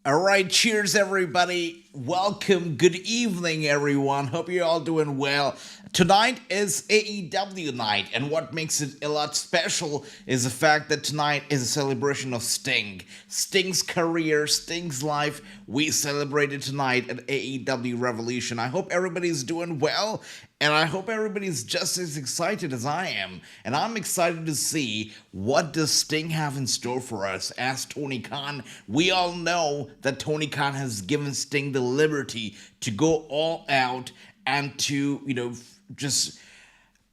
All right, cheers, everybody. Welcome. Good evening, everyone. Hope you're all doing well. Tonight is AEW night, and what makes it a lot special is the fact that tonight is a celebration of Sting. Sting's career, Sting's life. We celebrated tonight at AEW Revolution. I hope everybody's doing well, and I hope everybody's just as excited as I am. And I'm excited to see what does Sting have in store for us as Tony Khan. We all know that Tony Khan has given Sting the liberty to go all out and to, just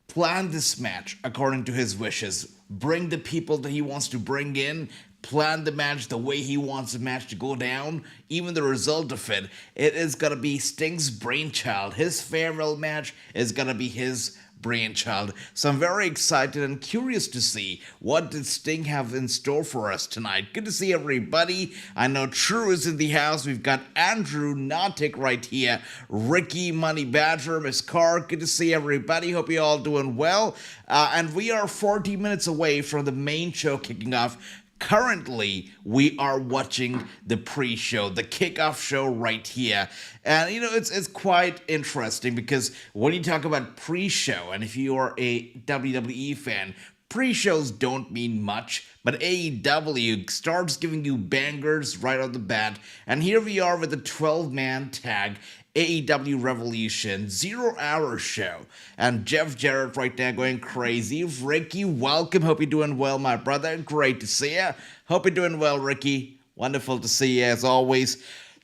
plan this match according to his wishes. Bring the people that he wants to bring in. Plan the match the way he wants the match to go down. Even the result of it, it is going to be Sting's brainchild. His farewell match is going to be his brainchild. So I'm very excited and curious to see what did Sting have in store for us tonight. Good to see everybody. I know True is in the house. We've got Andrew Nautic right here. Ricky, Money Badger, Miss Carr. Good to see everybody. Hope you're all doing well. And we are 40 minutes away from the main show kicking off. Currently, we are watching the pre-show, the kickoff show right here. And, it's quite interesting because when you talk about pre-show, and if you are a WWE fan, pre-shows don't mean much, but AEW starts giving you bangers right off the bat. And here we are with a 12-man tag AEW Revolution 0 Hour show. And Jeff Jarrett right now going crazy. Ricky, welcome. Hope you're doing well, my brother. Great to see you. Hope you're doing well, Ricky. Wonderful to see you as always.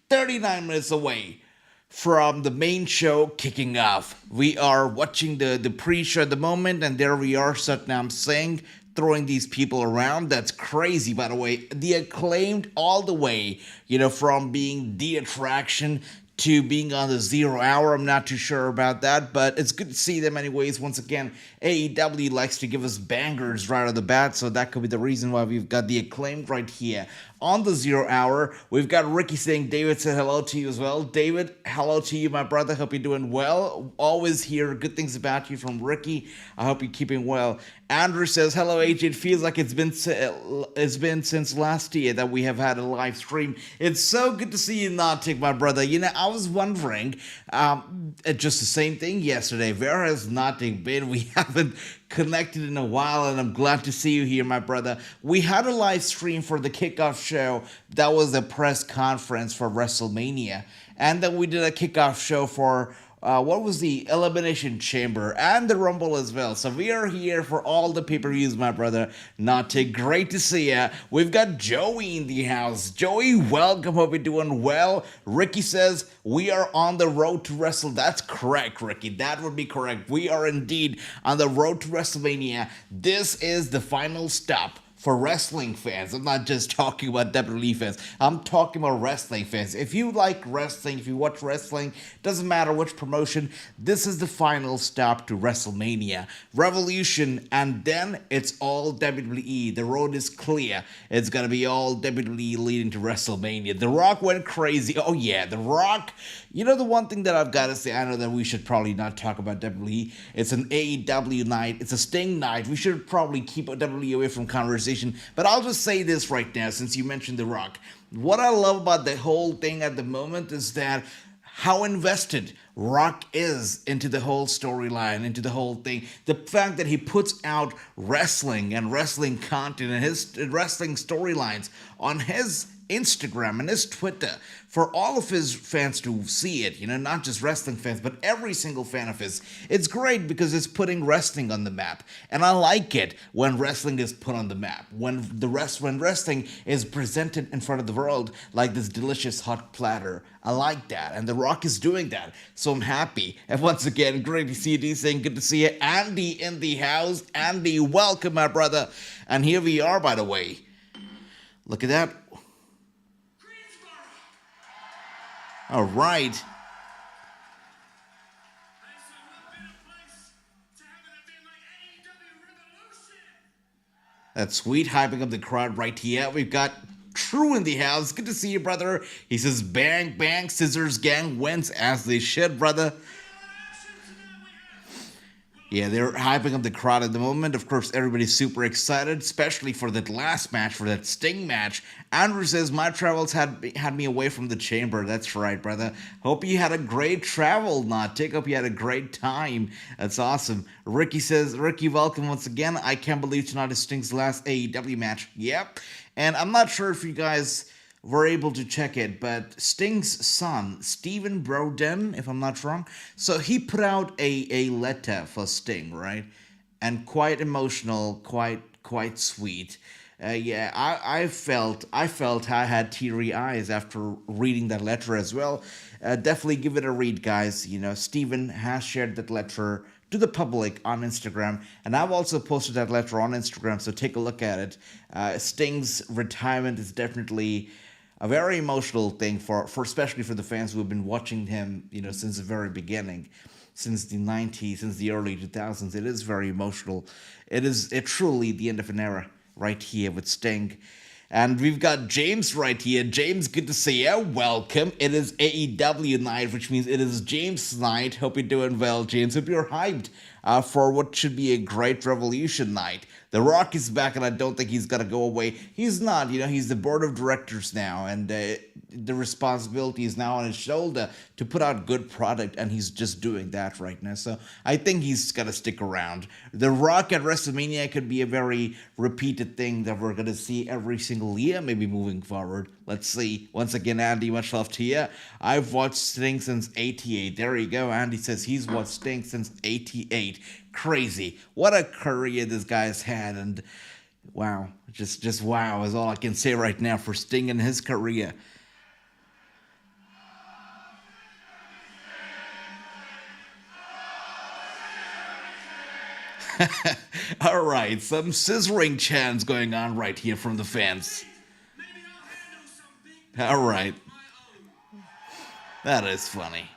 39 minutes away from the main show kicking off. We are watching the pre-show at the moment, and there we are, Satnam Singh throwing these people around. That's crazy, by the way. The Acclaimed all the way, from being the attraction to being on the 0 Hour. I'm not too sure about that, but it's good to see them anyways. Once again, AEW likes to give us bangers right out of the bat, so that could be the reason why we've got the Acclaimed right here on the 0 Hour. We've got Ricky saying David said hello to you as well. David, hello to you, my brother. Hope you're doing well. Always hear good things about you from Ricky. I hope you're keeping well. Andrew says, hello, AJ. It feels like it's been since last year that we have had a live stream. It's so good to see you, Nautic, my brother. I was wondering, just the same thing yesterday. Where has Nautic been? We haven't connected in a while, and I'm glad to see you here, my brother. We had a live stream for the kickoff show. That was a press conference for WrestleMania. And then we did a kickoff show for what was the Elimination Chamber and the Rumble as well. So we are here for all the pay-per-views, my brother. Nautic, great to see ya. We've got Joey in the house. Joey, welcome. Hope you're doing well. Ricky says we are on the road to Wrestle. That's correct, Ricky. That would be correct. We are indeed on the road to WrestleMania. This is the final stop for wrestling fans. I'm not just talking about WWE fans. I'm talking about wrestling fans. If you like wrestling, if you watch wrestling, doesn't matter which promotion, this is the final stop to WrestleMania. Revolution, and then it's all WWE. The road is clear. It's gonna be all WWE leading to WrestleMania. The Rock went crazy. Oh yeah, The Rock. The one thing that I've got to say, I know that we should probably not talk about WWE. It's an AEW night. It's a Sting night. We should probably keep WWE away from conversation. But I'll just say this right now, since you mentioned The Rock. What I love about the whole thing at the moment is that how invested Rock is into the whole storyline, into the whole thing. The fact that he puts out wrestling and wrestling content and his wrestling storylines on his Instagram and his Twitter for all of his fans to see it, not just wrestling fans, but every single fan of his. It's great because it's putting wrestling on the map. And I like it when wrestling is put on the map. When wrestling is presented in front of the world like this delicious hot platter. I like that. And The Rock is doing that. So I'm happy. And once again, great to see you, saying good to see you. Andy in the house. Andy, welcome, my brother. And here we are, by the way. Look at that. All right. That's sweet, hyping up the crowd right here. We've got True in the house. Good to see you, brother. He says, bang, bang, scissors gang wins as they should, brother. Yeah, they're hyping up the crowd at the moment. Of course, everybody's super excited, especially for that last match, for that Sting match. Andrew says, my travels had me away from the chamber. That's right, brother. Hope you had a great travel, Natik. Hope you had a great time. That's awesome. Ricky says, Ricky, welcome once again. I can't believe tonight is Sting's last AEW match. Yep. And I'm not sure if you guys were able to check it, but Sting's son, Steven Broden, if I'm not wrong, so he put out a letter for Sting, right? And quite emotional, quite sweet. Yeah, I felt I had teary eyes after reading that letter as well. Definitely give it a read, guys. You know, Steven has shared that letter to the public on Instagram, and I've also posted that letter on Instagram, so take a look at it. Sting's retirement is definitely a very emotional thing for especially for the fans who have been watching him, you know, since the very beginning, since the 90s, since the early 2000s. It is very emotional. It truly the end of an era right here with Sting. And we've got James right here. James, good to see you. Welcome. It is AEW night, which means it is James night. Hope you're doing well, James. Hope you're hyped for what should be a great Revolution night. The Rock is back, and I don't think he's going to go away. He's not. You know, he's the board of directors now, and the responsibility is now on his shoulder to put out good product, and he's just doing that right now. So I think he's going to stick around. The Rock at WrestleMania could be a very repeated thing that we're going to see every single year, maybe moving forward. Let's see. Once again, Andy, much love to you. I've watched Sting since 88. There you go. Andy says he's watched Sting since 88. Crazy. What a career this guy's had, and wow. Just wow is all I can say right now for Sting and his career. All right, some scissoring chants going on right here from the fans. All right, that is funny.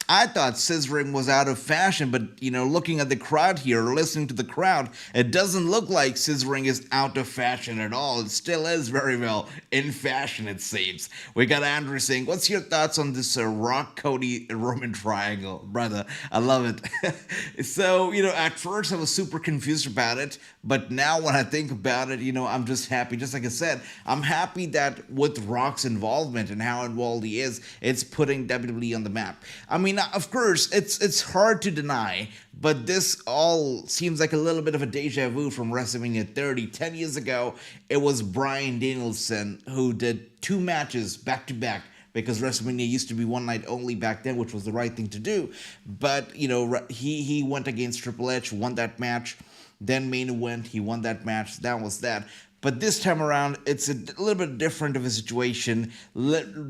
I thought scissoring was out of fashion, but you know, looking at the crowd here, listening to the crowd, it doesn't look like scissoring is out of fashion at all. It still is very well in fashion, it seems. We got Andrew saying, what's your thoughts on this Rock Cody Roman triangle? Brother, I love it. So, you know, at first I was super confused about it, but now when I think about it, you know, I'm just happy. Just like I said, I'm happy that with Rock's involvement and how involved he is, it's putting WWE on the map. I mean, of course, it's hard to deny, but this all seems like a little bit of a deja vu from WrestleMania 30. 10 years ago, it was Bryan Danielson who did 2 matches back to back, because WrestleMania used to be one night only back then, which was the right thing to do. But, you know, he went against Triple H, won that match, then main event, he won that match, that was that. But this time around, it's a little bit different of a situation,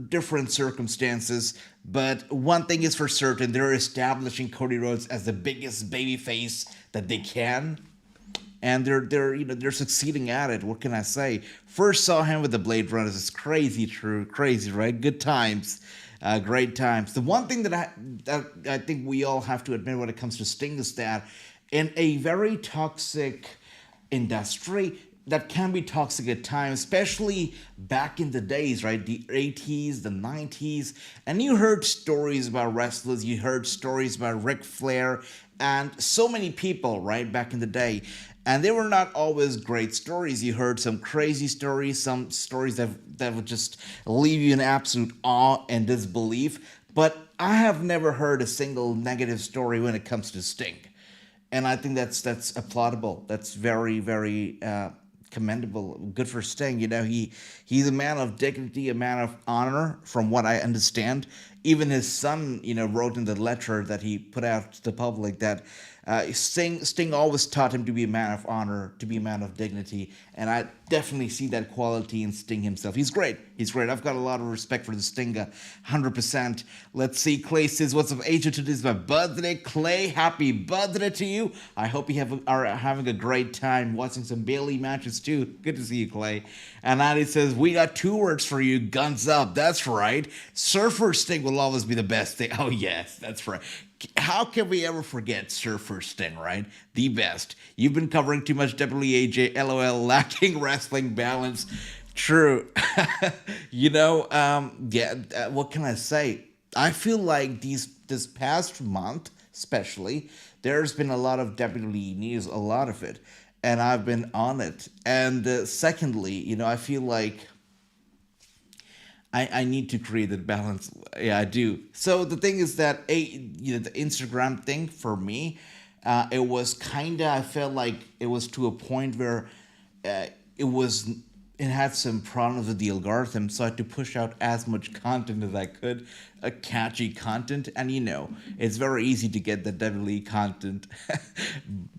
different circumstances. But one thing is for certain, they're establishing Cody Rhodes as the biggest babyface that they can, and they're succeeding at it. What can I say? First saw him with the Blade Runners. It's crazy, crazy, right? Good times, great times. The one thing that I think we all have to admit when it comes to Sting is that in a very toxic industry that can be toxic at times, especially back in the days, right? The 80s, the 90s. And you heard stories about wrestlers, you heard stories about Ric Flair, and so many people, right, back in the day. And they were not always great stories. You heard some crazy stories, some stories that would just leave you in absolute awe and disbelief. But I have never heard a single negative story when it comes to Sting. And I think that's applaudable. That's very, very commendable. Good for Sting. You know, he's a man of dignity, a man of honor, from what I understand. Even his son, you know, wrote in the letter that he put out to the public that Sting always taught him to be a man of honor, to be a man of dignity, and I definitely see that quality in Sting himself. He's great. He's great. I've got a lot of respect for the Stinger, 100%. Let's see. Clay says, "What's up, Asia? Today's my birthday." Clay, happy birthday to you. I hope you are having a great time watching some Bailey matches too. Good to see you, Clay. And Andy says, "We got 2 words for you. Guns up." That's right. Surfer Sting will always be the best thing. Oh yes, that's right. How can we ever forget Surfer Sting, right? The best. You've been covering too much WAJ, LOL, lacking wrestling balance. True. You know, what can I say? I feel like this past month, especially, there's been a lot of WWE news, a lot of it, and I've been on it. And secondly, I feel like I need to create that balance. Yeah, I do. So the thing is that the Instagram thing for me, it was kinda. I felt like it was to a point where it was. It had some problems with the algorithm, so I had to push out as much content as I could, catchy content, and it's very easy to get the WWE content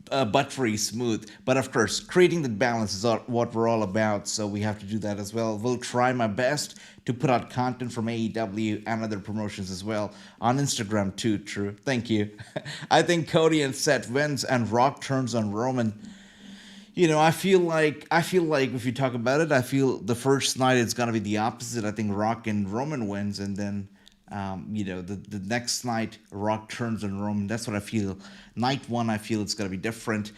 buttery smooth. But of course, creating the balance is what we're all about, so we have to do that as well. We'll try my best to put out content from AEW and other promotions as well on Instagram too. True, thank you. I think Cody and Seth wins and Rock turns on Roman. I feel like if you talk about it, I feel the first night it's gonna be the opposite. I think Rock and Roman wins, and then the next night Rock turns on Roman. That's what I feel. Night one, I feel it's gonna be different.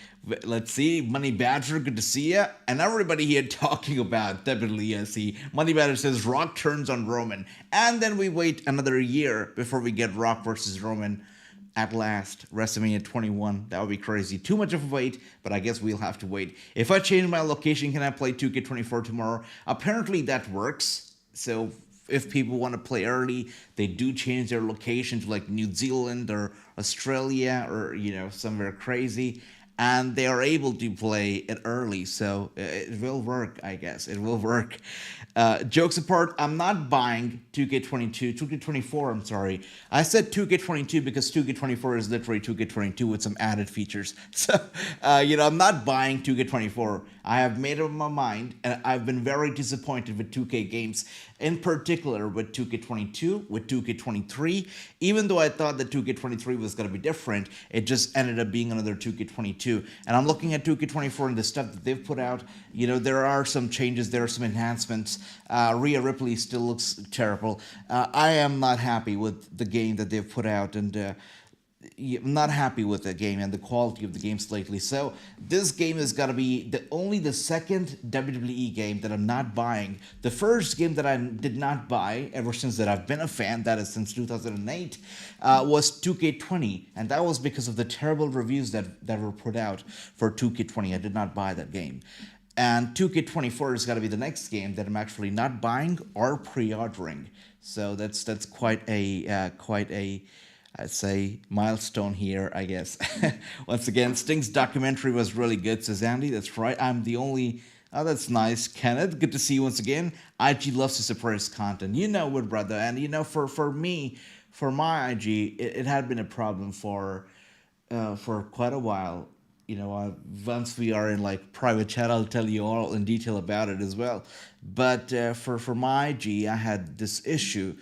Let's see, Money Badger, good to see ya, and everybody here talking about WWE. I see Money Badger says Rock turns on Roman, and then we wait another year before we get Rock versus Roman. At last, WrestleMania 21. That would be crazy. Too much of a wait, but I guess we'll have to wait. If I change my location, can I play 2K24 tomorrow? Apparently that works. So if people want to play early, they do change their location to like New Zealand or Australia or, somewhere crazy. And they are able to play it early. So it will work, I guess. It will work. Jokes apart, I'm not buying 2K24, I'm sorry. I said 2K22 because 2K24 is literally 2K22 with some added features. So, I'm not buying 2K24. I have made up my mind, and I've been very disappointed with 2K games, in particular with 2K22, with 2K23. Even though I thought that 2K23 was going to be different, it just ended up being another 2K22. And I'm looking at 2K24 and the stuff that they've put out. There are some changes, there are some enhancements. Rhea Ripley still looks terrible. I am not happy with the game that they've put out, and I'm not happy with the game and the quality of the games lately. So this game is gonna be only the second WWE game that I'm not buying. The first game that I did not buy ever since that I've been a fan, that is since 2008, was 2K20, and that was because of the terrible reviews that were put out for 2K20. I did not buy that game. And 2K24 is gonna be the next game that I'm actually not buying or pre-ordering. So that's quite a I'd say milestone here, I guess. Once again, Sting's documentary was really good, says Andy. That's right. I'm the only. Oh, that's nice, Kenneth. Good to see you once again. IG loves to suppress content. You know it, brother. And for me, for my IG, it had been a problem for quite a while. Once we are in like private chat, I'll tell you all in detail about it as well. But for my IG, I had this issue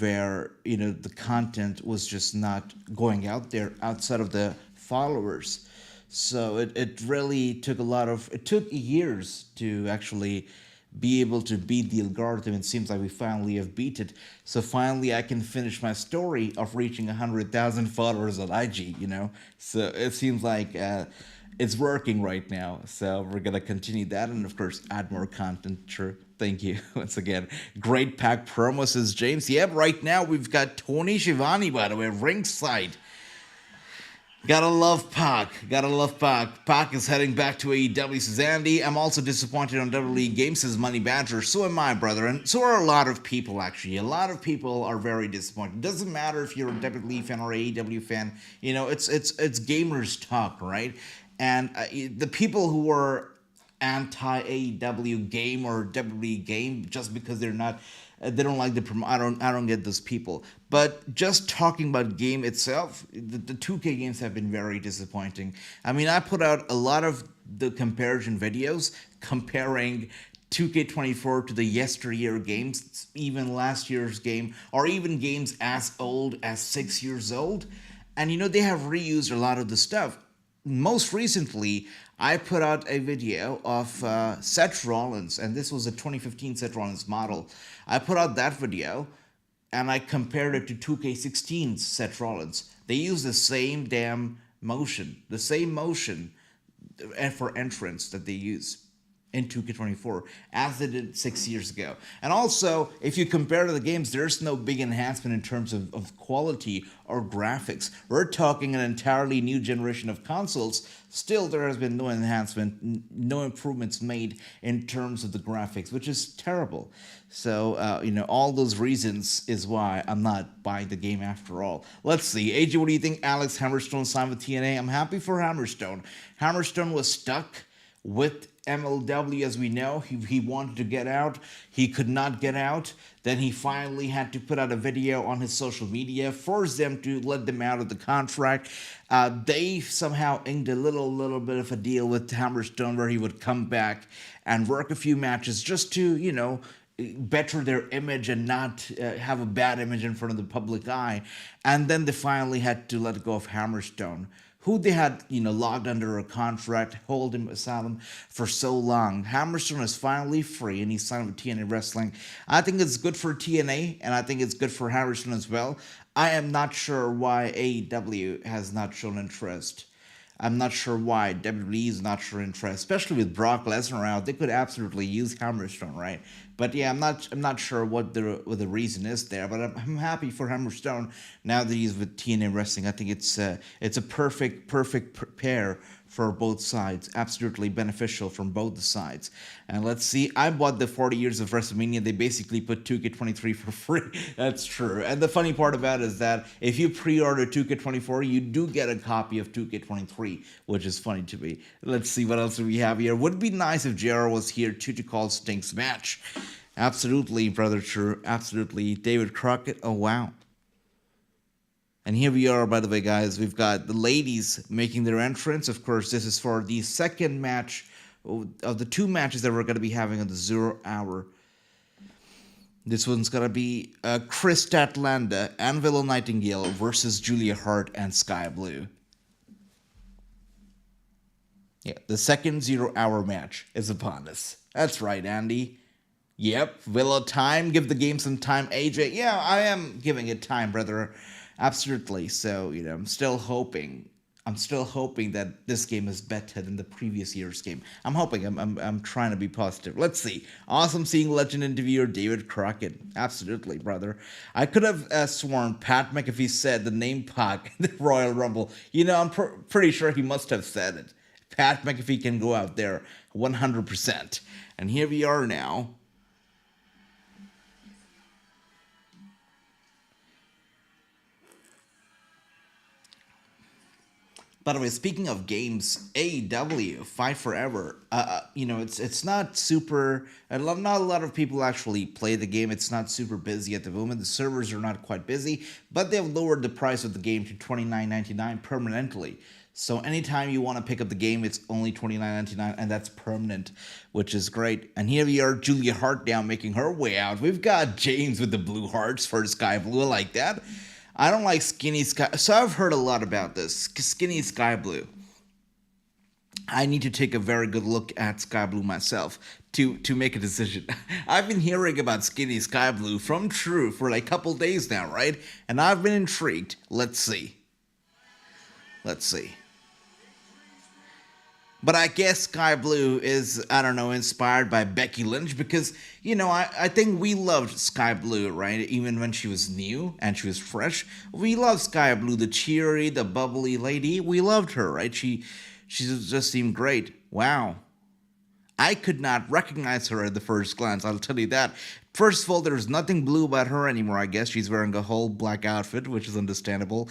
where the content was just not going out there outside of the followers. So it really took it took years to actually be able to beat the algorithm. It seems like we finally have beat it. So finally I can finish my story of reaching 100,000 followers on IG, So it seems like it's working right now. So we're going to continue that and, of course, add more content. True. Thank you once again. Great pack promo, says James. Yep, right now we've got Tony Schiavone, by the way, ringside. Gotta love Pac. Gotta love Pac. Pac is heading back to AEW, says Andy. I'm also disappointed on WWE Games, says Money Badger. So am I, brother. And so are a lot of people, actually. A lot of people are very disappointed. It doesn't matter if you're a WWE fan or AEW fan. It's gamers talk, right? And the people who are anti-AEW game or WWE game just because they don't like the promo. I don't get those people. But just talking about game itself, the 2K games have been very disappointing. I mean, I put out a lot of the comparison videos comparing 2K24 to the yesteryear games, even last year's game, or even games as old as 6 years old. And they have reused a lot of the stuff. Most recently, I put out a video of Seth Rollins, and this was a 2015 Seth Rollins model. I put out that video, and I compared it to 2K16's Seth Rollins. They use the same damn motion, for entrance that they use in 2K24 as they did 6 years ago. And also, if you compare to the games, there's no big enhancement in terms of quality or graphics. We're talking an entirely new generation of consoles. Still, there has been no enhancement, no improvements made in terms of the graphics, which is terrible. So, all those reasons is why I'm not buying the game after all. Let's see. AJ, what do you think? Alex Hammerstone signed with TNA. I'm happy for Hammerstone. Hammerstone was stuck with MLW, as we know. He wanted to get out. He could not get out. Then he finally had to put out a video on his social media, force them to let them out of the contract. They somehow inked a little bit of a deal with Hammerstone where he would come back and work a few matches just to, better their image and not have a bad image in front of the public eye. And then they finally had to let go of Hammerstone, who they had, logged under a contract, hold him asylum for so long. Hammerstone is finally free, and he signed with TNA Wrestling. I think it's good for TNA, and I think it's good for Hammerstone as well. I am not sure why AEW has not shown interest. I'm not sure why WWE is not showing interest, especially with Brock Lesnar out. They could absolutely use Hammerstone, right? But yeah, I'm not sure what the reason is there. But I'm happy for Hammerstone now that he's with TNA Wrestling. I think it's a perfect pair for both sides. Absolutely beneficial from both the sides. And let's see, I bought the 40 years of WrestleMania. They basically put 2K23 for free. That's true. And the funny part about it is that if you pre-order 2K24, you do get a copy of 2K23, which is funny to me. Let's see what else do we have here. Would be nice if JR was here to call Stink's match. Absolutely, brother, true. Absolutely. David Crockett. Oh, wow. And here we are, by the way, guys. We've got the ladies making their entrance. Of course, this is for the second match of the two matches that we're going to be having on the 0 hour. This one's going to be Chris Statlander and Willow Nightingale versus Julia Hart and Sky Blue. Yeah, the second 0 hour match is upon us. That's right, Andy. Yep, Willow time. Give the game some time, AJ. Yeah, I am giving it time, brother. Absolutely. So, I'm still hoping that this game is better than the previous year's game. I'm hoping. I'm trying to be positive. Let's see. Awesome seeing legend interviewer David Crockett. Absolutely, brother. I could have sworn Pat McAfee said the name Pac in the Royal Rumble. I'm pretty sure he must have said it. Pat McAfee can go out there 100%. And here we are now. By the way, speaking of games, AEW Fight Forever. It's not super. Not a lot of people actually play the game. It's not super busy at the moment. The servers are not quite busy, but they've lowered the price of the game to $29.99 permanently. So anytime you want to pick up the game, it's only $29.99, and that's permanent, which is great. And here we are, Julia Hart now making her way out. We've got James with the blue hearts for Sky Blue. I like that. I don't like Skinny Sky. So I've heard a lot about this. Skinny Sky Blue. I need to take a very good look at Sky Blue myself to make a decision. I've been hearing about Skinny Sky Blue from True for like a couple days now, right? And I've been intrigued. Let's see. But I guess Sky Blue is, inspired by Becky Lynch because, I think we loved Sky Blue, right? Even when she was new and she was fresh. We loved Sky Blue, the cheery, the bubbly lady. We loved her, right? She just seemed great. Wow. I could not recognize her at the first glance, I'll tell you that. First of all, there's nothing blue about her anymore, I guess. She's wearing a whole black outfit, which is understandable,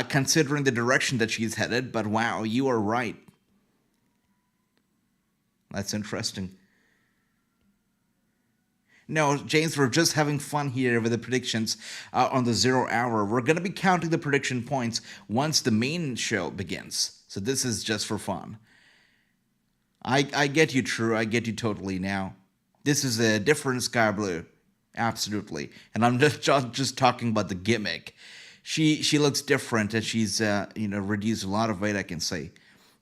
considering the direction that she's headed. But wow, you are right. That's interesting. No, James, we're just having fun here with the predictions on the 0 hour. We're going to be counting the prediction points once the main show begins. So this is just for fun. I get you, True. I get you totally now. This is a different Sky Blue. Absolutely. And I'm just talking about the gimmick. She looks different and she's reduced a lot of weight, I can say.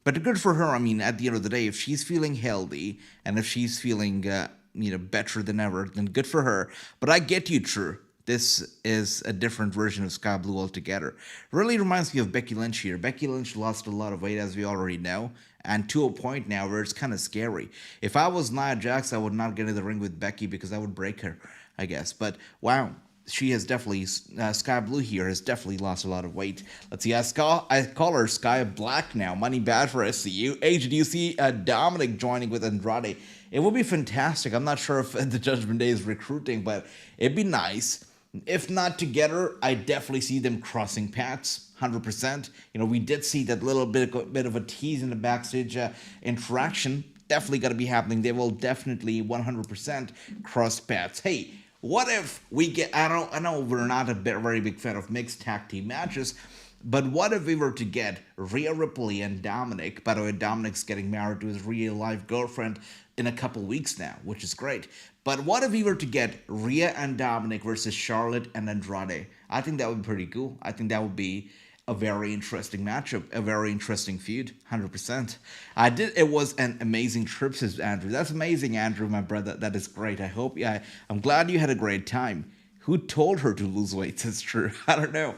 But good for her. At the end of the day, if she's feeling healthy and if she's feeling, better than ever, then good for her. But I get you, True. this is a different version of Sky Blue altogether. Really reminds me of Becky Lynch here. Becky Lynch lost a lot of weight, as we already know, and to a point now where it's kind of scary. If I was Nia Jax, I would not get in the ring with Becky because I would break her, I guess. But wow, she has definitely, Sky Blue here has definitely lost a lot of weight. Let's see, I call her Sky Black now. Money bad for SCU. Age, do you see Dominic joining with Andrade? It would be fantastic. I'm not sure if the Judgment Day is recruiting, but it'd be nice. If not together, I definitely see them crossing paths, 100%. You know, we did see that little bit of a tease in the backstage interaction. Definitely got to be happening. They will definitely 100% cross paths. Hey, what if we get, I know we're not a very big fan of mixed tag team matches, but what if we were to get Rhea Ripley and Dominic? By the way, Dominic's getting married to his real life girlfriend in a couple weeks now, which is great. But what if we were to get Rhea and Dominic versus Charlotte and Andrade? I think that would be pretty cool. I think that would be a very interesting matchup, a very interesting feud, 100%. It was an amazing trip, says Andrew. That's amazing, Andrew, my brother. That is great. I'm glad you had a great time. Who told her to lose weight? That's true. I don't know.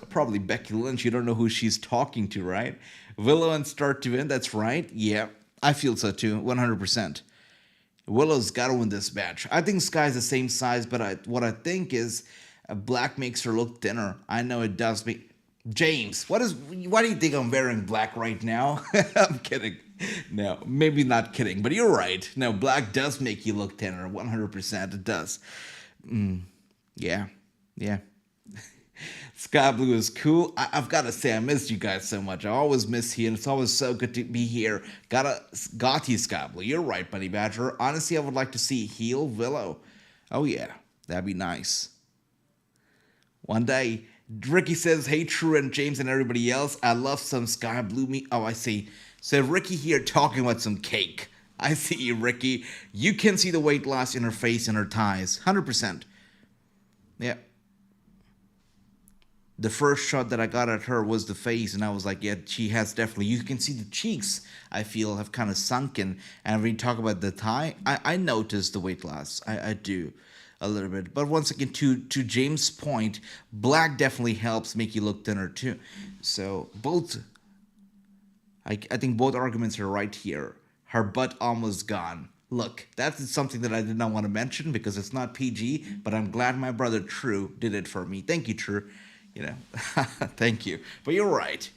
Probably Becky Lynch. You don't know who she's talking to, right? Willow and Start to Win. That's right. Yeah, I feel so too, 100%. Willow's got to win this match. I think Sky's the same size, but what I think is black makes her look thinner. I know it does. James, why do you think I'm wearing black right now? I'm kidding. No, maybe not kidding, but you're right. No, black does make you look thinner, 100%. It does. Yeah. Sky Blue is cool. I've got to say, I miss you guys so much. I always miss you, and it's always so good to be here. Got you, Sky Blue. You're right, Bunny Badger. Honestly, I would like to see heel Willow. Oh, yeah. That'd be nice. One day, Ricky says, hey, True and James and everybody else, I love some Sky Blue meat. Oh, I see. So Ricky here talking about some cake. I see you, Ricky. You can see the weight loss in her face and her thighs. 100%. Yeah. The first shot that I got at her was the face, and I was like, yeah, she has definitely. You can see the cheeks, I feel, have kind of sunken. And when you talk about the thigh, I noticed the weight loss. I do. A little bit, but once again, to James' point, black definitely helps make you look thinner too. So I think both arguments are right here. Her butt almost gone. Look, that's something that I did not want to mention because it's not PG, but I'm glad my brother True did it for me. Thank you, True. You know, thank you. But you're right.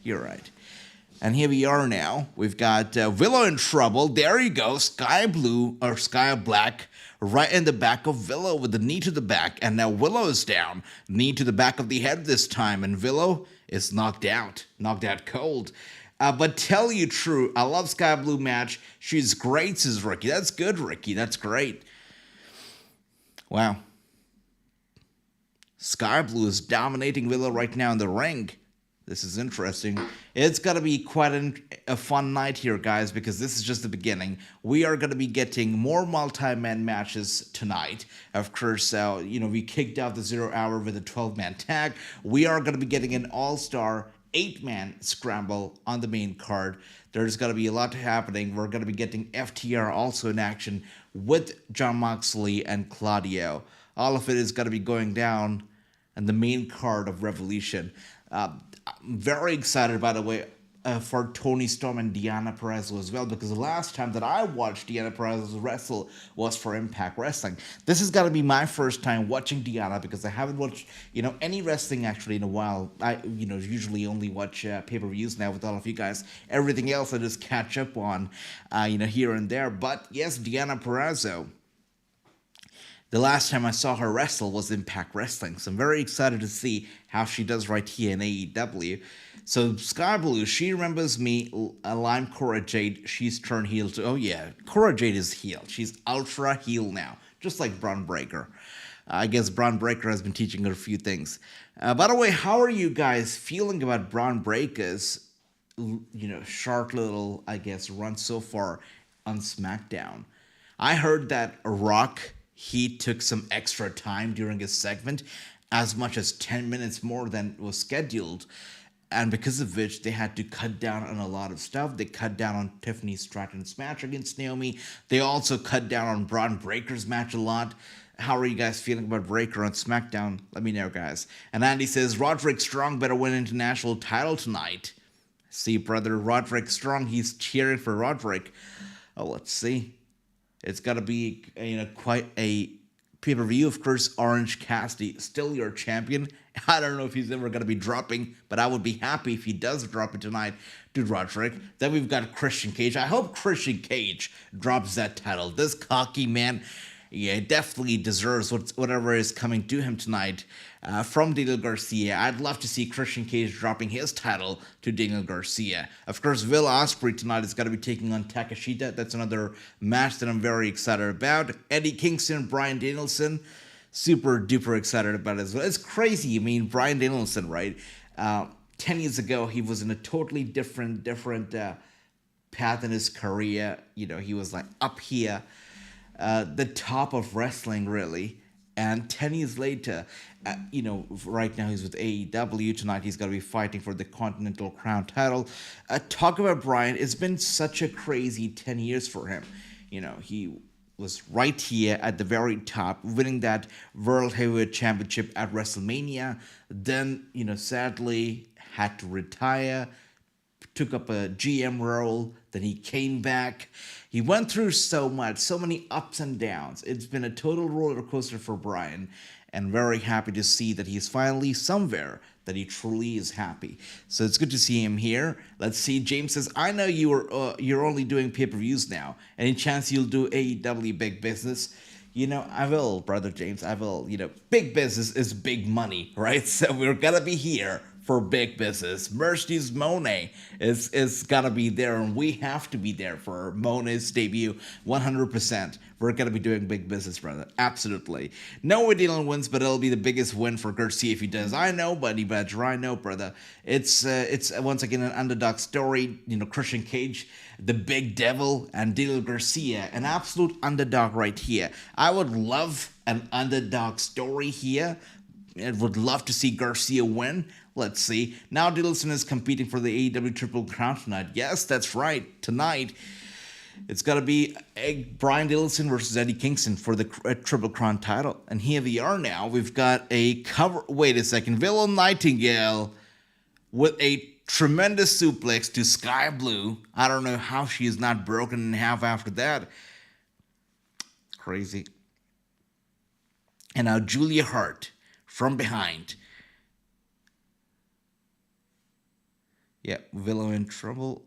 And here we are now. We've got Willow in trouble. There you go. Sky Blue or Sky Black right in the back of Willow with the knee to the back. And now Willow is down. Knee to the back of the head this time. And Willow is knocked out cold. But tell you True, I love Sky Blue match. She's great, says Ricky. That's good, Ricky. That's great. Wow. Sky Blue is dominating Willow right now in the ring. This is interesting. It's going to be quite a fun night here, guys, because this is just the beginning. We are going to be getting more multi-man matches tonight. Of course, we kicked out the 0 Hour with a 12-man tag. We are going to be getting an all-star 8-man scramble on the main card. There's going to be a lot happening. We're going to be getting FTR also in action with Jon Moxley and Claudio. All of it is going to be going down on the main card of Revolution. I'm very excited, by the way, for Toni Storm and Deonna Purrazzo as well, because the last time that I watched Deonna Purrazzo wrestle was for Impact Wrestling. This is going to be my first time watching Deonna because I haven't watched, any wrestling actually in a while. I, usually only watch pay-per-views now with all of you guys. Everything else I just catch up on, here and there. But yes, Deonna Purrazzo. The last time I saw her wrestle was Impact Wrestling, so I'm very excited to see how she does right here in AEW. So Sky Blue, she remembers me, Lime Cora Jade, she's turned heel to, oh yeah, Cora Jade is heel. She's ultra heel now, just like Braun Breaker. I guess Braun Breaker has been teaching her a few things. By the way, how are you guys feeling about Braun Breaker's, short little, run so far on SmackDown? I heard that Rock, he took some extra time during his segment, as much as 10 minutes more than was scheduled, and because of which they had to cut down on a lot of stuff. They cut down on Tiffany Stratton's match against Naomi. They also cut down on Braun Breaker's match a lot. how are you guys feeling about Breaker on SmackDown? Let me know, guys. And Andy says, Roderick Strong better win international title tonight. See, brother, Roderick Strong, he's cheering for Roderick. Oh, let's see. It's got to be, quite a pay-per-view. Of course, Orange Cassidy, still your champion. I don't know if he's ever going to be dropping, but I would be happy if he does drop it tonight to Roderick. Then we've got Christian Cage. I hope Christian Cage drops that title. This cocky man, yeah, definitely deserves whatever is coming to him tonight from Daniel Garcia. I'd love to see Christian Cage dropping his title to Daniel Garcia. Of course, Will Ospreay tonight is going to be taking on Takeshita. That's another match that I'm very excited about. Eddie Kingston, Bryan Danielson, super duper excited about it as well. It's crazy. I mean, Bryan Danielson, right? 10 years ago, he was in a totally different path in his career. He was like up here, the top of wrestling, really. And 10 years later, right now he's with AEW. Tonight he's going to be fighting for the Continental Crown title. Talk about Bryan. It's been such a crazy 10 years for him. He was right here at the very top, winning that World Heavyweight Championship at WrestleMania. Then, sadly, had to retire, took up a GM role, then he came back. He went through so much, so many ups and downs. It's been a total roller coaster for Bryan, and very happy to see that he's finally somewhere that he truly is happy. So it's good to see him here. Let's see. James says, I know you're only doing pay-per-views now. Any chance you'll do AEW Big Business? I will, brother James. I will. Big business is big money, right? So we're gonna be here for big business. Mercedes Moné is gonna be there, and we have to be there for Moné's debut 100%. We're gonna be doing big business, brother. Absolutely. No way Dylan wins, but it'll be the biggest win for Garcia if he does. I know, buddy badger. I know, brother. It's once again an underdog story. Christian Cage, the big devil, and Daniel Garcia, an absolute underdog right here. I would love an underdog story here. I would love to see Garcia win. Let's see. Now Danielson is competing for the AEW Triple Crown tonight. Yes, that's right. Tonight, it's got to be Bryan Danielson versus Eddie Kingston for the Triple Crown title. And here we are now. We've got a cover. Wait a second. Willow Nightingale with a tremendous suplex to Sky Blue. I don't know how she is not broken in half after that. Crazy. And now Julia Hart from behind. Yeah, Willow in trouble.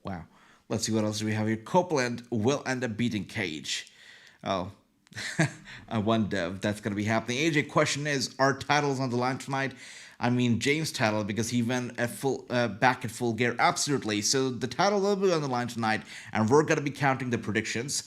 Wow. Let's see what else do we have here. Copeland will end up beating Cage. Oh, I wonder if that's going to be happening. AJ, question is, are titles on the line tonight? I mean, James' title, because he went back at full gear. Absolutely. So the title will be on the line tonight, and we're going to be counting the predictions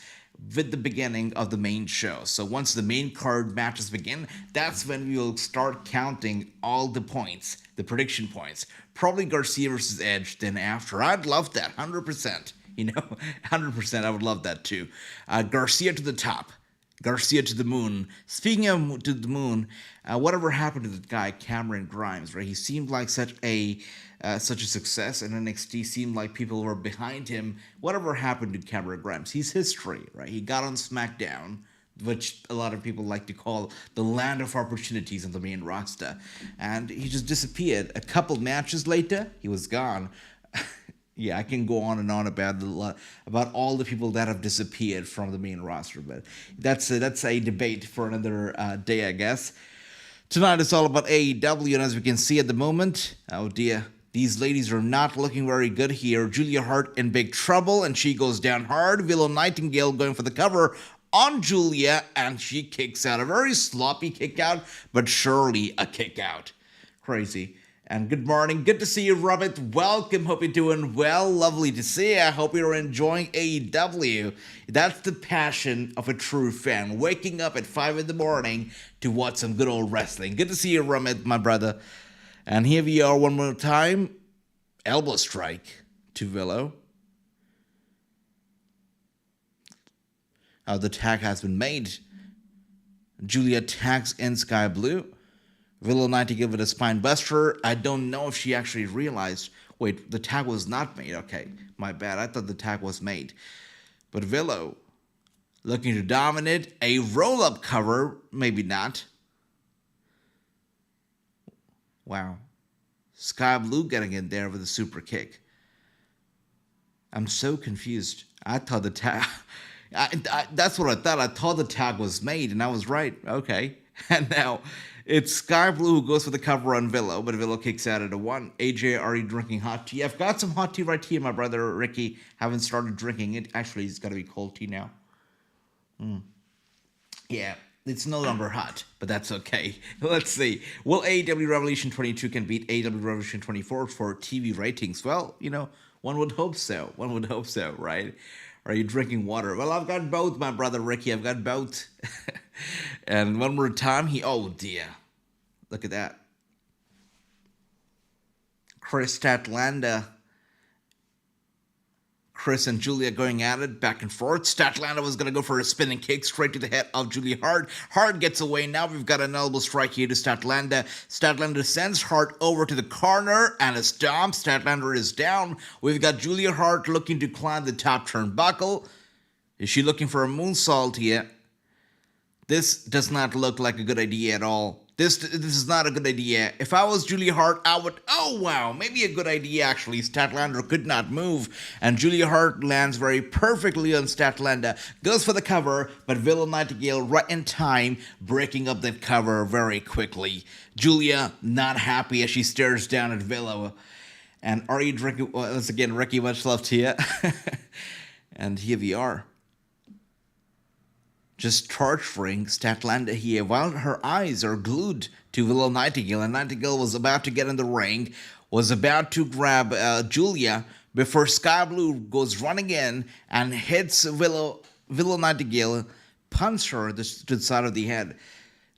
with the beginning of the main show. So once the main card matches begin, that's when we will start counting all the points, the prediction points. Probably Garcia versus Edge then after. I'd love that, 100%. 100%, I would love that too. Garcia to the top. Garcia to the moon. Speaking of to the moon, whatever happened to the guy Cameron Grimes, right? He seemed like such a success, and NXT seemed like people were behind him. Whatever happened to Cameron Grimes? He's history, right? He got on SmackDown, which a lot of people like to call the land of opportunities on the main roster, and he just disappeared. A couple matches later, he was gone. Yeah, I can go on and on about all the people that have disappeared from the main roster, but that's a debate for another day, I guess. Tonight it's all about AEW, and as we can see at the moment, oh dear, these ladies are not looking very good here. Julia Hart in big trouble, and she goes down hard. Willow Nightingale going for the cover on Julia, and she kicks out. A very sloppy kick out, but surely a kick out. Crazy. And good morning. Good to see you, Robert. Welcome. Hope you're doing well. Lovely to see you. I hope you're enjoying AEW. That's the passion of a true fan. Waking up at 5 in the morning to watch some good old wrestling. Good to see you, Robert, my brother. And here we are one more time. Elbow strike to Willow. The tag has been made. Julia tags in Sky Blue. Willow Nightingale with a spine buster. I don't know if she actually realized. Wait, the tag was not made. Okay, my bad. I thought the tag was made. But Willow looking to dominate. A roll-up cover, maybe not. Wow. Sky Blue getting in there with a super kick. I'm so confused. I thought the tag... that's what I thought. I thought the tag was made, and I was right. Okay. And now it's Sky Blue who goes for the cover on Willow, but Willow kicks out at a 1. AJ, are you drinking hot tea? I've got some hot tea right here, my brother Ricky. Haven't started drinking it. Actually, it's got to be cold tea now. Yeah, it's no longer hot, but that's okay. Let's see. Will AEW Revolution 22 can beat AEW Revolution 24 for TV ratings? Well, one would hope so. One would hope so, right? Are you drinking water? Well, I've got both, my brother Ricky. I've got both. And one more time, oh dear. Look at that. Chris and Julia going at it back and forth. Statlander was going to go for a spinning kick straight to the head of Julia Hart. Hart gets away. Now we've got an elbow strike here to Statlander. Statlander sends Hart over to the corner and a stomp. Statlander is down. We've got Julia Hart looking to climb the top turnbuckle. Is she looking for a moonsault here? This does not look like a good idea at all. This is not a good idea. If I was Julia Hart, I would... Oh, wow. Maybe a good idea, actually. Statlander could not move. And Julia Hart lands very perfectly on Statlander. Goes for the cover, but Willow Nightingale right in time, breaking up that cover very quickly. Julia not happy as she stares down at Willow. And are you drinking... Well, once again, Ricky, much love to you. And here we are. Just torturing Statlander here while her eyes are glued to Willow Nightingale. And Nightingale was about to get in the ring, was about to grab Julia before Sky Blue goes running in and hits Willow Nightingale, punts her to the side of the head.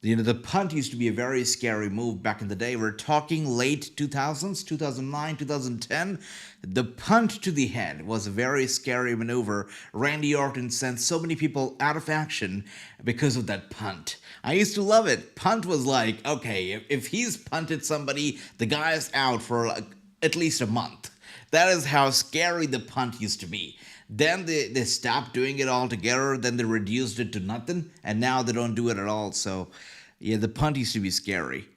The punt used to be a very scary move back in the day. We're talking late 2000s, 2009, 2010. The punt to the head was a very scary maneuver. Randy Orton sent so many people out of action because of that punt. I used to love it. Punt was like, okay, if he's punted somebody, the guy is out for at least a month. That is how scary the punt used to be. Then they stopped doing it altogether. Then they reduced it to nothing. And now they don't do it at all. So, yeah, the punt used to be scary.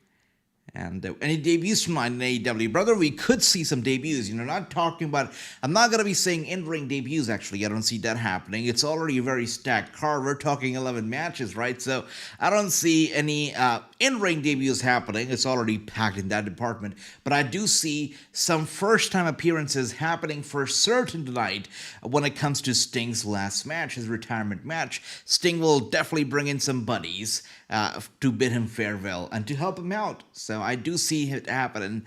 And any debuts from mine in AEW? Brother, we could see some debuts. Not talking about... I'm not going to be saying in-ring debuts, actually. I don't see that happening. It's already a very stacked card. We're talking 11 matches, right? So I don't see any in-ring debuts happening. It's already packed in that department. But I do see some first-time appearances happening for certain tonight when it comes to Sting's last match, his retirement match. Sting will definitely bring in some buddies to bid him farewell and to help him out. So I do see it happening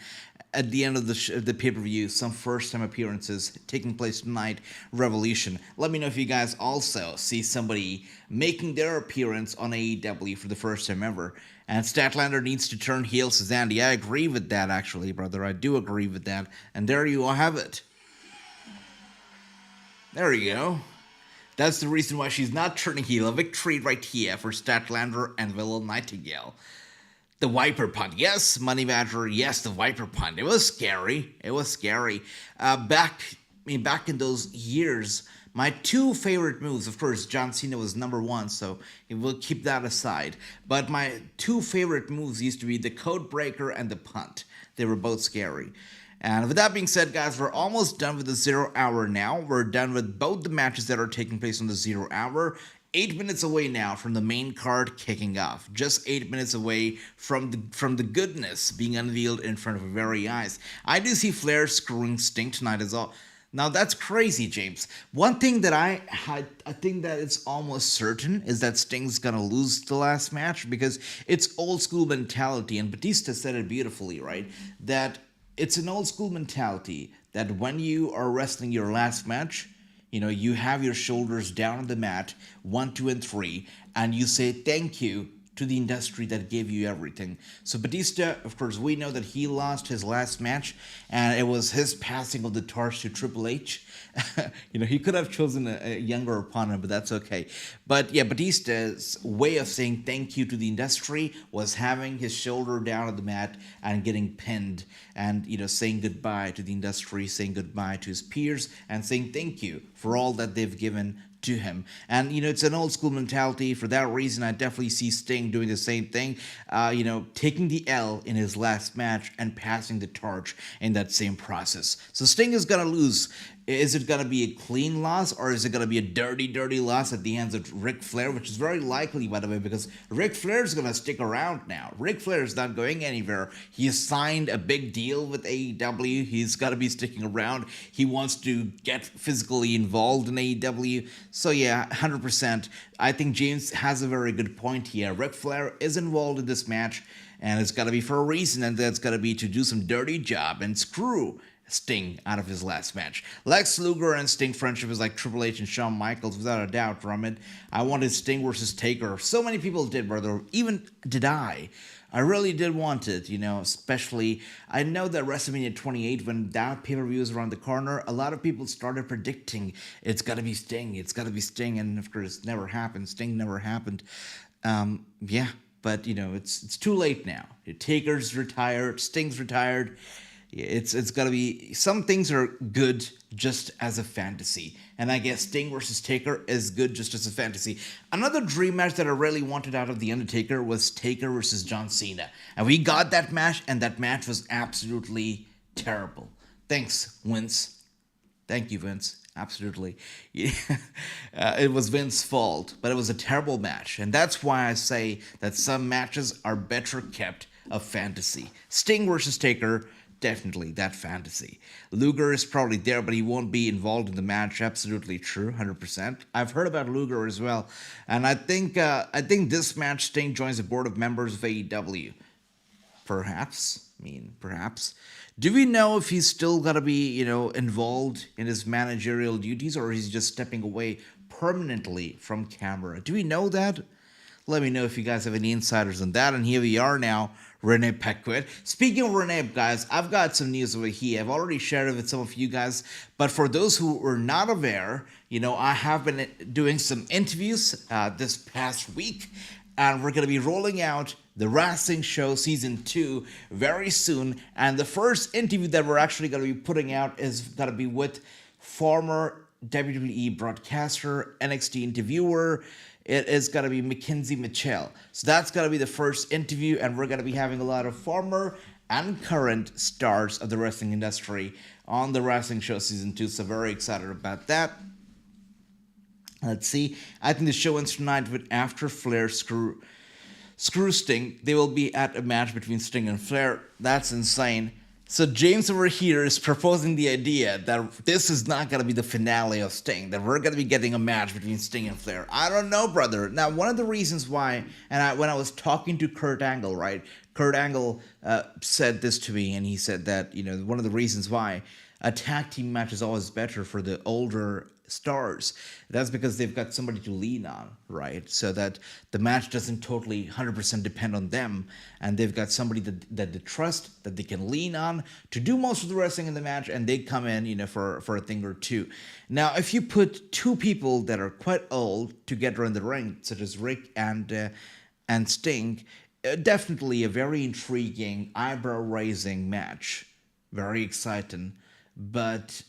at the end of the pay-per-view, some first-time appearances taking place tonight, Revolution. Let me know if you guys also see somebody making their appearance on AEW for the first time ever. And Statlander needs to turn heel, says Andy. I agree with that, actually, brother. I do agree with that. And there you all have it. There you go. That's the reason why she's not turning heel. A victory right here for Statlander and Willow Nightingale. The Viper Punt. Yes, Money Badger. Yes, the Viper Punt. It was scary. It was scary. Back in those years, my two favorite moves, of course, John Cena was number one, so we'll keep that aside. But my two favorite moves used to be the Code Breaker and the Punt. They were both scary. And with that being said, guys, we're almost done with the 0 hour now. We're done with both the matches that are taking place on the 0 hour. 8 minutes away now from the main card kicking off. Just 8 minutes away from the goodness being unveiled in front of our very eyes. I do see Flair screwing Sting tonight as well. Now that's crazy, James. One thing that I think that it's almost certain is that Sting's gonna lose the last match because it's old school mentality, and Batista said it beautifully, right? That it's an old school mentality that when you are wrestling your last match, you have your shoulders down on the mat, 1, 2, and 3, and you say thank you to the industry that gave you everything. So Batista, of course, we know that he lost his last match, and it was his passing of the torch to Triple H. He could have chosen a younger opponent, but that's okay. But yeah, Batista's way of saying thank you to the industry was having his shoulder down on the mat and getting pinned, and saying goodbye to the industry, saying goodbye to his peers, and saying thank you for all that they've given to him. And, it's an old school mentality. For that reason, I definitely see Sting doing the same thing, taking the L in his last match and passing the torch in that same process. So Sting is going to lose. Is it going to be a clean loss, or is it going to be a dirty, dirty loss at the hands of Ric Flair, which is very likely, by the way, because Ric Flair is going to stick around now. Ric Flair is not going anywhere. He has signed a big deal with AEW. He's got to be sticking around. He wants to get physically involved in AEW. So yeah, 100%. I think James has a very good point here. Ric Flair is involved in this match, and it's got to be for a reason, and that's got to be to do some dirty job and screw Sting out of his last match. Lex Luger and Sting friendship is like Triple H and Shawn Michaels, without a doubt, from it. I wanted Sting versus Taker. So many people did, brother. Even did I. I really did want it, especially, I know that WrestleMania 28, when that pay-per-view was around the corner, a lot of people started predicting, it's gotta be Sting, and of course, it never happened. Sting never happened. But, it's too late now. Taker's retired, Sting's retired. It's got to be, some things are good just as a fantasy, and I guess Sting versus Taker is good just as a fantasy. Another dream match that I really wanted out of The Undertaker was Taker versus John Cena, and we got that match, and that match was absolutely terrible. Thanks, Vince. Thank you, Vince. Absolutely. It was Vince's fault, but it was a terrible match, and that's why I say that some matches are better kept a fantasy. Sting versus Taker, definitely that fantasy. Luger is probably there, but he won't be involved in the match. Absolutely true, 100%. I've heard about Luger as well, and I think this match Sting joins the board of members of AEW. Perhaps. Do we know if he's still gonna be, involved in his managerial duties, or he's just stepping away permanently from camera? Do we know that? Let me know if you guys have any insiders on that. And here we are now, Renee Paquette. Speaking of Renee, guys, I've got some news over here. I've already shared it with some of you guys, but for those who are not aware, I have been doing some interviews this past week, and we're going to be rolling out the Wrassing Show Season 2 very soon. And the first interview that we're actually going to be putting out is going to be with former WWE broadcaster, NXT interviewer. It is going to be Mackenzie Mitchell. So that's going to be the first interview, and we're going to be having a lot of former and current stars of the wrestling industry on the Wrassing Show Season 2. So very excited about that. Let's see. I think the show ends tonight with after Flair screw Sting. They will be at a match between Sting and Flair. That's insane. So James over here is proposing the idea that this is not going to be the finale of Sting, that we're going to be getting a match between Sting and Flair. I don't know, brother. Now, one of the reasons why, and when I was talking to Kurt Angle, right, Kurt Angle said this to me, and he said that, one of the reasons why a tag team match is always better for the older stars, that's because they've got somebody to lean on, right? So that the match doesn't totally 100% depend on them, and they've got somebody that they trust, that they can lean on to do most of the wrestling in the match, and they come in, for a thing or two. Now, if you put two people that are quite old together in the ring, such as Rick and Sting, definitely a very intriguing, eyebrow-raising match. Very exciting, but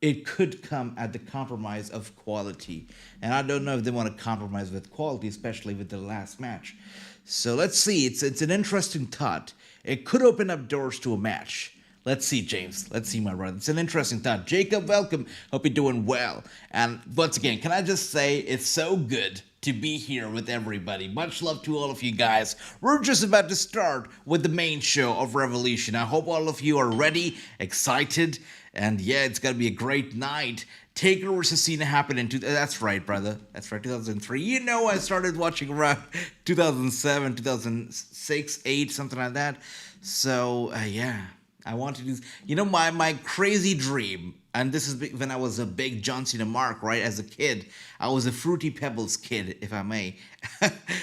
it could come at the compromise of quality. And I don't know if they want to compromise with quality, especially with the last match. So let's see. It's an interesting thought. It could open up doors to a match. Let's see, James. Let's see, my brother. It's an interesting thought. Jacob, welcome. Hope you're doing well. And once again, can I just say it's so good to be here with everybody. Much love to all of you guys. We're just about to start with the main show of Revolution. I hope all of you are ready, excited, and yeah, it's gonna be a great night. Taker versus Cena happened in that's right, brother. That's right, 2003. I started watching around 2007, 2006, 8, something like that. So yeah, I want to do. My crazy dream. And this is when I was a big John Cena mark, right? As a kid, I was a Fruity Pebbles kid, if I may.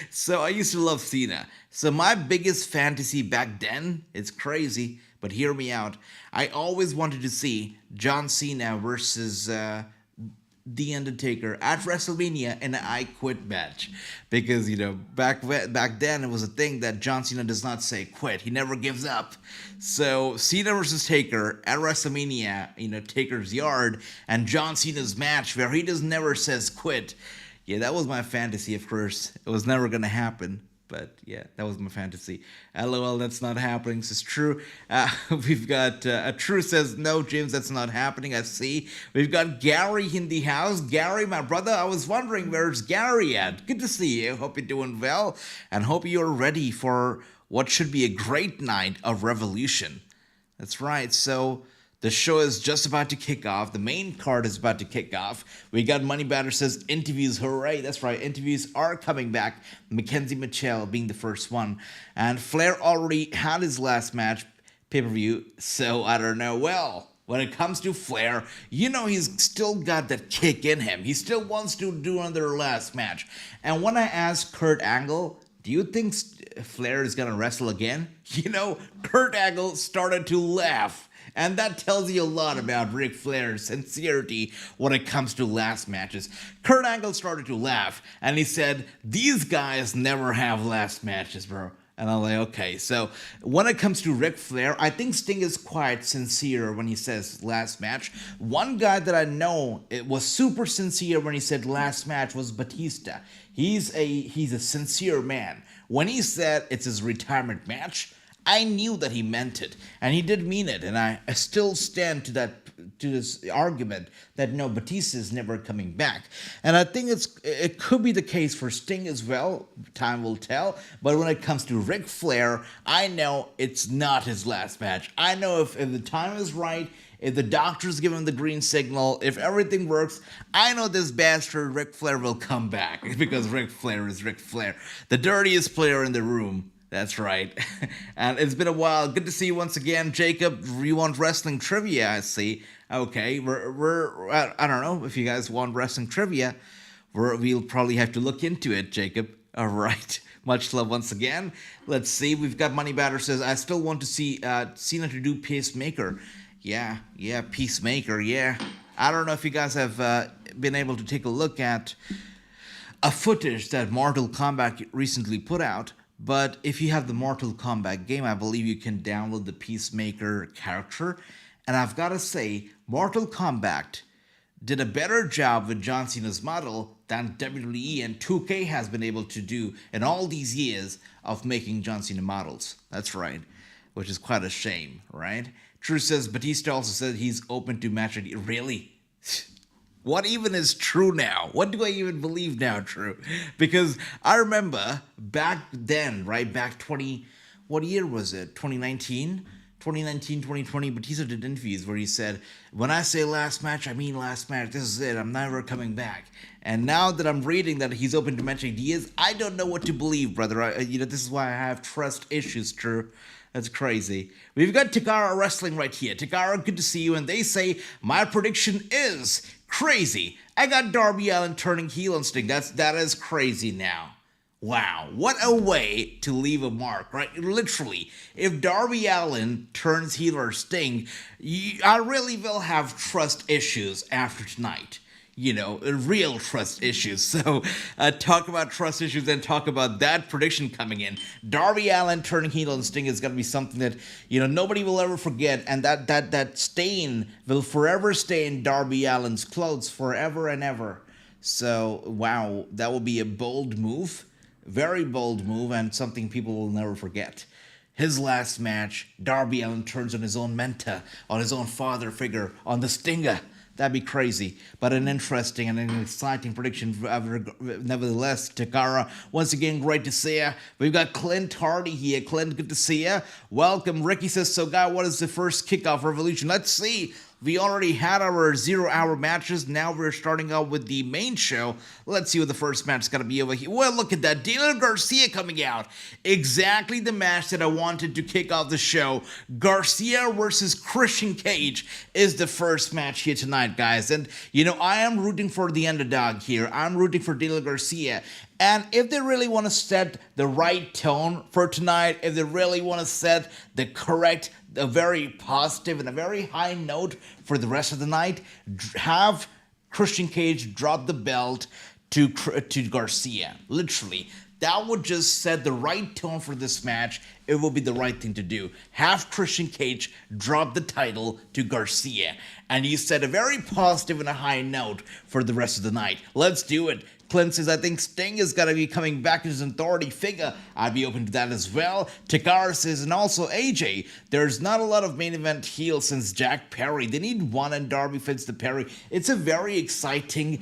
So I used to love Cena. So my biggest fantasy back then, it's crazy, but hear me out. I always wanted to see John Cena versus The Undertaker at WrestleMania in an I Quit match, because back then it was a thing that John Cena does not say quit. He never gives up. So Cena versus Taker at WrestleMania, Taker's yard, and John Cena's match where he just never says quit. Yeah, that was my fantasy. Of course, it was never gonna happen. But yeah, that was my fantasy. LOL, that's not happening. This is true. We've got True says, no, James, that's not happening. I see. We've got Gary in the house. Gary, my brother, I was wondering, where's Gary at? Good to see you. Hope you're doing well. And hope you're ready for what should be a great night of Revolution. That's right. So the show is just about to kick off. The main card is about to kick off. We got Money Batter says interviews. Hooray. That's right. Interviews are coming back. Mackenzie Mitchell being the first one. And Flair already had his last match pay-per-view. So I don't know. Well, when it comes to Flair, he's still got that kick in him. He still wants to do another last match. And when I asked Kurt Angle, do you think Flair is going to wrestle again? Kurt Angle started to laugh. And that tells you a lot about Ric Flair's sincerity when it comes to last matches. Kurt Angle started to laugh, and he said, these guys never have last matches, bro. And I'm like, okay. So when it comes to Ric Flair, I think Sting is quite sincere when he says last match. One guy that I know it was super sincere when he said last match was Batista. He's a sincere man. When he said it's his retirement match, I knew that he meant it, and he did mean it, and I still stand to this argument that no, Batista is never coming back. And I think it could be the case for Sting as well. Time will tell. But when it comes to Ric Flair, I know it's not his last match. I know if the time is right, if the doctors give him the green signal, if everything works, I know this bastard Ric Flair will come back, because Ric Flair is Ric Flair, the dirtiest player in the room. That's right. And it's been a while. Good to see you once again. Jacob, you want wrestling trivia, I see. Okay, I don't know if you guys want wrestling trivia. We'll probably have to look into it, Jacob. All right. Much love once again. Let's see. We've got Money Batter says, I still want to see Cena to do Pacemaker. Yeah, Peacemaker, yeah. I don't know if you guys have been able to take a look at a footage that Mortal Kombat recently put out. But if you have the Mortal Kombat game, I believe you can download the Peacemaker character. And I've got to say, Mortal Kombat did a better job with John Cena's model than WWE and 2K has been able to do in all these years of making John Cena models. That's right, which is quite a shame, right? True says, Batista also said he's open to match. Really? What even is true now? What do I even believe now, True? Because I remember back then, right, what year was it? 2019? 2020, Batista did interviews where he said, when I say last match, I mean last match. This is it. I'm never coming back. And now that I'm reading that he's open to match ideas, I don't know what to believe, brother. This is why I have trust issues, True. That's crazy. We've got Takara Wrestling right here. Takara, good to see you. And they say, my prediction is crazy. I got Darby Allin turning heel on Sting. That is crazy now. Wow, what a way to leave a mark, right? Literally, if Darby Allin turns heel or Sting, I really will have trust issues after tonight. Real trust issues. So talk about trust issues and talk about that prediction coming in. Darby Allin turning heel on Sting is going to be something that, nobody will ever forget. And that stain will forever stay in Darby Allin's clothes forever and ever. So, wow, that will be a bold move. Very bold move and something people will never forget. His last match, Darby Allin turns on his own mentor, on his own father figure, on the Stinger. That'd be crazy, but an interesting and an exciting prediction nevertheless. Takara, once again, great to see ya. We've got Clint Hardy here. Clint, good to see ya. Welcome. Ricky says, so guy, what is the first kickoff Revolution? Let's see. We already had our 0-hour matches. Now we're starting out with the main show. Let's see what the first match is going to be over here. Well, look at that. Daniel Garcia coming out. Exactly the match that I wanted to kick off the show. Garcia versus Christian Cage is the first match here tonight, guys. And, I am rooting for the underdog here. I'm rooting for Daniel Garcia. And if they really want to set the right tone for tonight, if they really want to set the correct, a very positive and a very high note for the rest of the night, have Christian Cage drop the belt to Garcia. Literally. That would just set the right tone for this match. It will be the right thing to do. Have Christian Cage drop the title to Garcia. And you set a very positive and a high note for the rest of the night. Let's do it. Clint says, I think Sting is going to be coming back to his authority figure. I'd be open to that as well. Takara says, and also AJ, there's not a lot of main event heels since Jack Perry. They need one and Darby fits the Perry. It's a very exciting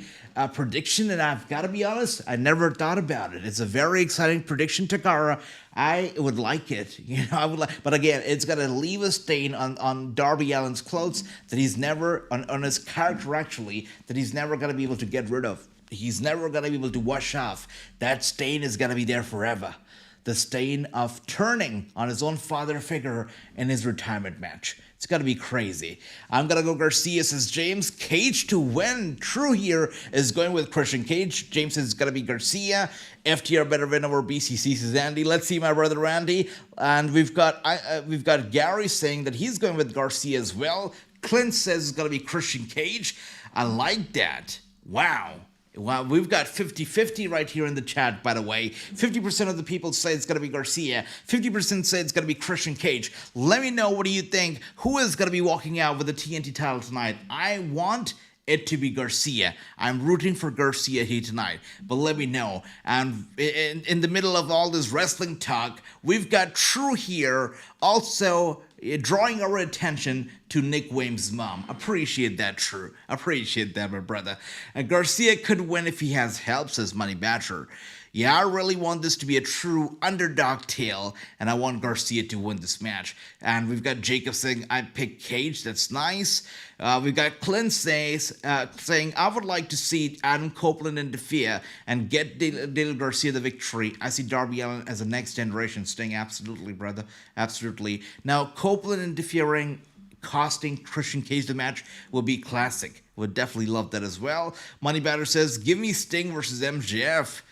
prediction, and I've got to be honest, I never thought about it. It's a very exciting prediction, Takara. I would like it, I would like, but again, it's gonna leave a stain on Darby Allin's clothes that he's never, on his character actually, that he's never gonna be able to get rid of. He's never gonna be able to wash off. That stain is gonna be there forever. The stain of turning on his own father figure in his retirement match. It's gonna be crazy. I'm gonna go Garcia, says James. Cage to win. True here is going with Christian Cage. James says it's gonna be Garcia. FTR better win over BCC, says Andy. Let's see my brother Randy. And we've got Gary saying that he's going with Garcia as well. Clint says it's gonna be Christian Cage. I like that. Wow. Well, we've got 50-50 right here in the chat, by the way. 50% of the people say it's going to be Garcia. 50% say it's going to be Christian Cage. Let me know, what do you think? Who is going to be walking out with the TNT title tonight? I want it to be Garcia. I'm rooting for Garcia here tonight, but let me know. And in the middle of all this wrestling talk, we've got True here also drawing our attention to Nick Wayne's mom. Appreciate that, True. Appreciate that, my brother. And Garcia could win if he has help, says Money Badger. Yeah, I really want this to be a true underdog tale, and I want Garcia to win this match. And we've got Jacob saying, I pick Cage. That's nice. We've got Clint saying, I would like to see Adam Copeland interfere and get Daniel Garcia the victory. I see Darby Allin as a next generation Sting. Absolutely, brother. Absolutely. Now, Copeland interfering, costing Christian Cage the match will be classic. Would definitely love that as well. Money Batter says, give me Sting versus MJF.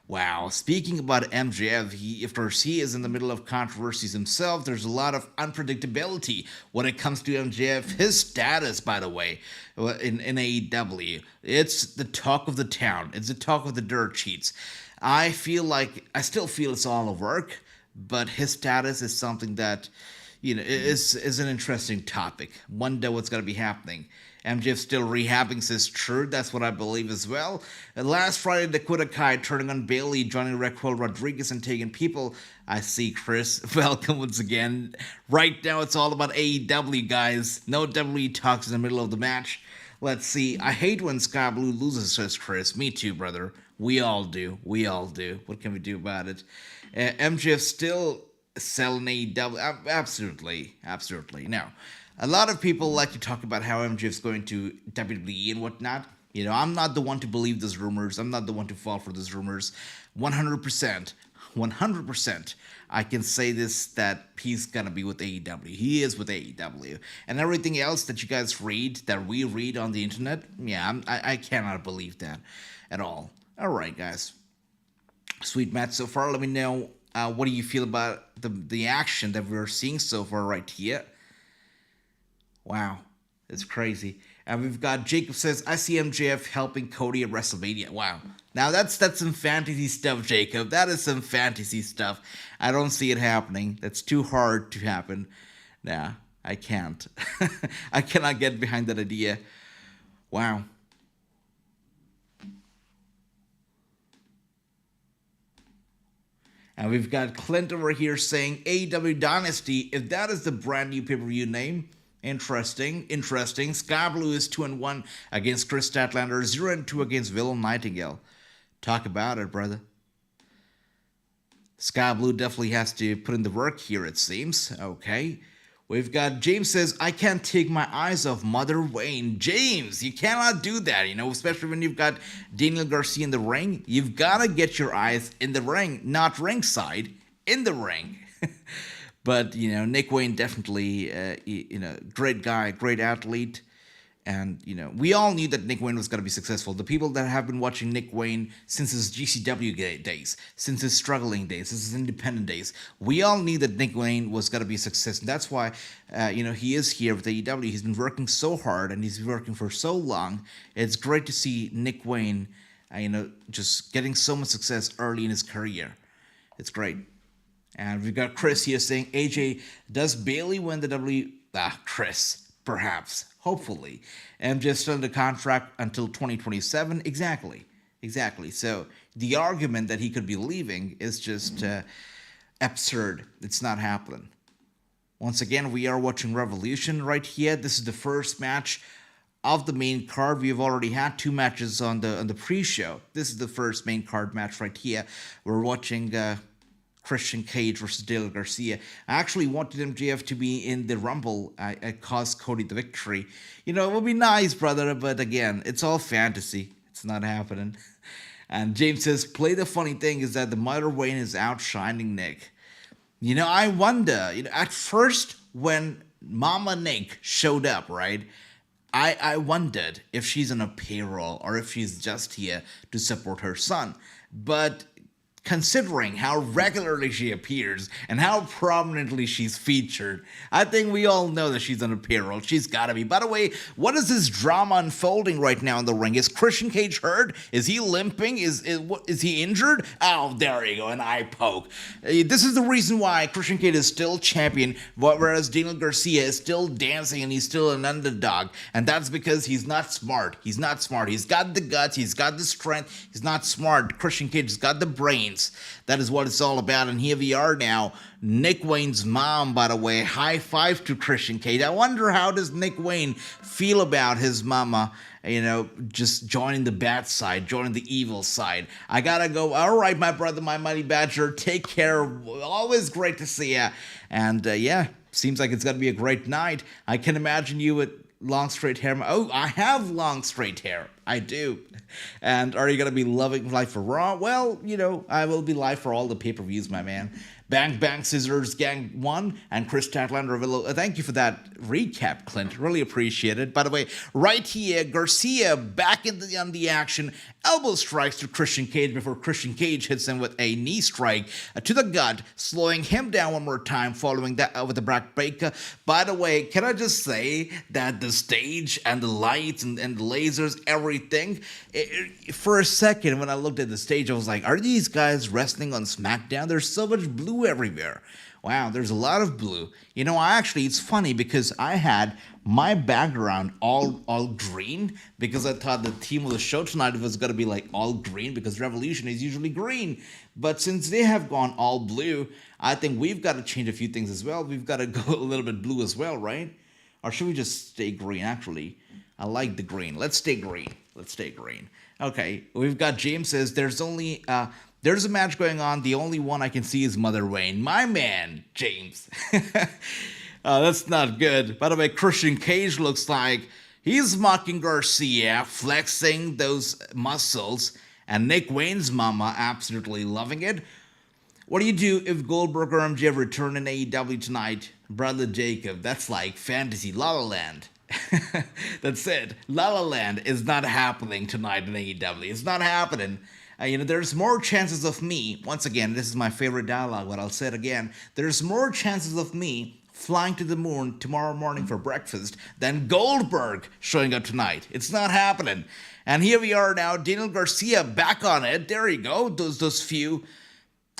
Wow, speaking about MJF, if Garcia is in the middle of controversies himself, there's a lot of unpredictability when it comes to MJF. His status, by the way, in AEW, it's the talk of the town. It's the talk of the dirt sheets. I still feel it's all a work, but his status is something that, is an interesting topic. Wonder what's going to be happening. MJF still rehabbing, says True. That's what I believe as well. And last Friday, Dakota Kai turning on Bailey, joining Raquel Rodriguez and taking people. I see Chris. Welcome once again. Right now, it's all about AEW, guys. No WWE talks in the middle of the match. Let's see. I hate when Sky Blue loses, says Chris. Me too, brother. We all do. We all do. What can we do about it? MJF still selling AEW. Absolutely. Absolutely. Now, a lot of people like to talk about how MJF's going to WWE and whatnot. I'm not the one to believe those rumors. I'm not the one to fall for those rumors. 100%, I can say this, that he's going to be with AEW. He is with AEW. And everything else that you guys read, that we read on the internet, I cannot believe that at all. All right, guys. Sweet match so far. Let me know, what do you feel about the action that we're seeing so far right here? Wow, it's crazy. And we've got Jacob says, I see MJF helping Cody at WrestleMania. Wow. Now that's some fantasy stuff, Jacob. That is some fantasy stuff. I don't see it happening. That's too hard to happen. Nah, I can't. I cannot get behind that idea. Wow. And we've got Clint over here saying AEW Dynasty, if that is the brand new pay-per-view name. Interesting. Sky Blue is 2-1 against Chris Statlander, 0-2 against Willem Nightingale. Talk about it, brother. Sky Blue definitely has to put in the work here, it seems. Okay. We've got James says, I can't take my eyes off Mother Wayne. James, you cannot do that, especially when you've got Daniel Garcia in the ring. You've got to get your eyes in the ring, not ringside, in the ring. But, Nick Wayne definitely, great guy, great athlete. And, we all knew that Nick Wayne was going to be successful. The people that have been watching Nick Wayne since his GCW days, since his struggling days, since his independent days, we all knew that Nick Wayne was going to be a success. And that's why, he is here with AEW. He's been working so hard and he's been working for so long. It's great to see Nick Wayne, just getting so much success early in his career. It's great. And we've got Chris here saying, AJ, does Bayley win the Chris, perhaps, hopefully. MJ's still under contract until 2027. Exactly. So the argument that he could be leaving is just absurd. It's not happening. Once again, we are watching Revolution right here. This is the first match of the main card. We have already had 2 matches on the pre-show. This is the first main card match right here. We're watching Christian Cage versus Daniel Garcia. I actually wanted MJF to be in the Rumble. I caused Cody the victory. It would be nice, brother, but again, it's all fantasy. It's not happening. And James says, play the funny thing is that the Mother Wayne is outshining Nick. I wonder, at first when Mama Nick showed up, right, I wondered if she's on a payroll or if she's just here to support her son. But considering how regularly she appears and how prominently she's featured, I think we all know that she's on a payroll. She's got to be. By the way, what is this drama unfolding right now in the ring? Is Christian Cage hurt? Is he limping? Is he injured? Oh, there you go, an eye poke. This is the reason why Christian Cage is still champion, whereas Daniel Garcia is still dancing and he's still an underdog. And that's because he's not smart. He's got the guts. He's got the strength. He's not smart. Christian Cage has got the brains. That is what it's all about. And here we are now. Nick Wayne's mom, by the way, high five to Christian Cage. I wonder how does Nick Wayne feel about his mama, just joining the bad side, joining the evil side. I gotta go. All right, my brother, my money badger. Take care. Always great to see ya. And seems like it's gonna be a great night. I can imagine you with long straight hair. Oh, I have long straight hair. I do. And are you going to be live for Raw? Well, I will be live for all the pay-per-views, my man. Bang Bang Scissors Gang 1 and Chris Statlander. Thank you for that recap, Clint. Really appreciate it. By the way, right here, Garcia back on the action. Elbow strikes to Christian Cage before Christian Cage hits him with a knee strike to the gut, slowing him down one more time, following that with a backbreaker. By the way, can I just say that the stage and the lights and the lasers, everything, for a second when I looked at the stage, I was like, are these guys wrestling on SmackDown? There's so much blue everywhere. Wow, there's a lot of blue. It's funny because I had my background all green because I thought the theme of the show tonight was going to be like all green because Revolution is usually green. But since they have gone all blue, I think we've got to change a few things as well. We've got to go a little bit blue as well, right? Or should we just stay green, actually? I like the green. Let's stay green. Okay, we've got James says there's a match going on. The only one I can see is Mother Wayne. My man, James. That's not good. By the way, Christian Cage looks like he's mocking Garcia, flexing those muscles, and Nick Wayne's mama absolutely loving it. What do you do if Goldberg or MJF return in AEW tonight? Brother Jacob, that's like fantasy La La Land. That's it. La La Land is not happening tonight in AEW. It's not happening. There's more chances of me, once again, this is my favorite dialogue, but I'll say it again, there's more chances of me flying to the moon tomorrow morning for breakfast than Goldberg showing up tonight. It's not happening. And here we are now, Daniel Garcia back on it. There you go, those few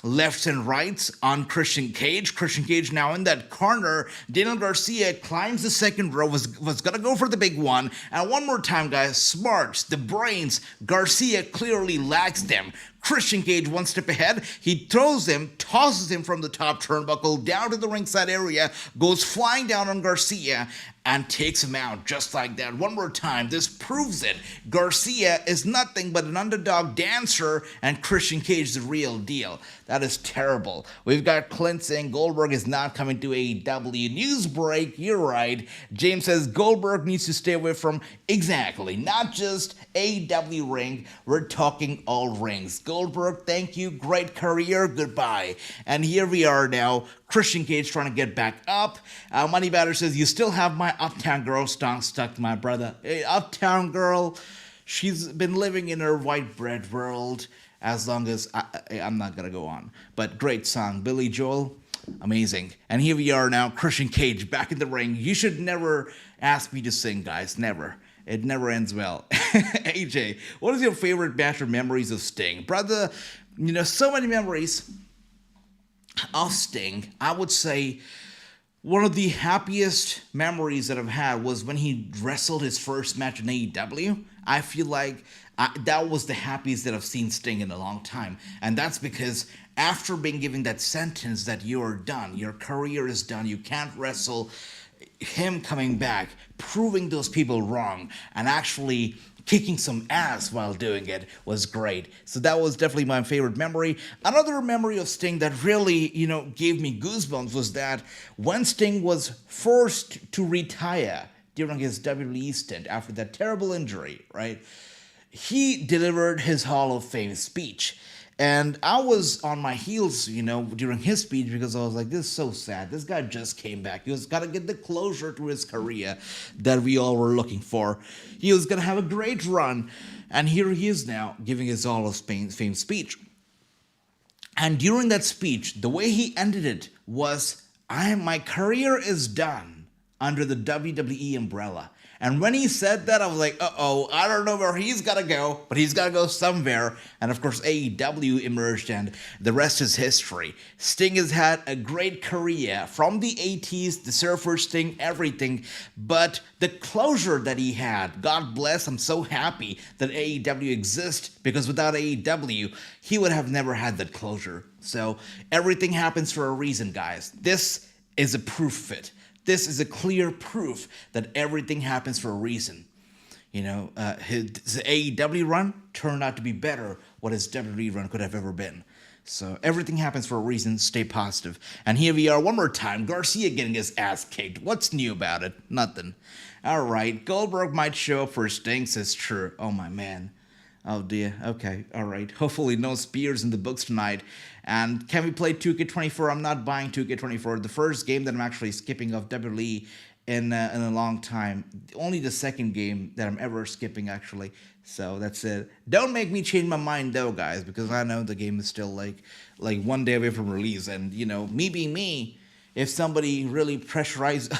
lefts and rights on Christian Cage. Christian Cage now in that corner. Daniel Garcia climbs the second row, was gonna go for the big one. And one more time, guys, smarts, the brains, Garcia clearly lacks them. Christian Cage one step ahead. He throws him, tosses him from the top turnbuckle down to the ringside area, goes flying down on Garcia, and takes him out just like that. One more time. This proves it. Garcia is nothing but an underdog dancer, and Christian Cage is the real deal. That is terrible. We've got Clint saying Goldberg is not coming to AEW. News break. You're right. James says Goldberg needs to stay away from, exactly, not just AEW ring. We're talking all rings. Goldberg, thank you. Great career. Goodbye. And here we are now. Christian Cage trying to get back up. Money Batter says, you still have my Uptown Girl song stuck, my brother. Hey, Uptown Girl, she's been living in her white bread world as long as... I'm not going to go on. But great song. Billy Joel, amazing. And here we are now, Christian Cage back in the ring. You should never ask me to sing, guys. Never. It never ends well. AJ, what is your favorite match or memories of Sting? Brother, so many memories of Sting. I would say one of the happiest memories that I've had was when he wrestled his first match in AEW. I feel like that was the happiest that I've seen Sting in a long time. And that's because after being given that sentence that you're done, your career is done, you can't wrestle, him coming back, proving those people wrong, and actually kicking some ass while doing it was great. So that was definitely my favorite memory. Another memory of Sting that really, gave me goosebumps was that when Sting was forced to retire during his WWE stint after that terrible injury, right? He delivered his Hall of Fame speech. And I was on my heels, during his speech because I was like, this is so sad. This guy just came back. He was got to get the closure to his career that we all were looking for. He was going to have a great run. And here he is now giving his Hall of Fame speech. And during that speech, the way he ended it was, my career is done under the WWE umbrella. And when he said that, I was like, I don't know where he's got to go, but he's got to go somewhere. And of course, AEW emerged, and the rest is history. Sting has had a great career from the 80s, the Surfer Sting, everything. But the closure that he had, God bless, I'm so happy that AEW exists, because without AEW, he would have never had that closure. So everything happens for a reason, guys. This is a proof of it. This is a clear proof that everything happens for a reason. His AEW run turned out to be better what his WWE run could have ever been. So everything happens for a reason. Stay positive. And here we are one more time. Garcia getting his ass kicked. What's new about it? Nothing. All right. Goldberg might show up for Sting, says True. Oh, my man. Oh, dear. Okay. All right. Hopefully no spears in the books tonight. And can we play 2K24? I'm not buying 2K24. The first game that I'm actually skipping of WWE in a long time. Only the second game that I'm ever skipping, actually. So that's it. Don't make me change my mind, though, guys, because I know the game is still like 1 day away from release. And, me being me, if somebody really pressurizes,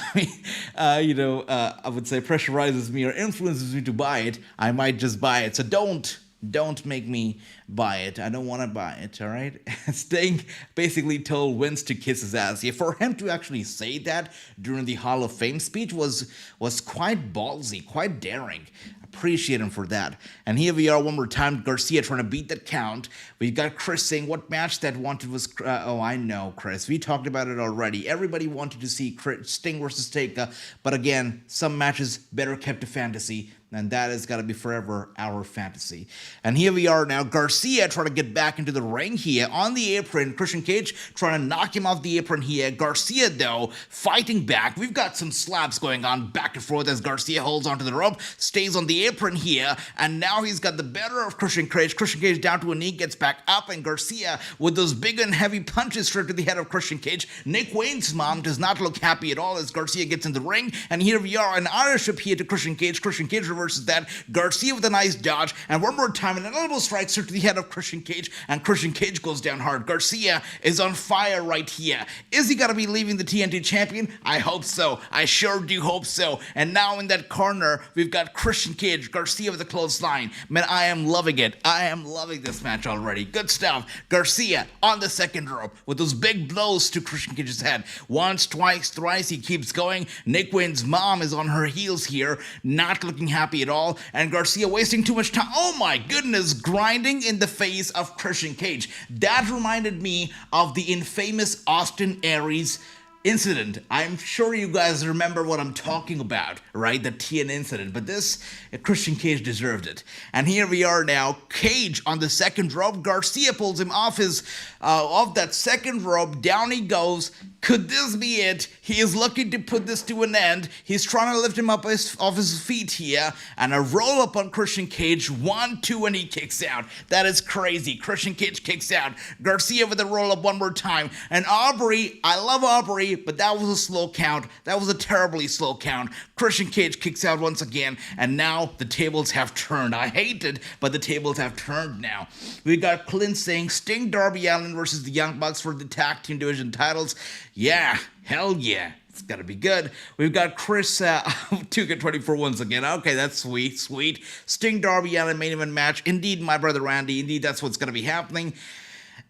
I would say pressurizes me or influences me to buy it, I might just buy it. So don't make me buy it. I don't want to buy it, all right? Sting basically told Vince to kiss his ass. Yeah, for him to actually say that during the Hall of Fame speech was quite ballsy, quite daring. Appreciate him for that. And here we are one more time. Garcia trying to beat that count. We got Chris saying what match that wanted was... I know, Chris. We talked about it already. Everybody wanted to see Sting versus Taker. But again, some matches better kept to fantasy. And that has got to be forever our fantasy. And here we are now. Garcia trying to get back into the ring here on the apron. Christian Cage trying to knock him off the apron here. Garcia, though, fighting back. We've got some slaps going on back and forth as Garcia holds onto the rope, stays on the apron here, and now he's got the better of Christian Cage. Christian Cage down to a knee, gets back up, and Garcia with those big and heavy punches straight to the head of Christian Cage. Nick Wayne's mom does not look happy at all as Garcia gets in the ring, and here we are, an Irish whip here to Christian Cage. Christian Cage reverses that. Garcia with a nice dodge, and one more time, and an elbow strike straight to the head of Christian Cage, and Christian Cage goes down hard. Garcia is on fire right here. Is he gonna be leaving the TNT champion? I hope so. I sure do hope so. And now in that corner, we've got Christian Cage, Garcia with a clothesline. Man, I am loving it. I am loving this match already. Good stuff. Garcia on the second rope with those big blows to Christian Cage's head. Once, twice, thrice, he keeps going. Nick Wayne's mom is on her heels here, not looking happy at all. And Garcia wasting too much time. Oh my goodness, grinding in the face of Christian Cage. That reminded me of the infamous Austin Aries incident. I'm sure you guys remember what I'm talking about, right? The TN incident. But this, Christian Cage deserved it. And here we are now. Cage on the second rope. Garcia pulls him off that second rope. Down he goes. Could this be it? He is looking to put this to an end. He's trying to lift him up off his feet here. And a roll up on Christian Cage. 1, 2, and he kicks out. That is crazy. Christian Cage kicks out. Garcia with a roll up one more time. And Aubrey, I love Aubrey, but that was a slow count. That was a terribly slow count. Christian Cage kicks out once again. And now the tables have turned. I hate it, but the tables have turned now. We got Clint saying Sting, Darby Allin versus the Young Bucks for the tag team division titles. Yeah, hell yeah. It's gotta be good. We've got Chris 2K24 once again. Okay, that's sweet. Sting, Darby Allin main event match. Indeed, my brother Randy. Indeed, that's what's gonna be happening.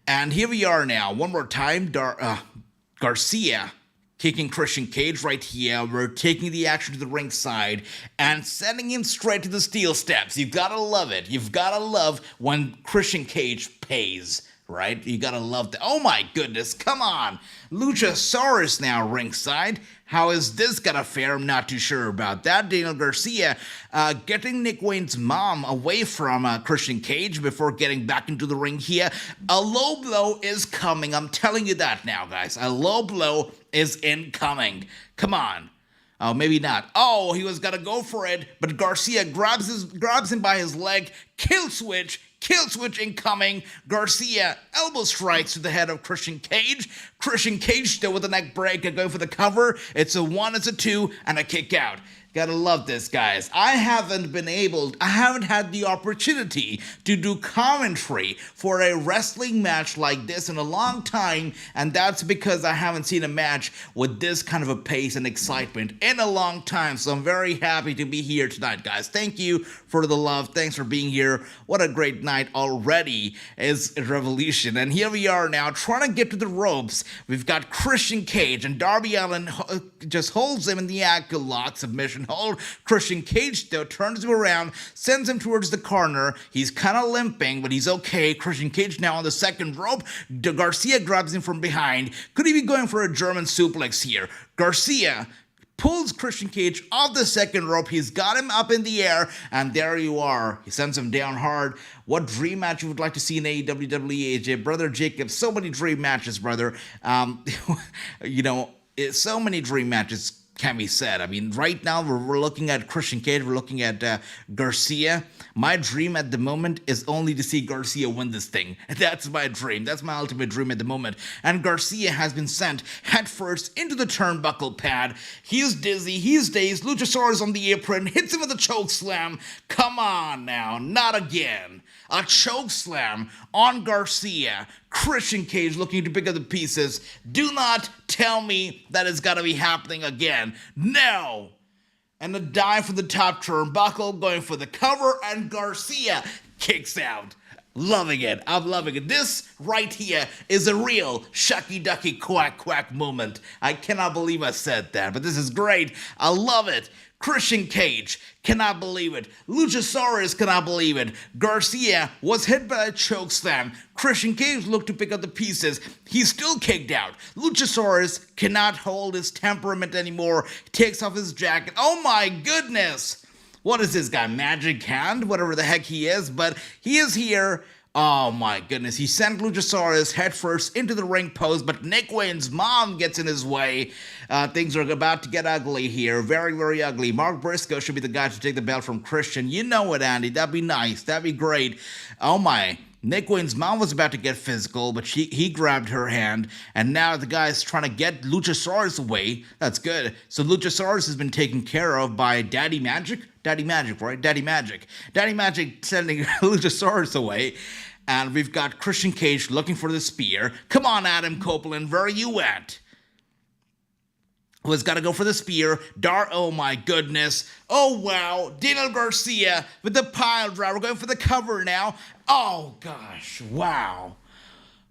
And here we are now. One more time. Garcia kicking Christian Cage right here. We're taking the action to the ringside and sending him straight to the steel steps. You've gotta love it. You've gotta love when Christian Cage pays. Right? You gotta love that. Oh my goodness, come on. Luchasaurus now ringside. How is this gonna fare? I'm not too sure about that. Daniel Garcia getting Nick Wayne's mom away from Christian Cage before getting back into the ring here. A low blow is coming. I'm telling you that now, guys. A low blow is incoming. Come on. Oh, maybe not. Oh, he was gonna go for it, but Garcia grabs him by his leg. Kill switch incoming. Garcia elbow strikes to the head of Christian Cage. Christian Cage still with the neck break and going for the cover. It's a 1, it's a 2, and a kick out. Gotta love this, guys. I haven't had the opportunity to do commentary for a wrestling match like this in a long time, and that's because I haven't seen a match with this kind of a pace and excitement in a long time, so I'm very happy to be here tonight, guys. Thank you for the love. Thanks for being here. What a great night already is Revolution, and here we are now trying to get to the ropes. We've got Christian Cage, and Darby Allin just holds him in the ankle lock submission hold. Christian Cage, though, turns him around, sends him towards the corner. He's kind of limping, but he's okay. Christian Cage now on the second rope. Garcia grabs him from behind. Could he be going for a German suplex here? Garcia pulls Christian Cage off the second rope. He's got him up in the air, and there you are. He sends him down hard. What dream match you would like to see in AEW AJ? Brother Jacob, so many dream matches, brother. So many dream matches can be said. I mean, right now we're looking at Christian Cage, we're looking at Garcia. My dream at the moment is only to see Garcia win this thing. That's my dream. That's my ultimate dream at the moment. And Garcia has been sent headfirst into the turnbuckle pad. He's dizzy, he's dazed. Luchasaurus on the apron, hits him with a choke slam. Come on now, not again. A choke slam on Garcia. Christian Cage looking to pick up the pieces. Do not tell me that it's gotta be happening again. No! And a dive for the top turnbuckle, going for the cover, and Garcia kicks out. Loving it. I'm loving it. This right here is a real shucky ducky quack quack moment. I cannot believe I said that, but this is great. I love it. Christian Cage cannot believe it. Luchasaurus cannot believe it. Garcia was hit by a chokeslam. Christian Cage looked to pick up the pieces. He's still kicked out. Luchasaurus cannot hold his temperament anymore. He takes off his jacket. Oh my goodness! What is this guy? Magic Hand? Whatever the heck he is, but he is here. Oh my goodness, he sent Luchasaurus headfirst into the ring post, but Nick Wayne's mom gets in his way. Things are about to get ugly here, very, very ugly. Mark Briscoe should be the guy to take the belt from Christian. You know it, Andy, that'd be nice, that'd be great. Oh my, Nick Wayne's mom was about to get physical, but he grabbed her hand, and now the guy's trying to get Luchasaurus away. That's good. So Luchasaurus has been taken care of by Daddy Magic? Daddy Magic, right? Daddy Magic. Daddy Magic sending Luchasaurus away. And we've got Christian Cage looking for the spear. Come on, Adam Copeland, where are you at? Who's got to go for the spear? Oh my goodness. Oh wow. Daniel Garcia with the pile driver going for the cover now. Oh gosh. Wow.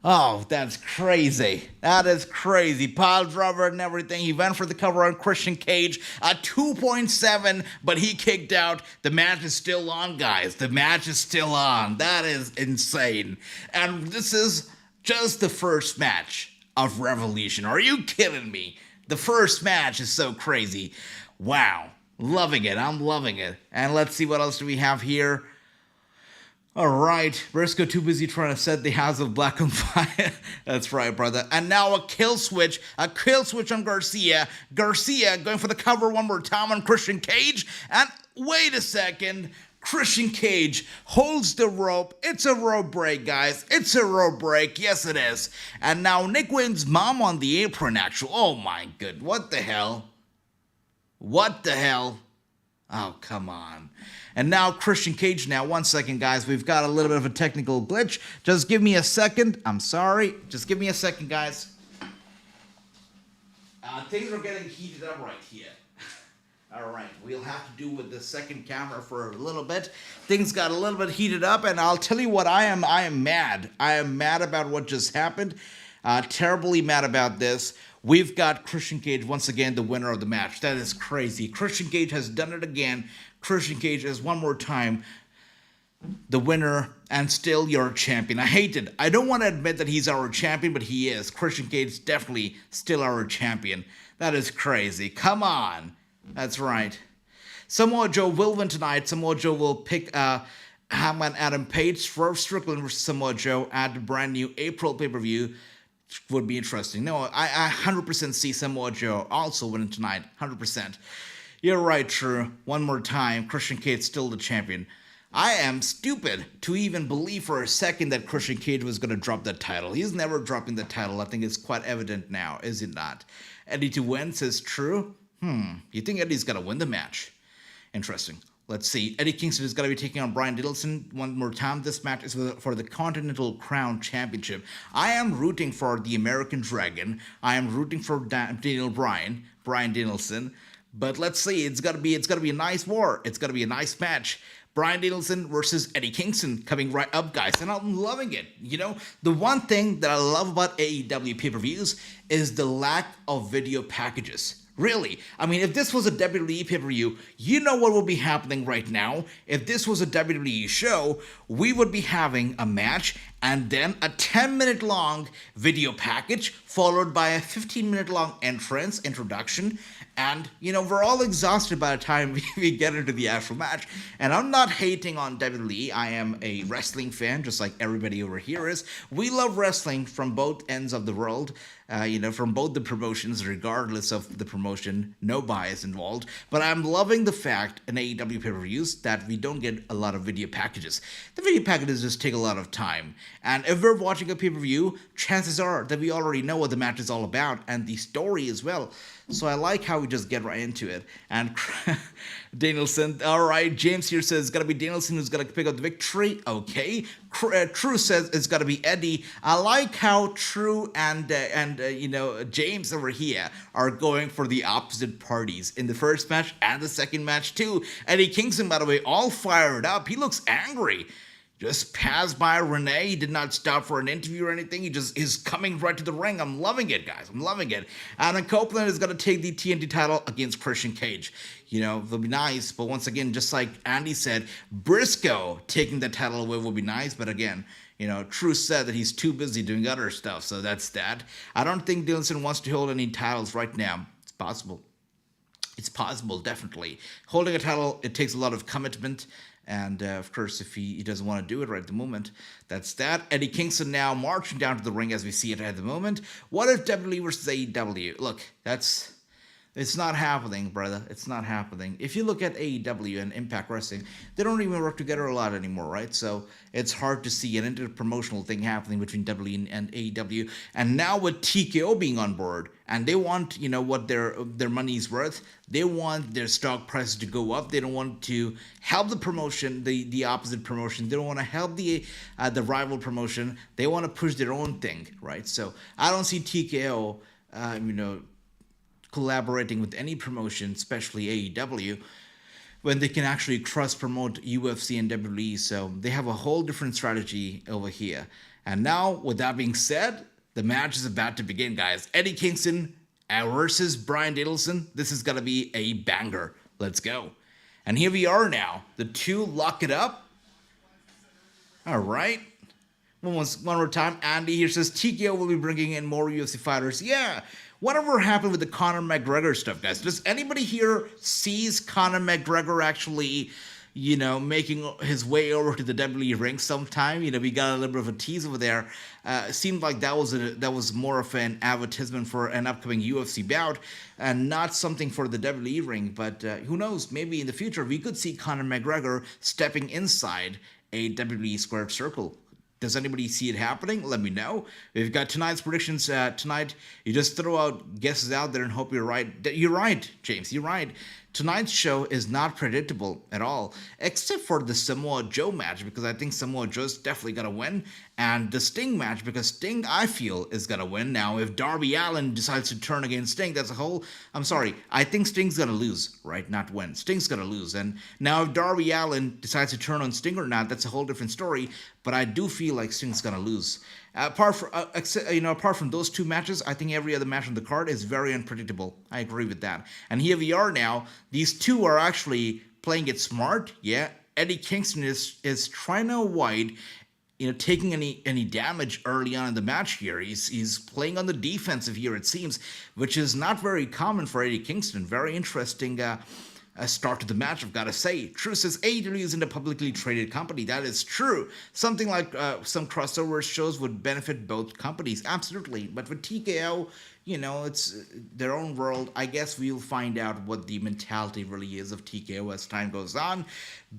Oh, that's crazy. That is crazy. Pile driver and everything. He went for the cover on Christian Cage. A 2.7, but he kicked out. The match is still on, guys. The match is still on. That is insane. And this is just the first match of Revolution. Are you kidding me? The first match is so crazy. Wow. Loving it. I'm loving it. And let's see what else do we have here. All right, Briscoe too busy trying to set the House of Black on fire. That's right, brother. And now a kill switch on Garcia. Garcia going for the cover one more time on Christian Cage. And wait a second, Christian Cage holds the rope. It's a rope break, guys. It's a rope break. Yes, it is. And now Nick Wayne's mom on the apron, actually. Oh my good, what the hell? What the hell? Oh, come on. And now Christian Cage now. 1 second, guys. We've got a little bit of a technical glitch. Just give me a second. I'm sorry. Just give me a second, guys. Things are getting heated up right here. All right. We'll have to do with the second camera for a little bit. Things got a little bit heated up, and I'll tell you what, I am mad. I am mad about what just happened. Terribly mad about this. We've got Christian Cage, once again, the winner of the match. That is crazy. Christian Cage has done it again. Christian Cage is one more time the winner, and still your champion. I hate it. I don't want to admit that he's our champion, but he is. Christian Cage is definitely still our champion. That is crazy. Come on. That's right. Samoa Joe will win tonight. Samoa Joe will pick Hangman Adam Page for Strickland versus Samoa Joe at the brand new April pay-per-view. Would be interesting. No, I 100% see Samoa Joe also winning tonight. 100%. You're right, True. One more time, Christian Cage still the champion. I am stupid to even believe for a second that Christian Cage was going to drop that title. He's never dropping the title. I think it's quite evident now, is it not? Eddie to win says True. You think Eddie's going to win the match? Interesting. Let's see. Eddie Kingston is going to be taking on Bryan Danielson one more time. This match is for the Continental Crown Championship. I am rooting for the American Dragon. I am rooting for Bryan Danielson. But let's see. It's gonna be a nice war. It's gonna be a nice match. Bryan Danielson versus Eddie Kingston coming right up, guys, and I'm loving it. You know, the one thing that I love about AEW pay-per-views is the lack of video packages. Really. I mean, if this was a WWE pay-per-view, you know what would be happening right now? If this was a WWE show, we would be having a match and then a 10-minute long video package followed by a 15-minute long introduction. And, you know, we're all exhausted by the time we get into the actual match. And I'm not hating on WWE. I am a wrestling fan, just like everybody over here is. We love wrestling from both ends of the world, from both the promotions, regardless of the promotion. No bias involved. But I'm loving the fact in AEW pay-per-views that we don't get a lot of video packages. The video packages just take a lot of time. And if we're watching a pay-per-view, chances are that we already know what the match is all about and the story as well. So I like how we just get right into it. And Danielson, all right, James here says it's got to be Danielson who's going to pick up the victory. Okay. True says it's got to be Eddie. I like how True and James over here are going for the opposite parties in the first match and the second match too. Eddie Kingston, by the way, all fired up. He looks angry. Just passed by Renee. He did not stop for an interview or anything. He just is coming right to the ring. I'm loving it, guys. I'm loving it. Adam Copeland is going to take the TNT title against Christian Cage. You know, it'll be nice. But once again, just like Andy said, Briscoe taking the title away will be nice. But again, True said that he's too busy doing other stuff. So that's that. I don't think Danielson wants to hold any titles right now. It's possible. It's possible, definitely. Holding a title, it takes a lot of commitment. And, of course, if he doesn't want to do it right at the moment, that's that. Eddie Kingston now marching down to the ring as we see it at the moment. What if WWE versus AEW? Look, it's not happening, brother. It's not happening. If you look at AEW and Impact Wrestling, they don't even work together a lot anymore, right? So it's hard to see an interpromotional thing happening between WWE and AEW. And now with TKO being on board, and they want, what their money's worth. They want their stock prices to go up. They don't want to help the promotion, the opposite promotion. They don't want to help the rival promotion. They want to push their own thing, right? So I don't see TKO, collaborating with any promotion, especially AEW, when they can actually cross-promote UFC and WWE. So they have a whole different strategy over here. And now, with that being said, the match is about to begin, guys. Eddie Kingston versus Bryan Danielson. This is going to be a banger. Let's go. And here we are now. The two lock it up. All right. One more time. Andy here says TKO will be bringing in more UFC fighters. Yeah. Whatever happened with the Conor McGregor stuff, guys? Does anybody here sees Conor McGregor actually making his way over to the WWE ring sometime. We got a little bit of a tease over there. Seemed like that was more of an advertisement for an upcoming UFC bout, and not something for the WWE ring. But who knows? Maybe in the future we could see Conor McGregor stepping inside a WWE squared circle. Does anybody see it happening? Let me know. We've got tonight's predictions. Tonight, you just throw out guesses out there and hope you're right. You're right, James. You're right. Tonight's show is not predictable at all, except for the Samoa Joe match, because I think Samoa Joe's definitely going to win, and the Sting match, because Sting, I feel, is going to win. Now, if Darby Allin decides to turn against Sting, that's a whole... I'm sorry, I think Sting's going to lose, right? Not win. Sting's going to lose, and now if Darby Allin decides to turn on Sting or not, that's a whole different story, but I do feel like Sting's going to lose. Apart from those two matches, I think every other match on the card is very unpredictable. I agree with that. And here we are now. These two are actually playing it smart. Yeah, Eddie Kingston is trying to avoid, taking any damage early on in the match here. He's playing on the defensive here, it seems, which is not very common for Eddie Kingston. Very interesting. A start to the match, I've got to say. True says AEW isn't a publicly traded company. That is true. Something like some crossover shows would benefit both companies, absolutely. But with TKO, it's their own world. I guess we'll find out what the mentality really is of TKO as time goes on.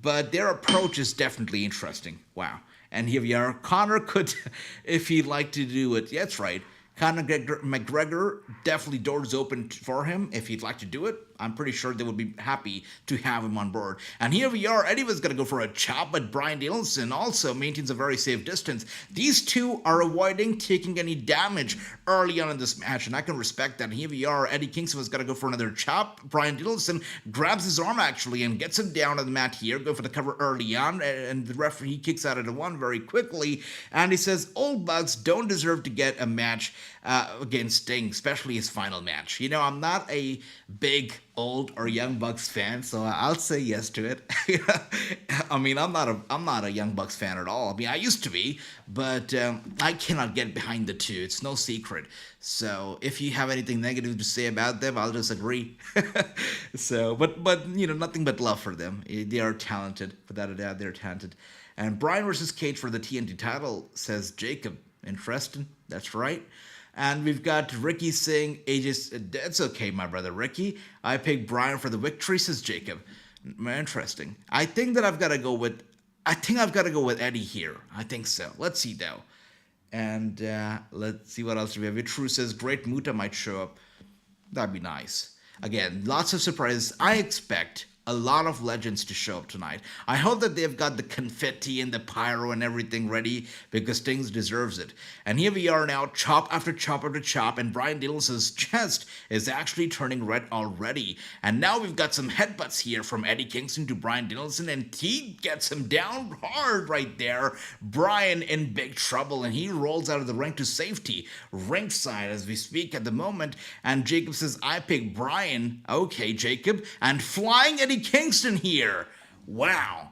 But their approach is definitely interesting. Wow. And here we are. Conor could, if he'd like to do it. Yeah, that's right. Conor McGregor, definitely doors open for him if he'd like to do it. I'm pretty sure they would be happy to have him on board. And here we are. Eddie was going to go for a chop, but Bryan Danielson also maintains a very safe distance. These two are avoiding taking any damage early on in this match, and I can respect that. And here we are. Eddie Kingston was going to go for another chop. Bryan Danielson grabs his arm, actually, and gets him down on the mat here. Go for the cover early on, and the referee kicks out of the one very quickly. And he says, old bucks don't deserve to get a match against Sting, especially his final match. I'm not a big old or young Bucks fan, so I'll say yes to it. I mean, I'm not a young Bucks fan at all. I mean, I used to be, but I cannot get behind the two. It's no secret. So if you have anything negative to say about them, I'll just agree. So, but nothing but love for them. They are talented. Without a doubt, they're talented. And Bryan versus Cage for the TNT title, says Jacob. Interesting. That's right. And we've got Ricky saying, Aegis, it's okay, my brother Ricky. I picked Bryan for the victory, says Jacob. Interesting. I think I've got to go with Eddie here. I think so. Let's see, though. And let's see what else we have. True says, Great Muta might show up. That'd be nice. Again, lots of surprises. I expect a lot of legends to show up tonight. I hope that they've got the confetti and the pyro and everything ready, because Sting deserves it. And here we are now, chop after chop after chop, and Bryan Danielson's chest is actually turning red already. And now we've got some headbutts here from Eddie Kingston to Bryan Danielson, and he gets him down hard right there. Bryan in big trouble, and he rolls out of the ring to safety, ringside as we speak at the moment. And Jacob says, I pick Bryan. Okay, Jacob. And flying Eddie Kingston here. Wow.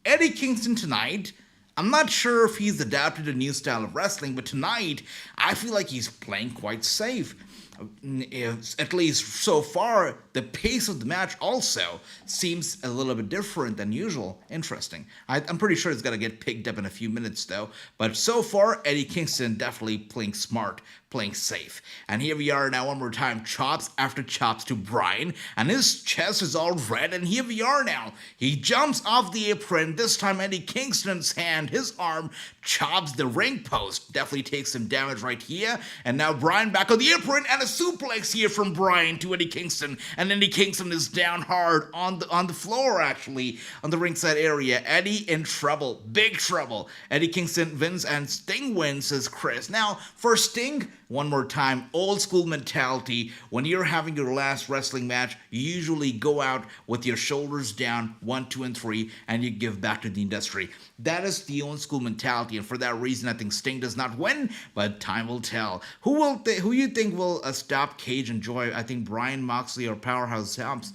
Eddie Kingston tonight, I'm not sure if he's adapted a new style of wrestling, but tonight, I feel like he's playing quite safe. At least so far, the pace of the match also seems a little bit different than usual. Interesting. I'm pretty sure it's going to get picked up in a few minutes, though. But so far, Eddie Kingston definitely playing smart, playing safe. And here we are now one more time, chops after chops to Bryan, and his chest is all red, and here we are now. He jumps off the apron, this time Eddie Kingston's hand, his arm, chops the ring post, definitely takes some damage right here, and now Bryan back on the apron, and a suplex here from Bryan to Eddie Kingston, and Eddie Kingston is down hard on the floor, actually, on the ringside area. Eddie in trouble, big trouble. Eddie Kingston wins, and Sting wins, says Chris. Now, for Sting, one more time, old school mentality. When you're having your last wrestling match, you usually go out with your shoulders down, 1, 2, and 3, and you give back to the industry. That is the old school mentality, and for that reason, I think Sting does not win, but time will tell. Who you think will stop Cage and Joy? I think Bryan, Moxley, or Powerhouse Hobbs.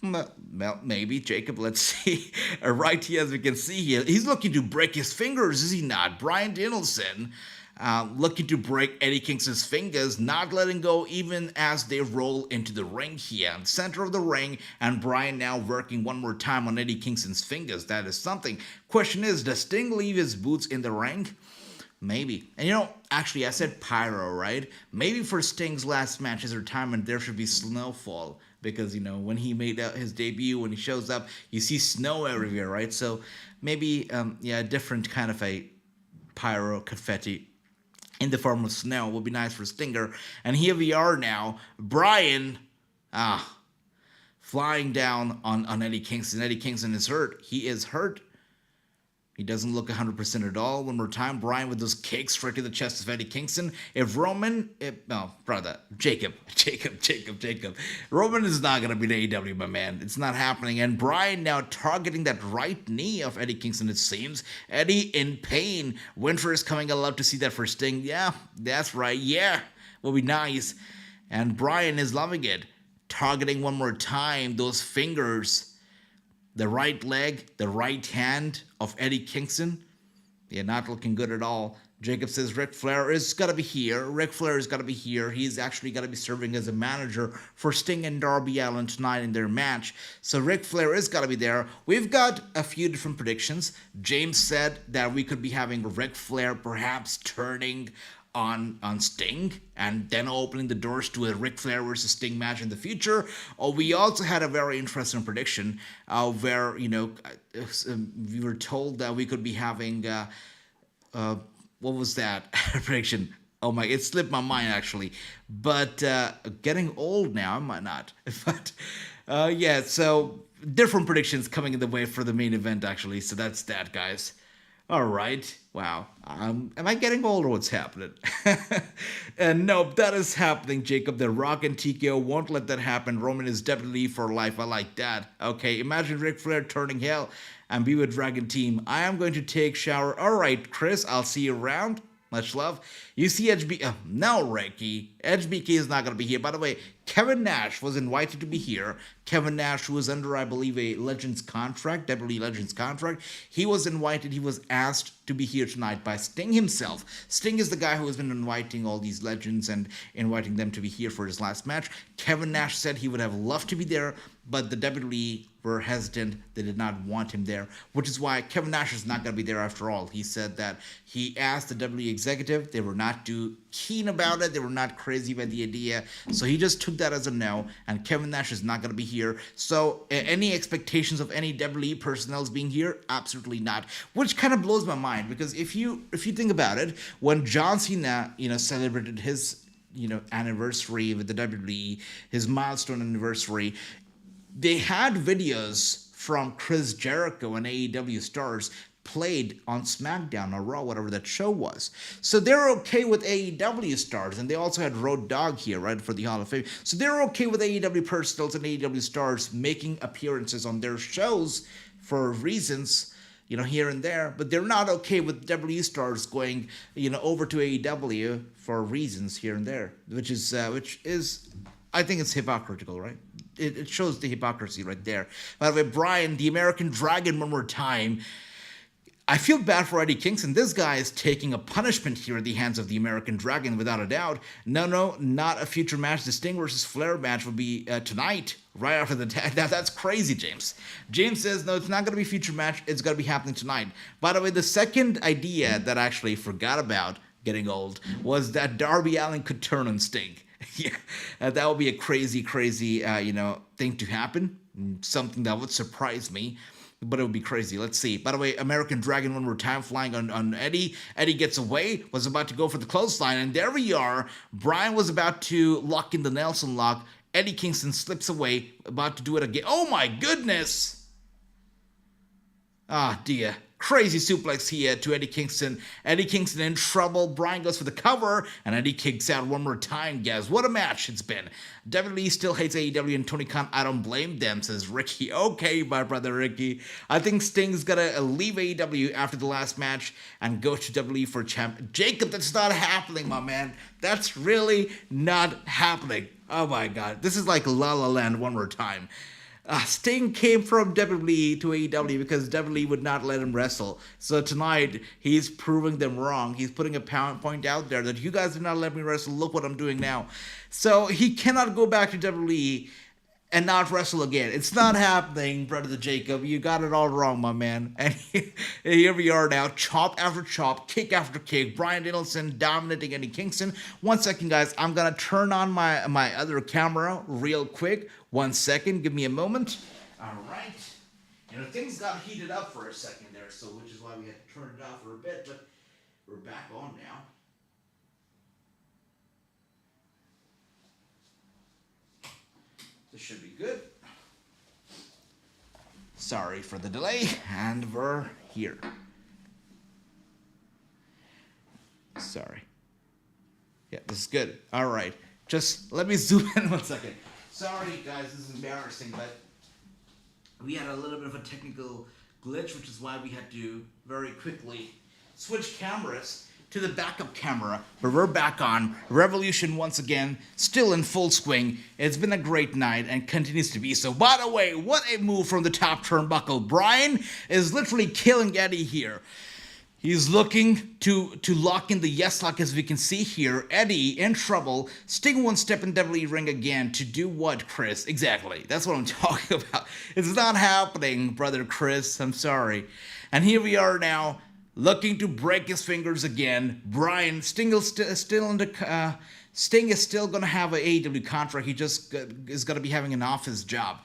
Well, maybe, Jacob, let's see. Right here, as we can see here, he's looking to break his fingers, is he not? Bryan Danielson. looking to break Eddie Kingston's fingers, not letting go even as they roll into the ring here. In the center of the ring, and Bryan now working one more time on Eddie Kingston's fingers. That is something. Question is, does Sting leave his boots in the ring? Maybe. And actually I said pyro, right? Maybe for Sting's last match, his retirement, there should be snowfall. Because, when he made his debut, when he shows up, you see snow everywhere, right? So maybe, a different kind of a pyro confetti in the form of snow would be nice for Stinger. And here we are now. Bryan, flying down on Eddie Kingston. Eddie Kingston is hurt. He is hurt. He doesn't look 100% at all. One more time, Bryan with those kicks straight to the chest of Eddie Kingston. Jacob. Roman is not going to beat AEW, my man. It's not happening. And Bryan now targeting that right knee of Eddie Kingston, it seems. Eddie in pain. Winter is coming. I'd love to see that for Sting. Yeah, that's right. Yeah, will be nice. And Bryan is loving it. Targeting one more time those fingers. The right leg, the right hand of Eddie Kingston. Yeah, not looking good at all. Jacob says Ric Flair is got to be here. Ric Flair is got to be here. He's actually got to be serving as a manager for Sting and Darby Allin tonight in their match. So Ric Flair is got to be there. We've got a few different predictions. James said that we could be having Ric Flair perhaps turning on Sting and then opening the doors to a Ric Flair versus Sting match in the future. We also had a very interesting prediction where, we were told that we could be having, what was that prediction? Oh my, it slipped my mind actually. But getting old now, I might not. But so different predictions coming in the way for the main event actually. So that's that, guys. All right. Wow. Am I getting old or what's happening? And no, that is happening, Jacob. The Rock and TKO won't let that happen. Roman is WWE for life. I like that. Okay, imagine Ric Flair turning heel and be with Dragon Team. I am going to take shower. All right, Chris, I'll see you around. Much love. You see no, Ricky. HBK is not going to be here. By the way, Kevin Nash was invited to be here. Kevin Nash, who was under, I believe, a Legends contract, WWE Legends contract. He was invited. He was asked to be here tonight by Sting himself. Sting is the guy who has been inviting all these legends and inviting them to be here for his last match. Kevin Nash said he would have loved to be there, but the WWE were hesitant. They did not want him there, which is why Kevin Nash is not going to be there after all. He said that he asked the WWE executive. They were not too keen about it. They were not crazy about the idea. So he just took that as a no, and Kevin Nash is not going to be here. So any expectations of any WWE personnel being here? Absolutely not. Which kind of blows my mind, because if you think about it, when John Cena, celebrated his, anniversary with the WWE, his milestone anniversary, they had videos from Chris Jericho and AEW Stars played on SmackDown or Raw, whatever that show was. So they're okay with AEW Stars, and they also had Road Dogg here, right, for the Hall of Fame. So they're okay with AEW personnel and AEW Stars making appearances on their shows for reasons, here and there, but they're not okay with WWE Stars going, over to AEW for reasons here and there, which is, I think it's hypocritical, right? It shows the hypocrisy right there. By the way, Bryan, the American Dragon, one more time. I feel bad for Eddie Kingston. This guy is taking a punishment here at the hands of the American Dragon, without a doubt. No, not a future match. The Sting versus Flair match will be tonight, right after the tag. That's crazy, James. James says, no, it's not going to be a future match. It's going to be happening tonight. By the way, the second idea that I actually forgot about, getting old, was that Darby Allin could turn on Sting. Yeah, that would be a crazy, thing to happen. Something that would surprise me, but it would be crazy. Let's see. By the way, American Dragon one more time flying on Eddie. Eddie gets away, was about to go for the clothesline, and there we are. Bryan was about to lock in the Nelson lock. Eddie Kingston slips away, about to do it again. Oh my goodness! Ah, dear. Crazy suplex here to Eddie Kingston. Eddie Kingston in trouble. Bryan goes for the cover, and Eddie kicks out one more time, guys. What a match it's been. WWE still hates AEW and Tony Khan. I don't blame them, says Ricky. Okay, my brother Ricky. I think Sting's gonna leave AEW after the last match and go to WWE for champ. Jacob, that's not happening, my man. That's really not happening. Oh my God. This is like La La Land one more time. Sting came from WWE to AEW because WWE would not let him wrestle. So tonight, he's proving them wrong. He's putting a point out there that you guys did not let me wrestle. Look what I'm doing now. So he cannot go back to WWE and not wrestle again. It's not happening, brother Jacob. You got it all wrong, my man. And here we are now, chop after chop, kick after kick. Bryan Danielson dominating Eddie Kingston. 1 second, guys. I'm going to turn on my other camera real quick. 1 second. Give me a moment. All right. Things got heated up for a second there, so which is why we had to turn it off for a bit, but we're back on now. This should be good. Sorry for the delay, and we're here. Sorry. Yeah, this is good. All right. Just let me zoom in 1 second. Sorry, guys, this is embarrassing, but we had a little bit of a technical glitch, which is why we had to very quickly switch cameras to the backup camera, but we're back on. Revolution once again, still in full swing. It's been a great night and continues to be so. By the way, what a move from the top turnbuckle. Bryan is literally killing Eddie here. He's looking to lock in the yes lock, as we can see here. Eddie in trouble. Sting one step in WWE ring again to do what, Chris? Exactly. That's what I'm talking about. It's not happening, brother Chris. I'm sorry. And here we are now, looking to break his fingers again. Bryan, Sting is still in the Sting is still going to have an AEW contract. He just is going to be having an office job.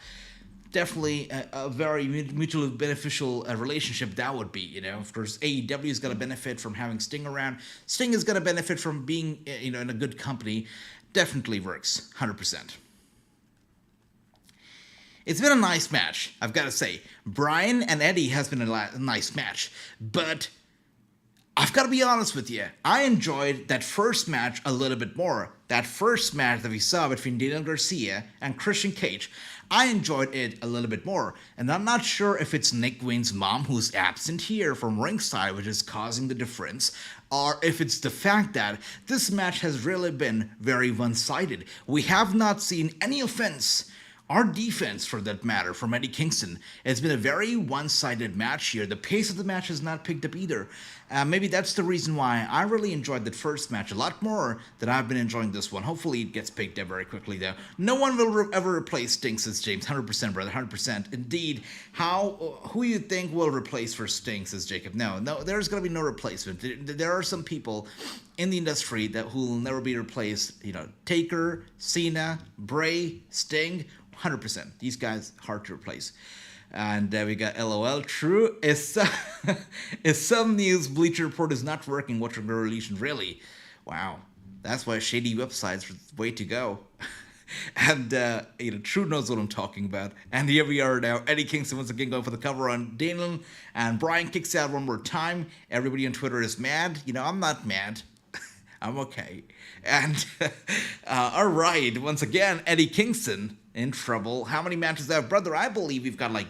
Definitely a very mutually beneficial relationship that would be, Of course, AEW is going to benefit from having Sting around. Sting is going to benefit from being, in a good company. Definitely works, 100%. It's been a nice match, I've got to say. Bryan and Eddie has been a nice match, but I've got to be honest with you. I enjoyed that first match a little bit more. That first match that we saw between Daniel Garcia and Christian Cage, I enjoyed it a little bit more. And I'm not sure if it's Nick Wayne's mom who's absent here from ringside, which is causing the difference, or if it's the fact that this match has really been very one-sided. We have not seen any offense or defense, for that matter, from Eddie Kingston. It's been a very one-sided match here. The pace of the match has not picked up either. Maybe that's the reason why I really enjoyed that first match a lot more than I've been enjoying this one. Hopefully it gets picked up very quickly, though. No one will ever replace Sting, says James. 100%, brother, 100%. Indeed. Who you think will replace for Sting, says Jacob? No, there's going to be no replacement. There are some people in the industry who will never be replaced. Taker, Cena, Bray, Sting, 100%. These guys, hard to replace. And we got LOL. True. Is some news Bleacher Report is not working? Watchalong Revolution. Really? Wow. That's why shady websites are the way to go. And, True knows what I'm talking about. And here we are now. Eddie Kingston once again going for the cover on Daniel. And Bryan kicks out one more time. Everybody on Twitter is mad. I'm not mad. I'm okay. And, all right. Once again, Eddie Kingston in trouble. How many matches do I have? Brother, I believe we've got like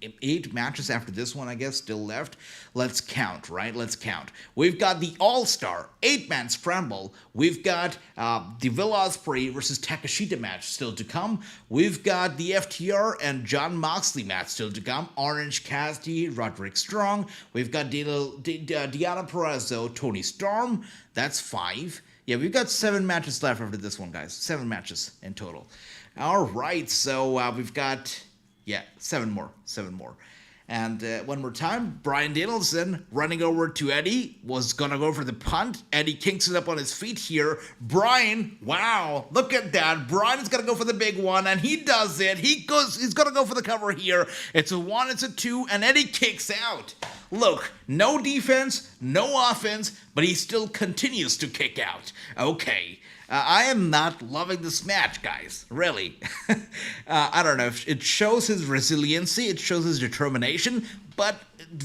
8 matches after this one, I guess, still left. Let's count, right? Let's count. We've got the All-Star 8-man scramble. We've got the Will Ospreay versus Takeshita match still to come. We've got the FTR and Jon Moxley match still to come. Orange Cassidy, Roderick Strong. We've got Deonna Purrazzo, Tony Storm. That's 5. Yeah, we've got 7 matches left after this one, guys. 7 matches in total. All right, so we've got, 7 more. And one more time, Bryan Danielson running over to Eddie, was going to go for the punt. Eddie Kingston up on his feet here. Bryan, wow, look at that. Bryan is going to go for the big one, and he does it. He's going to go for the cover here. It's a 1, it's a 2, and Eddie kicks out. Look, no defense, no offense, but he still continues to kick out. Okay. I am not loving this match, guys. Really. I don't know. It shows his resiliency. It shows his determination. But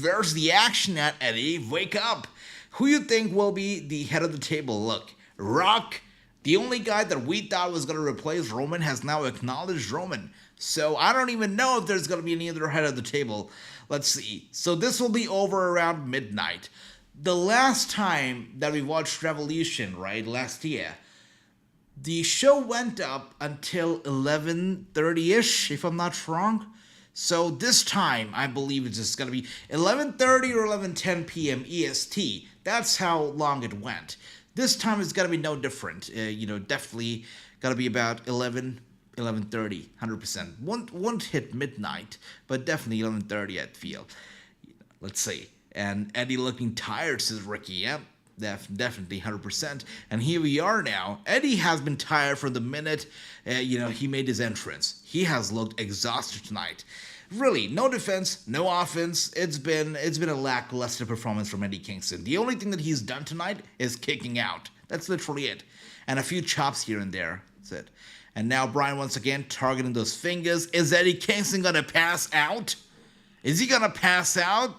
where's the action at, Eddie? Wake up. Who you think will be the head of the table? Look, Rock, the only guy that we thought was going to replace Roman, has now acknowledged Roman. So I don't even know if there's going to be any other head of the table. Let's see. So this will be over around midnight. The last time that we watched Revolution, right, last year, The show went up until 11:30ish, if I'm not wrong. So this time, I believe it's just going to be 11:30 or 11:10 p.m. EST. That's how long it went. This time it's going to be no different. Definitely going to be about 11:30, 100%. Won't hit midnight, but definitely 11:30, I feel. Let's see. And Eddie looking tired, says Ricky. Yep. Definitely 100%. And here we are now. Eddie has been tired from the minute he made his entrance. He has looked exhausted tonight. Really, no defense, no offense. It's been a lackluster performance from Eddie Kingston. The only thing that he's done tonight is kicking out. That's literally it. And a few chops here and there. That's it. And now Bryan once again targeting those fingers. Is Eddie Kingston gonna pass out? Is he gonna pass out?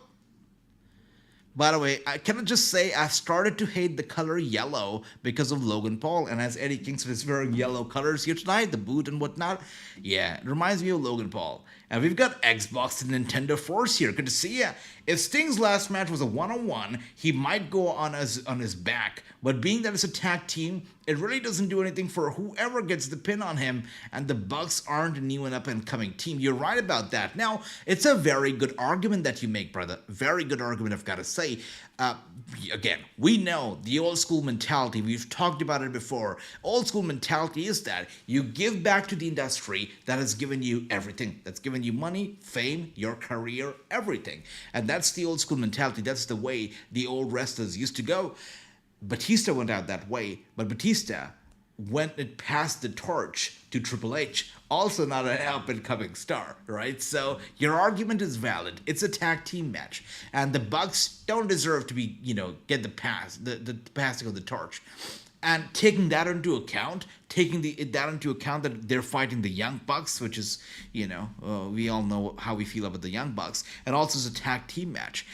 By the way, can I just say I've started to hate the color yellow because of Logan Paul, and as Eddie Kingston is wearing yellow colors here tonight, the boot and whatnot, yeah, it reminds me of Logan Paul. And we've got Xbox and Nintendo Force here. Good to see ya. If Sting's last match was a one-on-one, he might go on his back. But being that it's a tag team, it really doesn't do anything for whoever gets the pin on him, and the Bucks aren't a new and up-and-coming team. You're right about that. Now, it's a very good argument that you make, brother. Very good argument, I've got to say. Again, we know the old school mentality. We've talked about it before. Old school mentality is that you give back to the industry that has given you everything. That's given you money, fame, your career, everything. And that's the old school mentality. That's the way the old wrestlers used to go. Batista went out that way, but Batista went and passed the torch to Triple H, also not an up-and-coming star, right? So your argument is valid. It's a tag team match, and the Bucks don't deserve to be, get the passing of the torch. And taking that into account, that they're fighting the Young Bucks, which is, we all know how we feel about the Young Bucks, and also it's a tag team match.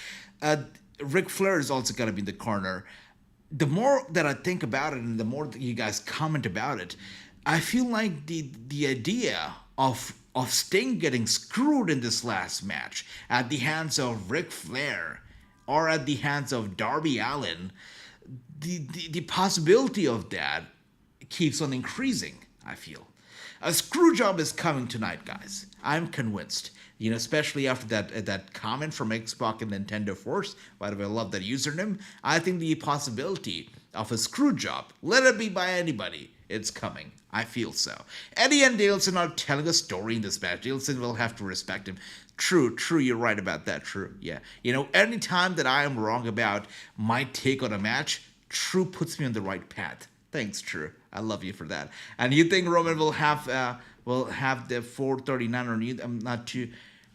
Ric Flair is also going to be in the corner. The more that I think about it and the more that you guys comment about it, I feel like the idea of Sting getting screwed in this last match at the hands of Ric Flair or at the hands of Darby Allin, the possibility of that keeps on increasing, I feel. A screw job is coming tonight, guys. I'm convinced. Especially after that comment from Xbox and Nintendo Force. By the way, I love that username. I think the possibility of a screw job, let it be by anybody, it's coming. I feel so. Eddie and Danielson are telling a story in this match. Danielson will have to respect him. True, you're right about that, true, yeah. Anytime that I am wrong about my take on a match, True puts me on the right path. Thanks, True. I love you for that. And you think Roman will have the 439 on you? I'm not too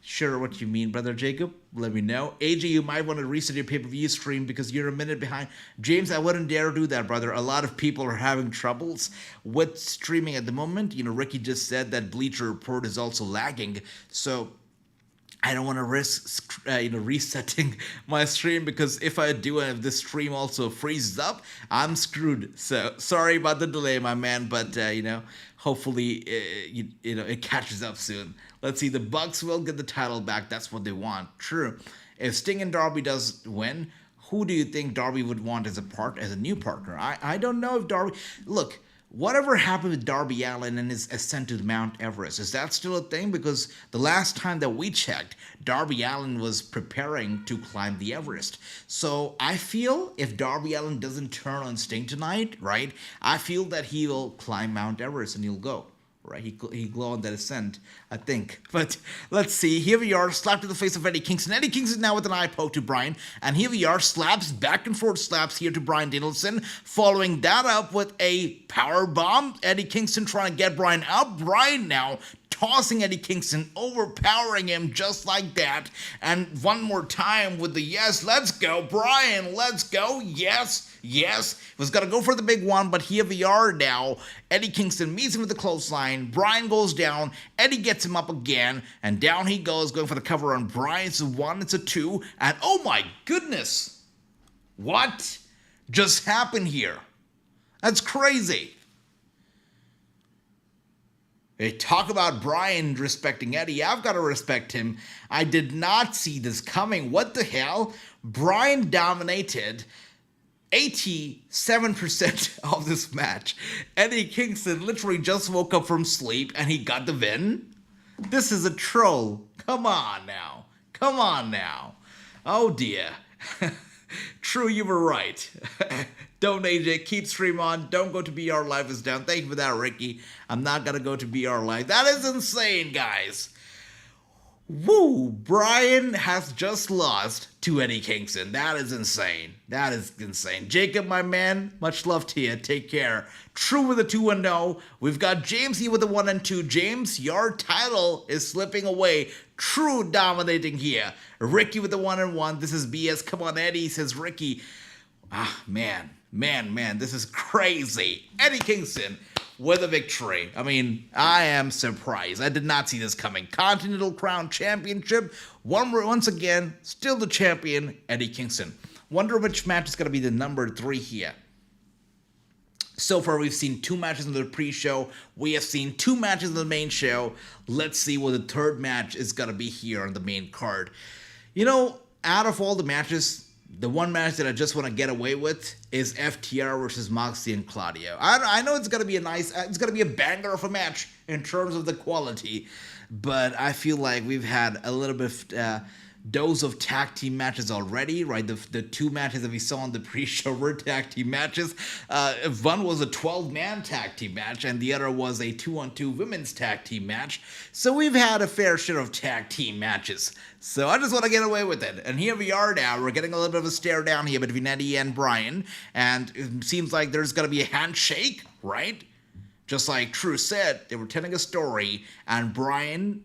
sure what you mean, Brother Jacob. Let me know. AJ, you might want to reset your pay-per-view stream because you're a minute behind. James, I wouldn't dare do that, brother. A lot of people are having troubles with streaming at the moment. Ricky just said that Bleacher Report is also lagging. So I don't want to risk, resetting my stream, because if I do and if this stream also freezes up, I'm screwed. So sorry about the delay, my man, but hopefully it catches up soon. Let's see. The Bucks will get the title back. That's what they want. True. If Sting and Darby does win, who do you think Darby would want as a new partner? I don't know if Darby. Look. Whatever happened with Darby Allin and his ascent to Mount Everest? Is that still a thing? Because the last time that we checked, Darby Allin was preparing to climb the Everest. So I feel if Darby Allin doesn't turn on Sting tonight, right, I feel that he will climb Mount Everest and he'll go. Right, he glow on that ascent, I think. But let's see. Here we are, slap to the face of Eddie Kingston. Eddie Kingston now with an eye poke to Bryan. And here we are, slaps, back and forth slaps here to Bryan Danielson. Following that up with a power bomb. Eddie Kingston trying to get Bryan out. Bryan now tossing Eddie Kingston, overpowering him just like that. And one more time with the yes, let's go, Bryan, let's go, yes. Was gonna go for the big one, but here we are now. Eddie Kingston meets him with the clothesline. Bryan goes down. Eddie gets him up again, and down he goes, going for the cover on Bryan. It's a 1, it's a 2, and oh my goodness, what just happened here? That's crazy. They talk about Bryan respecting Eddie. I've got to respect him. I did not see this coming. What the hell? Bryan dominated 87% of this match, Eddie Kingston literally just woke up from sleep and he got the win? This is a troll. Come on now. Come on now. Oh dear. True, you were right. Don't AJ, keep stream on. Don't go to BR Live is down. Thank you for that, Ricky. I'm not gonna go to BR Live. That is insane, guys. Woo! Brian has just lost to Eddie Kingston. That is insane. That is insane. Jacob, my man, much love to you. Take care. True with a 2-0. We've got James here with a 1-2. James, your title is slipping away. True dominating here. Ricky with the 1-1. This is BS. Come on, Eddie, says Ricky. Man, this is crazy. Eddie Kingston with a victory. I mean, I am surprised. I did not see this coming. Continental Crown Championship. Once again, still the champion, Eddie Kingston. Wonder which match is going to be the number 3 here. So far, we've seen 2 matches in the pre-show. We have seen 2 matches in the main show. Let's see what the third match is going to be here on the main card. You know, out of all the matches, the one match that I just want to get away with is FTR versus Moxley and Claudio. I know it's going to be it's going to be a banger of a match in terms of the quality, but I feel like we've had a little bit of dose of tag team matches already, right? The 2 matches that we saw on the pre-show were tag team matches. One was a 12-man tag team match, and the other was a 2-on-2 women's tag team match. So we've had a fair share of tag team matches. So I just want to get away with it. And here we are now. We're getting a little bit of a stare down here between Eddie and Brian, and it seems like there's going to be a handshake, right? Just like True said, they were telling a story, and Brian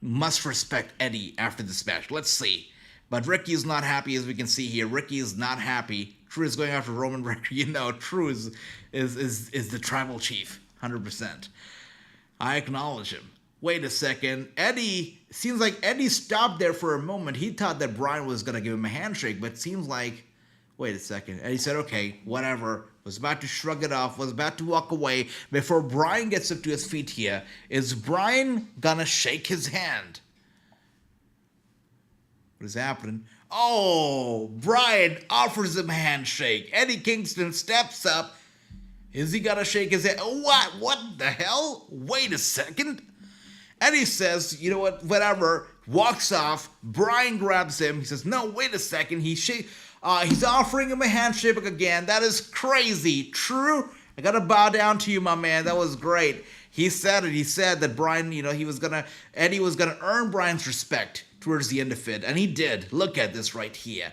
must respect Eddie after this match. Let's see. But Ricky is not happy, as we can see here. Ricky is not happy. True is going after Roman Reigns. You know, True is the tribal chief, 100%. I acknowledge him. Wait a second. Seems like Eddie stopped there for a moment. He thought that Brian was going to give him a handshake, but it seems like, wait a second. Eddie said, okay, whatever. Was about to shrug it off, was about to walk away before Brian gets up to his feet here. Is Brian gonna shake his hand? What is happening? Oh, Brian offers him a handshake. Eddie Kingston steps up. Is he gonna shake his hand? What the hell? Wait a second. Eddie says, you know what, whatever, walks off. Brian grabs him. He says, no, wait a second. He's offering him a handshake again. That is crazy. True? I gotta bow down to you, my man. That was great. He said it. He said that Brian, Eddie was gonna earn Brian's respect towards the end of it. And he did. Look at this right here.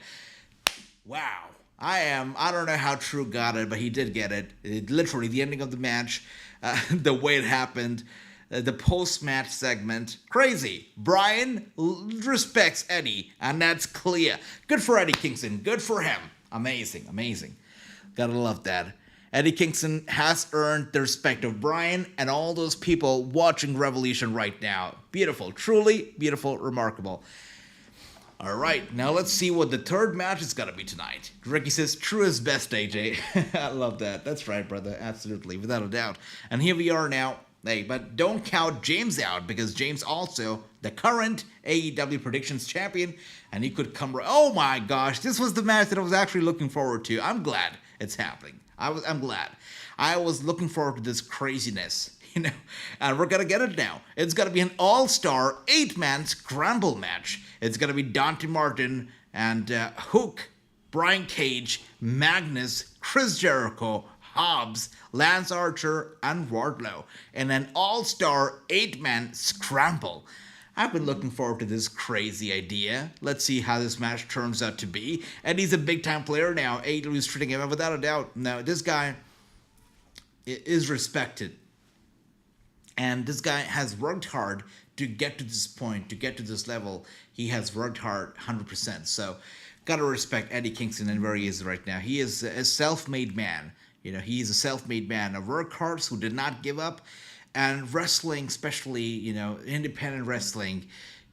Wow. I don't know how True got it, but he did get it. Literally, the ending of the match, the way it happened, the post-match segment, crazy. Brian respects Eddie, and that's clear. Good for Eddie Kingston. Good for him. Amazing. Gotta love that. Eddie Kingston has earned the respect of Brian and all those people watching Revolution right now. Beautiful. Truly beautiful. Remarkable. All right, now let's see what the third match is gonna be tonight. Ricky says, True is best, AJ. I love that. That's right, brother. Absolutely, without a doubt. And here we are now. Hey, but don't count James out, because James also the current AEW Predictions champion, and he could come. Oh my gosh, this was the match that I was actually looking forward to. I'm glad it's happening. I'm glad. I was looking forward to this craziness, and we're gonna get it now. It's gonna be an all-star 8-man scramble match. It's gonna be Dante Martin and Hook, Brian Cage, Magnus, Chris Jericho, Hobbs, Lance Archer, and Wardlow in an all-star 8-man scramble. I've been looking forward to this crazy idea. Let's see how this match turns out to be. And he's a big-time player now. AEW is treating him without a doubt. Now, this guy is respected. And this guy has worked hard to get to this point, to get to this level. He has worked hard 100%. So, gotta respect Eddie Kingston and where he is right now. He is a self-made man. He's a self-made man, a workhorse who did not give up. And wrestling, especially, independent wrestling,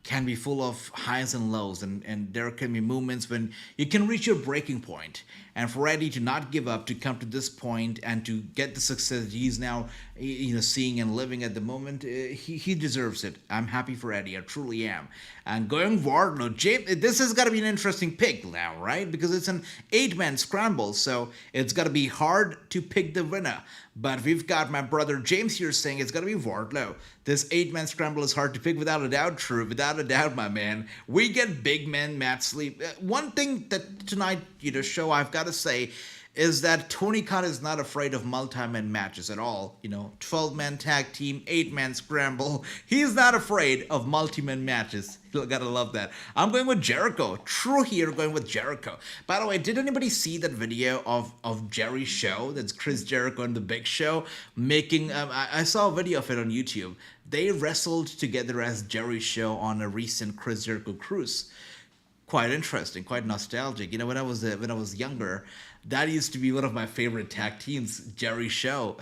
can be full of highs and lows. And there can be moments when you can reach your breaking point. and for Eddie to not give up, to come to this point and to get the success he's now, seeing and living at the moment, he deserves it. I'm happy for Eddie. I truly am. And going Wardlow, this has got to be an interesting pick now, right? Because it's an 8-man scramble, so it's got to be hard to pick the winner. But we've got my brother James here saying it's got to be Wardlow. This 8-man scramble is hard to pick, without a doubt. True, without a doubt, my man. We get big men match sleep. One thing that tonight, show, I've got to say, is that Tony Khan is not afraid of multi-man matches at all. 12-man tag team, 8-man scramble. He's not afraid of multi-man matches. You gotta love that. I'm going with Jericho. True here, going with Jericho. By the way, did anybody see that video of Jerry's show? That's Chris Jericho and the Big Show making. I saw a video of it on YouTube. They wrestled together as Jerry's show on a recent Chris Jericho cruise. Quite interesting, quite nostalgic. When I was younger, that used to be one of my favorite tag teams, Jerry Show.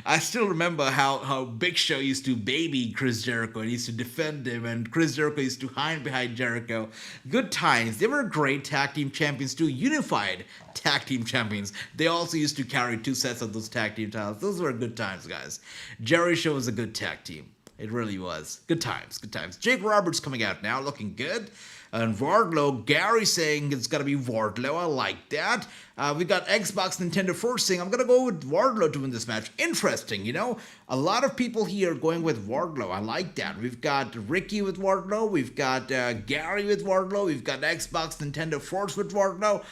I still remember how Big Show used to baby Chris Jericho and used to defend him, and Chris Jericho used to hide behind Jericho. Good times. They were great tag team champions too, unified tag team champions. They also used to carry 2 sets of those tag team titles. Those were good times, guys. Jerry Show was a good tag team. It really was. Good times, good times. Jake Roberts coming out now, looking good. And Wardlow, Gary saying it's got to be Wardlow. I like that. We got Xbox Nintendo forcing. I'm going to go with Wardlow to win this match. Interesting, A lot of people here going with Wardlow. I like that. We've got Ricky with Wardlow. We've got Gary with Wardlow. We've got Xbox Nintendo Force with Wardlow.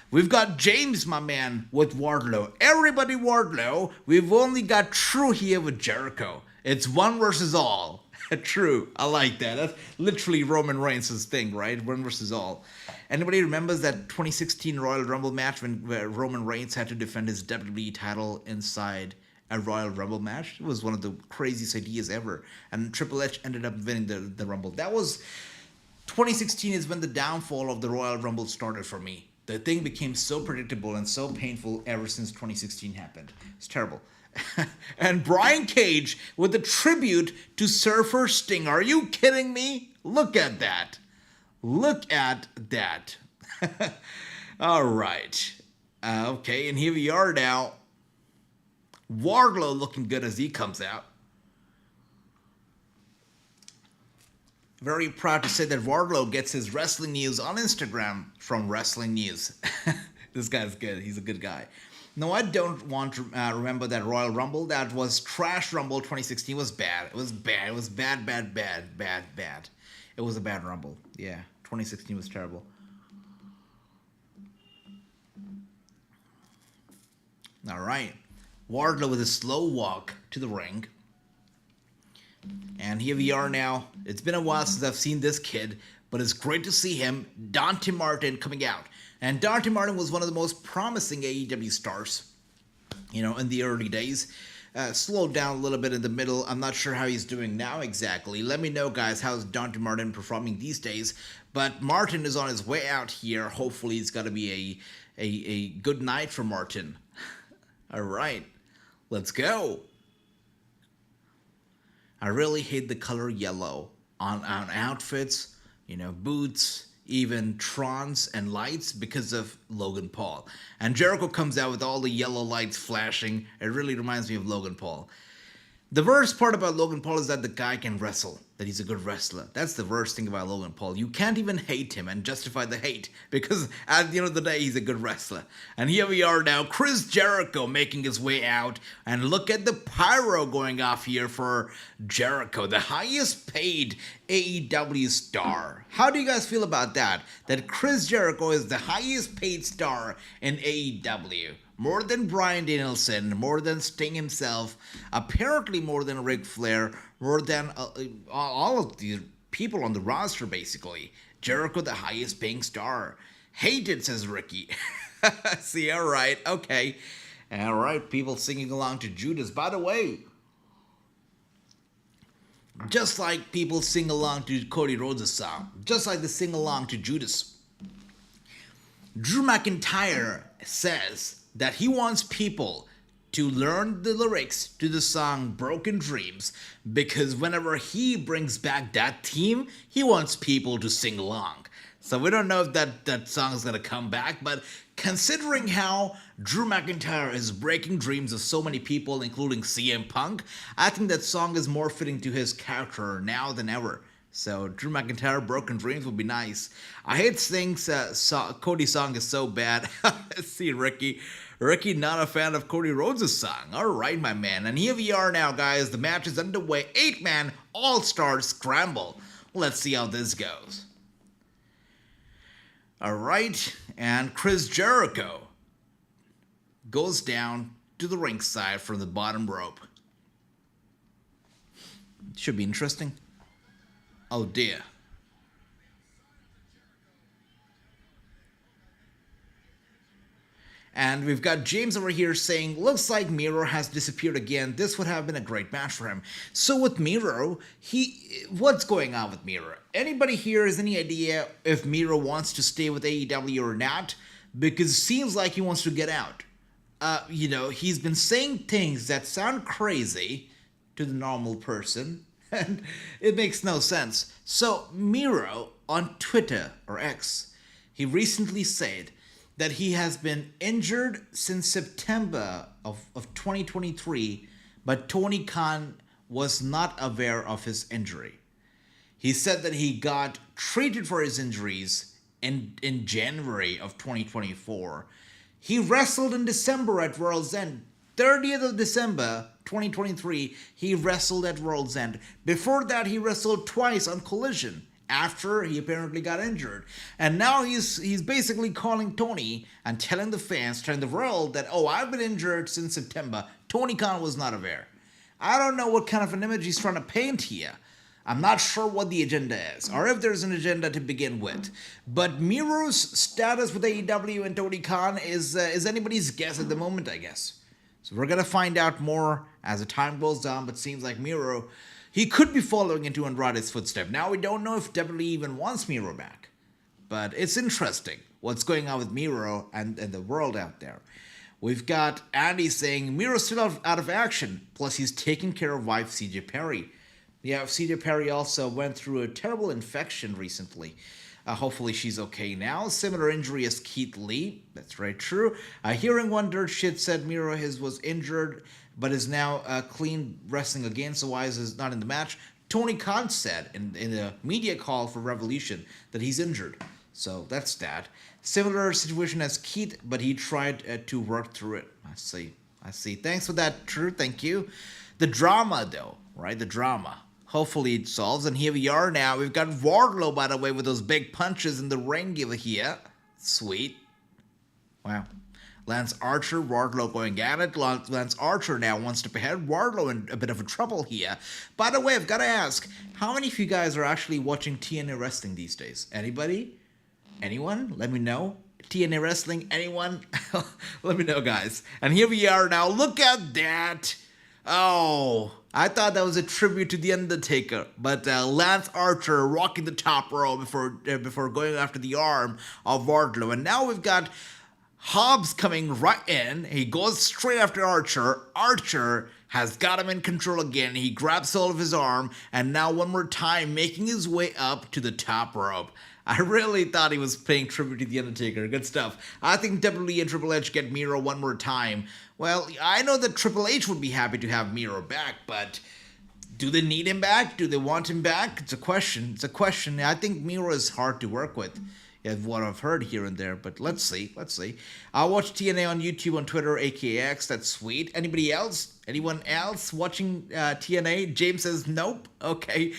We've got James, my man, with Wardlow. Everybody Wardlow. We've only got True here with Jericho. It's one versus all. True. I like that. That's literally Roman Reigns' thing, right? One versus all. Anybody remembers that 2016 Royal Rumble match where Roman Reigns had to defend his WWE title inside a Royal Rumble match? It was one of the craziest ideas ever. And Triple H ended up winning the Rumble. 2016 is when the downfall of the Royal Rumble started for me. The thing became so predictable and so painful ever since 2016 happened. It's terrible. And Brian Cage with a tribute to Surfer Sting. Are you kidding me? Look at that. Look at that. All right. Okay, and here we are now. Wardlow looking good as he comes out. Very proud to say that Wardlow gets his wrestling news on Instagram from Wrestling News. This guy's good. He's a good guy. No, I don't want to remember that Royal Rumble. That was Trash Rumble 2016. It was bad. It was bad. It was bad. It was a bad Rumble. Yeah, 2016 was terrible. All right. Wardlow with a slow walk to the ring. And here we are now. It's been a while since I've seen this kid, but it's great to see him, Dante Martin, coming out. And Dante Martin was one of the most promising AEW stars, in the early days. Slowed down a little bit in the middle. I'm not sure how he's doing now exactly. Let me know, guys, how's Dante Martin performing these days. But Martin is on his way out here. Hopefully it's got to be a good night for Martin. All right, let's go. I really hate the color yellow on outfits, boots, even trons and lights because of Logan Paul. And Jericho comes out with all the yellow lights flashing. It really reminds me of Logan Paul. The worst part about Logan Paul is that the guy can wrestle, that he's a good wrestler. That's the worst thing about Logan Paul. You can't even hate him and justify the hate because at the end of the day, he's a good wrestler. And here we are now, Chris Jericho making his way out. And look at the pyro going off here for Jericho, the highest paid AEW star. How do you guys feel about that? That Chris Jericho is the highest paid star in AEW. More than Bryan Danielson, more than Sting himself, apparently more than Ric Flair, more than all of the people on the roster, basically. Jericho, the highest paying star. Hated, says Ricky. See, all right, okay. All right, people singing along to Judas. By the way, just like people sing along to Cody Rhodes' song, just like they sing along to Judas, Drew McIntyre says that he wants people to learn the lyrics to the song Broken Dreams because whenever he brings back that theme, he wants people to sing along. So we don't know if that song is going to come back, but Considering how Drew McIntyre is breaking dreams of so many people, including CM Punk, I think that song is more fitting to his character now than ever. So Drew McIntyre, Broken Dreams would be nice. I hate Sting's Cody song is so bad. See Ricky. Ricky not a fan of Cody Rhodes' song. Alright, my man. And here we are now, guys. The match is underway. 8-man All-Stars Scramble. Let's see how this goes. Alright, and Chris Jericho goes down to the ringside from the bottom rope. Should be interesting. Oh dear. And we've got James over here saying, looks like Miro has disappeared again. This would have been a great match for him. So with Miro, what's going on with Miro? Anybody here has any idea if Miro wants to stay with AEW or not? Because it seems like he wants to get out. He's been saying things that sound crazy to the normal person, and it makes no sense. So Miro on Twitter or X, he recently said that he has been injured since September of 2023, but Tony Khan was not aware of his injury. He said that he got treated for his injuries in January of 2024. He wrestled in December at World's End. 30th of December 2023, he wrestled at World's End. Before that, he wrestled twice on Collision, after he apparently got injured. And now he's basically calling Tony and telling the fans, telling the world that, oh, I've been injured since September. Tony Khan was not aware. I don't know what kind of an image he's trying to paint here. I'm not sure what the agenda is, or if there's an agenda to begin with. But Miro's status with AEW and Tony Khan is anybody's guess at the moment, I guess. So we're going to find out more as the time goes on, but seems like Miro, he could be following into Andrade's footsteps. Now, we don't know if WWE even wants Miro back. But it's interesting what's going on with Miro and the world out there. We've got Andy saying Miro's still out of action. Plus, he's taking care of wife CJ Perry. Yeah, CJ Perry also went through a terrible infection recently. Hopefully she's okay now. Similar injury as Keith Lee. That's very true. Hearing One Dirt Shit said Miro was injured, but is now clean wrestling again, so why is he not in the match? Tony Khan said in a media call for Revolution that he's injured. So that's that. Similar situation as Keith, but he tried to work through it. I see. Thanks for that, True. Thank you. The drama, though, right? The drama. Hopefully it solves, and here we are now. We've got Wardlow, by the way, with those big punches in the ring over here. Sweet. Wow. Lance Archer, Wardlow going at it. Lance Archer now wants to behead Wardlow in a bit of a trouble here. By the way, I've got to ask, how many of you guys are actually watching TNA Wrestling these days? Anybody? Anyone? Let me know. TNA Wrestling, anyone? Let me know, guys. And here we are now. Look at that. Oh, I thought that was a tribute to The Undertaker, but Lance Archer rocking the top row before going after the arm of Wardlow. And now we've got Hobbs coming right in. He goes straight after Archer. Archer has got him in control again. He grabs hold of his arm, and now one more time making his way up to the top rope. I really thought he was paying tribute to The Undertaker. Good stuff. I think WWE and Triple H get Miro one more time. Well, I know that Triple H would be happy to have Miro back, but do they need him back? Do they want him back? It's a question. I think Miro is hard to work with, is what I've heard here and there, but let's see. I'll watch TNA on YouTube, on Twitter, AKX. That's sweet. Anybody else? Anyone else watching TNA? James says nope. Okay.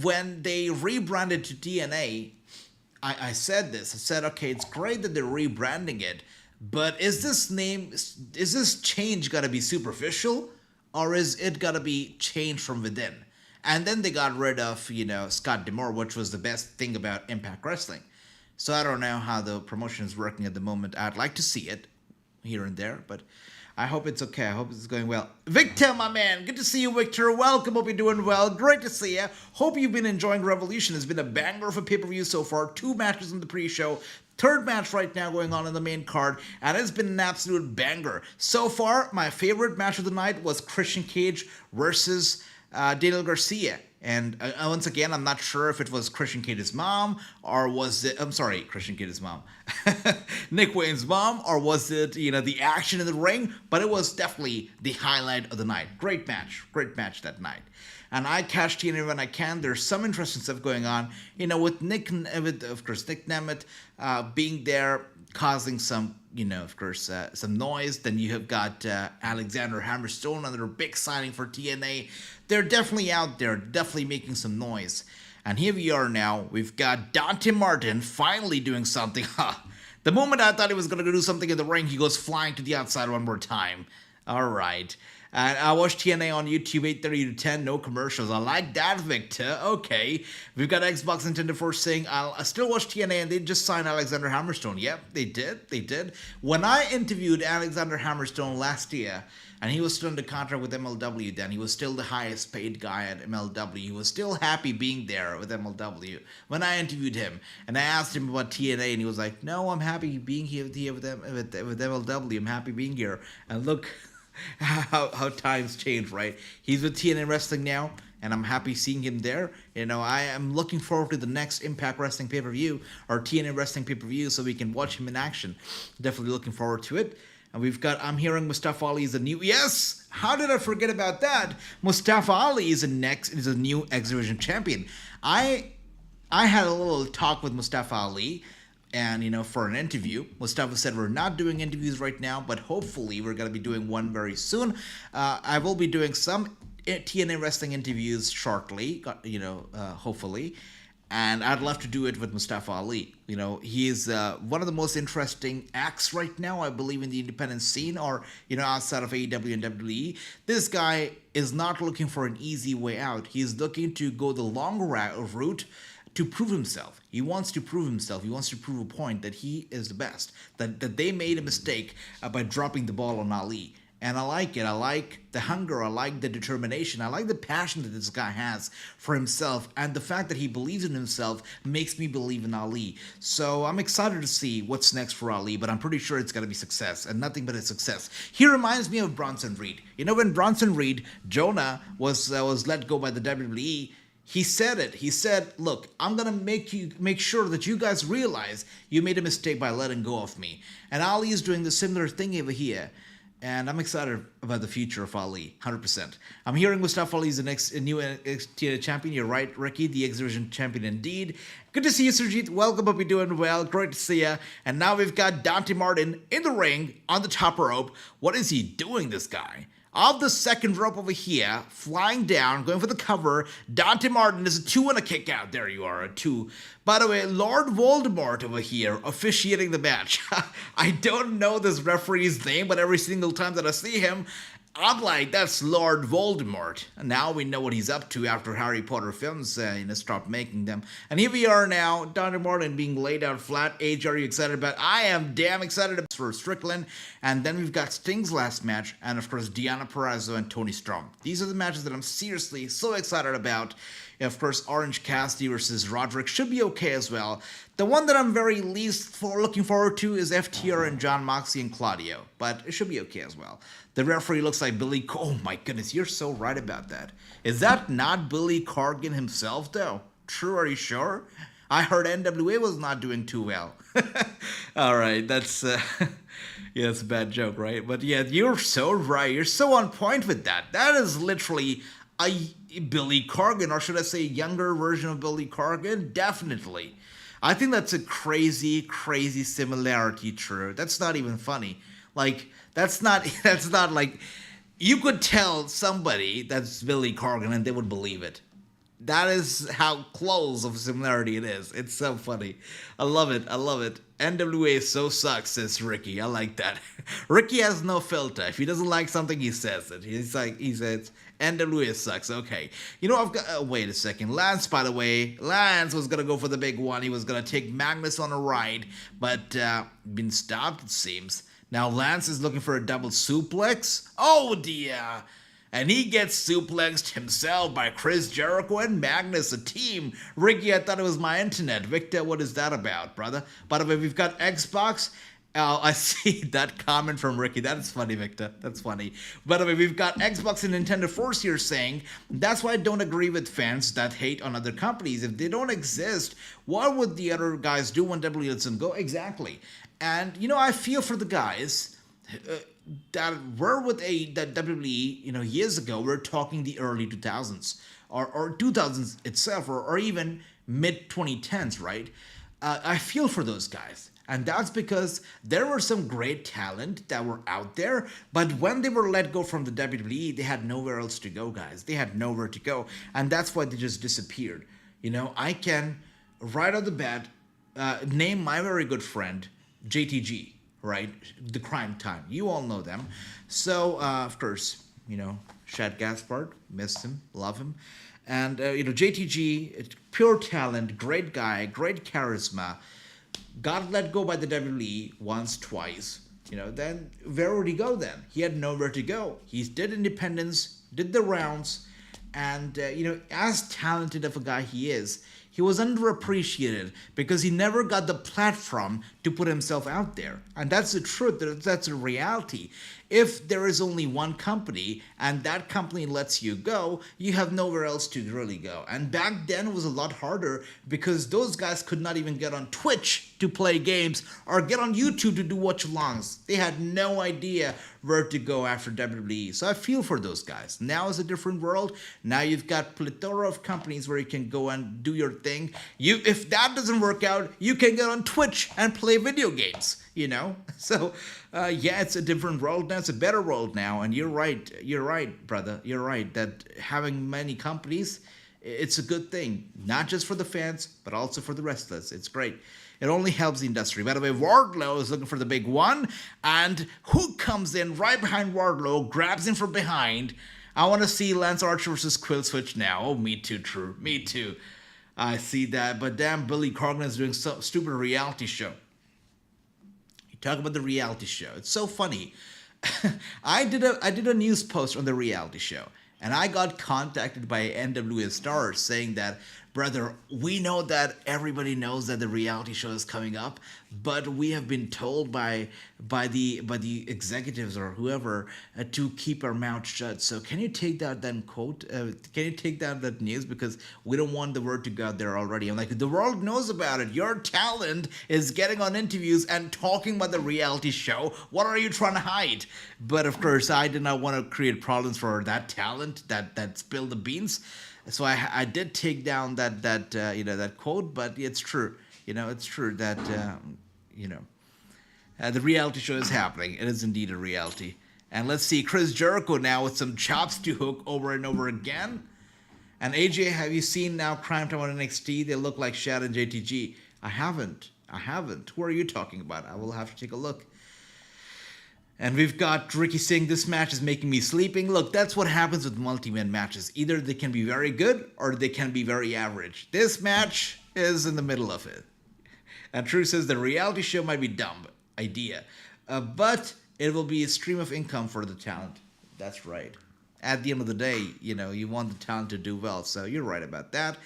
When they rebranded to TNA, I said this. I said, okay, it's great that they're rebranding it, but is this change gotta be superficial, or is it gotta be changed from within? And then they got rid of, Scott D'Amore, which was the best thing about Impact Wrestling. So I don't know how the promotion is working at the moment. I'd like to see it here and there, but I hope it's okay. I hope it's going well. Victor, my man. Good to see you, Victor. Welcome. Hope you're doing well. Great to see you. Hope you've been enjoying Revolution. It's been a banger of a pay-per-view so far. 2 matches in the pre-show. 3rd match right now going on in the main card. And it's been an absolute banger. So far, my favorite match of the night was Christian Cage versus Daniel Garcia. And once again, I'm not sure if it was Christian Cage's mom or was it, Christian Cage's mom, Nick Wayne's mom, or was it, the action in the ring? But it was definitely the highlight of the night. Great match that night. And I catch TNA when I can. There's some interesting stuff going on, with Nick Nemeth being there, causing some, some noise. Then you have got Alexander Hammerstone, another big signing for TNA. They're definitely out there, definitely making some noise. And here we are now. We've got Dante Martin finally doing something. The moment I thought he was going to do something in the ring, he goes flying to the outside one more time. All right. And I watched TNA on YouTube 8:30 to 10, no commercials. I like that, Victor. Okay. We've got Xbox Nintendo Force saying, I still watch TNA, and they just signed Alexander Hammerstone. Yep, they did. When I interviewed Alexander Hammerstone last year, and he was still under contract with MLW then, he was still the highest paid guy at MLW. He was still happy being there with MLW when I interviewed him. And I asked him about TNA, and he was like, no, I'm happy being here with MLW. I'm happy being here. And look how times change, right? He's with TNA Wrestling now, and I'm happy seeing him there. I am looking forward to the next Impact Wrestling pay-per-view or TNA Wrestling pay-per-view so we can watch him in action. Definitely looking forward to it. And I'm hearing Mustafa Ali is a new, yes! How did I forget about that? Mustafa Ali is a new X Division champion. I had a little talk with Mustafa Ali, and for an interview. Mustafa said we're not doing interviews right now, but hopefully we're going to be doing one very soon. I will be doing some TNA wrestling interviews shortly, hopefully. And I'd love to do it with Mustafa Ali. He is one of the most interesting acts right now, I believe, in the independent scene or, outside of AEW and WWE. This guy is not looking for an easy way out. He's looking to go the long route to prove himself. He wants to prove himself. He wants to prove a point that he is the best, that they made a mistake by dropping the ball on Ali. And I like it. I like the hunger. I like the determination. I like the passion that this guy has for himself. And the fact that he believes in himself makes me believe in Ali. So I'm excited to see what's next for Ali, but I'm pretty sure it's going to be success and nothing but a success. He reminds me of Bronson Reed. When Bronson Reed, Jonah, was let go by the WWE, he said it. He said, look, I'm going to make sure that you guys realize you made a mistake by letting go of me. And Ali is doing the similar thing over here. And I'm excited about the future of Ali, 100%. I'm hearing Mustafa Ali is the next new TNA champion. You're right, Ricky, the X Division champion indeed. Good to see you, Surjit. Welcome, hope you're doing well. Great to see you. And now we've got Dante Martin in the ring on the top rope. What is he doing, this guy? Off the second rope over here, flying down, going for the cover. Dante Martin is a 2 and a kick out. There you are, a 2. By the way, Lord Voldemort over here officiating the match. I don't know this referee's name, but every single time that I see him, I'm like, that's Lord Voldemort. And now we know what he's up to after Harry Potter films stopped making them. And here we are now, Dante Martin being laid out flat. Age, are you excited about? I am damn excited for Strickland. And then we've got Sting's last match, and of course, Deonna Purrazzo and Toni Storm. These are the matches that I'm seriously so excited about. Of course, Orange Cassidy versus Roderick should be okay as well. The one that I'm very least looking forward to is FTR and John Moxley and Claudio, but it should be okay as well. The referee looks like Billy. Oh my goodness, you're so right about that. Is that not Billy Corgan himself, though? True, are you sure? I heard NWA was not doing too well. All right, that's it's a bad joke, right? But yeah, you're so right. You're so on point with that. That is literally a Billy Corgan, or should I say younger version of Billy Corgan? Definitely. I think that's a crazy, crazy similarity, true. That's not even funny. Like, that's not like, you could tell somebody that's Billy Corgan and they would believe it. That is how close of a similarity it is. It's so funny. I love it. NWA so sucks, says Ricky. I like that. Ricky has no filter. If he doesn't like something, he says it. He says, NWA sucks. Okay. I've got, wait a second. Lance, by the way, Lance was going to go for the big one. He was going to take Magnus on a ride, but been stopped, it seems. Now Lance is looking for a double suplex. Oh, dear. And he gets suplexed himself by Chris Jericho and Magnus, a team. Ricky, I thought it was my internet. Victor, what is that about, brother? By the way, we've got Xbox Oh, I see that comment from Ricky. That is funny, Victor. That's funny. By the way, we've got Xbox and Nintendo Force here saying, that's why I don't agree with fans that hate on other companies. If they don't exist, what would the other guys do when WWE lets them go? Exactly. And, I feel for the guys that were with that WWE, years ago. We're talking the early 2000s or 2000s itself or even mid 2010s, right? I feel for those guys. And that's because there were some great talent that were out there, but when they were let go from the WWE, they had nowhere else to go, guys. They had nowhere to go, and that's why they just disappeared. I can, right off the bat, name my very good friend, JTG, right? The Crime Time. You all know them. So, of course, Shad Gaspard, miss him, love him. And, JTG, pure talent, great guy, great charisma, got let go by the WWE once, twice. Then where would he go then? He had nowhere to go. He did independence, did the rounds, and, as talented of a guy he is, he was underappreciated because he never got the platform to put himself out there. And that's the truth. That's the reality. If there is only one company and that company lets you go, you have nowhere else to really go. And back then it was a lot harder because those guys could not even get on Twitch to play games or get on YouTube to do watchalongs. They had no idea where to go after WWE. So I feel for those guys. Now is a different world. Now you've got plethora of companies where you can go and do your thing. If that doesn't work out, you can get on Twitch and play video games. So it's a different world now. It's a better world now. And you're right, brother. You're right that having many companies, it's a good thing, not just for the fans, but also for the wrestlers. It's great. It only helps the industry. By the way, Wardlow is looking for the big one, and who comes in right behind Wardlow, grabs him from behind? I want to see Lance Archer versus Quill Switch now. Oh, me too, True. Me too. I see that, but damn, Billy Corgan is doing some stupid reality show. Talk about the reality show. It's so funny. I did a news post on the reality show, and I got contacted by AEW Stars saying that, brother, we know that everybody knows that the reality show is coming up, but we have been told by the executives or whoever to keep our mouth shut. So can you take that then quote? Can you take that news, because we don't want the word to go out there already. I'm like, the world knows about it. Your talent is getting on interviews and talking about the reality show. What are you trying to hide? But of course, I did not want to create problems for that talent that spilled the beans. So I did take down that quote, but it's true. It's true that the reality show is happening. It is indeed a reality. And let's see, Chris Jericho now with some chops to hook over and over again. And AJ, have you seen now Crime Time on NXT? They look like Shad and JTG. I haven't. Who are you talking about? I will have to take a look. And we've got Ricky saying, this match is making me sleeping. Look, that's what happens with multi-man matches. Either they can be very good or they can be very average. This match is in the middle of it. And True says the reality show might be dumb idea, but it will be a stream of income for the talent. That's right. At the end of the day, you want the talent to do well. So you're right about that.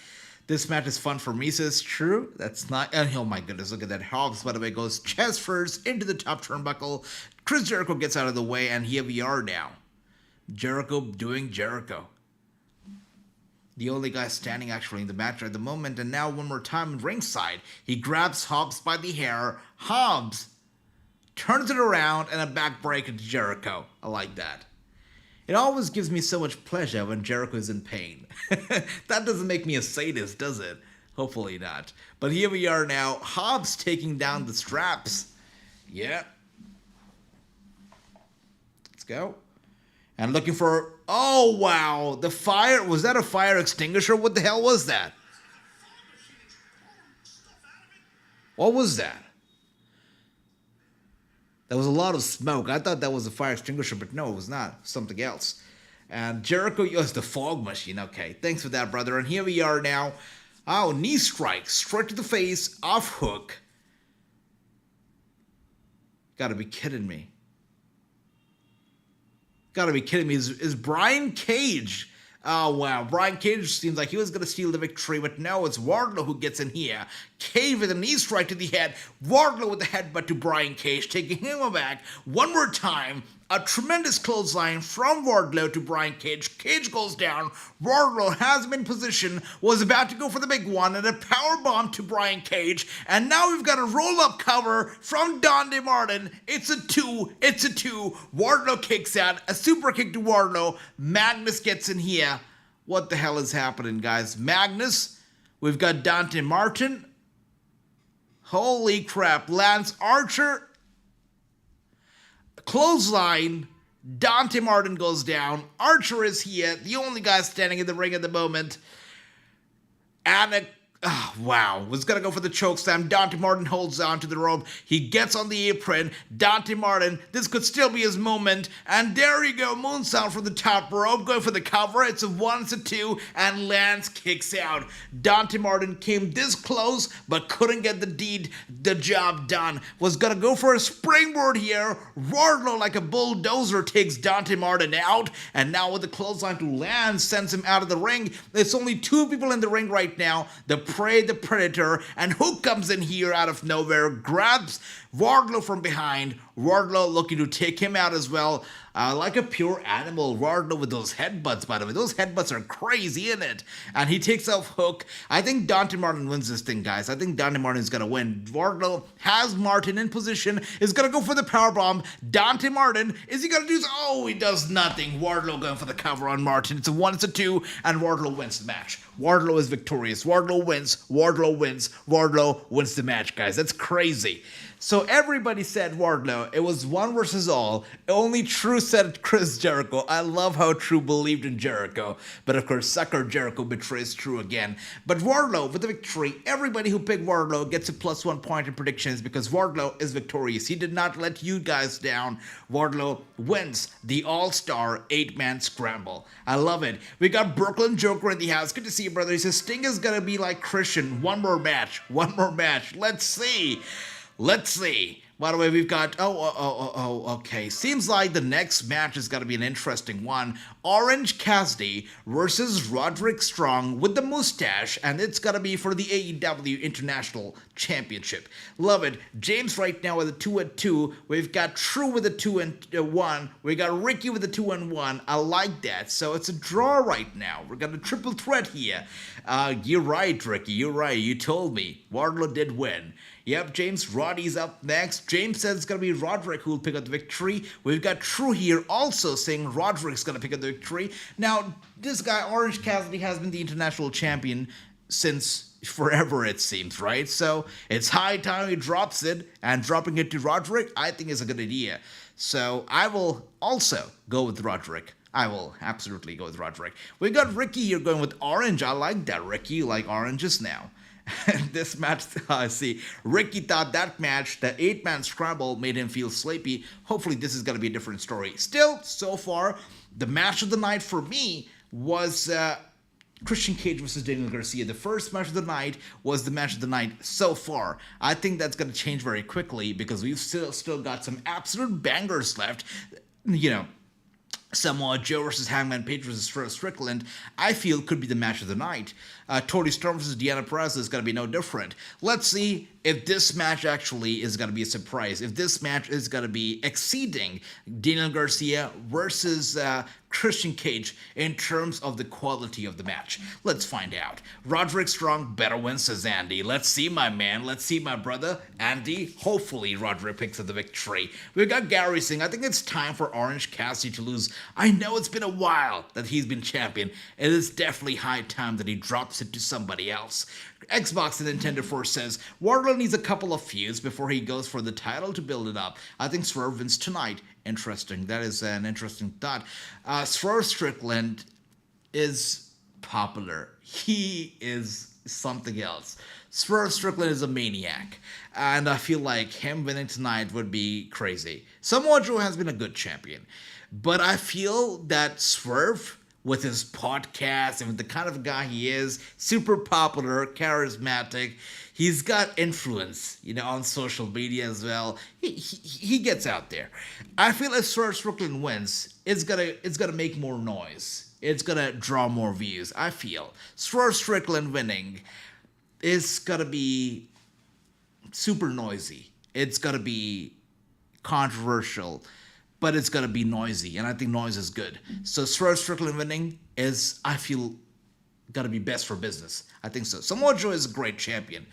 This match is fun for me, says True. That's not... Oh my goodness, look at that. Hobbs, by the way, goes chest first into the top turnbuckle. Chris Jericho gets out of the way, and here we are now. Jericho doing Jericho. The only guy standing actually in the match at the moment. And now one more time ringside. He grabs Hobbs by the hair. Hobbs turns it around and a backbreaker to Jericho. I like that. It always gives me so much pleasure when Jericho is in pain. That doesn't make me a sadist, does it? Hopefully not. But here we are now. Hobbs taking down the straps. Yeah. Let's go. And looking for... Oh, wow. The fire... Was that a fire extinguisher? What the hell was that? What was that? There was a lot of smoke. I thought that was a fire extinguisher, but no, it was not. Something else. And Jericho... Oh, it's the fog machine. Okay, thanks for that, brother. And here we are now. Oh, knee strike. Straight to the face. Off hook. Gotta be kidding me. Gotta be kidding me. Is Brian Cage Oh, wow. Brian Cage seems like he was going to steal the victory, but no, it's Wardlow who gets in here. Cage with a knee strike to the head. Wardlow with the headbutt to Brian Cage, taking him aback one more time. A tremendous clothesline from Wardlow to Brian Cage. Cage goes down. Wardlow has been in position, was about to go for the big one, and a powerbomb to Brian Cage. And now we've got a roll-up cover from Dante Martin. It's a two. Wardlow kicks out. A super kick to Wardlow. Magnus gets in here. What the hell is happening, guys? Magnus. We've got Dante Martin. Holy crap. Lance Archer. Clothesline. Dante Martin goes down. Archer is here, the only guy standing in the ring at the moment. And wow, was gonna go for the chokeslam. Dante Martin holds on to the rope. He gets on the apron. Dante Martin, this could still be his moment. And there you go, moonsault from the top rope, going for the cover. It's a 1, it's a 2, and Lance kicks out. Dante Martin came this close, but couldn't get the job done. Was gonna go for a springboard here. Wardlow, like a bulldozer, takes Dante Martin out. And now with the clothesline to Lance, sends him out of the ring. There's only 2 people in the ring right now. The Prey, the Predator, and Hook comes in here out of nowhere, grabs Wardlow from behind. Wardlow looking to take him out as well. Like a pure animal. Wardlow with those headbutts, by the way. Those headbutts are crazy, isn't it? And he takes off Hook. I think Dante Martin wins this thing, guys. I think Dante Martin is going to win. Wardlow has Martin in position. Is going to go for the powerbomb. Dante Martin, is he going to do this? Oh, he does nothing. Wardlow going for the cover on Martin. It's a 1, it's a 2, and Wardlow wins the match. Wardlow is victorious. Wardlow wins. Wardlow wins. Wardlow wins the match, guys. That's crazy. So everybody said Wardlow. It was one versus all. Only True said Chris Jericho. I love how True believed in Jericho. But of course, sucker Jericho betrays True again. But Wardlow with the victory. Everybody who picked Wardlow gets a +1 point in predictions because Wardlow is victorious. He did not let you guys down. Wardlow wins the All-Star 8-man scramble. I love it. We got Brooklyn Joker in the house. Good to see you, brother. He says Sting is going to be like Christian. One more match. Let's see. By the way, we've got, okay. Seems like the next match is going to be an interesting one. Orange Cassidy versus Roderick Strong with the mustache, and it's going to be for the AEW International Championship. Love it. James right now with a 2-2. We've got True with a 2-1. We got Ricky with a 2-1. I like that. So it's a draw right now. We're got a triple threat here. You're right, Ricky. You're right. You told me. Wardlow did win. Yep, James, Roddy's up next. James says it's going to be Roderick who will pick up the victory. We've got True here also saying Roderick's going to pick up the victory. Now, this guy, Orange Cassidy, has been the international champion since forever, it seems, right? So it's high time he drops it, and dropping it to Roderick, I think is a good idea. So I will also go with Roderick. I will absolutely go with Roderick. We got Ricky here going with Orange. I like that, Ricky. You like oranges now. This match, I see. Ricky thought that match, the 8-man scramble, made him feel sleepy. Hopefully this is going to be a different story. Still, so far, the match of the night for me was Christian Cage versus Daniel Garcia. The first match of the night was the match of the night so far. I think that's going to change very quickly because we've still got some absolute bangers left. You know, Samoa Joe versus Hangman Page versus Strickland, I feel could be the match of the night. Toni Storm versus Deanna Perez is going to be no different. Let's see if this match actually is going to be a surprise. If this match is going to be exceeding Daniel Garcia versus Christian Cage in terms of the quality of the match. Let's find out. Roderick Strong better win, says Andy. Let's see, my man. Let's see, my brother. Andy, hopefully Roderick picks up the victory. We've got Gary saying, I think it's time for Orange Cassidy to lose. I know it's been a while that he's been champion. It is definitely high time that he drops it to somebody else. Xbox and Nintendo Force says, Wardlow needs a couple of feuds before he goes for the title to build it up. I think Swerve wins tonight. Interesting. That is an interesting thought. Swerve Strickland is popular. He is something else. Swerve Strickland is a maniac. And I feel like him winning tonight would be crazy. Samoa Joe has been a good champion. But I feel that Swerve, with his podcast and with the kind of guy he is, super popular, charismatic, he's got influence, on social media as well. He gets out there. I feel if Swerve Strickland wins, it's gonna make more noise. it's gonna draw more views, I feel. Swerve Strickland winning is gonna be super noisy. It's gonna be controversial, but it's gonna be noisy, and I think noise is good. So Swerve Strickland winning is, I feel, gonna be best for business. I think so. Samoa Joe is a great champion,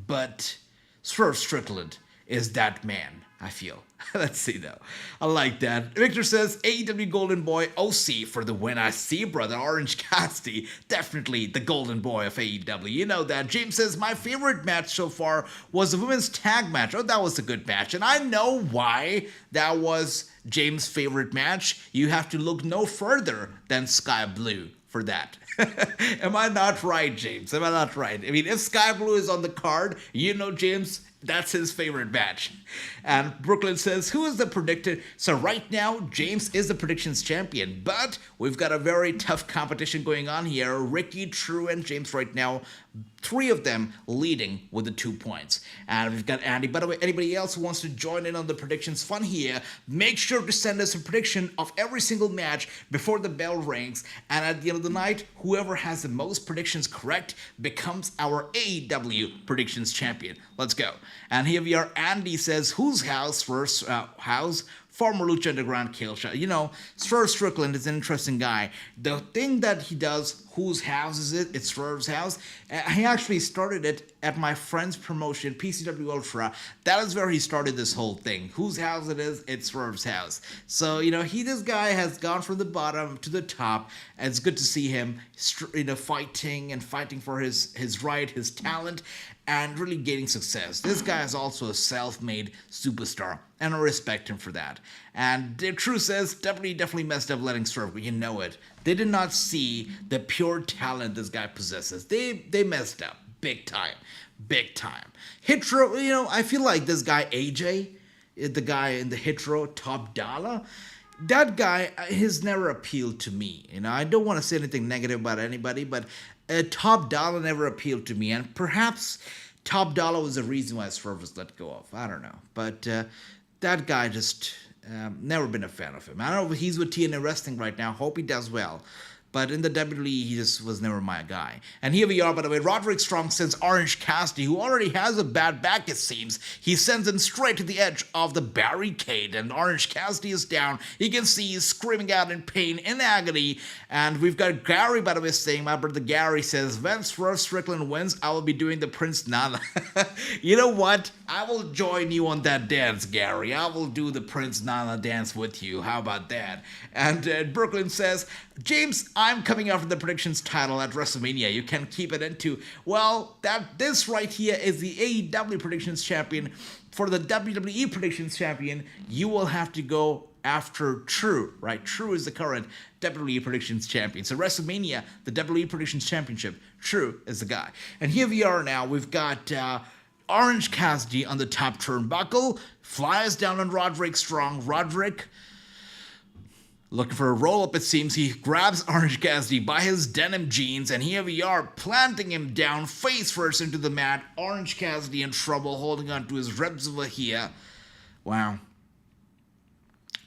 but Swerve Strickland is that man, I feel. Let's see though. I like that. Victor says, AEW Golden Boy OC for the win. I see, brother. Orange Cassidy, definitely the Golden Boy of AEW. You know that. James says, my favorite match so far was the women's tag match. Oh, that was a good match. And I know why that was James' favorite match. You have to look no further than Sky Blue for that. Am I not right, James? Am I not right? I mean, if Sky Blue is on the card, you know, James, that's his favorite match. And Brooklyn says, who is the predictor? So right now, James is the predictions champion, but we've got a very tough competition going on here. Ricky, True, and James right now, 3 of them leading with the 2 points. And we've got Andy. By the way, anybody else who wants to join in on the predictions fun here, make sure to send us a prediction of every single match before the bell rings. And at the end of the night, whoever has the most predictions correct becomes our AEW predictions champion. Let's go. And here we are. Andy says, whose house versus house? Former Lucha Underground kill shot. You know, Swerve Strickland is an interesting guy. The thing that he does, whose house is it? It's Swerve's house. He actually started it at my friend's promotion, PCW Ultra. That is where he started this whole thing. Whose house it is? It's Swerve's house. So, you know, this guy has gone from the bottom to the top. And it's good to see him, you know, fighting for his right, his talent, and really gaining success. This guy is also a self-made superstar, and I respect him for that. And the True says, definitely messed up letting Swerve, but you know it. They did not see the pure talent this guy possesses. They messed up, big time. Hitro, you know, I feel like this guy AJ, the guy in the Hitro, Top Dollar, that guy has never appealed to me. You know, I don't want to say anything negative about anybody, but Top Dollar never appealed to me, and perhaps Top Dollar was the reason why Swerve was let go of. I don't know, but that guy just never been a fan of him. I don't know if he's with TNA Wrestling right now. Hope he does well. But in the WWE, he just was never my guy. And here we are, by the way. Roderick Strong sends Orange Cassidy, who already has a bad back, it seems. He sends him straight to the edge of the barricade. And Orange Cassidy is down. You can see he's screaming out in pain, in agony. And we've got Gary, by the way, saying, my brother Gary says, when Swerve Strickland wins, I will be doing the Prince Nana. You know what? I will join you on that dance, Gary. I will do the Prince Nana dance with you. How about that? And Brooklyn says, James, I'm coming after the predictions title at WrestleMania. You can keep it into, well, this right here is the AEW predictions champion. For the WWE predictions champion, you will have to go after True, right? True is the current WWE predictions champion. So WrestleMania, the WWE predictions championship, True is the guy. And here we are now. We've got Orange Cassidy on the top turnbuckle, flies down on Roderick Strong. Roderick, looking for a roll-up, it seems. He grabs Orange Cassidy by his denim jeans, and here we are, planting him down face first into the mat. Orange Cassidy in trouble, holding on to his ribs over here. Wow.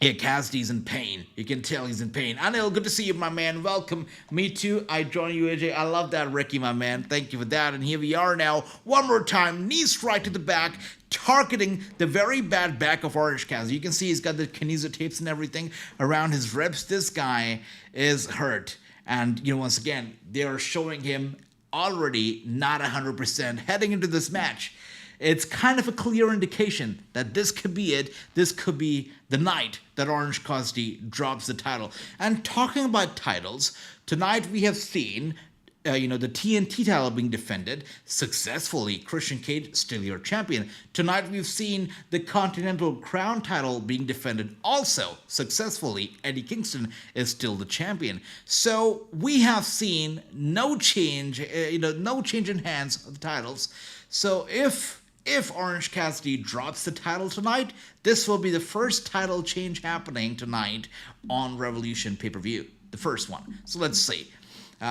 Yeah, Cassidy's in pain. You can tell he's in pain. Anil, good to see you, my man. Welcome. Me too. I join you, AJ. I love that, Ricky, my man. Thank you for that. And here we are now. One more time. Knee strike to the back, targeting the very bad back of Orange Cassidy. You can see he's got the kineso tapes and everything around his ribs. This guy is hurt. And, you know, once again, they are showing him already not 100% heading into this match. It's kind of a clear indication that this could be it. This could be the night that Orange Cassidy drops the title. And talking about titles, tonight we have seen, the TNT title being defended successfully. Christian Cage, still your champion. Tonight we've seen the Continental Crown title being defended also successfully. Eddie Kingston is still the champion. So we have seen no change, no change in hands of the titles. So if Orange Cassidy drops the title tonight, this will be the first title change happening tonight on Revolution pay-per-view. The first one. So let's see.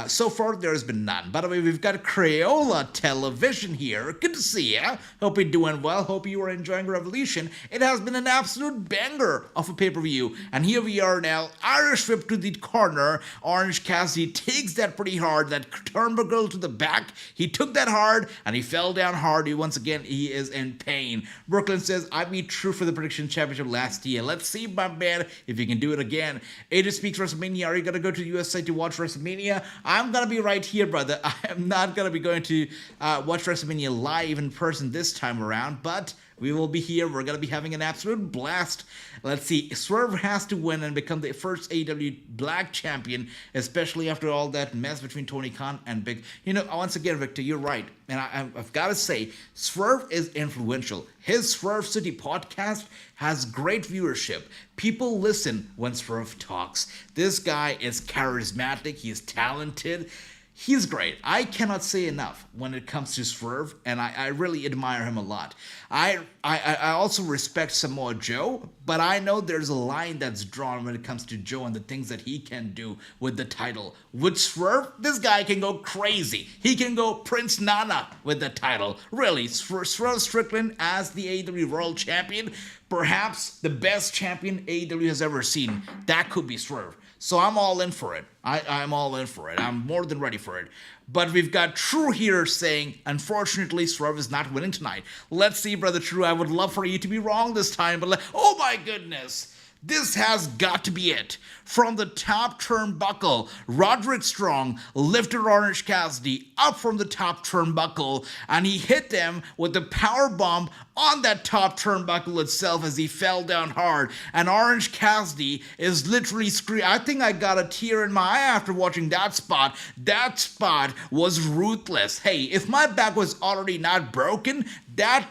So far, there's been none. By the way, we've got Crayola Television here. Good to see ya. Hope you're doing well. Hope you are enjoying Revolution. It has been an absolute banger of a pay-per-view. And here we are now. Irish whip to the corner. Orange Cassidy takes that pretty hard. That turnbuckle to the back. He took that hard, and he fell down hard. Once again, he is in pain. Brooklyn says, I beat True for the Prediction Championship last year. Let's see, my man, if you can do it again. AJ Speaks WrestleMania. Are you going to go to the USA to watch WrestleMania? I'm going to be right here, brother. I am not going to be going to watch WrestleMania live in person this time around, but we will be here. We're going to be having an absolute blast. Let's see. Swerve has to win and become the first AEW Black Champion, especially after all that mess between Tony Khan and Big. Once again, Victor, you're right. And I've got to say, Swerve is influential. His Swerve City podcast has great viewership. People listen when Swerve talks. This guy is charismatic. He's talented. He's great. I cannot say enough when it comes to Swerve, and I really admire him a lot. I also respect Samoa Joe, but I know there's a line that's drawn when it comes to Joe and the things that he can do with the title. With Swerve, this guy can go crazy. He can go Prince Nana with the title. Really, Swerve Strickland as the AEW World Champion, perhaps the best champion AEW has ever seen. That could be Swerve. So I'm all in for it. I'm all in for it. I'm more than ready for it. But we've got True here saying, unfortunately, Swerve is not winning tonight. Let's see, Brother True. I would love for you to be wrong this time, but oh my goodness. This has got to be it. From the top turnbuckle, Roderick Strong lifted Orange Cassidy up from the top turnbuckle, and he hit them with the power bomb on that top turnbuckle itself as he fell down hard. And Orange Cassidy is literally screaming. I think I got a tear in my eye after watching that spot. That spot was ruthless. Hey, if my back was already not broken, that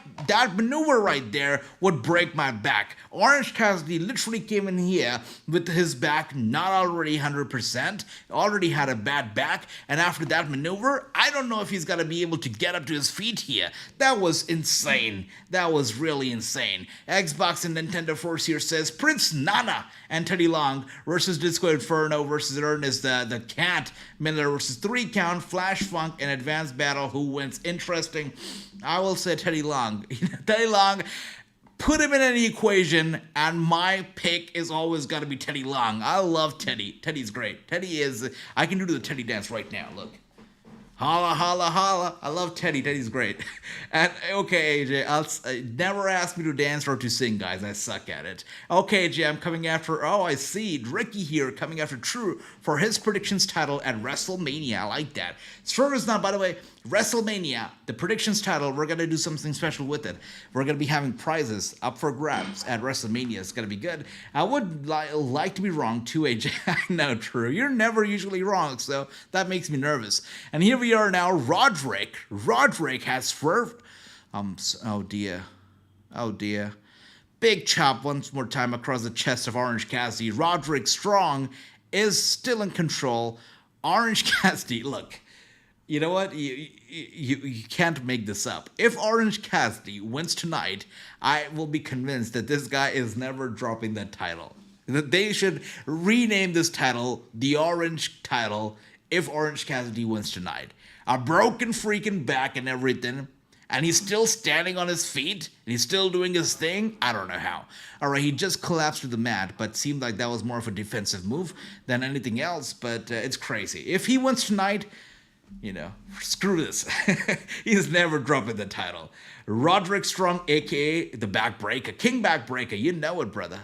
maneuver right there would break my back. Orange Cassidy literally came in here with his back not already 100%, already had a bad back, and after that maneuver, I don't know if he's going to be able to get up to his feet here. That was insane. That was really insane. Xbox and Nintendo Force here says Prince Nana and Teddy Long versus Disco Inferno versus Ernest the Cat Miller versus 3 count, Flash Funk, and Advanced Battle. Who wins? Interesting. I will say Teddy Long. Teddy Long, put him in any equation, and my pick is always got to be Teddy Long. I love Teddy. Teddy's great. Teddy is, I can do the Teddy dance right now. Look. Holla, holla, holla. I love Teddy. Teddy's great. And okay, AJ, never ask me to dance or to sing, guys. I suck at it. Okay, AJ, I'm coming after, I see, Ricky here coming after True for his predictions title at WrestleMania. I like that. Swerve is not, by the way, WrestleMania, the predictions title, we're going to do something special with it. We're going to be having prizes up for grabs at WrestleMania. It's going to be good. I would like to be wrong too, AJ. I know, True. You're never usually wrong, so that makes me nervous. And here we are now, Roderick. Roderick has swerved. Oh dear. Oh dear. Big chop once more time across the chest of Orange Cassidy. Roderick Strong is still in control. Orange Cassidy, look. You know what? You can't make this up. If Orange Cassidy wins tonight, I will be convinced that this guy is never dropping that title. That they should rename this title the Orange title if Orange Cassidy wins tonight. A broken freaking back and everything, and he's still standing on his feet, and he's still doing his thing. I don't know how. All right, he just collapsed to the mat, but seemed like that was more of a defensive move than anything else, but it's crazy. If he wins tonight, screw this. He's never dropping the title. Roderick Strong, a.k.a. the Backbreaker. King Backbreaker. You know it, brother.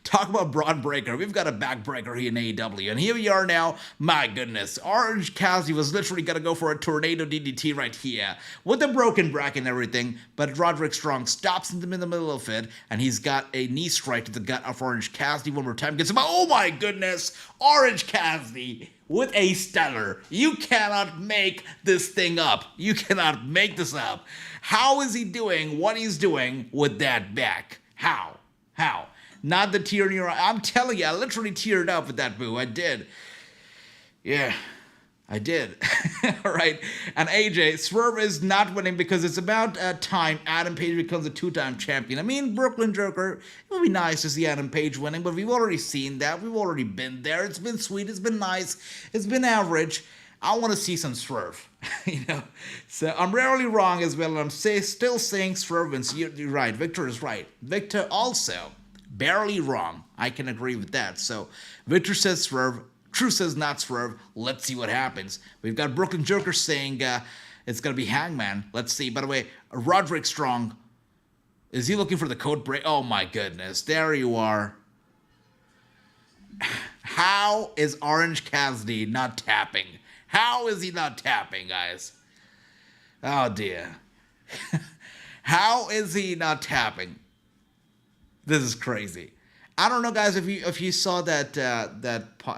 Talk about Broad Breaker. We've got a Backbreaker here in AEW. And here we are now. My goodness. Orange Cassidy was literally going to go for a Tornado DDT right here with a broken back and everything. But Roderick Strong stops him in the middle of it. And he's got a knee strike to the gut of Orange Cassidy one more time. Gets him. Oh, my goodness. Orange Cassidy with a stellar. You cannot make this thing up. You cannot make this up. How is he doing what he's doing with that back? How? Not the tear in your eye. I'm telling you, I literally teared up with that boo. I did. Yeah. I did. All right. And AJ, Swerve is not winning because it's about time Adam Page becomes a two-time champion. I mean, Brooklyn Joker, it would be nice to see Adam Page winning, but we've already seen that. We've already been there. It's been sweet. It's been nice. It's been average. I want to see some Swerve. So I'm rarely wrong as well, and I'm still saying Swerve wins. You're right. Victor is right. Victor also barely wrong. I can agree with that. So Victor says Swerve. True says not Swerve. Let's see what happens. We've got Brooklyn Joker saying it's going to be Hangman. Let's see. By the way, Roderick Strong. Is he looking for the code break? Oh my goodness. There you are. How is Orange Cassidy not tapping? How is he not tapping, guys? Oh dear. How is he not tapping? This is crazy. I don't know, guys, if you saw that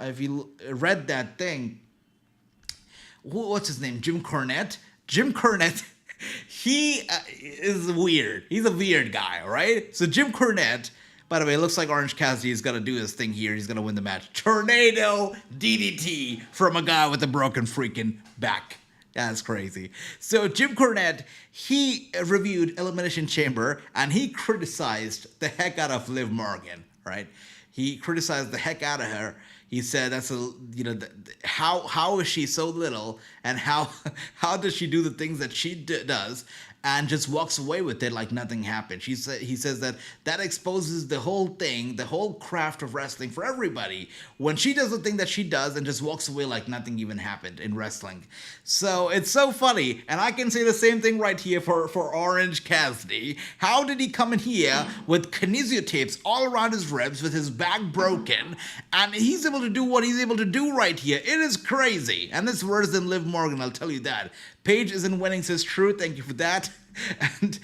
if you read that thing. What's his name? Jim Cornette. Jim Cornette. He is weird. He's a weird guy, all right? So Jim Cornette. By the way, it looks like Orange Cassidy is gonna do his thing here. He's gonna win the match. Tornado DDT from a guy with a broken freaking back. That's crazy. So Jim Cornette, he reviewed Elimination Chamber and he criticized the heck out of Liv Morgan. Right? He criticized the heck out of her. He said, "That's how is she so little, and how does she do the things that she does?" And just walks away with it like nothing happened. He says that exposes the whole thing, the whole craft of wrestling for everybody. When she does the thing that she does and just walks away like nothing even happened in wrestling. So it's so funny. And I can say the same thing right here for Orange Cassidy. How did he come in here with kinesio tapes all around his ribs with his back broken? And he's able to do what he's able to do right here. It is crazy. And it's worse than Liv Morgan, I'll tell you that. Paige isn't winning, says True. Thank you for that. And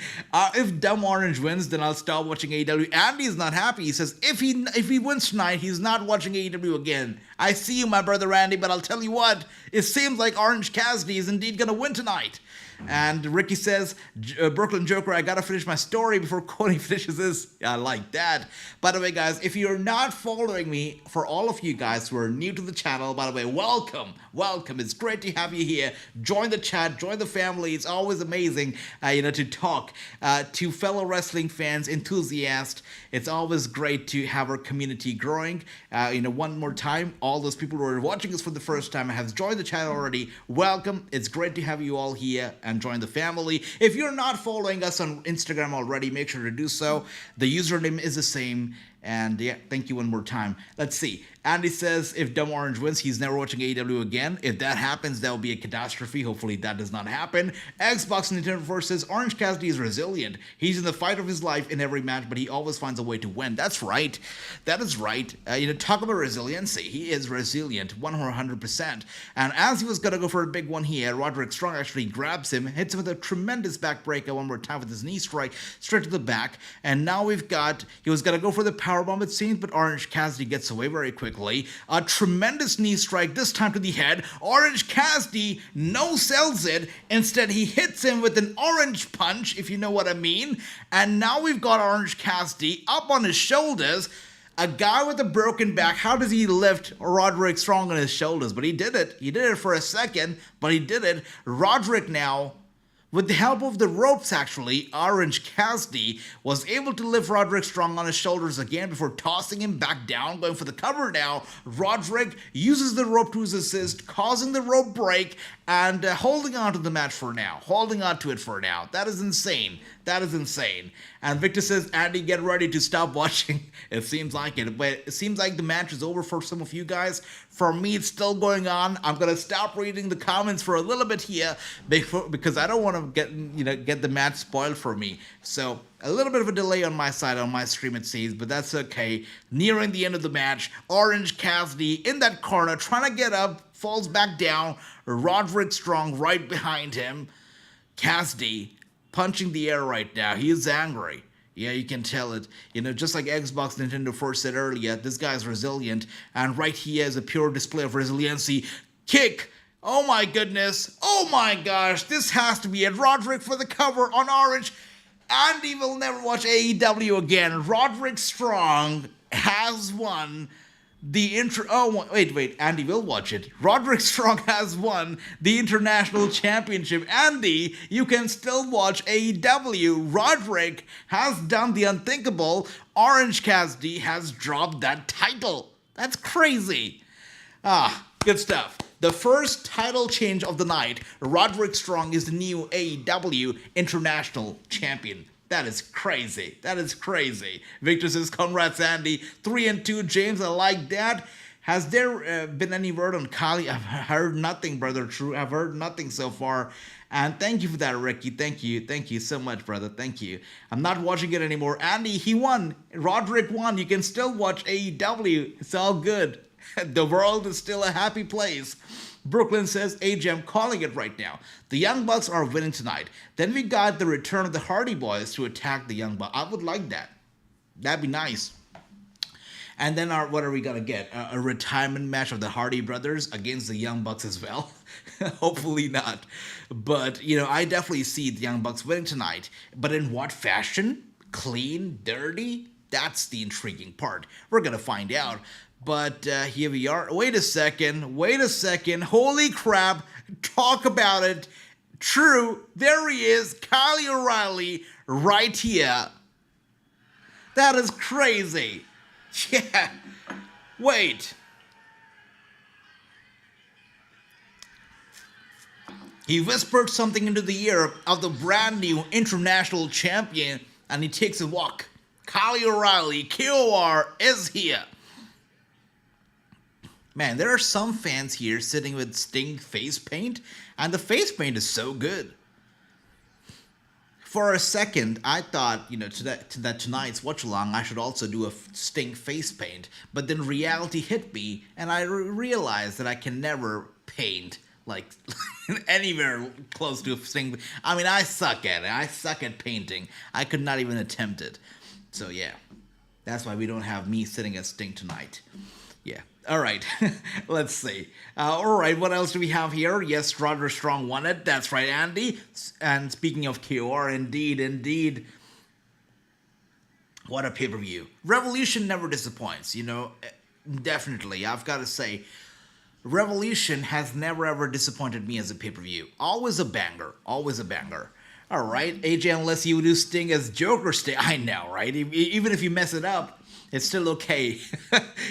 if Dumb Orange wins, then I'll stop watching AEW. Andy's not happy. He says if he wins tonight, he's not watching AEW again. I see you, my brother Andy, but I'll tell you what, it seems like Orange Cassidy is indeed going to win tonight. And Ricky says, Brooklyn Joker, I gotta finish my story before Cody finishes this. I like that. By the way, guys, if you're not following me, for all of you guys who are new to the channel, by the way, welcome. It's great to have you here. Join the chat, join the family. It's always amazing, to talk to fellow wrestling fans, enthusiasts. It's always great to have our community growing. One more time, all those people who are watching us for the first time and have joined the channel already, welcome. It's great to have you all here and join the family. If you're not following us on Instagram already, make sure to do so. The username is the same. And yeah, thank you one more time. Let's see. Andy says if Dumb Orange wins, he's never watching AEW again. If that happens, that will be a catastrophe. Hopefully that does not happen. Xbox Nintendo 4 says Orange Cassidy is resilient. He's in the fight of his life in every match, but he always finds a way to win. That's right. That is right. Talk about resiliency. He is resilient, 100%. And as he was going to go for a big one here, Roderick Strong actually grabs him, hits him with a tremendous backbreaker one more time with his knee strike straight to the back. And now he was going to go for the powerbomb, it seems, but Orange Cassidy gets away very quickly. A tremendous knee strike, this time to the head. Orange Cassidy no-sells it. Instead, he hits him with an orange punch, if you know what I mean. And now we've got Orange Cassidy up on his shoulders. A guy with a broken back, how does he lift Roderick Strong on his shoulders? But he did it. He did it for a second, but he did it. Roderick now, with the help of the ropes, actually, Orange Cassidy was able to lift Roderick Strong on his shoulders again before tossing him back down, going for the cover now. Roderick uses the rope to his assist, causing the rope break, and holding on to the match for now. Holding on to it for now. That is insane. That is insane. And Victor says, Andy, get ready to stop watching. It seems like it. But it seems like the match is over for some of you guys. For me, it's still going on. I'm going to stop reading the comments for a little bit here because I don't want to get the match spoiled for me. So a little bit of a delay on my side, on my stream it seems, but that's okay. Nearing the end of the match, Orange Cassidy in that corner, trying to get up, falls back down. Roderick Strong right behind him. Cassidy punching the air right now. He is angry. Yeah, you can tell it. Just like Xbox Nintendo 4 said earlier, this guy's resilient. And right here is a pure display of resiliency. Kick. Oh my goodness. Oh my gosh. This has to be it. Roderick for the cover on Orange. Andy will never watch AEW again. Roderick Strong has won Wait, Andy will watch it. Roderick Strong has won the International Championship. Andy, you can still watch AEW. Roderick has done the unthinkable. Orange Cassidy has dropped that title. That's crazy. Good stuff. The first title change of the night. Roderick Strong is the new AEW International Champion. That is crazy. That is crazy. Victor says, congrats, Andy. 3-2, James. I like that. Has there been any word on Kali? I've heard nothing, brother. True. I've heard nothing so far. And thank you for that, Ricky. Thank you. Thank you so much, brother. Thank you. I'm not watching it anymore. Andy, he won. Roderick won. You can still watch AEW. It's all good. The world is still a happy place. Brooklyn says, AJ, I'm calling it right now. The Young Bucks are winning tonight. Then we got the return of the Hardy Boys to attack the Young Bucks. I would like that. That'd be nice. And then what are we going to get? A retirement match of the Hardy Brothers against the Young Bucks as well? Hopefully not. But, I definitely see the Young Bucks winning tonight. But in what fashion? Clean? Dirty? That's the intriguing part. We're going to find out. But here we are. Wait a second. Holy crap. Talk about it. True. There he is. Kyle O'Reilly right here. That is crazy. Yeah. Wait. He whispered something into the ear of the brand new international champion, and he takes a walk. Kyle O'Reilly, KOR, is here. Man, there are some fans here sitting with Sting face paint, and the face paint is so good. For a second, I thought, to that tonight's Watchalong, I should also do a Sting face paint, but then reality hit me, and I realized that I can never paint like anywhere close to a Sting. I mean, I suck at it. I suck at painting. I could not even attempt it. So yeah, that's why we don't have me sitting at Sting tonight. Yeah. All right, let's see. All right, what else do we have here? Yes, Roderick Strong won it. That's right, Andy. And speaking of KOR, indeed. What a pay-per-view. Revolution never disappoints, Definitely, I've got to say, Revolution has never ever disappointed me as a pay-per-view. Always a banger. All right, AJ, unless you do Sting as Joker Sting. I know, right? Even if you mess it up, it's still okay.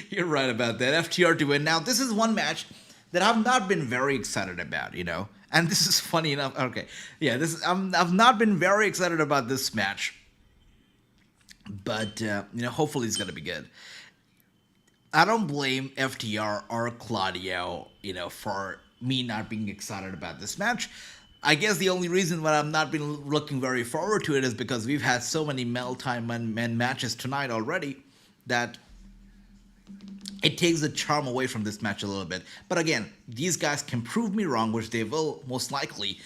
You're right about that. FTR to win. Now, this is one match that I've not been very excited about, And this is funny enough. Okay. Yeah, I've not been very excited about this match. But, hopefully it's going to be good. I don't blame FTR or Claudio, for me not being excited about this match. I guess the only reason why I've not been looking very forward to it is because we've had so many Time and matches tonight already that it takes the charm away from this match a little bit. But again, these guys can prove me wrong, which they will most likely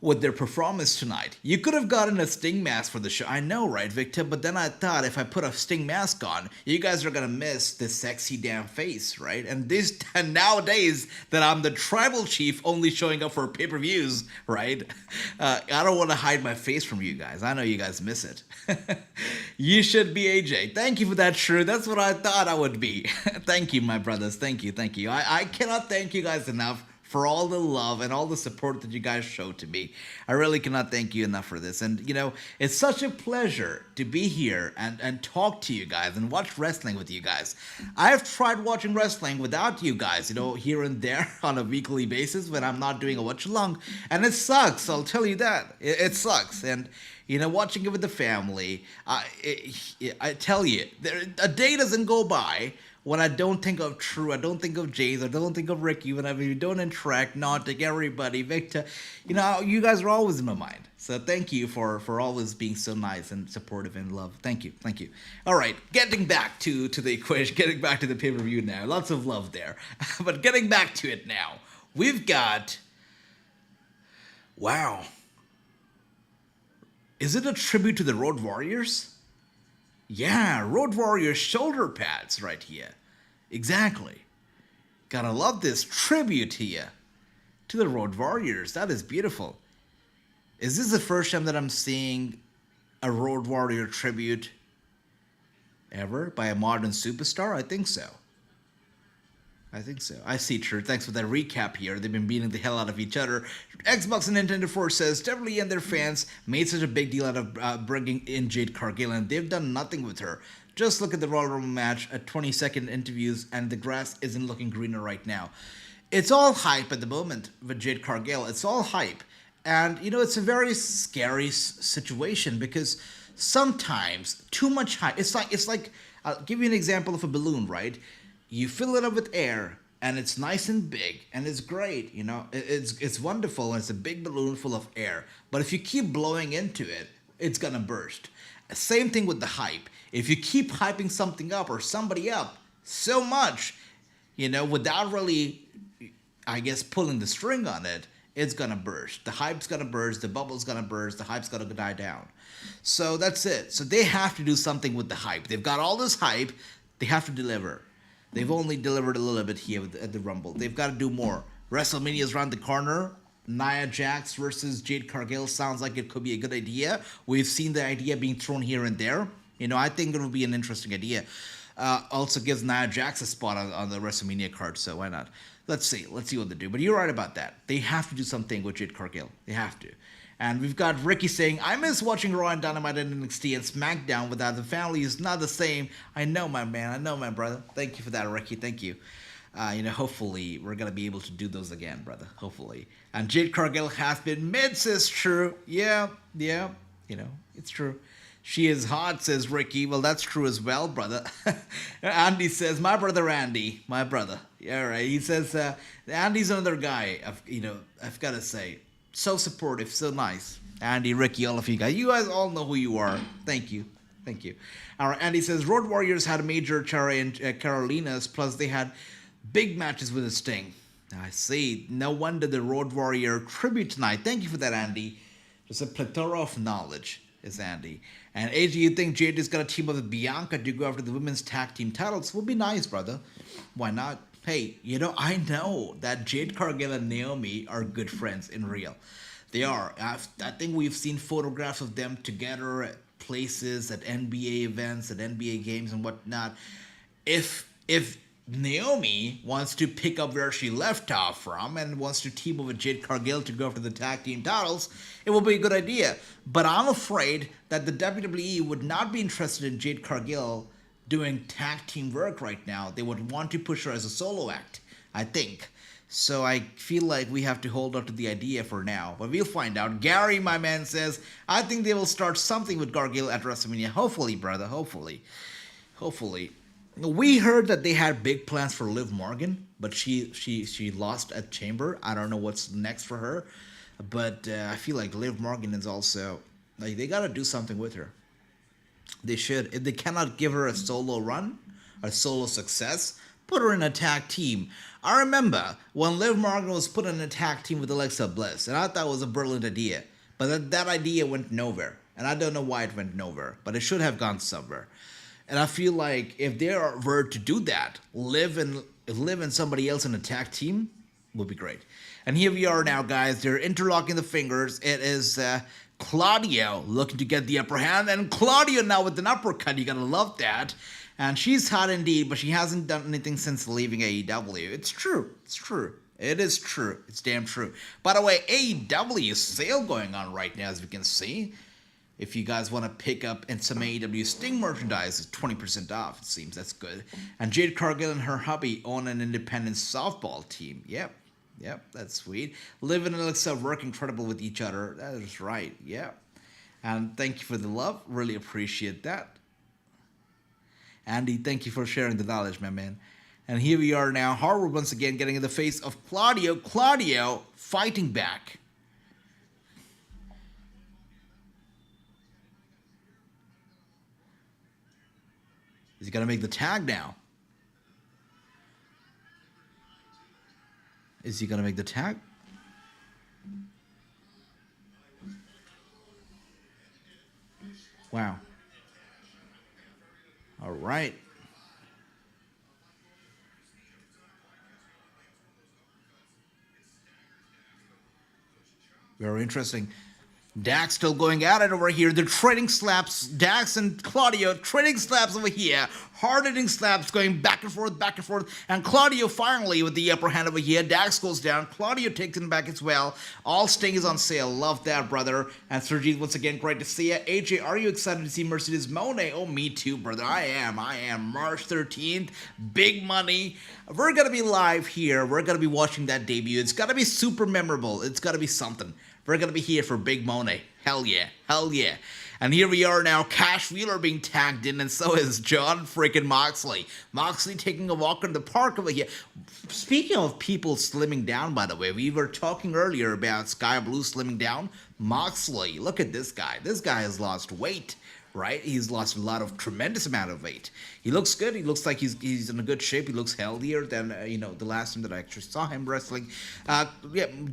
with their performance tonight. You could have gotten a Sting mask for the show. I know, right, Victor? But then I thought if I put a Sting mask on, you guys are going to miss the sexy damn face, right? And nowadays that I'm the tribal chief only showing up for pay-per-views, right? I don't want to hide my face from you guys. I know you guys miss it. You should be AJ. Thank you for that, Shrew. That's what I thought I would be. Thank you, my brothers. Thank you. I cannot thank you guys enough for all the love and all the support that you guys show to me. I really cannot thank you enough for this. And, it's such a pleasure to be here and talk to you guys and watch wrestling with you guys. I have tried watching wrestling without you guys, here and there on a weekly basis when I'm not doing a watch-along. And it sucks, I'll tell you that. It sucks. And, watching it with the family, I tell you, a day doesn't go by when I don't think of True, I don't think of Jays, I don't think of Ricky, whenever you don't interact, Nautic, everybody, Victor, you guys are always in my mind. So thank you for always being so nice and supportive and love. Thank you. All right, getting back to the equation, getting back to the pay-per-view now. Lots of love there. But getting back to it now, we've got... Wow. Is it a tribute to the Road Warriors? Yeah, Road Warrior shoulder pads right here. Exactly. Gotta love this tribute here to the Road Warriors. That is beautiful. Is this the first time that I'm seeing a Road Warrior tribute ever by a modern superstar? I think so. I think so. I see, True. Thanks for that recap here. They've been beating the hell out of each other. Xbox and Nintendo 4 says WWE and their fans made such a big deal out of bringing in Jade Cargill, and they've done nothing with her. Just look at the Royal Rumble match at 20-second interviews, and the grass isn't looking greener right now. It's all hype at the moment with Jade Cargill. It's all hype. And, it's a very scary situation because sometimes too much hype. It's like I'll give you an example of a balloon, right? You fill it up with air, and it's nice and big, and it's great, It's wonderful, and it's a big balloon full of air. But if you keep blowing into it, it's gonna burst. Same thing with the hype. If you keep hyping something up or somebody up so much, without really, I guess, pulling the string on it, it's gonna burst. The hype's gonna burst, the bubble's gonna burst, the hype's gonna die down. So that's it. So they have to do something with the hype. They've got all this hype, they have to deliver. They've only delivered a little bit here at the Rumble. They've got to do more. WrestleMania is around the corner. Nia Jax versus Jade Cargill sounds like it could be a good idea. We've seen the idea being thrown here and there. I think it will be an interesting idea. Also gives Nia Jax a spot on the WrestleMania card, so why not? Let's see what they do. But you're right about that. They have to do something with Jade Cargill. They have to. And we've got Ricky saying, I miss watching Raw and Dynamite and NXT and SmackDown without the family is not the same. I know, my man. I know, my brother. Thank you for that, Ricky. Thank you. Hopefully we're going to be able to do those again, brother. Hopefully. And Jade Cargill has been mid, says True. Yeah. It's true. She is hot, says Ricky. Well, that's true as well, brother. Andy says, my brother Andy. My brother. Yeah, right. He says, Andy's another guy, I've got to say. So supportive, so nice. Andy, Ricky, all of you guys. You guys all know who you are. Thank you. All right, Andy says, Road Warriors had a major Chara and Carolinas, plus they had big matches with a Sting. I see. No wonder the Road Warrior tribute tonight. Thank you for that, Andy. Just a plethora of knowledge is Andy. And AJ, you think Jade is going to team up with Bianca to go after the women's tag team titles? Would be nice, brother. Why not? Hey, I know that Jade Cargill and Naomi are good friends in real. They are. I think we've seen photographs of them together at places, at NBA events, at NBA games and whatnot. If Naomi wants to pick up where she left off from and wants to team up with Jade Cargill to go after the tag team titles, it will be a good idea. But I'm afraid that the WWE would not be interested in Jade Cargill doing tag team work right now. They would want to push her as a solo act, I think. So I feel like we have to hold on to the idea for now. But we'll find out. Gary, my man, says, I think they will start something with Cargill at WrestleMania. Hopefully, brother. Hopefully. We heard that they had big plans for Liv Morgan, but she lost at Chamber. I don't know what's next for her. But I feel like Liv Morgan is also, they got to do something with her. They should. If they cannot give her a solo run, a solo success, put her in a tag team. I remember when Liv Morgan was put in a tag team with Alexa Bliss, and I thought it was a brilliant idea. But that idea went nowhere. And I don't know why it went nowhere, but it should have gone somewhere. And I feel like if they were to do that, Liv and somebody else in a tag team would be great. And here we are now, guys. They're interlocking the fingers. It is Claudio looking to get the upper hand, and Claudio now with an uppercut. You gotta love that. And she's hot indeed, but she hasn't done anything since leaving AEW. It's true. It is true. It's damn true. By the way, AEW sale going on right now, as we can see. If you guys want to pick up some AEW Sting merchandise, it's 20% off, it seems. That's good. And Jade Cargill and her hubby own an independent softball team. Yep, that's sweet. Liv and Alexa work incredible with each other. That is right, yeah. And thank you for the love. Really appreciate that. Andy, thank you for sharing the knowledge, my man. And here we are now. Harwood once again getting in the face of Claudio. Claudio fighting back. Is he going to make the tag now? Is he going to make the tag? Wow. All right. Very interesting. Dax still going at it over here. They're trading slaps. Dax and Claudio trading slaps over here. Hard-hitting slaps going back and forth. And Claudio finally with the upper hand over here. Dax goes down. Claudio takes him back as well. All Sting is on sale. Love that, brother. And Sergio, once again, great to see you. AJ, are you excited to see Mercedes Moné? Oh, me too, brother. I am. March 13th. Big money. We're going to be live here. We're going to be watching that debut. It's got to be super memorable. It's got to be something. We're going to be here for Big Moné. Hell yeah. And here we are now, Cash Wheeler being tagged in, and so is John freaking Moxley. Moxley taking a walk in the park over here. Speaking of people slimming down, by the way, we were talking earlier about Sky Blue slimming down. Moxley, look at this guy. This guy has lost weight, right? He's lost a tremendous amount of weight. He looks good. He looks like he's in a good shape. He looks healthier than, the last time that I actually saw him wrestling.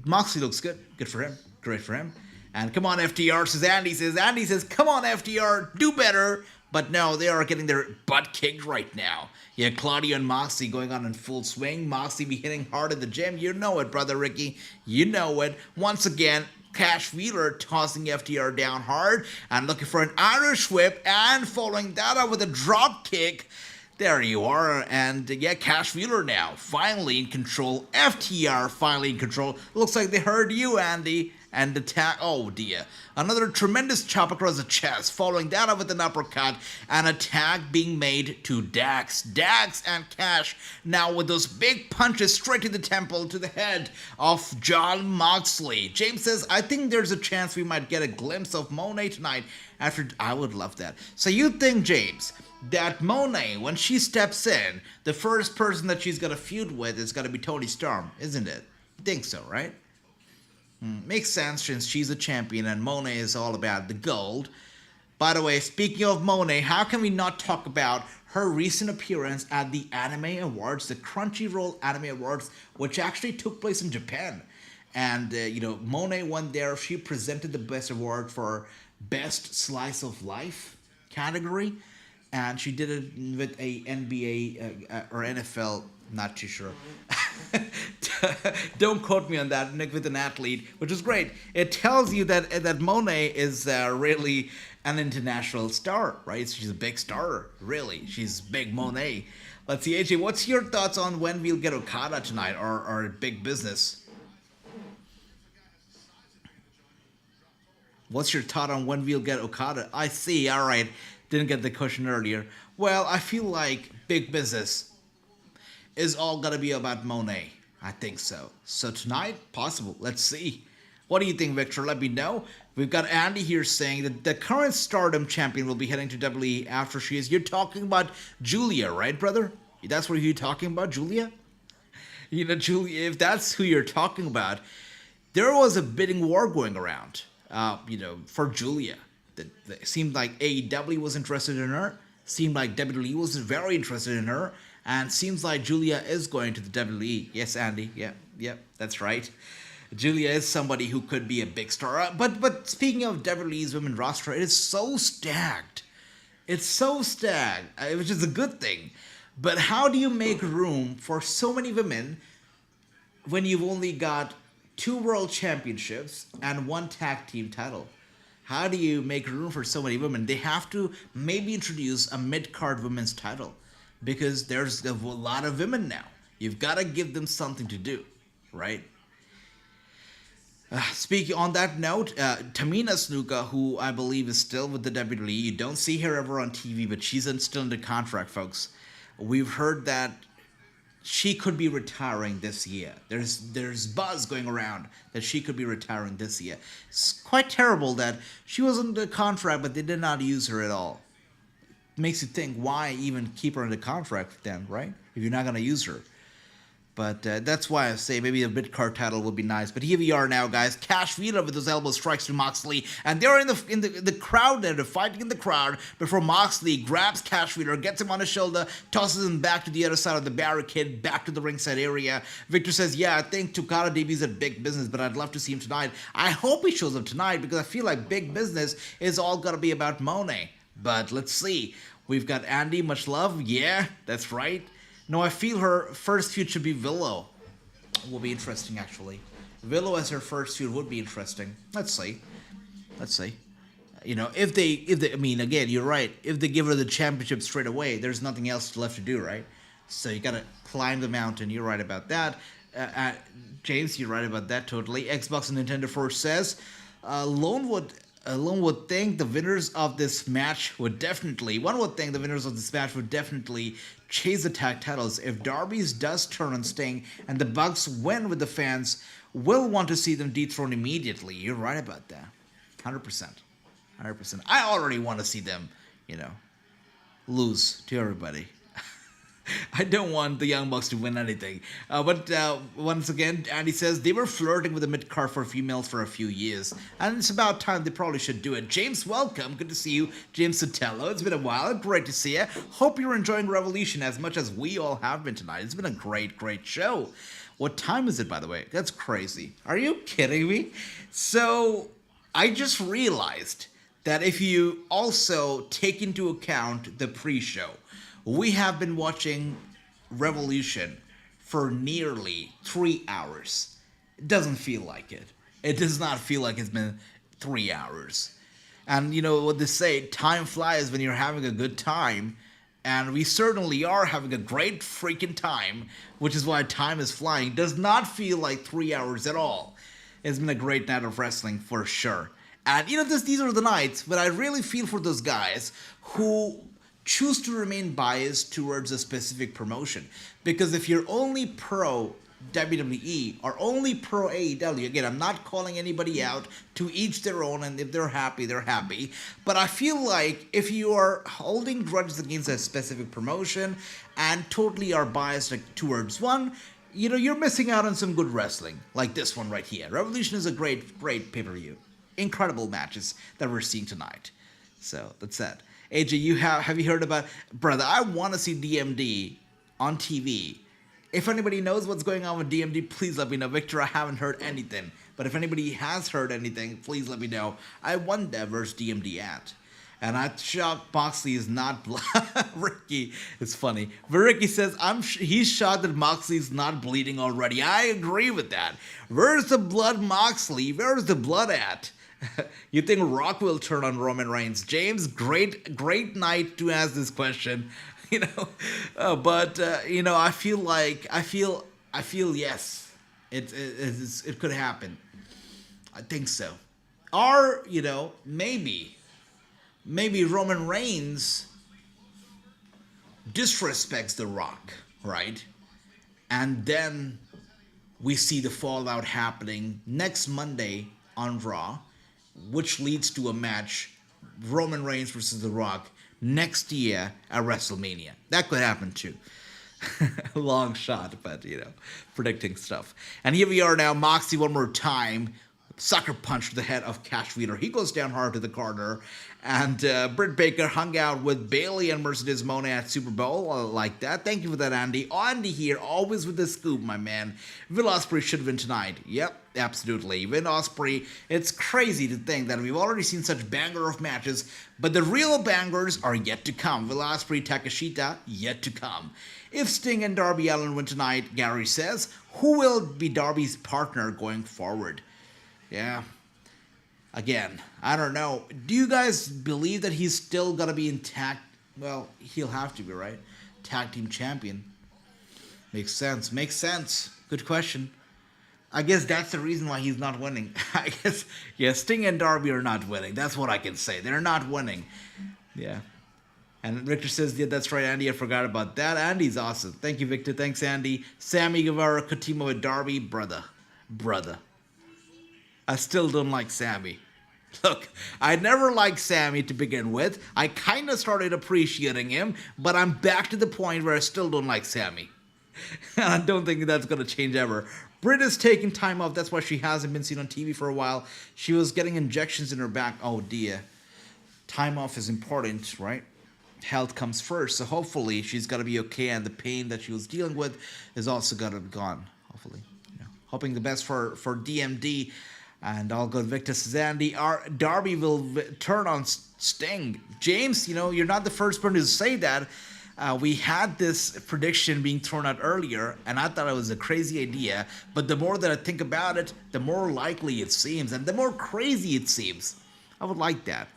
Moxley looks good. Good for him. Great for him. And come on, FTR, says Andy. Andy says, come on, FTR, do better. But no, they are getting their butt kicked right now. Yeah, Claudio and Moxley going on in full swing. Moxley be hitting hard at the gym. You know it, brother Ricky. You know it. Once again, Cash Wheeler tossing FTR down hard and looking for an Irish whip and following that up with a drop kick. There you are, and Cash Wheeler now finally in control. FTR finally in control. Looks like they heard you, Andy. And attack, oh dear. Another tremendous chop across the chest, following that up with an uppercut, and attack being made to Dax. Dax and Cash now with those big punches straight to the temple, to the head of John Moxley. James says, I think there's a chance we might get a glimpse of Moné tonight. I would love that. So you think, James, that Moné, when she steps in, the first person that she's going to feud with is going to be Toni Storm, isn't it? Think so, right? Makes sense since she's a champion and Moné is all about the gold. By the way, speaking of Moné, how can we not talk about her recent appearance at the Anime Awards, the Crunchyroll Anime Awards, which actually took place in Japan. And, Moné won there. She presented the best award for Best Slice of Life category. And she did it with a NBA or NFL, not too sure. Don't quote me on that, Nick, with an athlete, which is great. It tells you that Moné is really an international star, right? She's a big star, really. She's big Moné. Let's see, AJ, what's your thoughts on when we'll get Okada tonight, or Big Business? What's your thought on when we'll get Okada? I see, all right. Didn't get the question earlier. Well, I feel like Big Business is all gonna be about Moné. I think so. So tonight, possible. Let's see. What do you think, Victor? Let me know. We've got Andy here saying that the current Stardom champion will be heading to WWE after she is. You're talking about Julia, right, brother? That's what you're talking about, Julia? Julia, if that's who you're talking about, there was a bidding war going around, for Julia. It seemed like AEW was interested in her. Seemed like WWE was very interested in her. And seems like Julia is going to the WWE. Yes, Andy. Yep, that's right. Julia is somebody who could be a big star. But speaking of WWE's women's roster, it is so stacked. It's so stacked, which is a good thing. But how do you make room for so many women when you've only got 2 world championships and 1 tag team title? How do you make room for so many women? They have to maybe introduce a mid-card women's title. Because there's a lot of women now. You've got to give them something to do, right? Speaking on that note, Tamina Snuka, who I believe is still with the WWE, you don't see her ever on TV, but she's still under contract, folks. We've heard that she could be retiring this year. There's buzz going around that she could be retiring this year. It's quite terrible that she was under contract, but they did not use her at all. Makes you think, why even keep her under contract then, right? If you're not going to use her. But that's why I say maybe a mid-card title would be nice. But here we are now, guys. Cash Wheeler with those elbow strikes to Moxley. And they're in the crowd there. They're fighting in the crowd before Moxley grabs Cash Wheeler, gets him on his shoulder, tosses him back to the other side of the barricade, back to the ringside area. Victor says, yeah, I think Okada debuts at Big Business, but I'd love to see him tonight. I hope he shows up tonight because I feel like Big Business is all going to be about Moné. But let's see. We've got Andy, much love. Yeah, that's right. No, I feel her first feud should be Willow. Will be interesting, actually. Willow as her first feud would be interesting. Let's see. Let's say. I mean, again, you're right. If they give her the championship straight away, there's nothing else left to do, right? So you gotta climb the mountain. You're right about that. James, you're right about that totally. Xbox and Nintendo Force says, Lone would think the winners of this match would definitely, one would think the winners of this match would definitely chase the tag titles. If Darby's does turn on Sting and the Bucks win with the fans, will want to see them dethroned immediately. You're right about that. 100%. 100%. I already want to see them, lose to everybody. I don't want the Young Bucks to win anything. But once again, Andy says they were flirting with the mid-card for females for a few years. And it's about time they probably should do it. James, welcome. Good to see you. James Sotelo. It's been a while. Great to see you. Hope you're enjoying Revolution as much as we all have been tonight. It's been a great, great show. What time is it, by the way? That's crazy. Are you kidding me? So, I just realized that if you also take into account the pre-show, we have been watching Revolution for nearly 3 hours. It doesn't feel like it. It does not feel like it's been 3 hours. And you know what they say, time flies when you're having a good time. And we certainly are having a great freaking time, which is why time is flying. It does not feel like 3 hours at all. It's been a great night of wrestling for sure. And these are the nights when I really feel for those guys who choose to remain biased towards a specific promotion. Because if you're only pro WWE or only pro AEW, again, I'm not calling anybody out, to each their own, and if they're happy, they're happy. But I feel like if you are holding grudges against a specific promotion and totally are biased towards one, you're missing out on some good wrestling, like this one right here. Revolution is a great, great pay-per-view. Incredible matches that we're seeing tonight. So, that's that. AJ, have you heard about... Brother, I want to see DMD on TV. If anybody knows what's going on with DMD, please let me know. Victor, I haven't heard anything. But if anybody has heard anything, please let me know. I wonder where's DMD at. And I'm shocked Moxley is not... Ricky, it's funny. But Ricky says, he's shocked that Moxley is not bleeding already. I agree with that. Where's the blood, Moxley? Where's the blood at? You think Rock will turn on Roman Reigns? James, great night to ask this question. I feel yes, it could happen. I think so. Or maybe Roman Reigns disrespects The Rock, right? And then we see the fallout happening next Monday on Raw, which leads to a match, Roman Reigns versus The Rock, next year at WrestleMania. That could happen too. Long shot, but predicting stuff. And here we are now, Moxie one more time. Sucker punch to the head of Cash Wheeler. He goes down hard to the corner. And Britt Baker hung out with Bayley and Mercedes Moné at Super Bowl. I like that. Thank you for that, Andy. Andy here, always with the scoop, my man. Will Ospreay should win tonight. Yep, absolutely. Will Ospreay. It's crazy to think that we've already seen such banger of matches, but the real bangers are yet to come. Will Ospreay, Takeshita, yet to come. If Sting and Darby Allin win tonight, Gary says, who will be Darby's partner going forward? Yeah. Again, I don't know. Do you guys believe that he's still going to be intact? Well, he'll have to be, right? Tag team champion. Makes sense. Makes sense. Good question. I guess that's the reason why he's not winning. I guess, yeah, Sting and Darby are not winning. That's what I can say. They're not winning. Yeah. And Victor says, yeah, that's right, Andy. I forgot about that. Andy's awesome. Thank you, Victor. Thanks, Andy. Sammy Guevara, Kotimo with Darby. Brother. I still don't like Sammy. Look, I never liked Sammy to begin with. I kind of started appreciating him, but I'm back to the point where I still don't like Sammy. I don't think that's going to change ever. Britt is taking time off. That's why she hasn't been seen on TV for a while. She was getting injections in her back. Oh, dear. Time off is important, right? Health comes first. So hopefully she's going to be okay, and the pain that she was dealing with is also going to be gone. Hopefully. Hoping the best for DMD. And all good. Victor says, Andy, Darby will turn on Sting. James, you're not the first person to say that. We had this prediction being thrown out earlier, and I thought it was a crazy idea. But the more that I think about it, the more likely it seems, and the more crazy it seems. I would like that.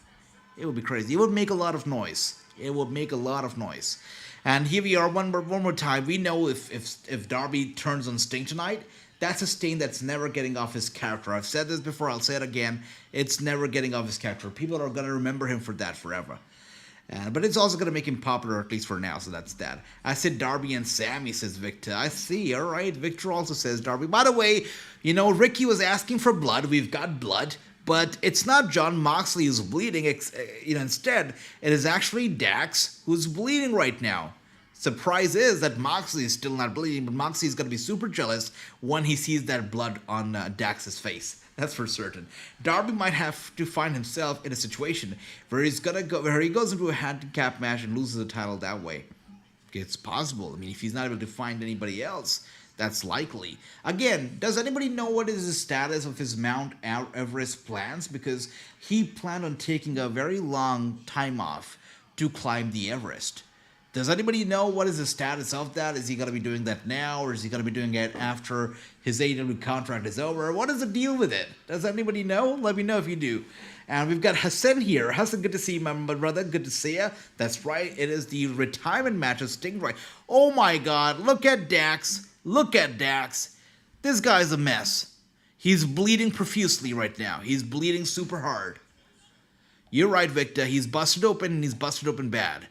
It would be crazy. It would make a lot of noise. It would make a lot of noise. And here we are one more time. We know if Darby turns on Sting tonight, that's a Sting that's never getting off his character. I've said this before, I'll say it again. It's never getting off his character. People are going to remember him for that forever. But it's also going to make him popular, at least for now, so that's that. I said Darby and Sammy, says Victor. I see, alright. Victor also says Darby. By the way, Ricky was asking for blood. We've got blood. But it's not Jon Moxley who's bleeding. Instead, it is actually Dax who's bleeding right now. Surprise is that Moxley is still not bleeding, but Moxley is going to be super jealous when he sees that blood on Dax's face. That's for certain. Darby might have to find himself in a situation where he goes into a handicap match and loses the title that way. It's possible. I mean, if he's not able to find anybody else, that's likely. Again, does anybody know what is the status of his Mount Everest plans? Because he planned on taking a very long time off to climb the Everest. Does anybody know what is the status of that? Is he going to be doing that now, or is he going to be doing it after his AEW contract is over? What is the deal with it? Does anybody know? Let me know if you do. And we've got Hassan here. Hassan, good to see you, my brother. Good to see you. That's right. It is the retirement match of Stingray. Oh my God. Look at Dax. Look at Dax. This guy's a mess. He's bleeding profusely right now. He's bleeding super hard. You're right, Victor. He's busted open, and he's busted open bad.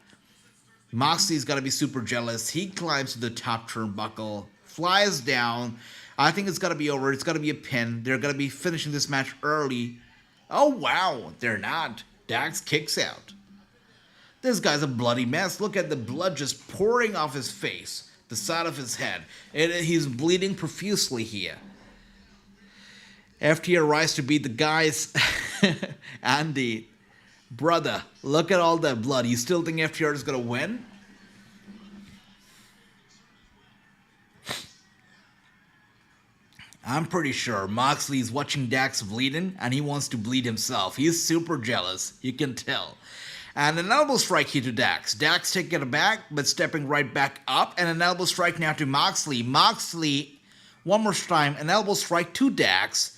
Moxley's got to be super jealous. He climbs to the top turnbuckle, flies down. I think it's got to be over. It's got to be a pin. They're going to be finishing this match early. Oh, wow. They're not. Dax kicks out. This guy's a bloody mess. Look at the blood just pouring off his face, the side of his head. He's bleeding profusely here. FTR rise to beat the guys. Andy, brother, look at all that blood. You still think FTR is going to win? I'm pretty sure Moxley's watching Dax bleeding, and he wants to bleed himself. He's super jealous. You can tell. And an elbow strike here to Dax. Dax taking it back, but stepping right back up. And an elbow strike now to Moxley. Moxley, one more time, an elbow strike to Dax.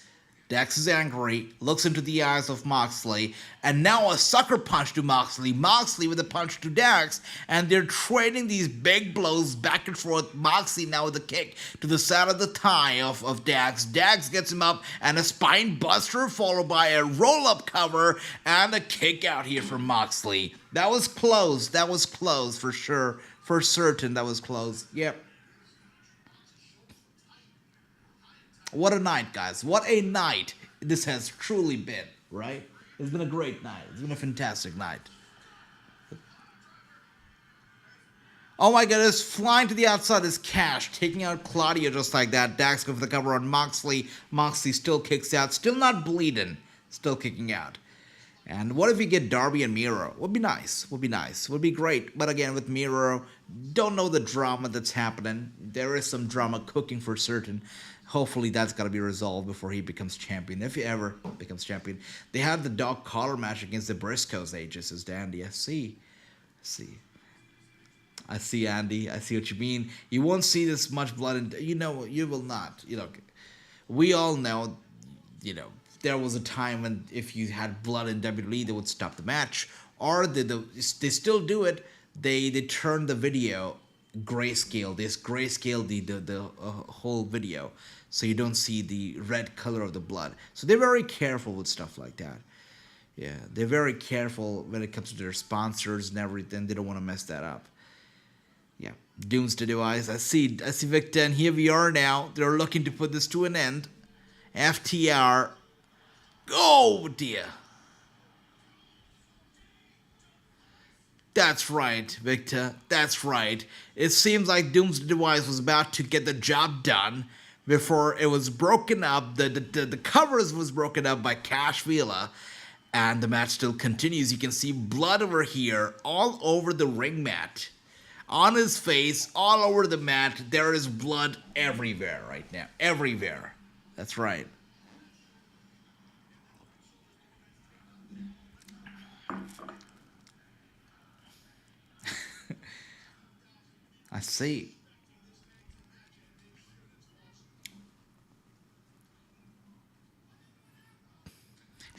Dax is angry, looks into the eyes of Moxley, and now a sucker punch to Moxley. Moxley with a punch to Dax, and they're trading these big blows back and forth. Moxley now with a kick to the side of the thigh of Dax. Dax gets him up, and a spine buster followed by a roll-up cover, and a kick out here from Moxley. That was close. That was close for sure. For certain, that was close. Yep. What a night, guys. What a night this has truly been, right? It's been a great night. It's been a fantastic night. Oh my goodness, flying to the outside is Cash, taking out Claudia just like that. Dax goes for the cover on Moxley. Moxley still kicks out, still not bleeding, still kicking out. And what if we get Darby and Miro? Would be nice, would be nice, would be great. But again, with Miro, don't know the drama that's happening. There is some drama cooking for certain. Hopefully that's got to be resolved before he becomes champion, if he ever becomes champion. They had the dog collar match against the Briscoes, AJ, says Dandy. I see, Andy. I see what you mean. You won't see this much blood, you will not. We all know, there was a time when if you had blood in WWE, they would stop the match. Or they still do it. They turn the video grayscale. They grayscale the whole video, so you don't see the red color of the blood. So they're very careful with stuff like that. Yeah, they're very careful when it comes to their sponsors and everything. They don't want to mess that up. Yeah, Doomsday Device. I see Victor, and here we are now. They're looking to put this to an end. FTR. Oh dear. That's right, Victor. That's right. It seems like Doomsday Device was about to get the job done before it was broken up. The covers was broken up by Cash Vela, and the match still continues. You can see blood over here, all over the ring mat, on his face, all over the mat. There is blood everywhere right now. Everywhere. That's right. I see.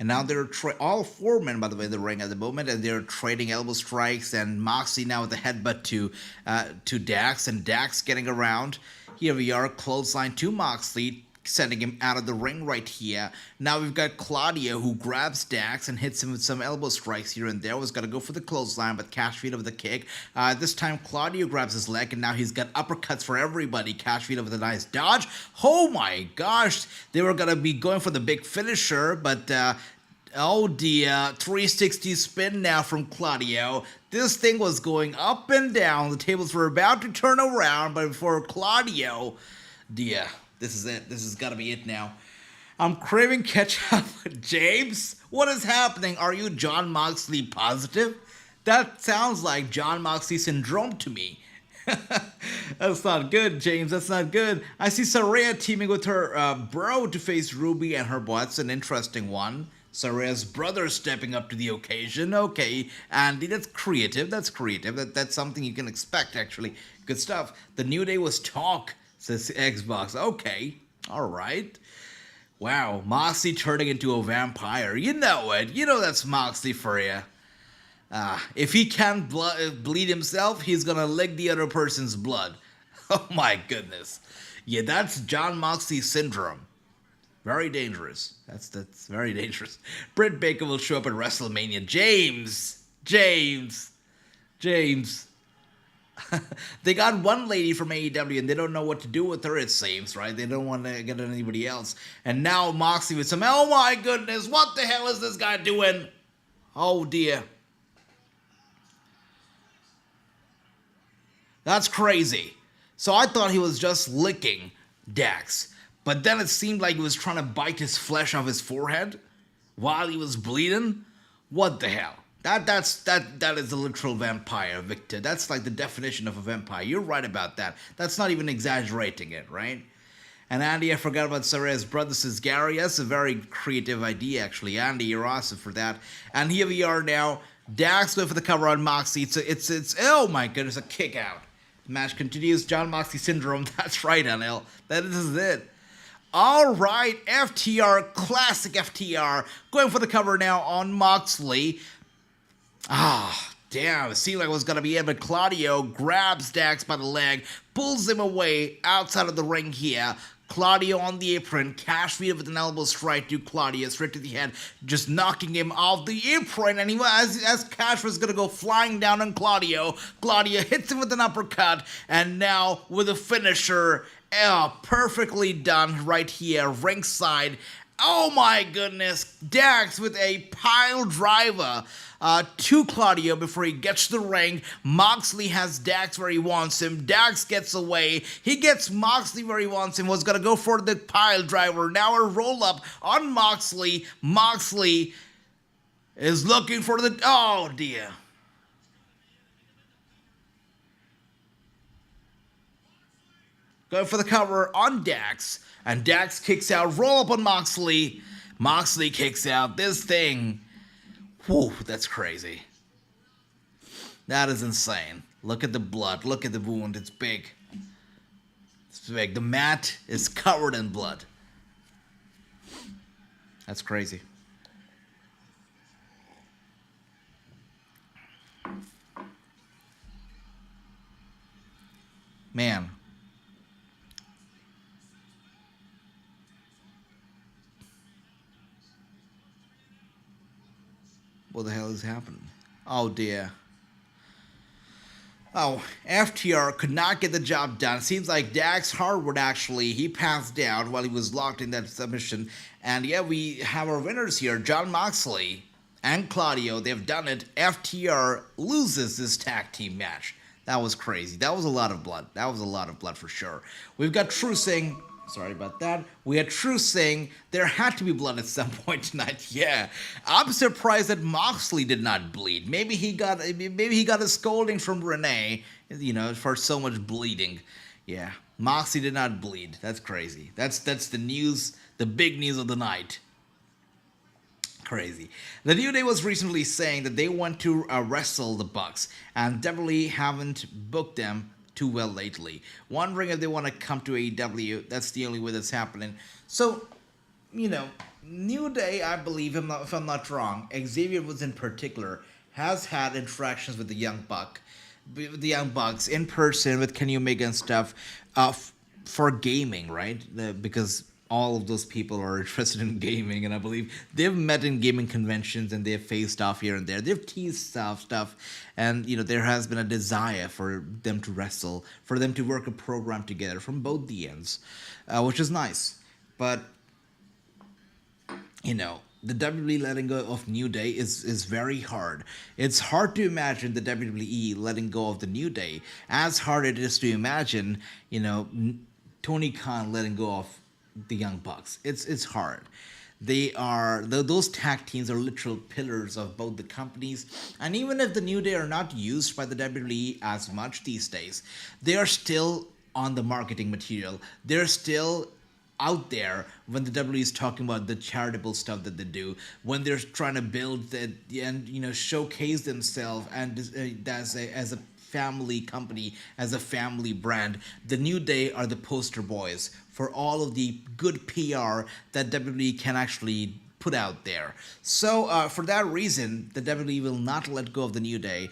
And now they're all 4 men, by the way, in the ring at the moment, and they're trading elbow strikes. And Moxley now with the headbutt to Dax, and Dax getting around. Here we are, clothesline to Moxley, sending him out of the ring right here. Now we've got Claudio, who grabs Dax and hits him with some elbow strikes here and there. Was going to go for the clothesline, but Cash Vito with the kick. This time Claudio grabs his leg, and now he's got uppercuts for everybody. Cash Vito with a nice dodge. Oh my gosh, they were going to be going for the big finisher, but oh dear, 360 spin now from Claudio. This thing was going up and down. The tables were about to turn around, but before Claudio, dear, this is it. This has got to be it now. I'm craving ketchup. James, what is happening? Are you John Moxley positive? That sounds like John Moxley syndrome to me. That's not good, James. That's not good. I see Saraya teaming with her bro to face Ruby and her boy. That's an interesting one. Saraya's brother stepping up to the occasion. Okay, Andy, that's creative. That's creative. That's something you can expect, actually. Good stuff. The New Day was talk, says Xbox. Okay, all right. Wow, Moxley turning into a vampire. You know it. You know that's Moxley for you. If he can't bleed himself, he's gonna lick the other person's blood. Oh my goodness. Yeah, that's John Moxley syndrome. Very dangerous. That's very dangerous. Britt Baker will show up at WrestleMania. James. They got one lady from AEW and they don't know what to do with her, it seems, right? They don't want to get anybody else. And now Moxley with some, oh my goodness, what the hell is this guy doing? Oh dear. That's crazy. So I thought he was just licking Dax. But then it seemed like he was trying to bite his flesh off his forehead while he was bleeding. What the hell? That is a literal vampire, Victor. That's like the definition of a vampire. You're right about that. That's not even exaggerating it, right? And Andy, I forgot about Saraya's brother, says Gary. That's a very creative idea, actually. Andy, you're awesome for that. And here we are now. Dax going for the cover on Moxley. It's oh my goodness, a kick out. The match continues. John Moxley syndrome. That's right, NL. That is it. All right, FTR, classic FTR, going for the cover now on Moxley. Damn, it seemed like it was going to be it, but Claudio grabs Dax by the leg, pulls him away outside of the ring here. Claudio on the apron, Cash Vito with an elbow strike to Claudio, straight to the head, just knocking him off the apron, and as Cash was going to go flying down on Claudio hits him with an uppercut, and now with a finisher. Perfectly done right here, ringside. Oh my goodness, Dax with a pile driver to Claudio before he gets to the ring. Moxley has Dax where he wants him. Dax gets away. He gets Moxley where he wants him. Was going to go for the pile driver. Now a roll up on Moxley. Moxley is looking for the... Oh dear. Going for the cover on Dax. And Dax kicks out. Roll up on Moxley. Moxley kicks out. This thing. Whew, that's crazy. That is insane. Look at the blood. Look at the wound. It's big. It's big. The mat is covered in blood. That's crazy. Man. What the hell is happening? Oh dear. Oh, FTR could not get the job done. Seems like Dax Harwood actually, he passed out while he was locked in that submission. And yeah, we have our winners here. John Moxley and Claudio, they've done it. FTR loses this tag team match. That was crazy. That was a lot of blood. That was a lot of blood for sure. We've got True Singh. Sorry about that. We had True Singh. There had to be blood at some point tonight. Yeah, I'm surprised that Moxley did not bleed. Maybe he got a scolding from Renee, for so much bleeding. Yeah, Moxley did not bleed. That's crazy. That's the news, the big news of the night. Crazy. The New Day was recently saying that they want to wrestle the Bucks and definitely haven't booked them too well lately. Wondering if they want to come to AEW. That's the only way that's happening. So, New Day, I believe, if I'm not wrong, Xavier Woods in particular has had interactions with the Young Bucks in person with Kenny Omega and stuff, for gaming, right? Because all of those people are interested in gaming, and I believe they've met in gaming conventions and they've faced off here and there. They've teased stuff, and there has been a desire for them to wrestle, for them to work a program together from both the ends, which is nice. But the WWE letting go of New Day is very hard. It's hard to imagine the WWE letting go of the New Day, as hard it is to imagine, Tony Khan letting go of the Young Bucks. It's hard. Those tag teams are literal pillars of both the companies, and even if the New Day are not used by the WWE as much these days, they are still on the marketing material. They're still out there when the WWE is talking about the charitable stuff that they do, when they're trying to build and showcase themselves and as a family company, as a family brand. The New Day are the poster boys for all of the good PR that WWE can actually put out there. So for that reason, the WWE will not let go of the New Day.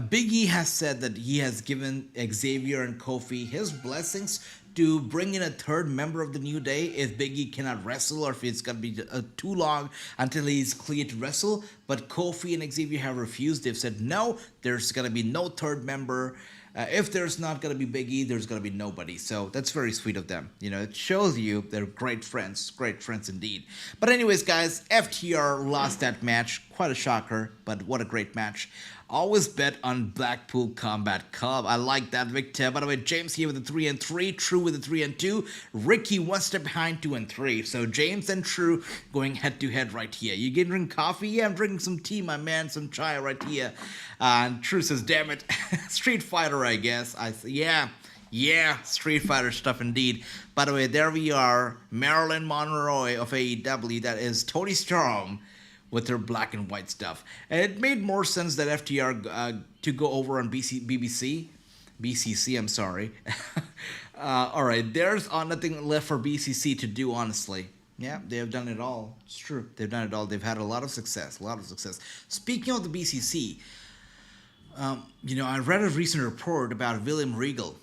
Big E has said that he has given Xavier and Kofi his blessings to bring in a third member of the New Day if Big E cannot wrestle, or if it's going to be too long until he's cleared to wrestle. But Kofi and Xavier have refused. They've said no, there's going to be no third member. If there's not going to be Big E, there's going to be nobody. So that's very sweet of them. It shows you they're great friends indeed. But anyways, guys, FTR lost that match. Quite a shocker, but what a great match. Always bet on Blackpool Combat Club. I like that, Victor. By the way, James here with the 3 and 3, True with the 3 and 2, Ricky one step behind 2 and 3. So James and True going head to head right here. You getting drink coffee? Yeah, I'm drinking some tea, my man, some chai right here. And True says, "Damn it, Street Fighter, I guess." I say, yeah, Street Fighter stuff indeed. By the way, there we are, Marilyn Monroe of AEW. That is Tony Storm with her black and white stuff. And it made more sense that FTR to go over on BCC, I'm sorry. Alright, there's nothing left for BCC to do, honestly. Yeah, they have done it all. It's true, they've done it all. They've had a lot of success, Speaking of the BCC, I read a recent report about William Regal.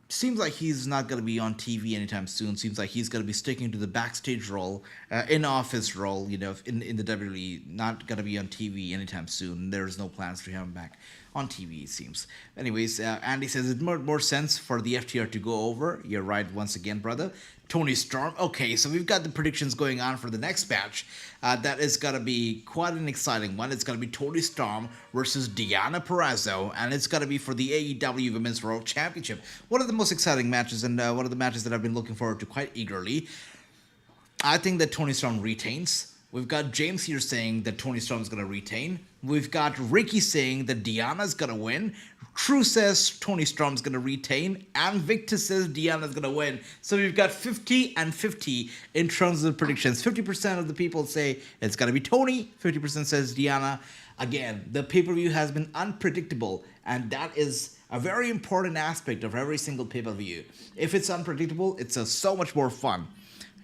Seems like he's not going to be on TV anytime soon. Seems like he's going to be sticking to the backstage role, in-office role, in the WWE. Not going to be on TV anytime soon. There's no plans to have him back on TV, it seems. Anyways, Andy says it made more sense for the FTR to go over. You're right once again, brother. Tony Storm. Okay, so we've got the predictions going on for the next match. That is going to be quite an exciting one. It's going to be Tony Storm versus Deonna Purrazzo, and it's going to be for the AEW Women's World Championship. One of the most exciting matches, and one of the matches that I've been looking forward to quite eagerly. I think that Tony Storm retains. We've got James here saying that Tony Storm is going to retain. We've got Ricky saying that Deonna's going to win. True says Tony Storm's going to retain. And Victor says Deonna's going to win. So we've got 50 and 50 in terms of the predictions. 50% of the people say it's going to be Tony. 50% says Deonna. Again, the pay-per-view has been unpredictable. And that is a very important aspect of every single pay-per-view. If it's unpredictable, it's so much more fun.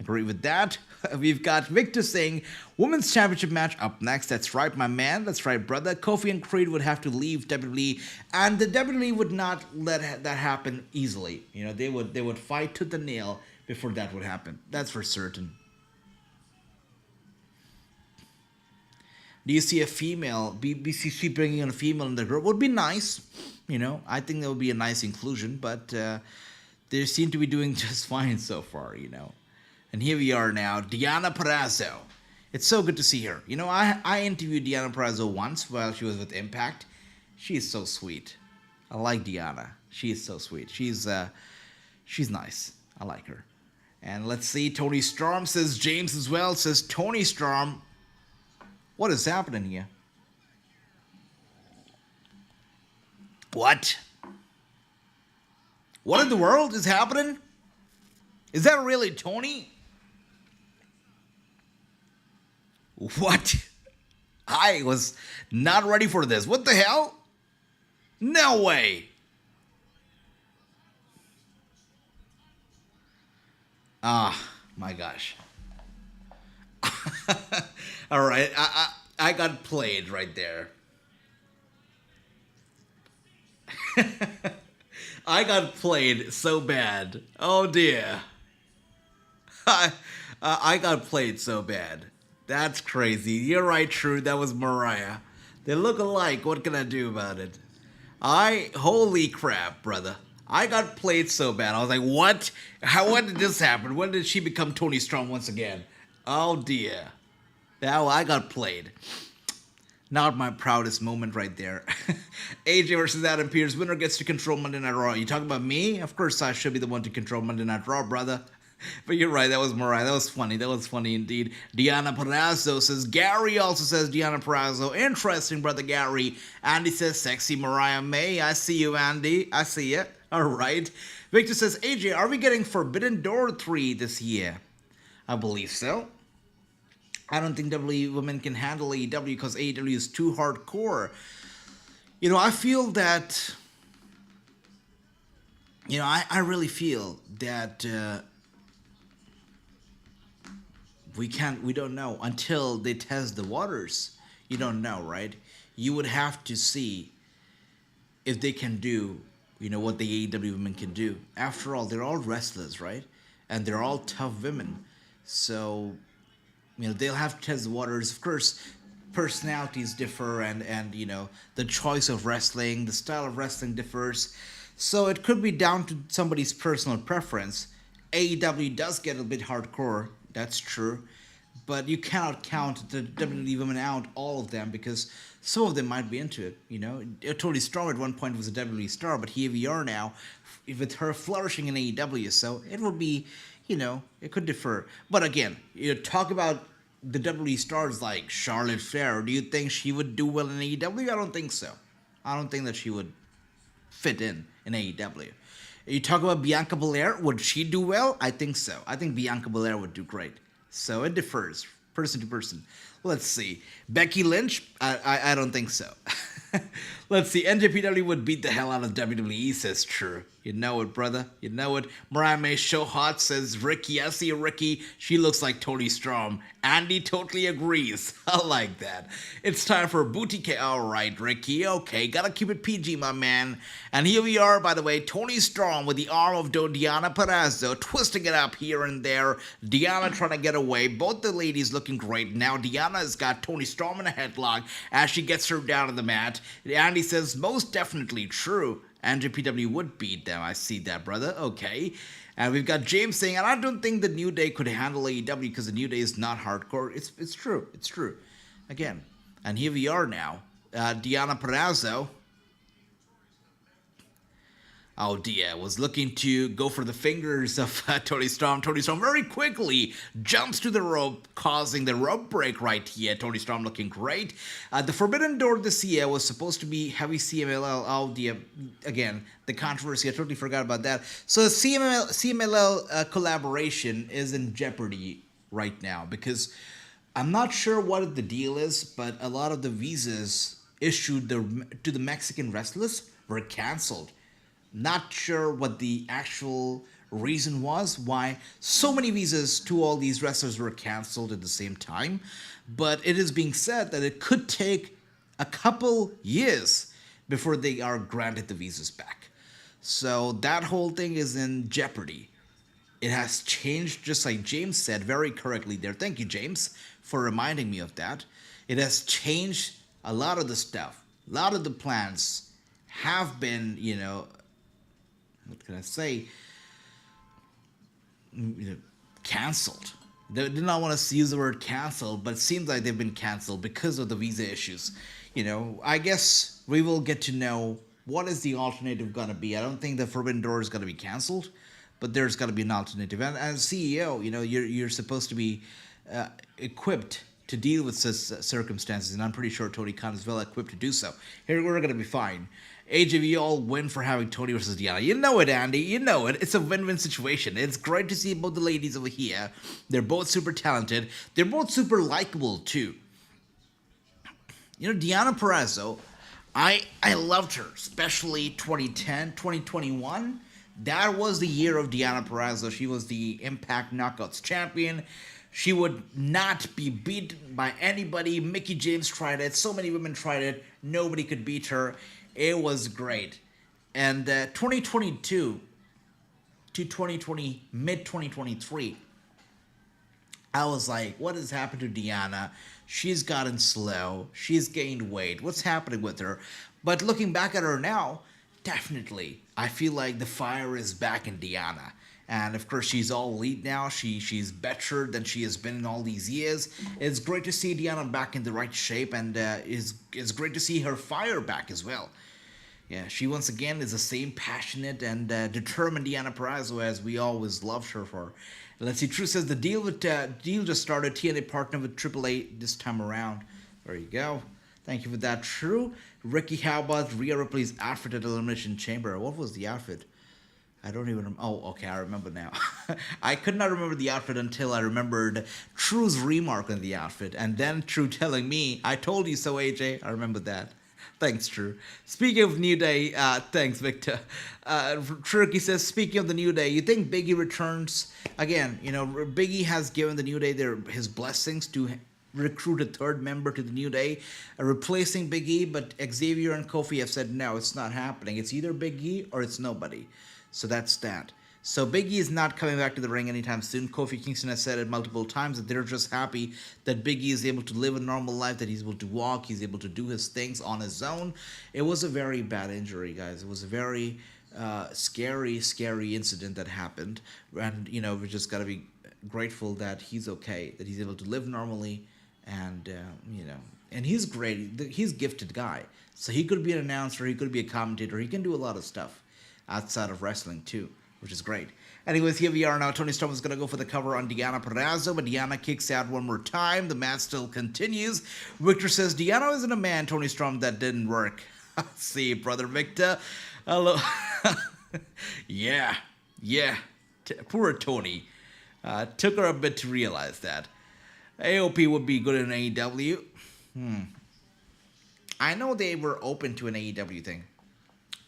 Agree with that. We've got Victor saying, Women's Championship match up next. That's right, my man. That's right, brother. Kofi and Creed would have to leave WWE, and the WWE would not let that happen easily. They would fight to the nail before that would happen. That's for certain. Do you see a female, BCC bringing in a female in the group? Would be nice. I think that would be a nice inclusion, but they seem to be doing just fine so far, And here we are now, Deonna Purrazzo. It's so good to see her. I interviewed Deonna Purrazzo once while she was with Impact. She is so sweet. I like Deonna. She is so sweet. She's nice. I like her. And let's see, Tony Storm says, James as well says, Tony Storm. What is happening here? What? What in the world is happening? Is that really Tony? What? I was not ready for this. What the hell? No way. My gosh. All right, I got played right there. I got played so bad. Oh dear. I, I got played so bad. That's crazy. You're right, True. That was Mariah. They look alike. What can I do about it? Holy crap, brother. I got played so bad. I was like, what? When did this happen? When did she become Tony Storm once again? Oh dear. Now I got played. Not my proudest moment right there. AJ versus Adam Pearce. Winner gets to control Monday Night Raw. You talking about me? Of course I should be the one to control Monday Night Raw, brother. But you're right, that was Mariah. That was funny. That was funny indeed. Diana Perazzo says, Gary also says Diana Perazzo. Interesting, brother Gary. Andy says, sexy Mariah May. I see you, Andy. I see you. All right. Victor says, AJ, are we getting Forbidden Door 3 this year? I believe so. I don't think WWE women can handle AEW because AEW is too hardcore. I feel that, I really feel that we don't know until they test the waters. You don't know, right? You would have to see if they can do, what the AEW women can do. After all, they're all wrestlers, right? And they're all tough women. So, they'll have to test the waters. Of course, personalities differ and the choice of wrestling, the style of wrestling differs. So it could be down to somebody's personal preference. AEW does get a bit hardcore, that's true. But you cannot count the WWE women out, all of them, because some of them might be into it. Tony Storm at one point was a WWE star, but here we are now with her flourishing in AEW. So it will be, it could differ. But again, talk about the WWE stars like Charlotte Flair. Do you think she would do well in AEW? I don't think so. I don't think that she would fit in AEW. You talk about Bianca Belair. Would she do well? I think so. I think Bianca Belair would do great. So it differs person to person. Let's see. Becky Lynch? I don't think so. Let's see. NJPW would beat the hell out of WWE, says True. You know it, brother. You know it. Mariah May Show Hot says Ricky. I see Ricky. She looks like Tony Storm. Andy totally agrees. I like that. It's time for Booty K. All right, Ricky. Okay, gotta keep it PG, my man. And here we are, by the way, Tony Storm with the arm of Diana Perazzo, twisting it up here and there. Diana trying to get away. Both the ladies looking great. Now Diana has got Tony Storm in a headlock as she gets her down on the mat. Andy says, most definitely true. NJPW would beat them. I see that, brother. Okay. And we've got James saying, and I don't think the New Day could handle AEW because the New Day is not hardcore. It's true. It's true. Again. And here we are now. Diana Perazzo. Oh dear, was looking to go for the fingers of Tony Storm. Tony Storm very quickly jumps to the rope, causing the rope break right here. Tony Storm looking great. The Forbidden Door this year was supposed to be heavy CMLL. Oh dear, again, the controversy, I totally forgot about that. So the CMLL collaboration is in jeopardy right now because I'm not sure what the deal is, but a lot of the visas issued to the Mexican wrestlers were canceled. Not sure what the actual reason was, why so many visas to all these wrestlers were canceled at the same time. But it is being said that it could take a couple years before they are granted the visas back. So that whole thing is in jeopardy. It has changed, just like James said very correctly there. Thank you, James, for reminding me of that. It has changed a lot of the stuff. A lot of the plans have been, what can I say? Canceled. They did not want to use the word canceled, but it seems like they've been canceled because of the visa issues. I guess we will get to know what is the alternative going to be. I don't think the Forbidden Door is going to be canceled, but there's got to be an alternative. And as CEO, you're supposed to be equipped to deal with such circumstances, and I'm pretty sure Tony Khan is well equipped to do so. Here we're going to be fine. AJ, all win for having Tony versus Diana. You know it, Andy. You know it. It's a win-win situation. It's great to see both the ladies over here. They're both super talented. They're both super likable, too. Diana Perazzo, I loved her, especially 2010, 2021. That was the year of Diana Perazzo. She was the Impact Knockouts champion. She would not be beaten by anybody. Mickie James tried it. So many women tried it. Nobody could beat her. It was great. And 2022 to 2020, mid 2023, I was like, what has happened to Deanna? She's gotten slow. She's gained weight. What's happening with her? But looking back at her now, definitely, I feel like the fire is back in Deanna. And of course, she's all elite now. She's better than she has been in all these years. It's great to see Deanna back in the right shape, and it's great to see her fire back as well. Yeah, she once again is the same passionate and determined Deanna Purrazzo as we always loved her for. Let's see, True says the deal just started. TNA partner with AAA this time around. There you go. Thank you for that, True. Ricky, how about Rhea Ripley's outfit at Elimination Chamber? What was the outfit? I don't even remember. Oh, okay, I remember now. I could not remember the outfit until I remembered True's remark on the outfit. And then True telling me, I told you so, AJ. I remember that. Thanks, True. Speaking of New Day, thanks, Victor. Tricky says, speaking of the New Day, you think Big E returns? Again, Big E has given the New Day his blessings to recruit a third member to the New Day, replacing Big E, but Xavier and Kofi have said, no, it's not happening. It's either Big E or it's nobody. So that's that. So Big E is not coming back to the ring anytime soon. Kofi Kingston has said it multiple times that they're just happy that Big E is able to live a normal life, that he's able to walk, he's able to do his things on his own. It was a very bad injury, guys. It was a very scary incident that happened. And, we just got to be grateful that he's okay, that he's able to live normally. And, and he's great. He's a gifted guy. So he could be an announcer, he could be a commentator, he can do a lot of stuff outside of wrestling too, which is great. Anyways, here we are now. Tony Storm is going to go for the cover on Deanna Purrazzo, but Deanna kicks out one more time. The match still continues. Victor says, Deanna isn't a man, Tony Storm, that didn't work. See, brother Victor. Hello. Yeah. Poor Tony. Took her a bit to realize that. AOP would be good in AEW. I know they were open to an AEW thing.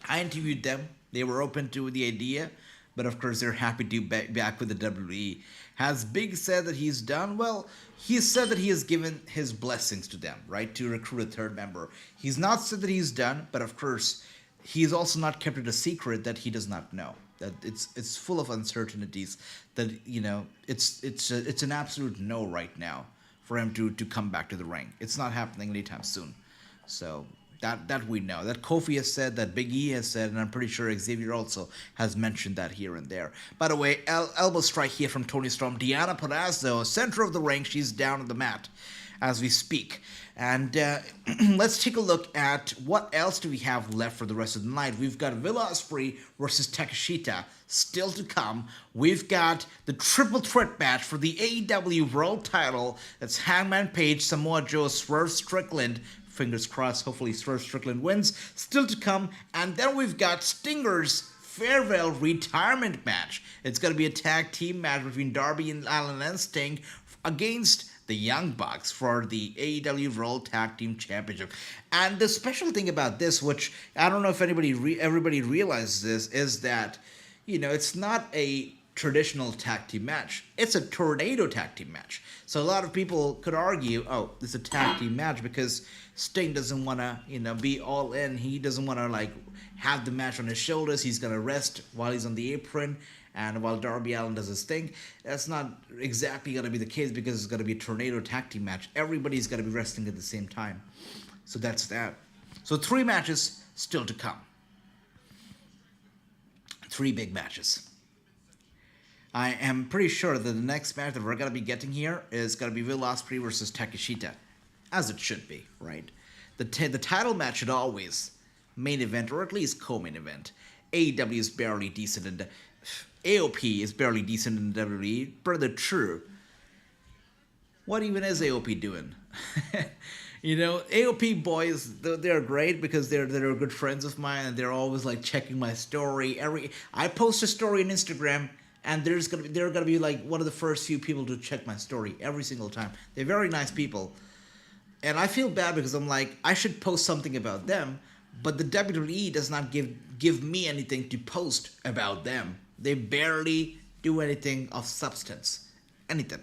I interviewed them. They were open to the idea, but of course they're happy to be back with the WWE. Has Big said that he's done? Well, he said that he has given his blessings to them, right, to recruit a third member. He's not said that he's done, but of course he's also not kept it a secret that he does not know. That it's full of uncertainties. That it's an absolute no right now for him to come back to the ring. It's not happening anytime soon. So. That we know. That Kofi has said, that Big E has said, and I'm pretty sure Xavier also has mentioned that here and there. By the way, elbow strike here from Tony Storm. Deanna Purrazzo, center of the ring. She's down on the mat as we speak. And let's take a look at what else do we have left for the rest of the night. We've got Will Ospreay versus Takeshita still to come. We've got the triple threat match for the AEW World title. That's Hangman Page, Samoa Joe, Swerve Strickland. Fingers crossed, hopefully Swerve Strickland wins. Still to come. And then we've got Stinger's farewell retirement match. It's going to be a tag team match between Darby and Allin and Sting against the Young Bucks for the AEW World Tag Team Championship. And the special thing about this, which I don't know if everybody realizes this, is that, it's not a traditional tag team match. It's a tornado tag team match. So a lot of people could argue, oh, it's a tag team match because Sting doesn't want to, be all in. He doesn't want to, have the match on his shoulders. He's going to rest while he's on the apron and while Darby Allin does his thing. That's not exactly going to be the case because it's going to be a tornado tag team match. Everybody's going to be wrestling at the same time. So that's that. So 3 matches still to come. 3 big matches. I am pretty sure that the next match that we're going to be getting here is going to be Will Ospreay versus Takeshita. As it should be, right? The title match should always main event, or at least co-main event. AEW is barely decent, and AOP is barely decent in WWE. Brother True, what even is AOP doing? AOP boys, they're great because they're good friends of mine, and they're always checking my story. I post a story on Instagram, and they're gonna be one of the first few people to check my story every single time. They're very nice people. And I feel bad because I'm I should post something about them, but the WWE does not give me anything to post about them. They barely do anything of substance. Anything.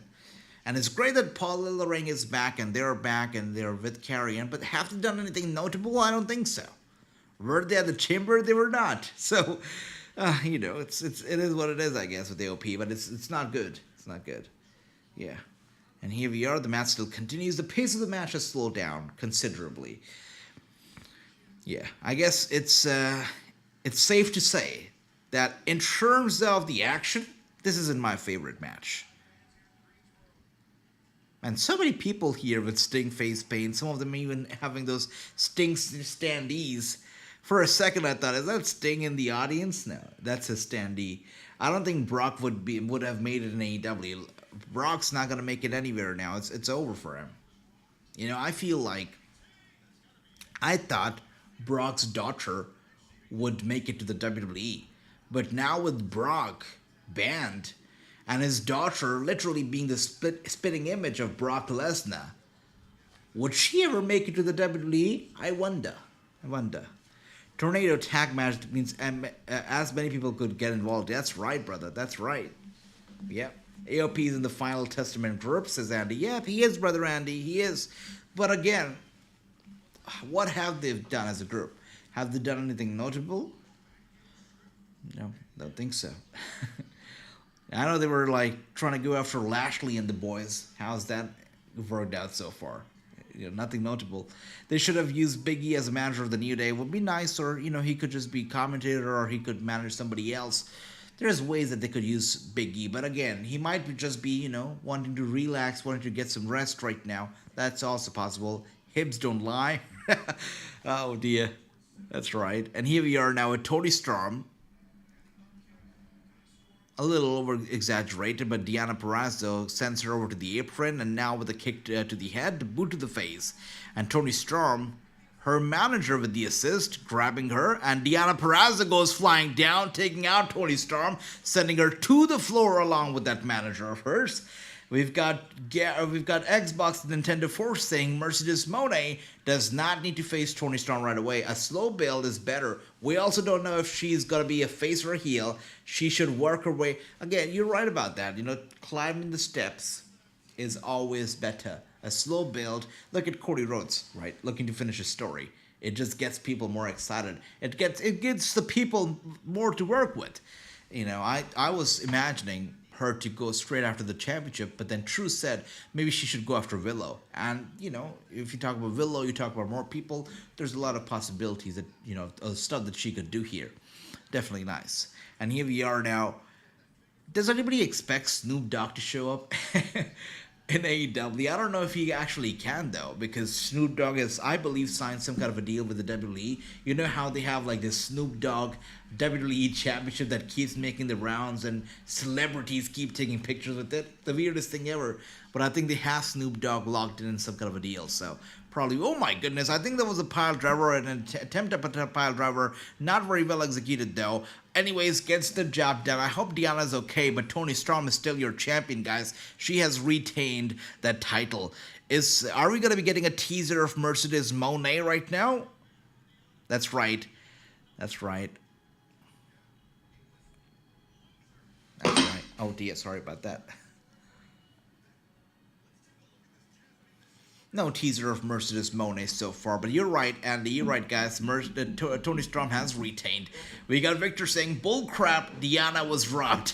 And it's great that Paul Ellering is back and they're with Carrion, but have they done anything notable? I don't think so. Were they at the chamber? They were not. So, it is what it is, I guess, with AOP, but it's not good. It's not good. Yeah. And here we are. The match still continues. The pace of the match has slowed down considerably. Yeah, I guess it's safe to say that in terms of the action, this isn't my favorite match. And so many people here with Sting face paint, some of them even having those Sting standees. For a second I thought, is that Sting in the audience? No, that's his standee. I don't think Brock would have made it in AEW. Brock's not going to make it anywhere now. It's over for him. I feel like I thought Brock's daughter would make it to the WWE. But now with Brock banned and his daughter literally being the spitting image of Brock Lesnar, would she ever make it to the WWE? I wonder. Tornado tag match means as many people could get involved. That's right, brother. That's right. Yep. AOP is in the final testament group, says Andy. Yep, he is, brother Andy. He is. But again, what have they done as a group? Have they done anything notable? No, don't think so. I know they were trying to go after Lashley and the boys. How's that worked out so far? Nothing notable. They should have used Big E as a manager of the New Day. It would be nice, or he could just be commentator, or he could manage somebody else. There's ways that they could use Big E, but again, he might just be, wanting to relax, wanting to get some rest right now. That's also possible. Hips don't lie. Oh dear, that's right. And here we are now with Toni Storm. A little over-exaggerated, but Deonna Purrazzo sends her over to the apron, and now with a kick to the head, the boot to the face. And Toni Storm, her manager with the assist, grabbing her, and Deonna Purrazzo goes flying down, taking out Toni Storm, sending her to the floor along with that manager of hers. We've got Xbox Nintendo Force saying Mercedes Moné does not need to face Toni Storm right away. A slow build is better. We also don't know if she's going to be a face or a heel. She should work her way. Again, you're right about that. Climbing the steps is always better. A slow build. Look at Cody Rhodes, right? Looking to finish his story. It just gets people more excited. It gets the people more to work with. I was imagining her to go straight after the championship, but then True said maybe she should go after Willow. And, if you talk about Willow, you talk about more people, there's a lot of possibilities that, of stuff that she could do here. Definitely nice. And here we are now. Does anybody expect Snoop Dogg to show up in AEW? I don't know if he actually can, though, because Snoop Dogg has, I believe, signed some kind of a deal with the WWE. You know how they have this Snoop Dogg WWE Championship that keeps making the rounds and celebrities keep taking pictures with it? The weirdest thing ever. But I think they have Snoop Dogg locked in some kind of a deal, so probably, oh my goodness, I think there was a pile driver, an attempt at a pile driver, not very well executed though. Anyways, gets the job done. I hope Deanna's okay, but Toni Storm is still your champion, guys. She has retained that title. Are we going to be getting a teaser of Mercedes Moné right now? That's right. That's right. That's right. Oh dear, sorry about that. No teaser of Mercedes Moné so far, but you're right, Andy. You're right, guys. Toni Storm has retained. We got Victor saying, "Bullcrap, Deonna was robbed."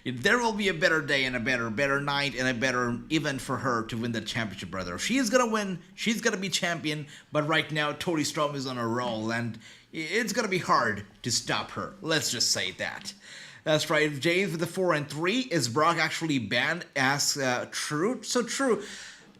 There will be a better day and a better night and a better event for her to win the championship, brother. She is gonna win. She's gonna be champion. But right now, Toni Storm is on a roll, and it's gonna be hard to stop her. Let's just say that. That's right. James with the 4 and 3. Is Brock actually banned? Asks True. So True.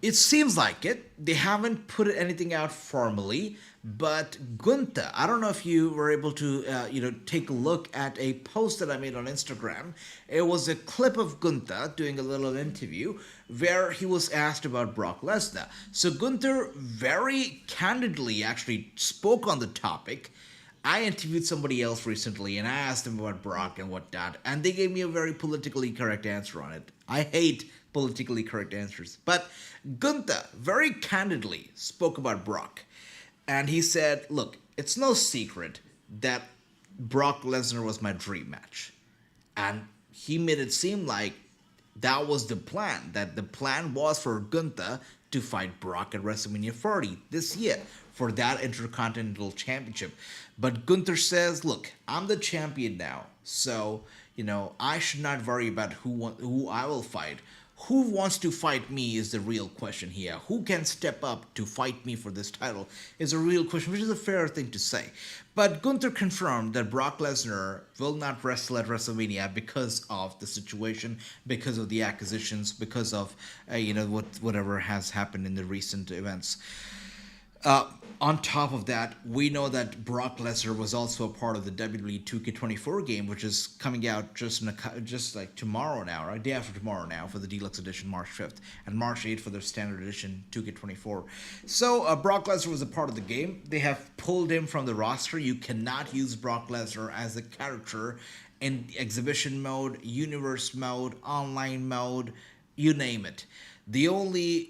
It seems like it. They haven't put anything out formally, but Gunther, I don't know if you were able to, take a look at a post that I made on Instagram. It was a clip of Gunther doing a little interview where he was asked about Brock Lesnar. So Gunther very candidly actually spoke on the topic. I interviewed somebody else recently, and I asked them about Brock and whatnot, and they gave me a very politically correct answer on it. I hate politically correct answers. But Gunther very candidly spoke about Brock. And he said, look, it's no secret that Brock Lesnar was my dream match. And he made it seem like That was the plan. That the plan was for Gunther to fight Brock at WrestleMania 40 this year for that Intercontinental Championship. But Gunther says, "Look, I'm the champion now, so I should not worry about who I will fight. Who wants to fight me is the real question here. Who can step up to fight me for this title is a real question," which is a fair thing to say. But Gunther confirmed that Brock Lesnar will not wrestle at WrestleMania because of the situation, because of the acquisitions, because of whatever has happened in the recent events. On top of that, we know that Brock Lesnar was also a part of the WWE 2K24 game, which is coming out just like tomorrow now, right? Day after tomorrow now for the Deluxe Edition, March 5th, and March 8th for their Standard Edition 2K24. So Brock Lesnar was a part of the game. They have pulled him from the roster. You cannot use Brock Lesnar as a character in exhibition mode, universe mode, online mode, you name it. The only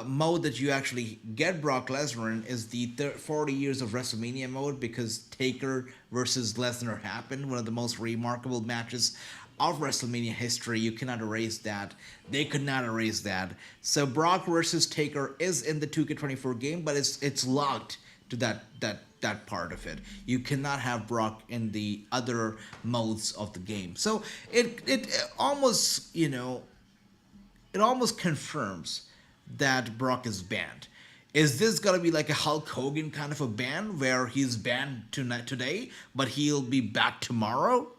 mode that you actually get Brock Lesnar in is the 40 years of WrestleMania mode, because Taker versus Lesnar happened, one of the most remarkable matches of WrestleMania history. You cannot erase that. They could not erase that. So Brock versus Taker is in the 2K24 game, but it's locked to that part of it. You cannot have Brock in the other modes of the game. So it almost confirms that Brock is banned. Is this gonna be like a Hulk Hogan kind of a ban where he's banned today, but he'll be back tomorrow?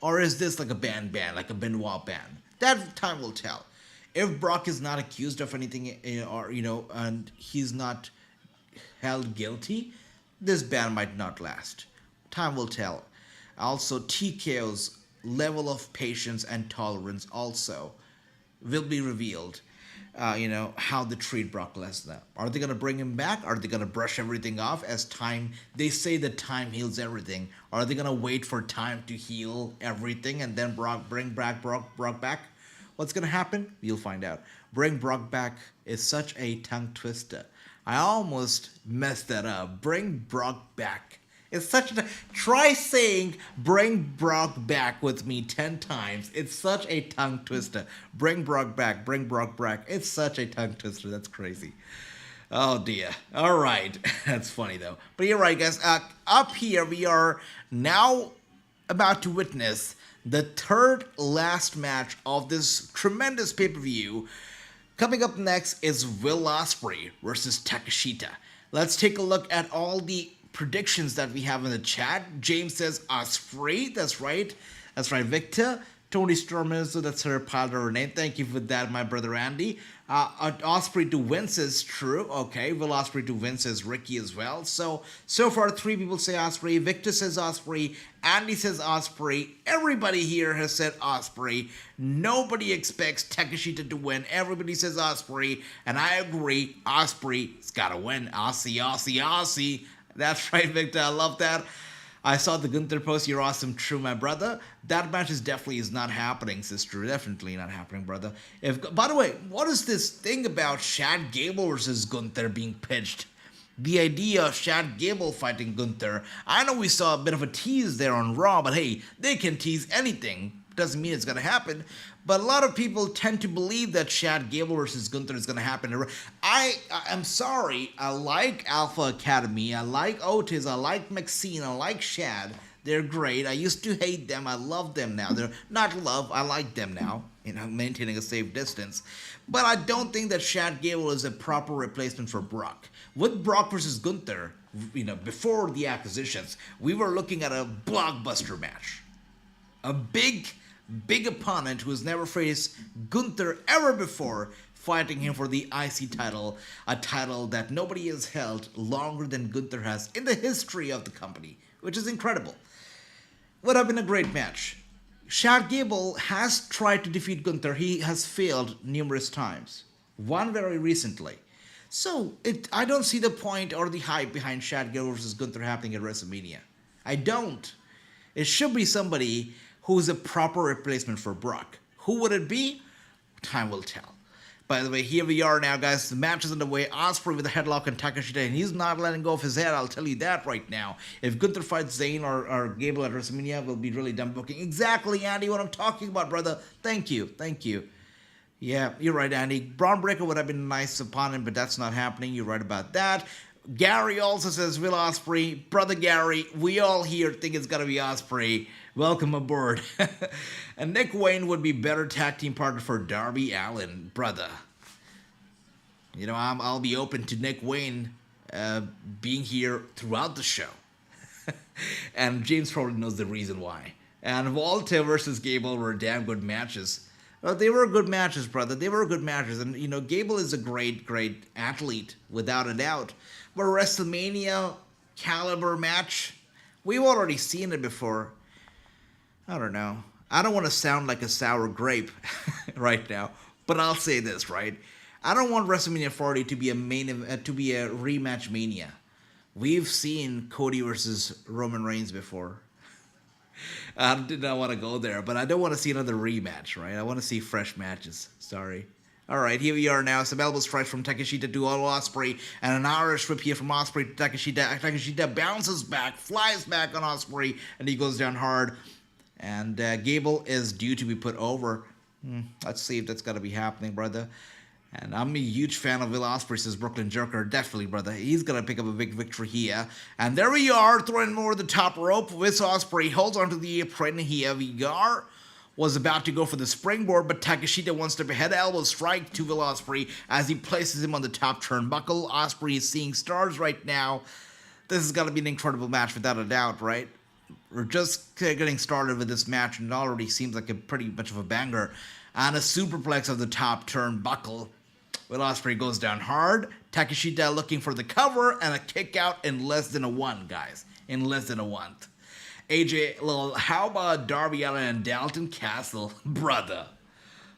Or is this like a ban, like a Benoit ban? That time will tell. If Brock is not accused of anything, and he's not held guilty, this ban might not last. Time will tell. Also, TKO's level of patience and tolerance also will be revealed. How they treat Brock Lesnar. Are they going to bring him back? Are they going to brush everything off as time? They say that time heals everything. Are they going to wait for time to heal everything and then bring back Brock back? What's going to happen? You'll find out. Bring Brock back is such a tongue twister. I almost messed that up. Bring Brock back. It's such a... Try saying bring Brock back with me 10 times. It's such a tongue twister. Bring Brock back. Bring Brock back. It's such a tongue twister. That's crazy. Oh, dear. All right. That's funny, though. But you're right, guys. Up here, we are now about to witness the third last match of this tremendous pay-per-view. Coming up next is Will Ospreay versus Takeshita. Let's take a look at all the predictions that we have in the chat. James says Ospreay. That's right. Victor. Tony Stormer, so that's her pilot name. Thank you for that, my brother Andy. Ospreay to win says true. Okay, Will Ospreay to win says Ricky as well. So far 3 people say Ospreay. Victor says Ospreay. Andy says Ospreay. Everybody here has said Ospreay. Nobody expects Takeshita to win. Everybody says Ospreay, and I agree. Ospreay's gotta win. Aussie. That's right, Victor. I love that. I saw the Gunther post. You're awesome. True, my brother. That match is not happening, sister. Definitely not happening, brother. By the way, what is this thing about Chad Gable versus Gunther being pitched? The idea of Chad Gable fighting Gunther. I know we saw a bit of a tease there on Raw, but hey, they can tease anything. Doesn't mean it's going to happen. But a lot of people tend to believe that Chad Gable versus Gunther is going to happen. I'm sorry. I like Alpha Academy. I like Otis. I like Maxine. I like Chad. They're great. I used to hate them. I love them now. They're not love. I like them now. Maintaining a safe distance. But I don't think that Chad Gable is a proper replacement for Brock. With Brock versus Gunther, before the acquisitions, we were looking at a blockbuster match. A big opponent who has never faced Gunther ever before, fighting him for the IC title, a title that nobody has held longer than Gunther has in the history of the company, which is incredible. Would have been a great match. Chad Gable has tried to defeat Gunther. He has failed numerous times. One very recently. So, I don't see the point or the hype behind Chad Gable versus Gunther happening at WrestleMania. I don't. It should be somebody who's a proper replacement for Brock. Who would it be? Time will tell. By the way, here we are now, guys. The match is underway. Ospreay with a headlock on Takeshita, and he's not letting go of his head. I'll tell you that right now. If Gunther fights Zayn or Gable at WrestleMania, will be really dumb booking. Exactly, Andy, what I'm talking about, brother. Thank you. Yeah, you're right, Andy. Braun Breaker would have been a nice opponent, but that's not happening. You're right about that. Gary also says, Will Ospreay, brother Gary, we all here think it's gonna be Ospreay. Welcome aboard. And Nick Wayne would be better tag team partner for Darby Allin, brother. You know, I'll be open to Nick Wayne being here throughout the show. And James probably knows the reason why. And Walter versus Gable were damn good matches. They were good matches, brother. They were good matches. And, you know, Gable is a great, great athlete, without a doubt. But a WrestleMania caliber match, we've already seen it before. I don't know. I don't want to sound like a sour grape right now, but I'll say this, right? I don't want WrestleMania 40 to be a rematch mania. We've seen Cody versus Roman Reigns before. I did not want to go there, but I don't want to see another rematch, right? I want to see fresh matches. Sorry. All right, here we are now. Some elbow strikes from Takeshita to Ospreay, and an Irish whip here from Ospreay to Takeshita. Takeshita bounces back, flies back on Ospreay, and he goes down hard. And Gable is due to be put over. Let's see if that's going to be happening, brother. And I'm a huge fan of Will Ospreay, says Brooklyn Jerker. Definitely, brother. He's going to pick up a big victory here. And there we are, throwing more of the top rope. Will Ospreay holds onto the apron here. Vigar was about to go for the springboard, but Takeshita one step ahead, elbow strike to Will Ospreay as he places him on the top turnbuckle. Ospreay is seeing stars right now. This is going to be an incredible match without a doubt, right? We're just getting started with this match, and it already seems like a pretty much of a banger. And a superplex of the top turnbuckle. Will Ospreay goes down hard. Takeshita looking for the cover and a kick out in less than a one, guys. In less than a one. AJ, how about Darby Allin and Dalton Castle? Brother.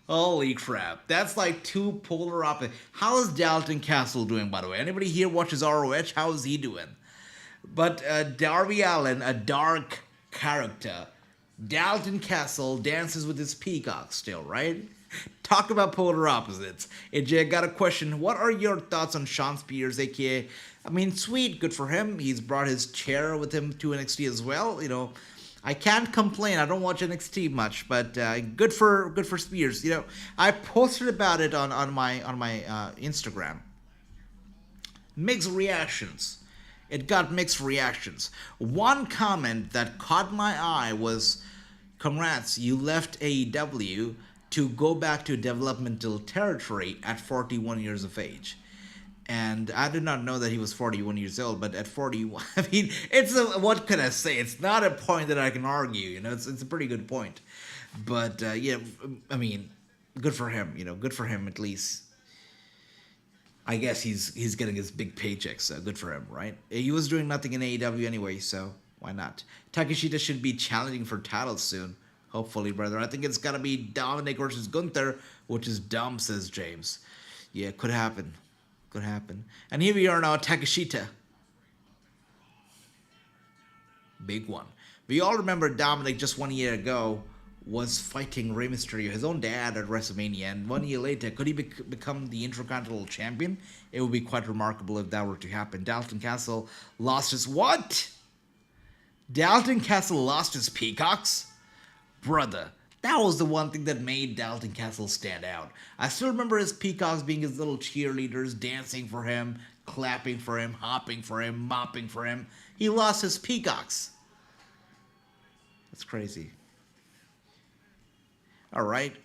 Holy crap. That's like two polar opposites. How is Dalton Castle doing, by the way? Anybody here watches ROH? How is he doing? But Darby Allin, a dark character. Dalton Castle dances with his peacock still, right? Talk about polar opposites. AJ, I got a question. What are your thoughts on Sean Spears, aka? I mean, sweet, good for him. He's brought his chair with him to NXT as well. You know, I can't complain. I don't watch NXT much, but good for Spears. You know, I posted about it on my Instagram. Mixed reactions. It got mixed reactions. One comment that caught my eye was, "Congrats, you left AEW to go back to developmental territory at 41 years of age." And I did not know that he was 41 years old, but at 41, I mean, what can I say? It's not a point that I can argue, you know, it's a pretty good point. But, yeah, I mean, good for him, you know, good for him at least. I guess he's getting his big paycheck, so good for him, right? He was doing nothing in AEW anyway, so why not? Takeshita should be challenging for titles soon. Hopefully, brother. I think it's gotta be Dominic versus Gunther, which is dumb, says James. Yeah, could happen. Could happen. And here we are now, Takeshita. Big one. We all remember Dominic just 1 year ago was fighting Rey Mysterio, his own dad, at WrestleMania. And 1 year later, could he become the Intercontinental Champion? It would be quite remarkable if that were to happen. Dalton Castle lost his what? Dalton Castle lost his peacocks? Brother, that was the one thing that made Dalton Castle stand out. I still remember his peacocks being his little cheerleaders, dancing for him, clapping for him, hopping for him, mopping for him. He lost his peacocks. That's crazy. All right.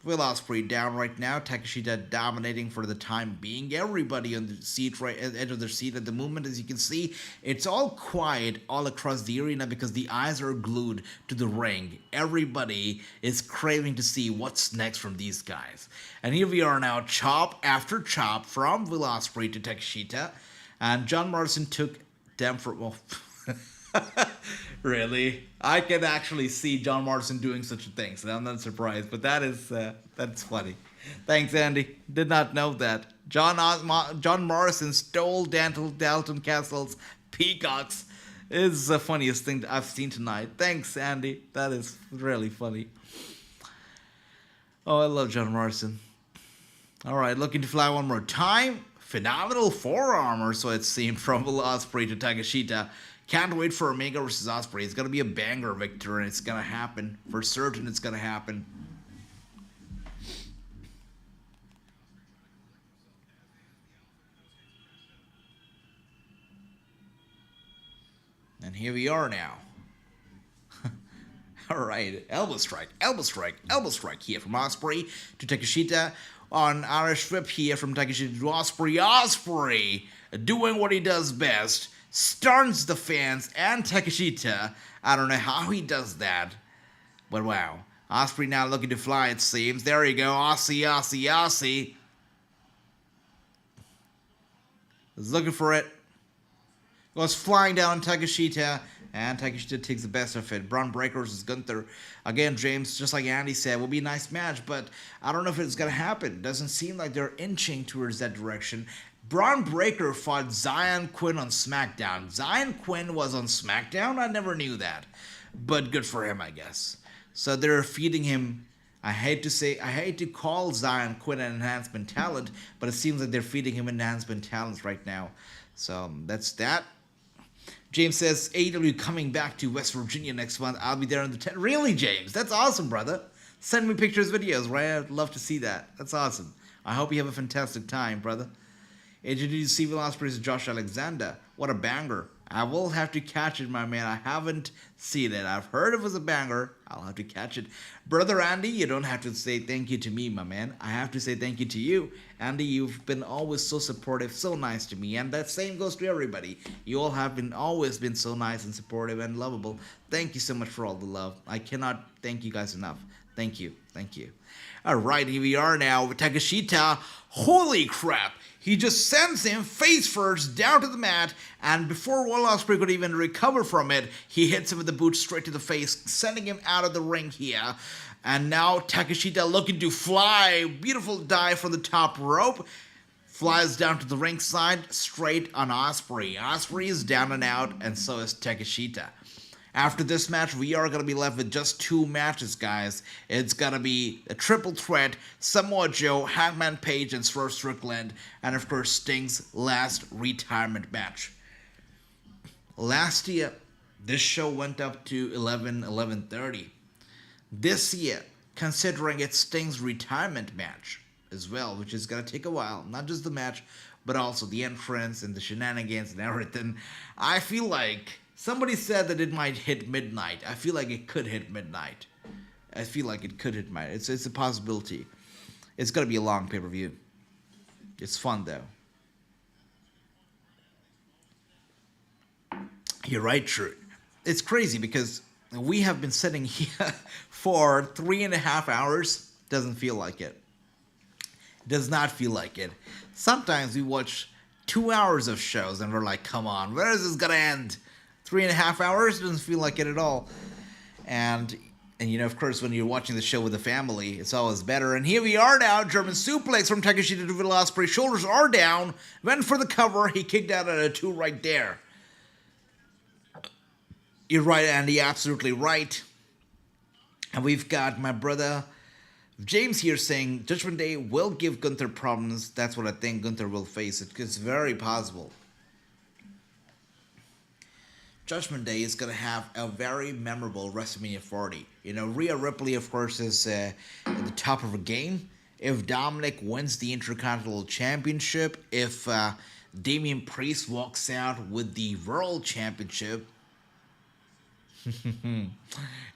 Will Ospreay down right now. Takeshita dominating for the time being. Everybody on the seat, right edge of their seat at the moment, as you can see. It's all quiet all across the arena because the eyes are glued to the ring. Everybody is craving to see what's next from these guys. And here we are now, chop after chop from Will Ospreay to Takeshita. And John Morrison took them for... Well, really? I can actually see John Morrison doing such a thing, so I'm not surprised. But that's funny. Thanks, Andy. Did not know that. John Morrison stole Dalton Castle's peacocks. Is the funniest thing I've seen tonight. Thanks, Andy. That is really funny. Oh, I love John Morrison. All right, looking to fly one more time. Phenomenal forearmer, so it seemed, from Will Ospreay to Takeshita. Can't wait for Omega versus Ospreay. It's going to be a banger, Victor, and it's going to happen. For certain, it's going to happen. here we are now. Alright, elbow strike, elbow strike, elbow strike here from Ospreay to Takeshita. On Irish whip here from Takeshita to Ospreay. Ospreay doing what he does best. Stuns the fans and Takeshita. I don't know how he does that. But wow. Ospreay now looking to fly, it seems. There you go. Aussie, Aussie, Aussie. He's looking for it. Goes flying down Takeshita. And Takeshita takes the best of it. Braun Breaker versus Gunther. Again, James, just like Andy said, will be a nice match. But I don't know if it's going to happen. Doesn't seem like they're inching towards that direction. Braun Breaker fought Zion Quinn on SmackDown. Zion Quinn was on SmackDown? I never knew that. But good for him, I guess. So they're feeding him. I hate to call Zion Quinn an enhancement talent, but it seems like they're feeding him enhancement talents right now. So that's that. James says, AEW coming back to West Virginia next month. I'll be there on the 10th. Really, James? That's awesome, brother. Send me pictures, videos, right? I'd love to see that. That's awesome. I hope you have a fantastic time, brother. AEW Civil Ospreay Josh Alexander. What a banger. I will have to catch it, my man. I haven't seen it. I've heard it was a banger. I'll have to catch it. Brother Andy, you don't have to say thank you to me, my man. I have to say thank you to you. Andy, you've been always so supportive, so nice to me. And that same goes to everybody. You all have always been so nice and supportive and lovable. Thank you so much for all the love. I cannot thank you guys enough. Thank you. Thank you. All right, here we are now with Takeshita. Holy crap. He just sends him face first down to the mat, and before Will Ospreay could even recover from it, he hits him with the boot straight to the face, sending him out of the ring here. And now Takeshita looking to fly. Beautiful dive from the top rope. Flies down to the ringside, straight on Ospreay. Ospreay is down and out, and so is Takeshita. After this match, we are going to be left with just 2 matches, guys. It's going to be a triple threat, Samoa Joe, Hangman Page, and Swerve Strickland, and of course Sting's last retirement match. Last year, this show went up to 11:30. This year, considering it's Sting's retirement match as well, which is going to take a while, not just the match, but also the entrance and the shenanigans and everything, I feel like somebody said that it might hit midnight. I feel like it could hit midnight. It's a possibility. It's going to be a long pay-per-view. It's fun, though. You're right, True. It's crazy because we have been sitting here for 3.5 hours. Doesn't feel like it. Does not feel like it. Sometimes we watch 2 hours of shows and we're like, come on, where is this going to end? 3.5 hours doesn't feel like it at all. And you know, of course, when you're watching the show with the family, it's always better. And here we are now. German suplex from Takeshita to Will Ospreay. Shoulders are down. Went for the cover. He kicked out at a 2 right there. You're right, Andy. Absolutely right. And we've got my brother James here saying Judgment Day will give Gunther problems. That's what I think Gunther will face. It's very possible. Judgment Day is going to have a very memorable WrestleMania 40. You know, Rhea Ripley, of course, is at the top of her game. If Dominic wins the Intercontinental Championship, if Damian Priest walks out with the World Championship,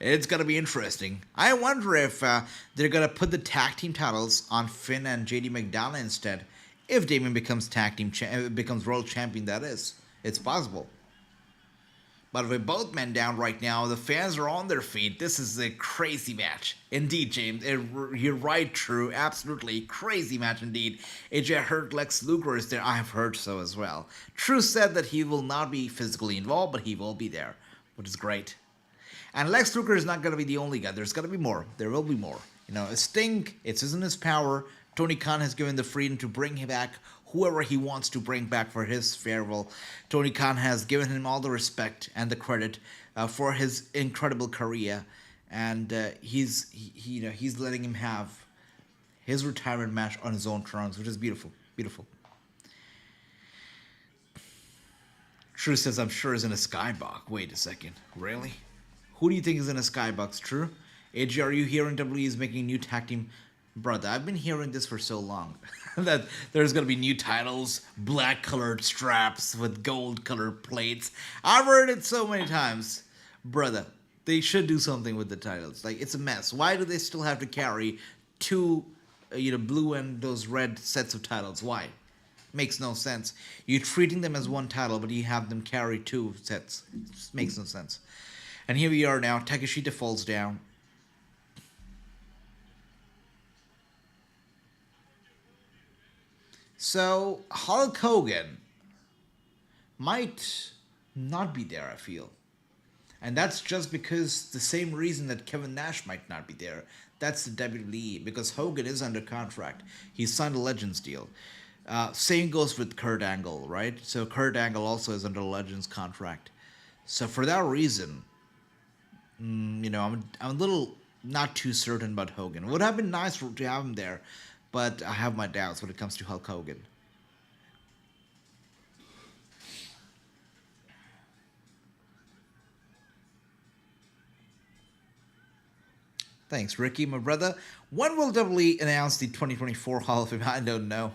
it's going to be interesting. I wonder if they're going to put the tag team titles on Finn and JD McDonagh instead. If Damian becomes becomes World Champion, that is. It's possible. But with both men down right now, the fans are on their feet. This is a crazy match. Indeed, James. You're right, True. Absolutely. Crazy match indeed. AJ heard Lex Luger is there. I have heard so as well. True said that he will not be physically involved, but he will be there, which is great. And Lex Luger is not going to be the only guy. There's going to be more. There will be more. You know, Sting, it isn't his power. Tony Khan has given the freedom to bring him back whoever he wants to bring back for his farewell. Tony Khan has given him all the respect and the credit for his incredible career, and he's letting him have his retirement match on his own terms, which is beautiful, beautiful. True says, I'm sure is in a skybox. Wait a second, really? Who do you think is in a skybox, True? AJ, are you hearing WWE is making new tag team Brother, I've been hearing this for so long that there's gonna be new titles, black colored straps with gold colored plates. I've heard it so many times. Brother, they should do something with the titles. Like, it's a mess. Why do they still have to carry two, blue and those red sets of titles? Why? Makes no sense. You're treating them as one title, but you have them carry two sets. Makes no sense. And here we are now. Takeshita falls down. So Hulk Hogan might not be there, I feel. And that's just because the same reason that Kevin Nash might not be there. That's the WWE, because Hogan is under contract. He signed a Legends deal. Same goes with Kurt Angle, right? So Kurt Angle also is under a Legends contract. So for that reason, I'm a little not too certain about Hogan. It would have been nice to have him there, but I have my doubts when it comes to Hulk Hogan. Thanks, Ricky, my brother. When will WWE announce the 2024 Hall of Fame? I don't know.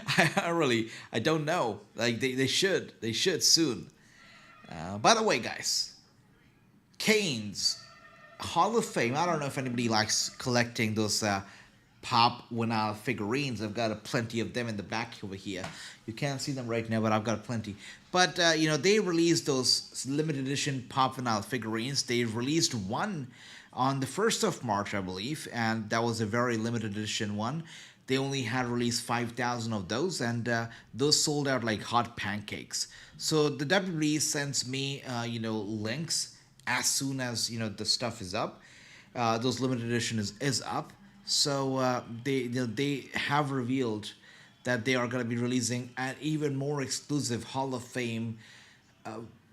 I don't know. Like, they should. They should soon. By the way, guys, Kane's Hall of Fame. I don't know if anybody likes collecting those pop vinyl figurines. I've got plenty of them in the back over here. You can't see them right now, but I've got plenty. But, they released those limited edition pop vinyl figurines. They released one on the 1st of March, I believe, and that was a very limited edition one. They only had released 5,000 of those, and those sold out like hot pancakes. So the WWE sends me, links as soon as, the stuff is up. Those limited edition is up. So they have revealed that they are going to be releasing an even more exclusive Hall of Fame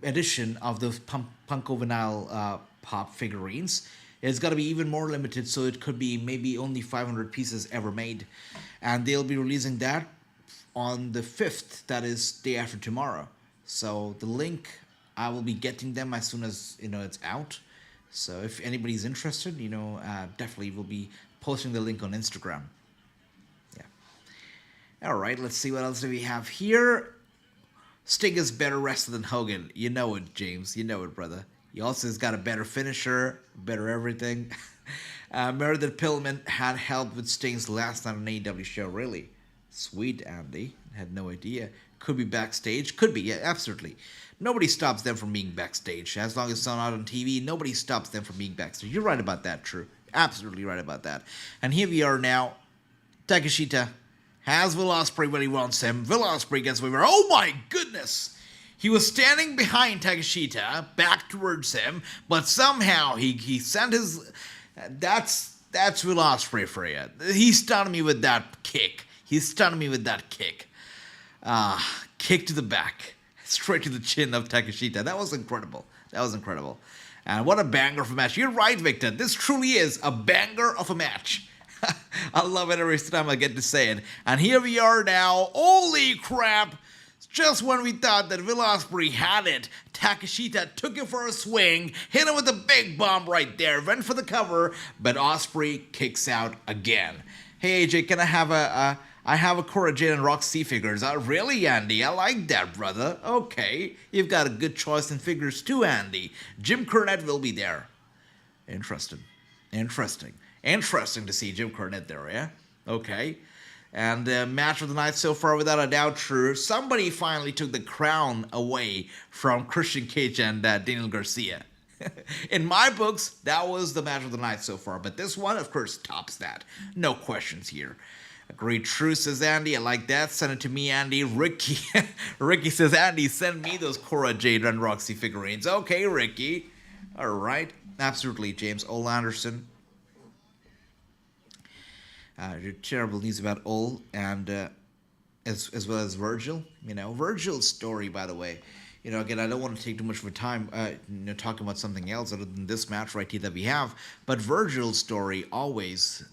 edition of the Punko Vinyl pop figurines. It's got to be even more limited, so it could be maybe only 500 pieces ever made. And they'll be releasing that on the 5th, that is day after tomorrow. So the link, I will be getting them as soon as, it's out. So if anybody's interested, definitely we'll be posting the link on Instagram. Yeah. All right, let's see what else do we have here. Sting is better wrestler than Hogan. You know it, James. You know it, brother. He also has got a better finisher, better everything. Meredith Pillman had help with Sting's last night on AEW show. Really? Sweet, Andy. Had no idea. Could be backstage. Could be, yeah, absolutely. Nobody stops them from being backstage. As long as it's not on TV, nobody stops them from being backstage. You're right about that, True. Absolutely right about that. And here we are now. Takeshita has Will Ospreay when he wants him. Will Ospreay gets over. Oh my goodness! He was standing behind Takeshita, back towards him, but somehow he sent his... That's Will Ospreay for you. He stunned me with that kick. Kick to the back. Straight to the chin of Takeshita. That was incredible. And what a banger of a match. You're right, Victor. This truly is a banger of a match. I love it every time I get to say it. And here we are now. Holy crap! Just when we thought that Will Ospreay had it, Takeshita took it for a swing, hit him with a big bomb right there, went for the cover, but Ospreay kicks out again. Hey AJ, can I have a Cora Jade and Roxy figures? Really, Andy? I like that, brother. Okay, you've got a good choice in figures too, Andy. Jim Cornette will be there. Interesting to see Jim Cornette there, yeah? Okay. And match of the night so far, without a doubt, True. Somebody finally took the crown away from Christian Cage and Daniel Garcia. In my books, that was the match of the night so far. But this one, of course, tops that. No questions here. Great, True, says Andy. I like that. Send it to me, Andy. Ricky says, Andy, send me those Cora Jade and Roxy figurines. Okay, Ricky. All right. Absolutely, James. Ole Anderson. Terrible news about Ole and as well as Virgil. Virgil's story, by the way. Again, I don't want to take too much of a time, talking about something else other than this match right here that we have. But Virgil's story always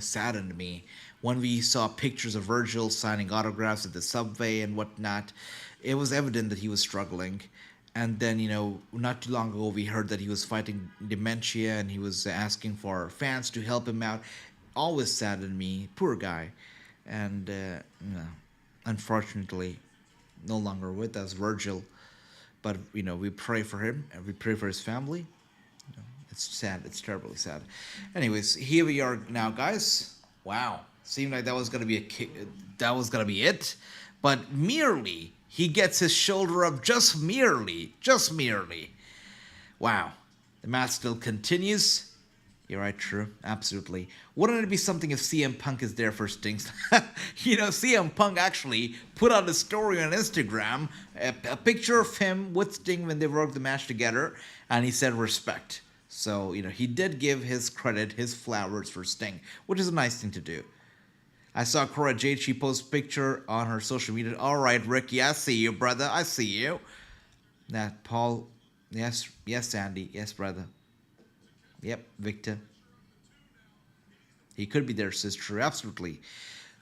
saddened me when we saw pictures of Virgil signing autographs at the subway and whatnot. It was evident that he was struggling. And then, not too long ago, we heard that he was fighting dementia and he was asking for fans to help him out. always saddened me. Poor guy. And, unfortunately, no longer with us, Virgil. But, we pray for him and we pray for his family. It's sad. It's terribly sad. Anyways, here we are now, guys. Wow. Seemed like that was going to be that was going to be it. But merely, he gets his shoulder up just merely. Wow. The match still continues. You're right, true. Absolutely. Wouldn't it be something if CM Punk is there for Sting's? CM Punk actually put out a story on Instagram, a picture of him with Sting when they worked the match together, and he said respect. So, he did give his credit, his flowers for Sting, which is a nice thing to do. I saw Cora Jade, she posted a picture on her social media. All right, Ricky, I see you, brother. I see you. That Paul, yes, Sandy, yes, brother. Yep, Victor. He could be their sister, absolutely.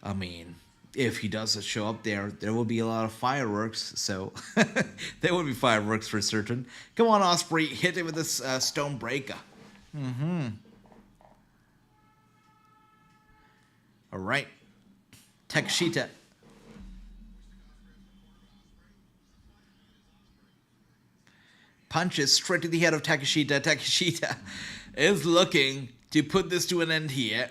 I mean, if he does show up there will be a lot of fireworks, so there will be fireworks for certain. Come on, Ospreay, hit it with this stone breaker. All right. Takeshita. Punches straight to the head of Takeshita. Takeshita is looking to put this to an end here.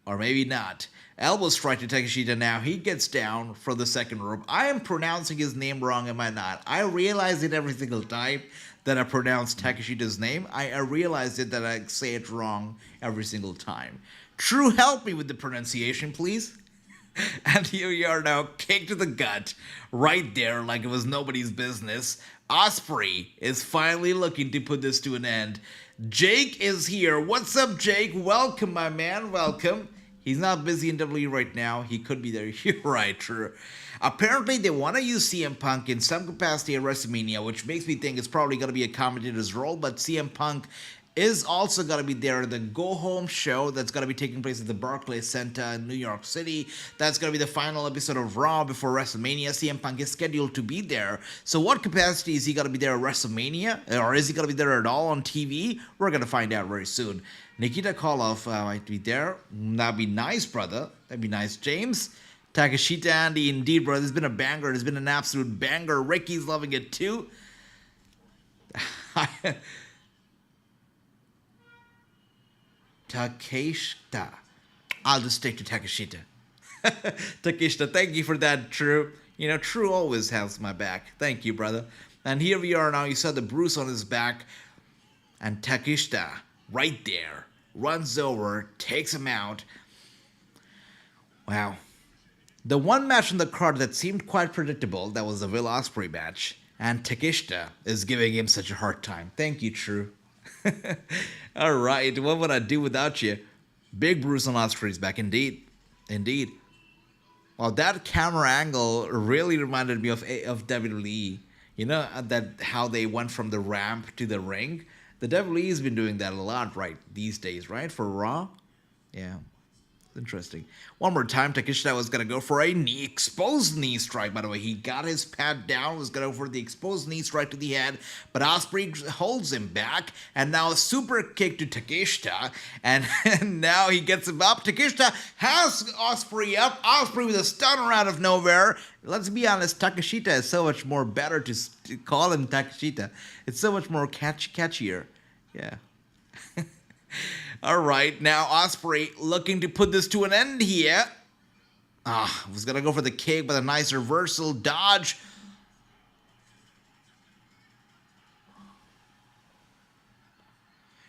Or maybe not. Elbow strike to Takeshita now. He gets down from the second rope. I am pronouncing his name wrong, am I not? I realize it every single time that I pronounce Takeshita's name. I realize it that I say it wrong every single time. True, help me with the pronunciation, please. And here we are now, kick to the gut, right there like it was nobody's business. Ospreay is finally looking to put this to an end. Jake is here. What's up, Jake? Welcome, my man. Welcome. He's not busy in WWE right now. He could be there. You're right, true. Apparently, they want to use CM Punk in some capacity at WrestleMania, which makes me think it's probably going to be a commentator's role, but CM Punk is also going to be there at the Go Home show that's going to be taking place at the Barclays Center in New York City. That's going to be the final episode of Raw before WrestleMania. CM Punk is scheduled to be there. So what capacity is he going to be there at WrestleMania? Or is he going to be there at all on TV? We're going to find out very soon. Nikita Koloff might be there. That'd be nice, brother. That'd be nice, James. Takeshita, Andy, indeed, brother. There's been a banger. There's been an absolute banger. Ricky's loving it, too. Takeshita. I'll just stick to Takeshita. Takeshita, thank you for that, True. True always has my back. Thank you, brother. And here we are now. You saw the bruise on his back. And Takeshita, right there, runs over, takes him out. Wow. The one match on the card that seemed quite predictable, that was the Will Ospreay match. And Takeshita is giving him such a hard time. Thank you, True. All right, what would I do without you? Big Bruce on Ospreay's back, indeed. Well, that camera angle really reminded me of WWE. That how they went from the ramp to the ring. The WWE's been doing that a lot these days, right? For Raw? Yeah. Interesting. One more time, Takeshita was going to go for a exposed knee strike, by the way. He got his pad down, was going to go for the exposed knee strike to the head, but Ospreay holds him back, and now a super kick to Takeshita, and now he gets him up. Takeshita has Ospreay up. Ospreay with a stunner out of nowhere. Let's be honest, Takeshita is so much more better to call him Takeshita. It's so much more catchier. Yeah. All right, now Ospreay looking to put this to an end here. Was going to go for the kick, but a nice reversal dodge.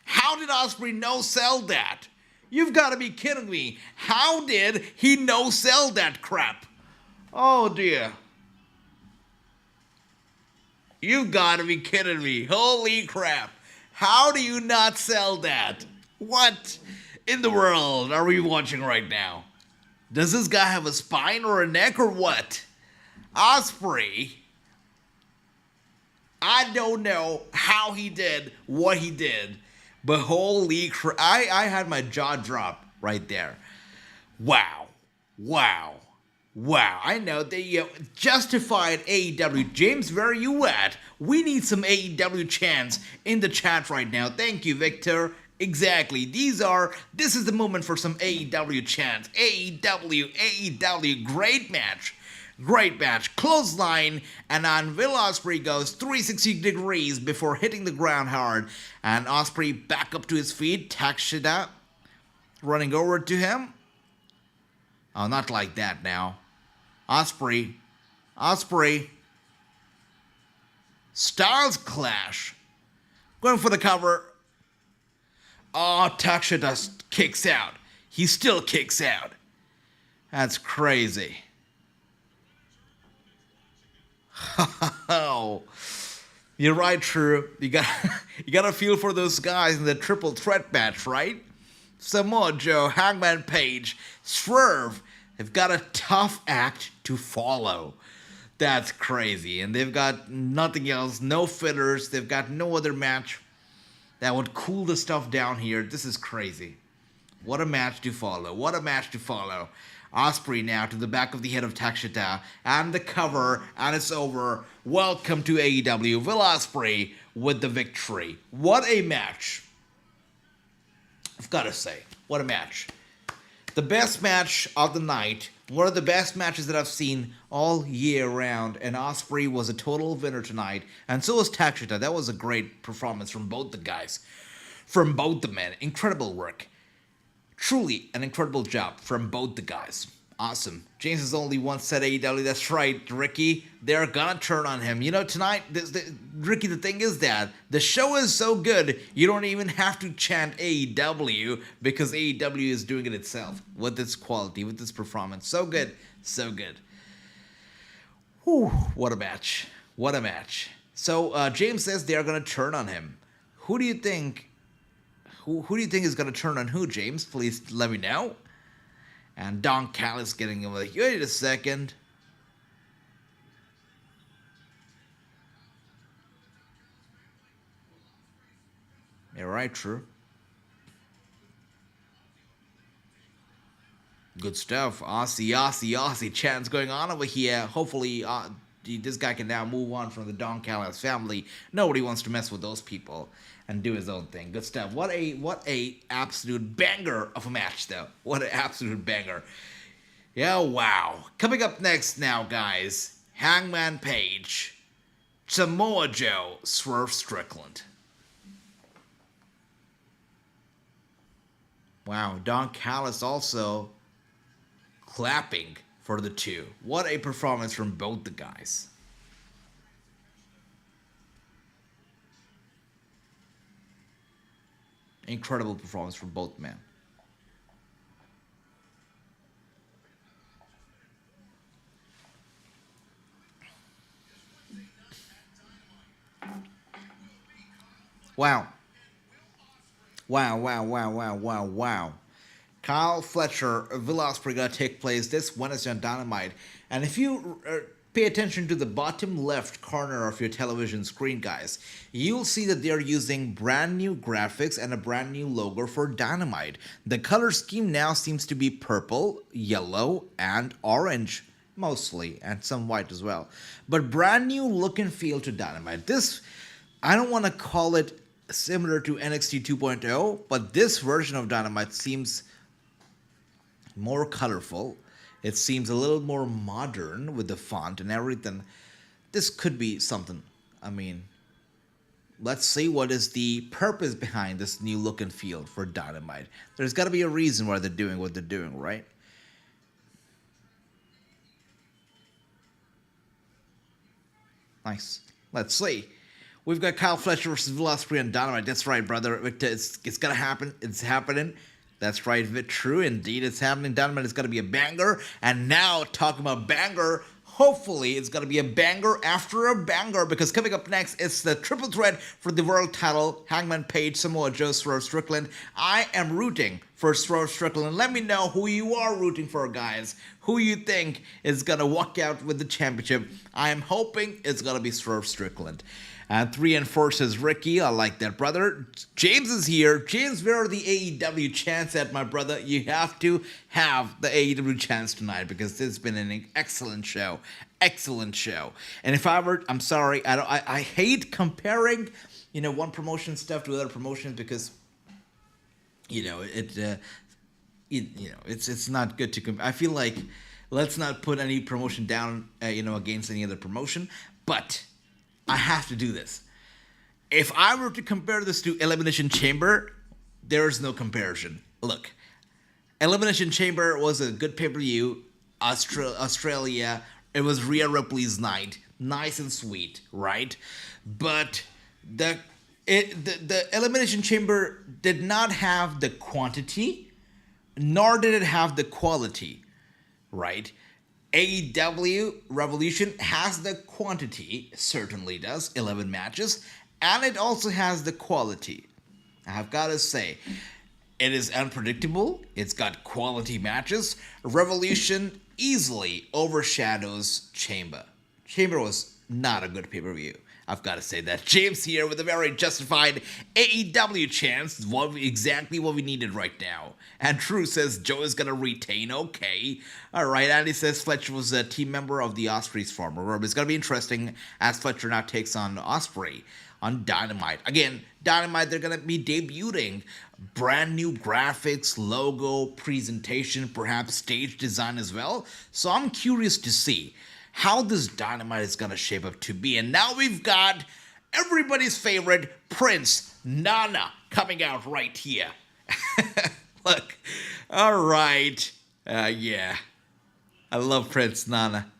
How did Ospreay no-sell that? You've got to be kidding me. How did he no-sell that crap? Oh, dear. You've got to be kidding me. Holy crap. How do you not sell that? What in the world are we watching right now? Does this guy have a spine or a neck or what? Ospreay, I don't know how he did what he did, but holy crap, I had my jaw drop right there. Wow. I know they justified AEW. James, where are you at? We need some AEW chants in the chat right now. Thank you, Victor. Exactly. This is the moment for some AEW chants. AEW, great match. Great match. Clothesline, and then Will Ospreay goes 360 degrees before hitting the ground hard. And Ospreay back up to his feet. Takeshita running over to him. Oh, not like that now. Ospreay. Styles clash. Going for the cover. Oh, Takeshita kicks out. He still kicks out. That's crazy. Oh, you're right, True. You got to feel for those guys in the triple threat match, right? Samoa Joe, Hangman Page, Swerve have got a tough act to follow. That's crazy. And they've got nothing else, no fillers. They've got no other match that would cool the stuff down here. This is crazy. What a match to follow. What a match to follow. Ospreay now to the back of the head of Takeshita, and the cover, and it's over. Welcome to AEW. Will Ospreay with the victory. What a match. I've got to say, what a match. The best match of the night. One of the best matches that I've seen all year round, and Ospreay was a total winner tonight, and so was Takeshita. That was a great performance from both the guys, from both the men. Incredible work. Truly an incredible job from both the guys. Awesome. James has only once said AEW. That's right, Ricky. They're gonna turn on him. You know, tonight, Ricky, the thing is that the show is so good, you don't even have to chant AEW because AEW is doing it itself with its quality, with its performance. So good. So good. Whew, what a match. What a match. So, James says they're gonna turn on him. Who do you think... Who do you think is going to turn on who, James? Please let me know. And Don Callis getting him like, wait a second. You're right, True. Good stuff. Aussie chants going on over here. Hopefully, this guy can now move on from the Don Callis family. Nobody wants to mess with those people and do his own thing. Good stuff. What a absolute banger of a match, though. What an absolute banger. Yeah, wow. Coming up next now, guys, Hangman Page, Samoa Joe, Swerve Strickland. Wow, Don Callis also clapping for the two. What a performance from both the guys. Incredible performance from both men. Wow. Wow. Kyle Fletcher, Will Ospreay gonna take place this Wednesday on Dynamite. And if you pay attention to the bottom left corner of your television screen, guys, you'll see that they're using brand new graphics and a brand new logo for Dynamite. The color scheme now seems to be purple, yellow, and orange, mostly, and some white as well. But brand new look and feel to Dynamite. This, I don't want to call it similar to NXT 2.0, but this version of Dynamite seems more colorful. It seems a little more modern with the font and everything. This could be something. I mean, let's see what is the purpose behind this new look and feel for Dynamite. There's got to be a reason why they're doing what they're doing, right? Nice. Let's see. We've got Kyle Fletcher versus Will Ospreay on Dynamite. That's right, brother. It's gonna happen. It's happening. That's right, true indeed. It's happening. Dynamite is gonna be a banger. And now, talking about banger, hopefully it's gonna be a banger after a banger, because coming up next, it's the triple threat for the world title. Hangman Page, Samoa Joe, Swerve Strickland. I am rooting for Swerve Strickland. Let me know who you are rooting for, guys. Who you think is gonna walk out with the championship. I am hoping it's gonna be Swerve Strickland. And 3 and 4 says Ricky. I like that, brother. James is here. James, where are the AEW chants at, my brother? You have to have the AEW chants tonight, because this has been an excellent show. Excellent show. And if I were, I'm sorry, I hate comparing, one promotion stuff to other promotions, because you know, it's not good to I feel like let's not put any promotion down, against any other promotion, but I have to do this. If I were to compare this to Elimination Chamber, there is no comparison. Look, Elimination Chamber was a good pay-per-view. Australia, it was Rhea Ripley's night, nice and sweet, right? But the Elimination Chamber did not have the quantity, nor did it have the quality, right? AEW Revolution has the quantity, certainly does, 11 matches, and it also has the quality. I've got to say, it is unpredictable. It's got quality matches. Revolution easily overshadows Chamber. Chamber was not a good pay-per-view. I've got to say that. James here with a very justified AEW chance. Exactly what we needed right now. And Drew says Joe is going to retain. Okay. All right. Andy says Fletcher was a team member of the Osprey's former. It's going to be interesting as Fletcher now takes on Osprey on Dynamite. Again, Dynamite, they're going to be debuting brand new graphics, logo, presentation, perhaps stage design as well. So I'm curious to see how this Dynamite is going to shape up to be. And now we've got everybody's favorite Prince Nana coming out right here. Look, all right. Yeah, I love Prince Nana.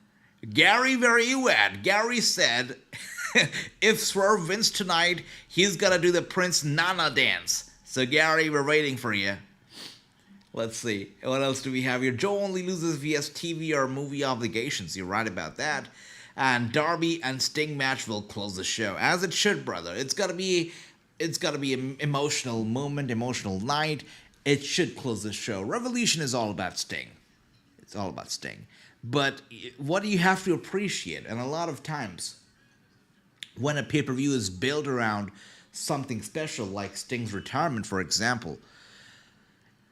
Gary, where are you at? Gary said if Swerve wins tonight, he's going to do the Prince Nana dance. So Gary, we're waiting for you. Let's see. What else do we have here? Joe only loses via TV or movie obligations. You're right about that. And Darby and Sting match will close the show. As it should, brother. It's gotta be an emotional moment, emotional night. It should close the show. Revolution is all about Sting. It's all about Sting. But what do you have to appreciate? And a lot of times, when a pay-per-view is built around something special, like Sting's retirement, for example,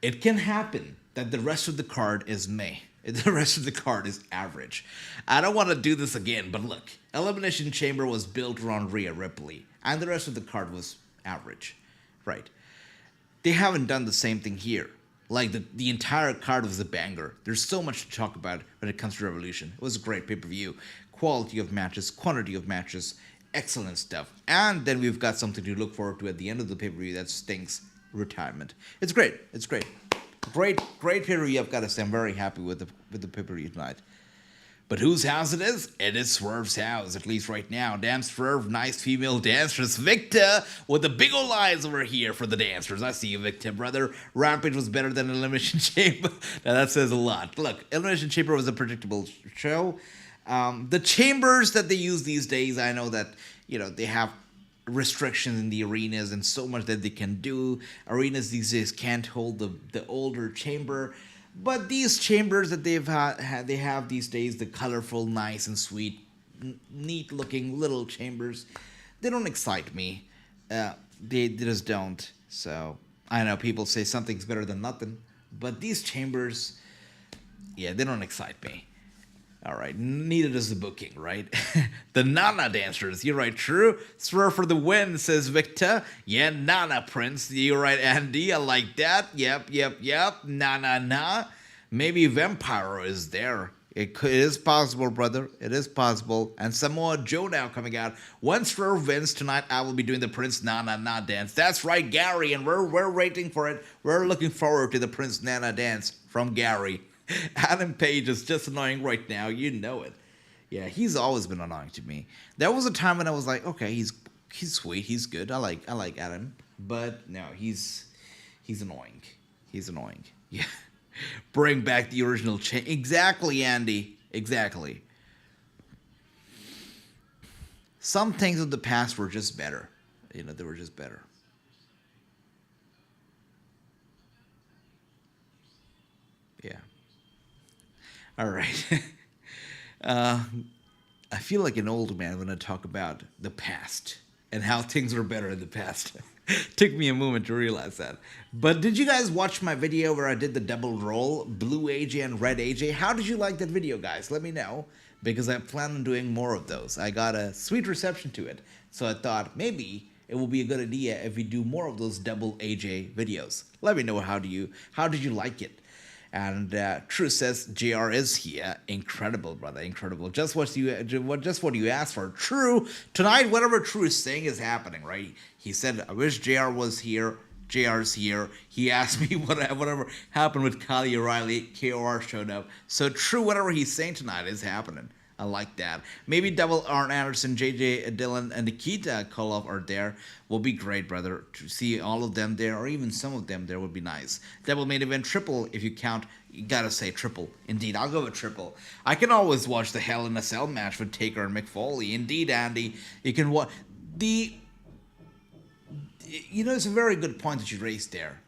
it can happen that the rest of the card is meh. The rest of the card is average. I don't want to do this again, but look, Elimination Chamber was built around Rhea Ripley, and the rest of the card was average, right? They haven't done the same thing here. Like, the entire card was a banger. There's so much to talk about when it comes to Revolution. It was a great pay-per-view. Quality of matches, quantity of matches, excellent stuff. And then we've got something to look forward to at the end of the pay-per-view. That's Sting's retirement. It's great. It's great. Great pay-per-view. I've got to say, I'm very happy with the pay-per-view tonight. But whose house it is? It is Swerve's house, at least right now. Damn Swerve, nice female dancers. Victor with the big ol' eyes over here for the dancers. I see you, Victor, brother. Rampage was better than Elimination Chamber. Now that says a lot. Look, Elimination Chamber was a predictable show. The chambers that they use these days, I know that, they have restrictions in the arenas and so much that they can do. Arenas these days can't hold the older chamber. But these chambers that they have these days, the colorful, nice and sweet, neat-looking little chambers, they don't excite me. They just don't. So, I know people say something's better than nothing, but these chambers, they don't excite me. All right, neither does the booking, right? The Nana dancers, you're right, true. Swerve for the win, says Victor. Yeah, Nana Prince, you're right, Andy, I like that. Yep, na. Maybe Vampiro is there. It is possible, brother. It is possible. And Samoa Joe now coming out. When Swerve wins tonight, I will be doing the Prince Nana dance. That's right, Gary, and we're waiting for it. We're looking forward to the Prince Nana dance from Gary. Adam Page is just annoying right now. You know it. Yeah, he's always been annoying to me. There was a time when I was like, okay, he's sweet, he's good. I like Adam, but no, he's annoying. He's annoying. Yeah, bring back the original change. Exactly, Andy. Exactly. Some things of the past were just better. They were just better. Yeah. All right. I feel like an old man when I talk about the past and how things were better in the past. Took me a moment to realize that. But did you guys watch my video where I did the double roll, blue AJ and red AJ? How did you like that video, guys? Let me know, because I plan on doing more of those. I got a sweet reception to it. So I thought maybe it will be a good idea if we do more of those double AJ videos. Let me know how did you like it. And True says JR is here. Incredible, brother, incredible. Just what you asked for. True, tonight whatever True is saying is happening, right? He said, I wish JR was here. JR's here. He asked me whatever happened with Kyle O'Reilly. KOR showed up. So True, whatever he's saying tonight is happening. I like that. Maybe Double Arn Anderson, JJ Dillon, and Nikita Koloff are there. Will be great, brother. To see all of them there, or even some of them there, would be nice. Double main event triple, if you count. You gotta say triple. Indeed, I'll go with triple. I can always watch the Hell in a Cell match with Taker and Mick Foley. Indeed, Andy, you can watch the. You know, it's a very good point that you raised there.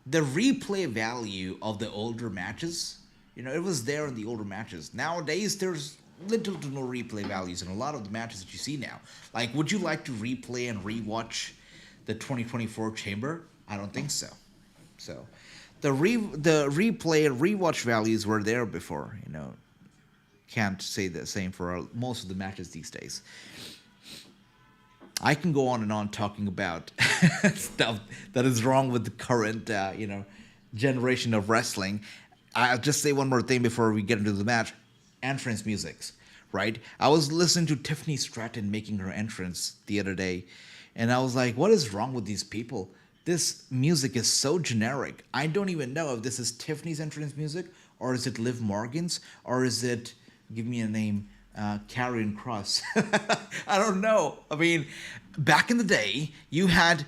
The replay value of the older matches. You know, it was there in the older matches. Nowadays, there's little to no replay values in a lot of the matches that you see now. Like, would you like to replay and rewatch the 2024 Chamber? I don't think so. So, the replay and rewatch values were there before. You know, can't say the same for most of the matches these days. I can go on and on talking about stuff that is wrong with the current, generation of wrestling. I'll just say one more thing before we get into the match. Entrance musics, right? I was listening to Tiffany Stratton making her entrance the other day, and I was like, what is wrong with these people? This music is so generic. I don't even know if this is Tiffany's entrance music, or is it Liv Morgan's, or is it, give me a name, Karrion Kross. I don't know. I mean, back in the day, you had,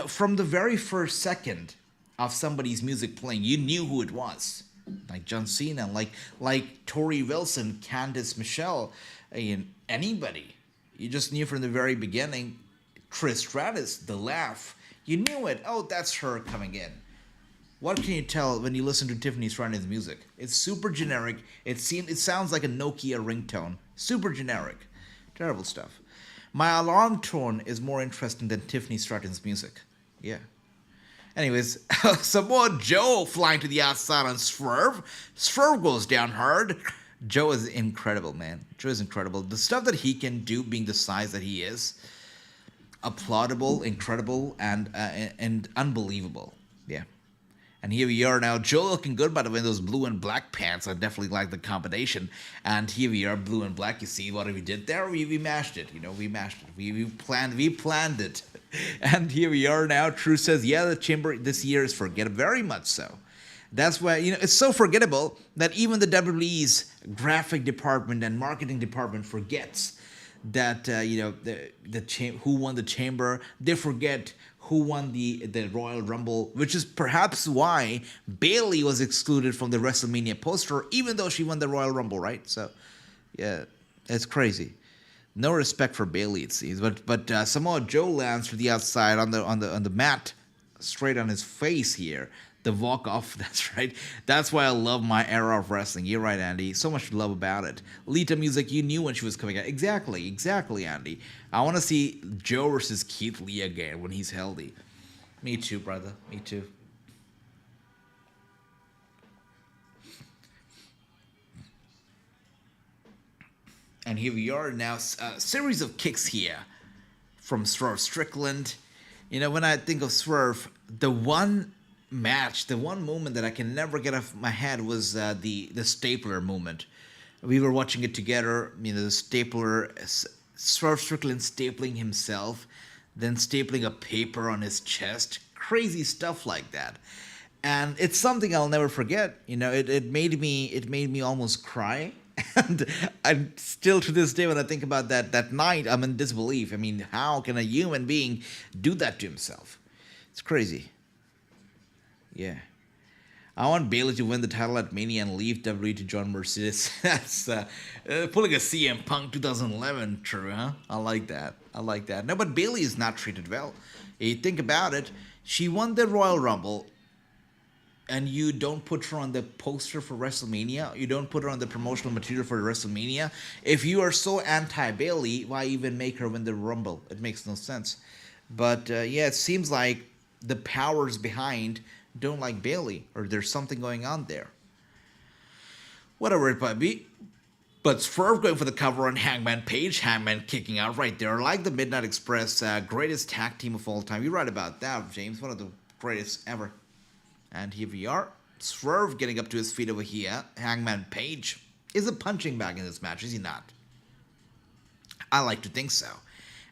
from the very first second of somebody's music playing, you knew who it was. Like John Cena, like Tori Wilson, Candice Michelle, anybody. You just knew from the very beginning. Trish Stratus, The Laugh. You knew it. Oh, that's her coming in. What can you tell when you listen to Tiffany Stratton's music? It's super generic. It sounds like a Nokia ringtone. Super generic. Terrible stuff. My alarm tone is more interesting than Tiffany Stratton's music. Yeah. Anyways, Samoa Joe flying to the outside on Swerve. Swerve goes down hard. Joe is incredible, man. Joe is incredible. The stuff that he can do, being the size that he is, applaudable, incredible, and unbelievable. Yeah. And here we are now. Joe looking good, by the way. Those blue and black pants, I definitely like the combination. And here we are, blue and black. You see what we did there? We mashed it. We mashed it. We planned it. And here we are now. True says, yeah, the Chamber this year is forgettable. Very much so. That's why, it's so forgettable that even the WWE's graphic department and marketing department forgets that, who won the Chamber. They forget who won the Royal Rumble, which is perhaps why Bayley was excluded from the WrestleMania poster, even though she won the Royal Rumble, right? So, yeah, it's crazy. No respect for Bayley, it seems. But Samoa Joe lands to the outside on the mat, straight on his face here. The walk off, that's right. That's why I love my era of wrestling. You're right, Andy. So much to love about it. Lita music, you knew when she was coming out. Exactly, Andy. I want to see Joe versus Keith Lee again when he's healthy. Me too, brother. Me too. And here we are now. A series of kicks here from Swerve Strickland. When I think of Swerve, the one moment that I can never get off my head was the stapler moment. We were watching it together. The stapler, Swerve Strickland stapling himself, then stapling a paper on his chest. Crazy stuff like that. And it's something I'll never forget. It made me almost cry. And I'm still to this day, when I think about that night, I'm in disbelief. I mean, how can a human being do that to himself? It's crazy. Yeah. I want Bayley to win the title at Mania and leave WWE to join Mercedes. That's pulling a CM Punk 2011 true, huh? I like that. No, but Bayley is not treated well. You think about it, she won the Royal Rumble, and you don't put her on the poster for WrestleMania. You don't put her on the promotional material for WrestleMania. If you are so anti-Bayley, why even make her win the Rumble? It makes no sense. But it seems like the powers behind don't like Bayley, or there's something going on there. Whatever it might be. But Swerve going for the cover on Hangman Page. Hangman kicking out right there. Like the Midnight Express, greatest tag team of all time. You're right about that, James. One of the greatest ever. And here we are. Swerve getting up to his feet over here. Hangman Page is a punching bag in this match, is he not? I like to think so.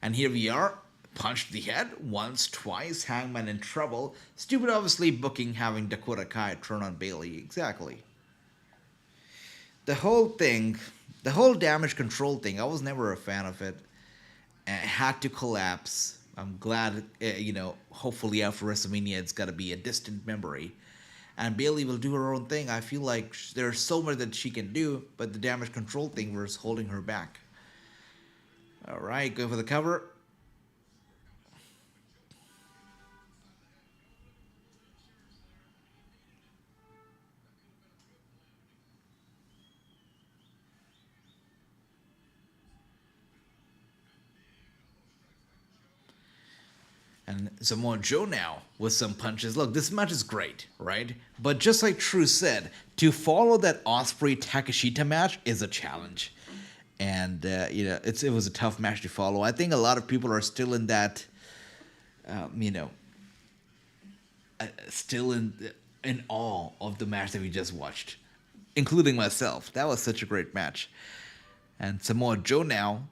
And here we are. Punched the head once, twice. Hangman in trouble. Stupid, obviously, booking having Dakota Kai turn on Bayley. Exactly. The whole thing, the whole damage control thing, I was never a fan of it. It had to collapse. I'm glad, hopefully after WrestleMania it's got to be a distant memory. And Bayley will do her own thing. I feel like there's so much that she can do, but the damage control thing was holding her back. All right, go for the cover. And Samoa Joe now with some punches. Look, this match is great, right? But just like True said, to follow that Ospreay Takeshita match is a challenge. And, it was a tough match to follow. I think a lot of people are still in that, still in awe of the match that we just watched, including myself. That was such a great match. And Samoa Joe now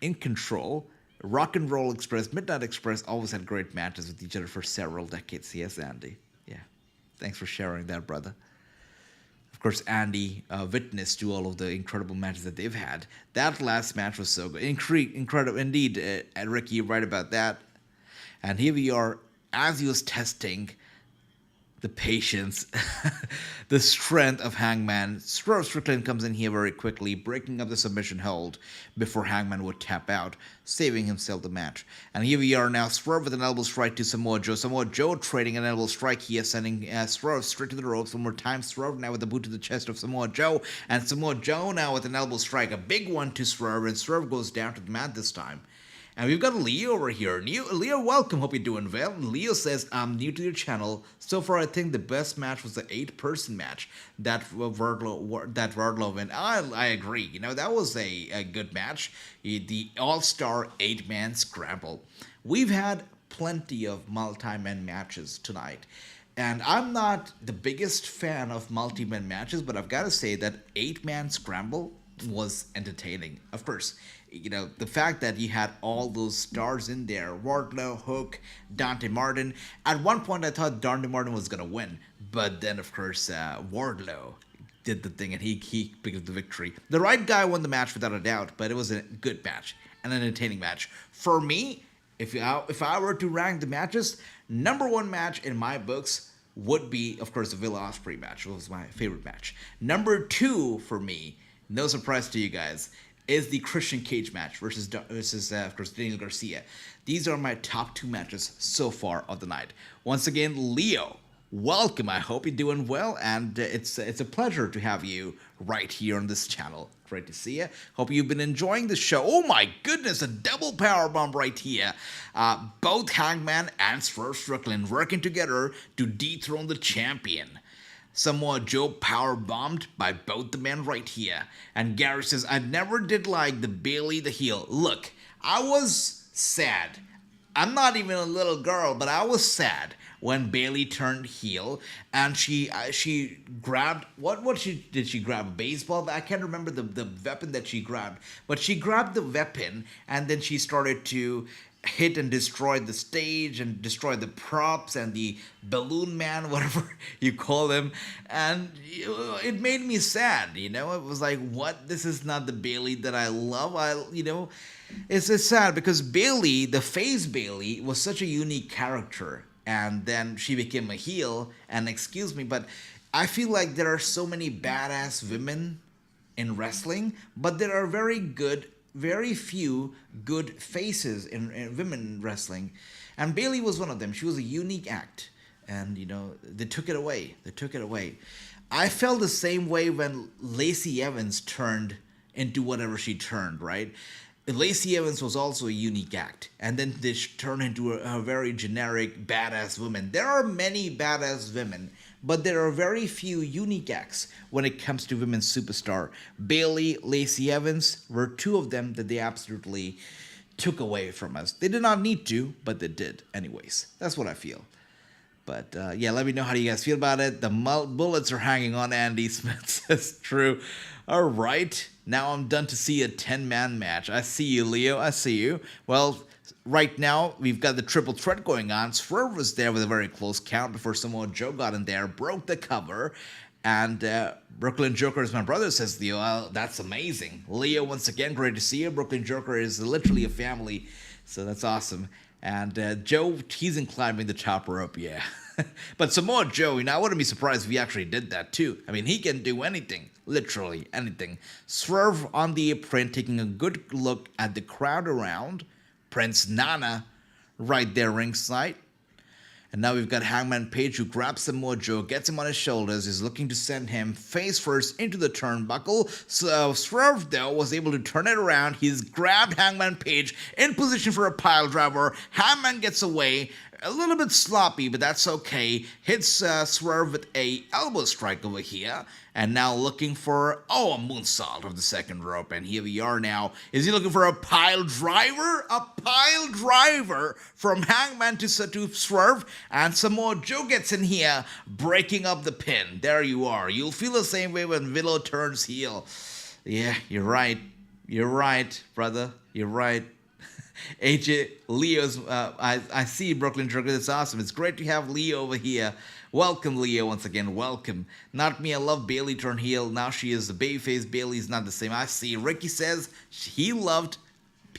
in control. Rock and Roll Express, Midnight Express always had great matches with each other for several decades. Yes, Andy. Yeah. Thanks for sharing that, brother. Of course, Andy witnessed to all of the incredible matches that they've had. That last match was so good. Incredible. Indeed, Ricky, you're right about that. And here we are, as he was testing the patience, the strength of Hangman. Swerve Strickland comes in here very quickly, breaking up the submission hold before Hangman would tap out, saving himself the match. And here we are now, Swerve with an elbow strike to Samoa Joe. Samoa Joe trading an elbow strike here, sending Swerve straight to the ropes. One more time, Swerve now with a boot to the chest of Samoa Joe. And Samoa Joe now with an elbow strike, a big one to Swerve, and Swerve goes down to the mat this time. And we've got Leo over here. Leo, welcome. Hope you're doing well. Leo says, I'm new to your channel. So far, I think the best match was the 8-person match that Wardlow went. I agree. That was a good match. The All-Star 8-man scramble. We've had plenty of multi-man matches tonight. And I'm not the biggest fan of multi-man matches, but I've got to say that 8-man scramble was entertaining. Of course, the fact that you had all those stars in there, Wardlow, Hook, Dante Martin. At one point, I thought Dante Martin was going to win. But then, of course, Wardlow did the thing, and he picked up the victory. The right guy won the match without a doubt, but it was a good match, an entertaining match. For me, if I were to rank the matches, number one match in my books would be, of course, the Will Ospreay match. It was my favorite match. Number two for me, no surprise to you guys, is the Christian Cage match versus of course, Daniel Garcia. These are my top 2 matches so far of the night. Once again, Leo, welcome. I hope you're doing well, and it's a pleasure to have you right here on this channel. Great to see you. Hope you've been enjoying the show. Oh my goodness, a double powerbomb right here. Both Hangman and Swerve Strickland working together to dethrone the champion. Samoa Joe power bombed by both the men right here. And Gary says, I never did like the Bayley the heel. Look, I was sad. I'm not even a little girl, but I was sad when Bayley turned heel and she grabbed did she grab? A baseball? I can't remember the weapon that she grabbed, but she grabbed the weapon and then she started to hit and destroy the stage and destroy the props and the balloon man, whatever you call him, and it made me sad. It was like, what? This is not the Bayley that I love. It's sad because Bayley, the face Bayley, was such a unique character, and then she became a heel. And excuse me, but I feel like there are so many badass women in wrestling, but there are very few good faces in women wrestling, and Bayley was one of them. She was a unique act, and they took it away. I felt the same way when Lacey Evans turned into whatever she turned, right? Lacey Evans was also a unique act, and then they turned into a very generic badass woman. There are many badass women, but there are very few unique acts when it comes to women's superstar. Bayley, Lacey Evans were two of them that they absolutely took away from us. They did not need to, but they did anyways. That's what I feel. But yeah, let me know how you guys feel about it. The bullets are hanging on Andy Smith says true. All right, now I'm done to see a 10-man match. I see you, Leo. I see you. Well, right now we've got the triple threat going on. Swerve was there with a very close count before Samoa Joe got in there, broke the cover. And Brooklyn Joker is my brother, says Leo. Well, that's amazing. Leo, once again, great to see you. Brooklyn Joker is literally a family, so that's awesome. And Joe teasing climbing the top rope, yeah. But Samoa Joe, I wouldn't be surprised if he actually did that too. I mean, he can do anything, literally anything. Swerve on the apron, taking a good look at the crowd around. Prince Nana right there ringside. And now we've got Hangman Page, who grabs Samoa Joe, gets him on his shoulders, is looking to send him face first into the turnbuckle. So Swerve, though, was able to turn it around. He's grabbed Hangman Page in position for a pile driver. Hangman gets away. A little bit sloppy, but that's okay. Hits Swerve with a elbow strike over here. And now looking for, a moonsault of the second rope. And here we are now. Is he looking for a pile driver? A pile driver from Hangman to Swerve. And Samoa Joe gets in here, breaking up the pin. There you are. You'll feel the same way when Willow turns heel. Yeah, you're right. You're right, brother. You're right. AJ, Leo's, I see Brooklyn Joker. That's awesome. It's great to have Leo over here. Welcome, Leo, once again. Welcome. Not me. I love Bayley turn heel. Now she is the babyface. Bayley's not the same. I see. Ricky says he loved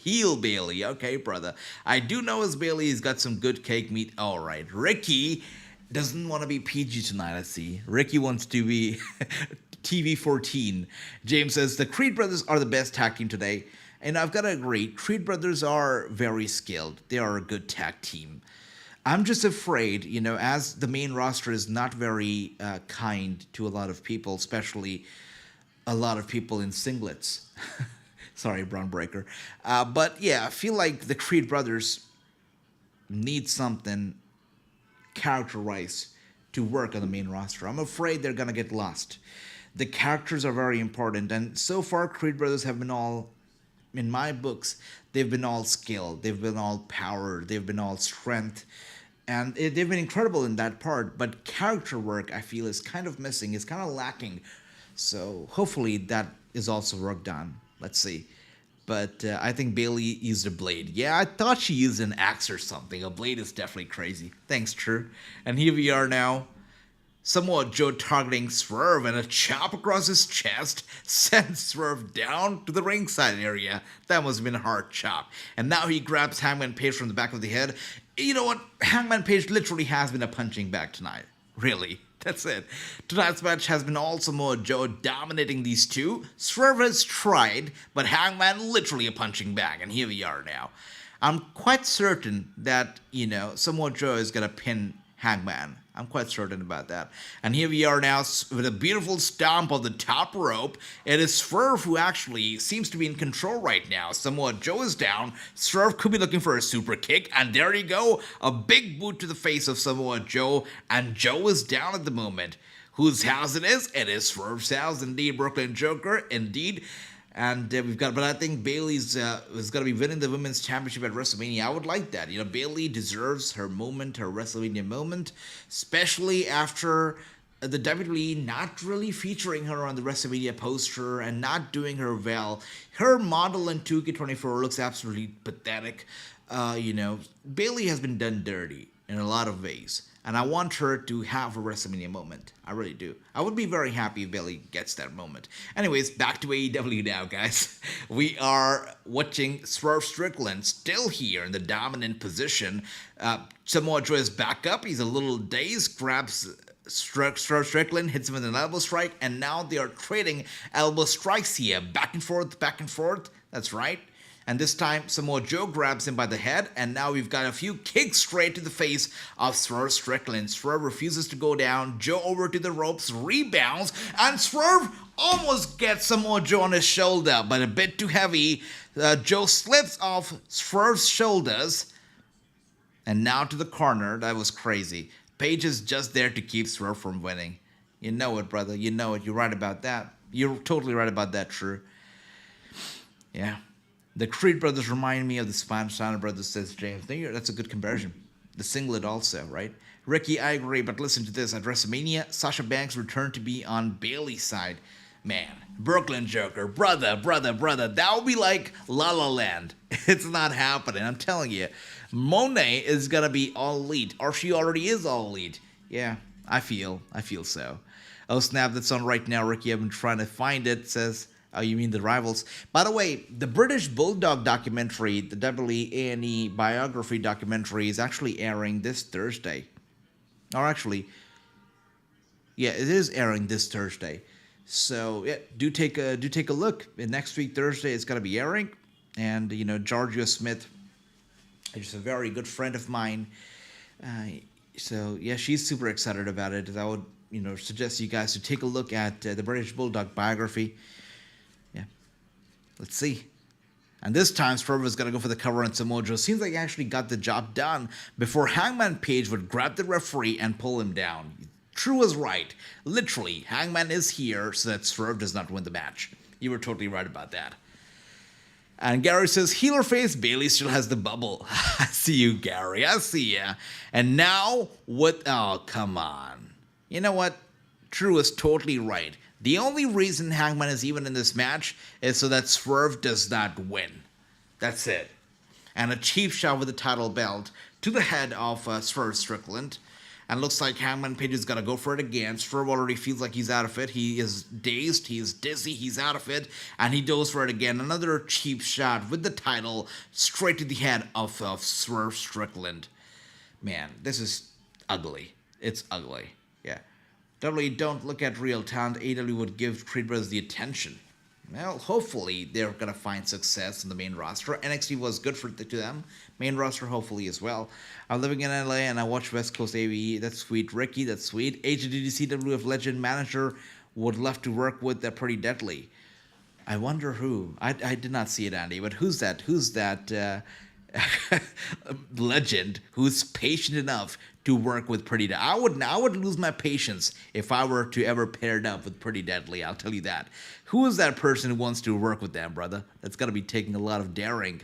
heel Bayley. Okay, brother. I do know as Bayley has got some good cake meat. All right. Ricky doesn't want to be PG tonight, I see. Ricky wants to be TV-14. James says the Creed brothers are the best tag team today. And I've got to agree, Creed brothers are very skilled. They are a good tag team. I'm just afraid, as the main roster is not very kind to a lot of people, especially a lot of people in singlets. Sorry, Braun Breaker. But yeah, I feel like the Creed brothers need something characterized to work on the main roster. I'm afraid they're going to get lost. The characters are very important. And so far, Creed brothers have been all... in my books, they've been all skill, they've been all power, they've been all strength, and they've been incredible in that part, but character work, I feel, is kind of missing, is kind of lacking, so hopefully that is also worked on. Let's see. But I think Bayley used a blade. Yeah, I thought she used an axe or something. A blade is definitely crazy. Thanks, True. And here we are now. Samoa Joe targeting Swerve, and a chop across his chest sends Swerve down to the ringside area. That must have been a hard chop. And now he grabs Hangman Page from the back of the head. You know what? Hangman Page literally has been a punching bag tonight. Really. That's it. Tonight's match has been all Samoa Joe dominating these two. Swerve has tried, but Hangman literally a punching bag. And here we are now. I'm quite certain that, Samoa Joe is going to pin Hangman. I'm quite certain about that. And here we are now with a beautiful stomp of the top rope. It is Swerve who actually seems to be in control right now. Samoa Joe is down. Swerve could be looking for a super kick. And there you go. A big boot to the face of Samoa Joe. And Joe is down at the moment. Whose house it is? It is Swerve's house. Indeed, Brooklyn Joker. Indeed. And but I think Bayley's is going to be winning the women's championship at WrestleMania. I would like that. Bayley deserves her moment, her WrestleMania moment, especially after the WWE not really featuring her on the WrestleMania poster and not doing her well. Her model in 2K24 looks absolutely pathetic. Bayley has been done dirty in a lot of ways. And I want her to have a WrestleMania moment. I really do. I would be very happy if Bayley gets that moment. Anyways, back to AEW now, guys. We are watching Swerve Strickland still here in the dominant position. Samoa Joe is back up. He's a little dazed. Grabs Swerve Strickland, hits him with an elbow strike. And now they are trading elbow strikes here. Back and forth, back and forth. That's right. And this time, Samoa Joe grabs him by the head, and now we've got a few kicks straight to the face of Swerve Strickland. Swerve refuses to go down. Joe over to the ropes, rebounds, and Swerve almost gets Samoa Joe on his shoulder, but a bit too heavy. Joe slips off Swerve's shoulders, and now to the corner. That was crazy. Page is just there to keep Swerve from winning. You know it, brother. You know it. You're right about that. You're totally right about that, True. Yeah. The Creed brothers remind me of the Steiner brothers, says James. That's a good comparison. The singlet also, right? Ricky, I agree, but listen to this. At WrestleMania, Sasha Banks returned to be on Bayley's side. Man, Brooklyn Joker, brother. That would be like La La Land. It's not happening, I'm telling you. Monet is going to be all elite, or she already is all elite. Yeah, I feel so. Oh, snap, that's on right now, Ricky. I've been trying to find it. Says, oh, you mean the Rivals? By the way, the British Bulldog documentary, the WWE biography documentary, is actually airing this Thursday. Or actually, yeah, it is airing this Thursday. So yeah, do take a look. Next week Thursday, it's gonna be airing, and Georgia Smith, just a very good friend of mine. So yeah, she's super excited about it. I would suggest you guys to take a look at the British Bulldog biography. Yeah, let's see. And this time, Swerve is going to go for the cover on Samoa Joe. Seems like he actually got the job done before Hangman Page would grab the referee and pull him down. True was right. Literally, Hangman is here so that Swerve does not win the match. You were totally right about that. And Gary says, heel or face, Bayley still has the bubble. I see you, Gary. I see ya. And now, what? Oh, come on. You know what? True is totally right. The only reason Hangman is even in this match is so that Swerve does not win. That's it. And a cheap shot with the title belt to the head of Swerve Strickland. And looks like Hangman Page is going to go for it again. Swerve already feels like he's out of it. He is dazed. He is dizzy. He's out of it. And he goes for it again. Another cheap shot with the title straight to the head of Swerve Strickland. Man, this is ugly. It's ugly. Yeah. WWE don't look at real talent. AEW would give Creed Brothers the attention. Well, hopefully they're going to find success in the main roster. NXT was good to them. Main roster, hopefully, as well. I'm living in LA and I watch West Coast AEW. That's sweet. Ricky, that's sweet. HDDCWF legend manager would love to work with. They're pretty deadly. I wonder who. I did not see it, Andy, but who's that? Who's that legend who's patient enough to work with Pretty Deadly? I would lose my patience if I were to ever paired up with Pretty Deadly. I'll tell you that. Who is that person who wants to work with them, brother? That's got to be taking a lot of daring.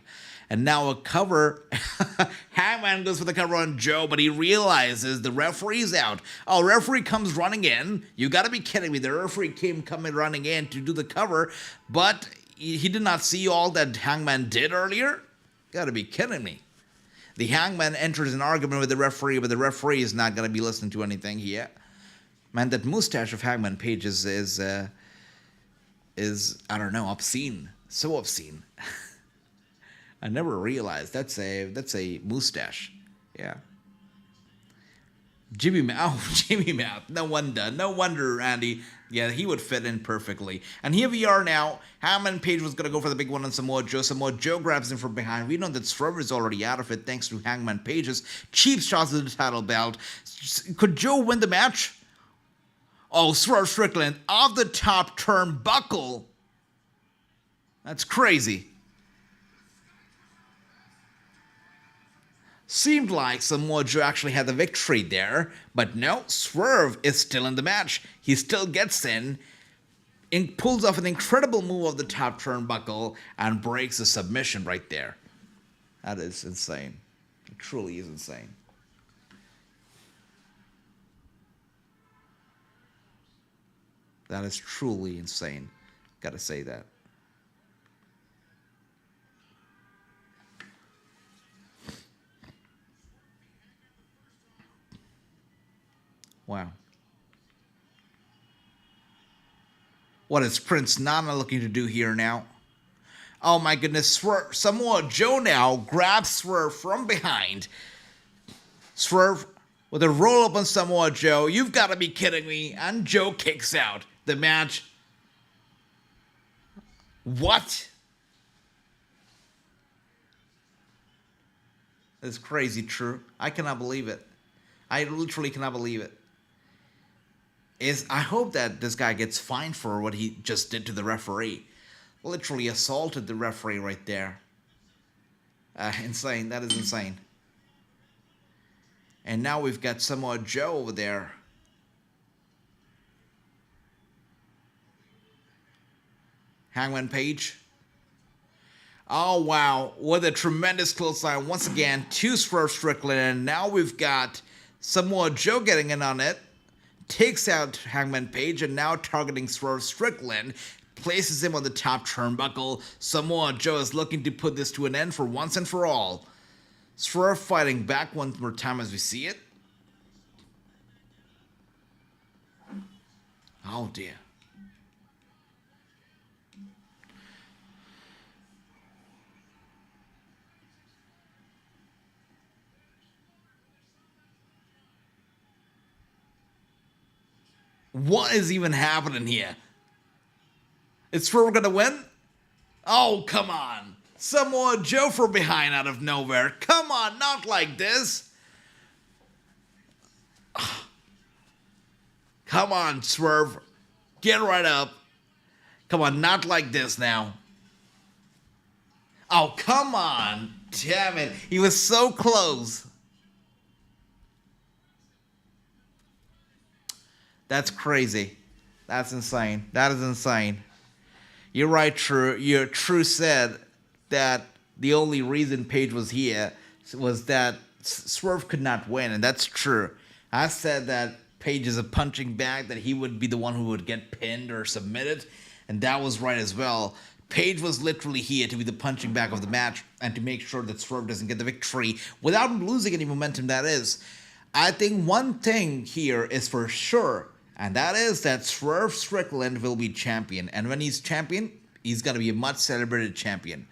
And now a cover. Hangman goes for the cover on Joe, but he realizes the referee's out. Oh, referee comes running in. You got to be kidding me. The referee came coming running in to do the cover, but he did not see all that Hangman did earlier. Got to be kidding me. The Hangman enters an argument with the referee, but the referee is not going to be listening to anything here. Man, that mustache of Hangman Page is I don't know, obscene. So obscene. I never realized that's a mustache. Yeah. Jimmy Mouth. No wonder, Andy. Yeah, he would fit in perfectly. And here we are now. Hangman Page was going to go for the big one on Samoa Joe. Samoa Joe grabs him from behind. We know that Swerve is already out of it thanks to Hangman Page's cheap shots of the title belt. Could Joe win the match? Oh, Swerve Strickland off the top turnbuckle. That's crazy. Seemed like Samoa Joe actually had the victory there, but no, Swerve is still in the match. He still gets in, pulls off an incredible move of the top turnbuckle, and breaks the submission right there. That is insane. It truly is insane. That is truly insane. Gotta say that. Wow. What is Prince Nana looking to do here now? Oh my goodness, Samoa Joe now grabs Swerve from behind. Swerve with a roll up on Samoa Joe. You've got to be kidding me. And Joe kicks out. The match. What? That's crazy true. I cannot believe it. I literally cannot believe it. I hope that this guy gets fined for what he just did to the referee. Literally assaulted the referee right there. Insane. That is insane. And now we've got Samoa Joe over there. Hangman Page. Oh, wow. What a tremendous clothesline. Once again, to Swerve Strickland. And now we've got Samoa Joe getting in on it. Takes out Hangman Page and now targeting Swerve Strickland. Places him on the top turnbuckle. Samoa Joe is looking to put this to an end for once and for all. Swerve fighting back one more time as we see it. Oh, dear. What is even happening here? Is Swerve gonna win? Oh, come on. Samoa Joe from behind out of nowhere. Come on, not like this. Come on, Swerve. Get right up. Come on, not like this now. Oh, come on. Damn it. He was so close. That's crazy. That's insane. That is insane. You're right, True. True said that the only reason Page was here was that Swerve could not win, and that's true. I said that Page is a punching bag, that he would be the one who would get pinned or submitted, and that was right as well. Page was literally here to be the punching bag of the match and to make sure that Swerve doesn't get the victory without losing any momentum, that is. I think one thing here is for sure, and that is that Swerve Strickland will be champion. And when he's champion, he's going to be a much celebrated champion.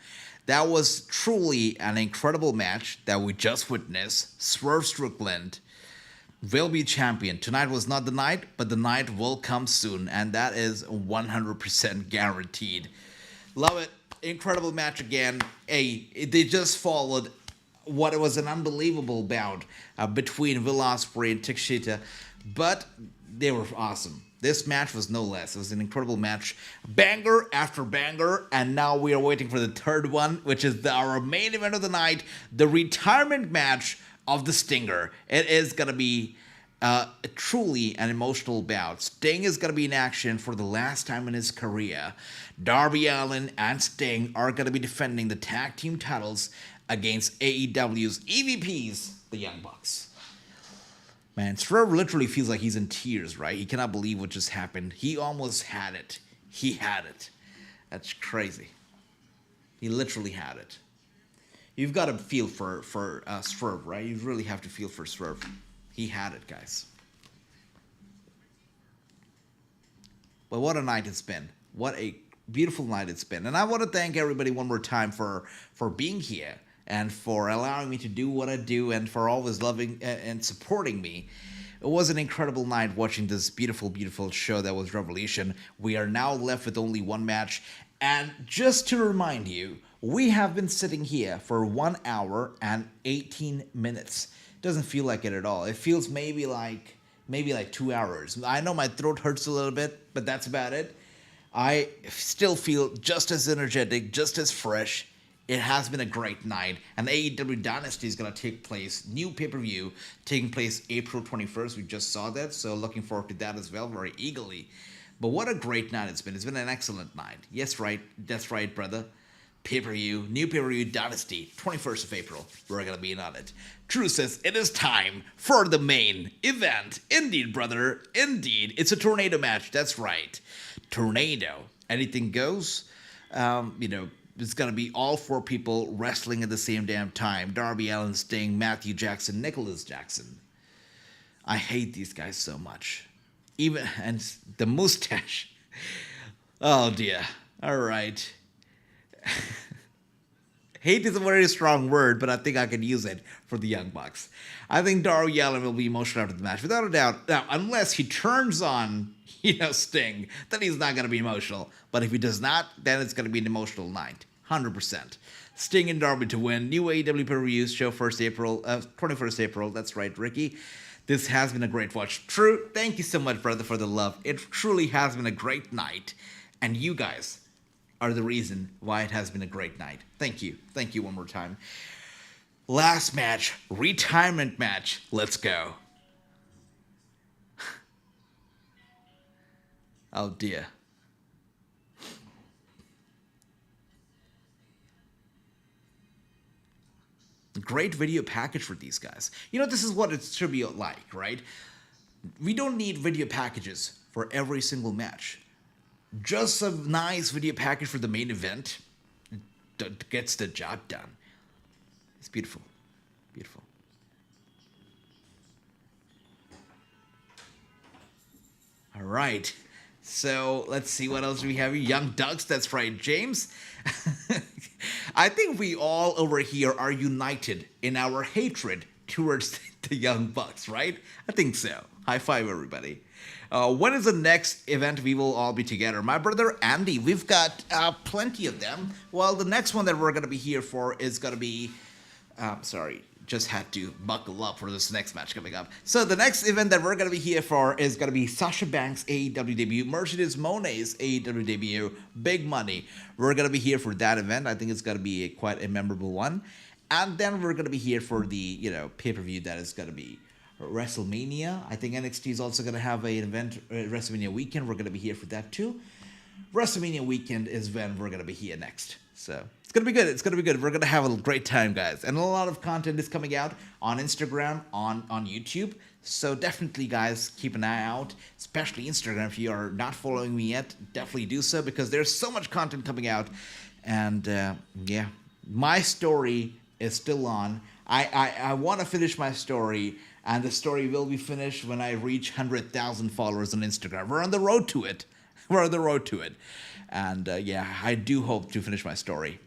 That was truly an incredible match that we just witnessed. Swerve Strickland will be champion. Tonight was not the night, but the night will come soon. And that is 100% guaranteed. Love it. Incredible match again. Hey, they just followed what was an unbelievable bout between Will Ospreay and Takeshita. But they were awesome. This match was no less. It was an incredible match. Banger after banger. And now we are waiting for the third one, which is our main event of the night, the retirement match of the Stinger. It is going to be truly an emotional bout. Sting is going to be in action for the last time in his career. Darby Allin and Sting are going to be defending the tag team titles against AEW's EVPs, the Young Bucks. Man, Swerve literally feels like he's in tears, right? He cannot believe what just happened. He almost had it. He had it. That's crazy. He literally had it. You've got to feel for Swerve, right? You really have to feel for Swerve. He had it, guys. But what a night it's been. What a beautiful night it's been. And I want to thank everybody one more time for being here and for allowing me to do what I do and for always loving and supporting me. It was an incredible night watching this beautiful, beautiful show that was Revolution. We are now left with only one match. And just to remind you, we have been sitting here for 1 hour and 18 minutes. Doesn't feel like it at all. It feels maybe like 2 hours. I know my throat hurts a little bit, but that's about it. I still feel just as energetic, just as fresh. It has been a great night, and AEW Dynasty is going to take place, new pay-per-view, taking place April 21st. We just saw that, so looking forward to that as well, very eagerly. But what a great night it's been. It's been an excellent night. Yes, right. That's right, brother. Pay-per-view, new pay-per-view Dynasty, 21st of April. We're going to be in on it. Drew says it is time for the main event. Indeed, brother. Indeed. It's a tornado match. That's right. Tornado. Anything goes. It's going to be all four people wrestling at the same damn time. Darby Allin, Sting, Matthew Jackson, Nicholas Jackson. I hate these guys so much. And the mustache. Oh, dear. All right. Hate is a very strong word, but I think I can use it for the Young Bucks. I think Darby Allin will be emotional after the match, without a doubt. Now, unless he turns on, Sting, then he's not going to be emotional. But if he does not, then it's going to be an emotional night. 100%. Sting and Darby to win. New AEW per-views show 21st April. That's right, Ricky. This has been a great watch. True, thank you so much, brother, for the love. It truly has been a great night. And you guys are the reason why it has been a great night. Thank you. Thank you one more time. Last match, retirement match. Let's go. Oh dear. Great video package for these guys. You know, this is what it should be like, right? We don't need video packages for every single match. Just a nice video package for the main event that gets the job done. It's beautiful. Beautiful. All right. So let's see what else we have here. Young Ducks, that's right, James. I think we all over here are united in our hatred towards the Young Bucks, right? I think so. High five, everybody. When is the next event we will all be together? My brother Andy, we've got plenty of them. Well, the next one that we're going to be here for is going to be... sorry, just had to buckle up for this next match coming up. So the next event that we're going to be here for is going to be Sasha Banks' AEW debut, Mercedes Moné's AEW debut, Big Money. We're going to be here for that event. I think it's going to be quite a memorable one. And then we're going to be here for the, pay-per-view that is going to be WrestleMania. I think NXT is also going to have an event, WrestleMania weekend. We're going to be here for that too. WrestleMania weekend is when we're going to be here next. So it's going to be good. It's going to be good. We're going to have a great time, guys. And a lot of content is coming out on Instagram, on YouTube. So definitely, guys, keep an eye out, especially Instagram. If you are not following me yet, definitely do so because there's so much content coming out. And yeah, my story is still on. I want to finish my story, and the story will be finished when I reach 100,000 followers on Instagram. We're on the road to it. We're on the road to it. And yeah, I do hope to finish my story.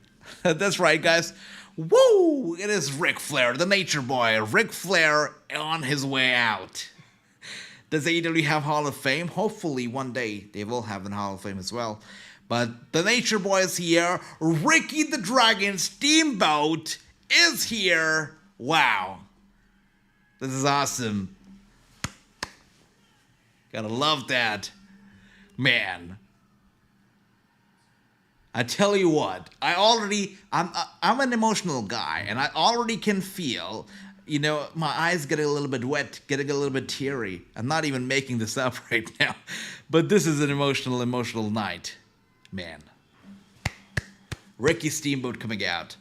That's right, guys. Woo! It is Ric Flair, the Nature Boy. Ric Flair on his way out. Does AEW have Hall of Fame? Hopefully one day they will have a Hall of Fame as well. But the Nature Boy is here. Ricky the Dragon Steamboat is here. Wow. This is awesome. Gotta love that. Man. I tell you what, I'm an emotional guy, and I already can feel, my eyes getting a little bit wet, getting a little bit teary. I'm not even making this up right now, but this is an emotional night, man. Ricky Steamboat coming out.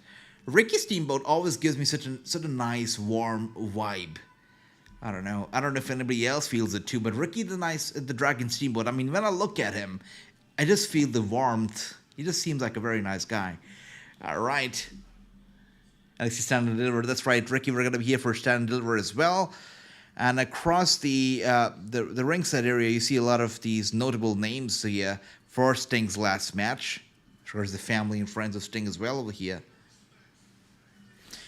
Ricky Steamboat always gives me such a nice, warm vibe. I don't know if anybody else feels it too, but Ricky the Dragon Steamboat, I mean, when I look at him, I just feel the warmth. He just seems like a very nice guy. All right. Alexi Stand and Deliver. That's right, Ricky. We're going to be here for Stand and Deliver as well. And across the ringside area, you see a lot of these notable names here for Sting's last match. Of course, the family and friends of Sting as well over here.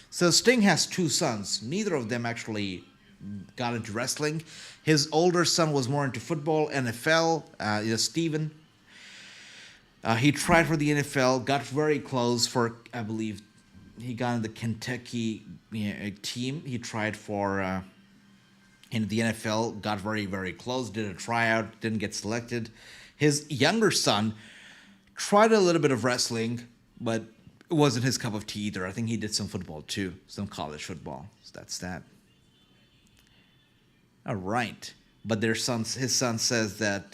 So Sting has two sons. Neither of them actually got into wrestling. His older son was more into football, NFL. Steven. He tried for the NFL, got very close for, I believe, he got in the Kentucky team. He tried for in the NFL, got very, very close, did a tryout, didn't get selected. His younger son tried a little bit of wrestling, but it wasn't his cup of tea either. I think he did some football too, some college football. So that's that. All right. But his son says that...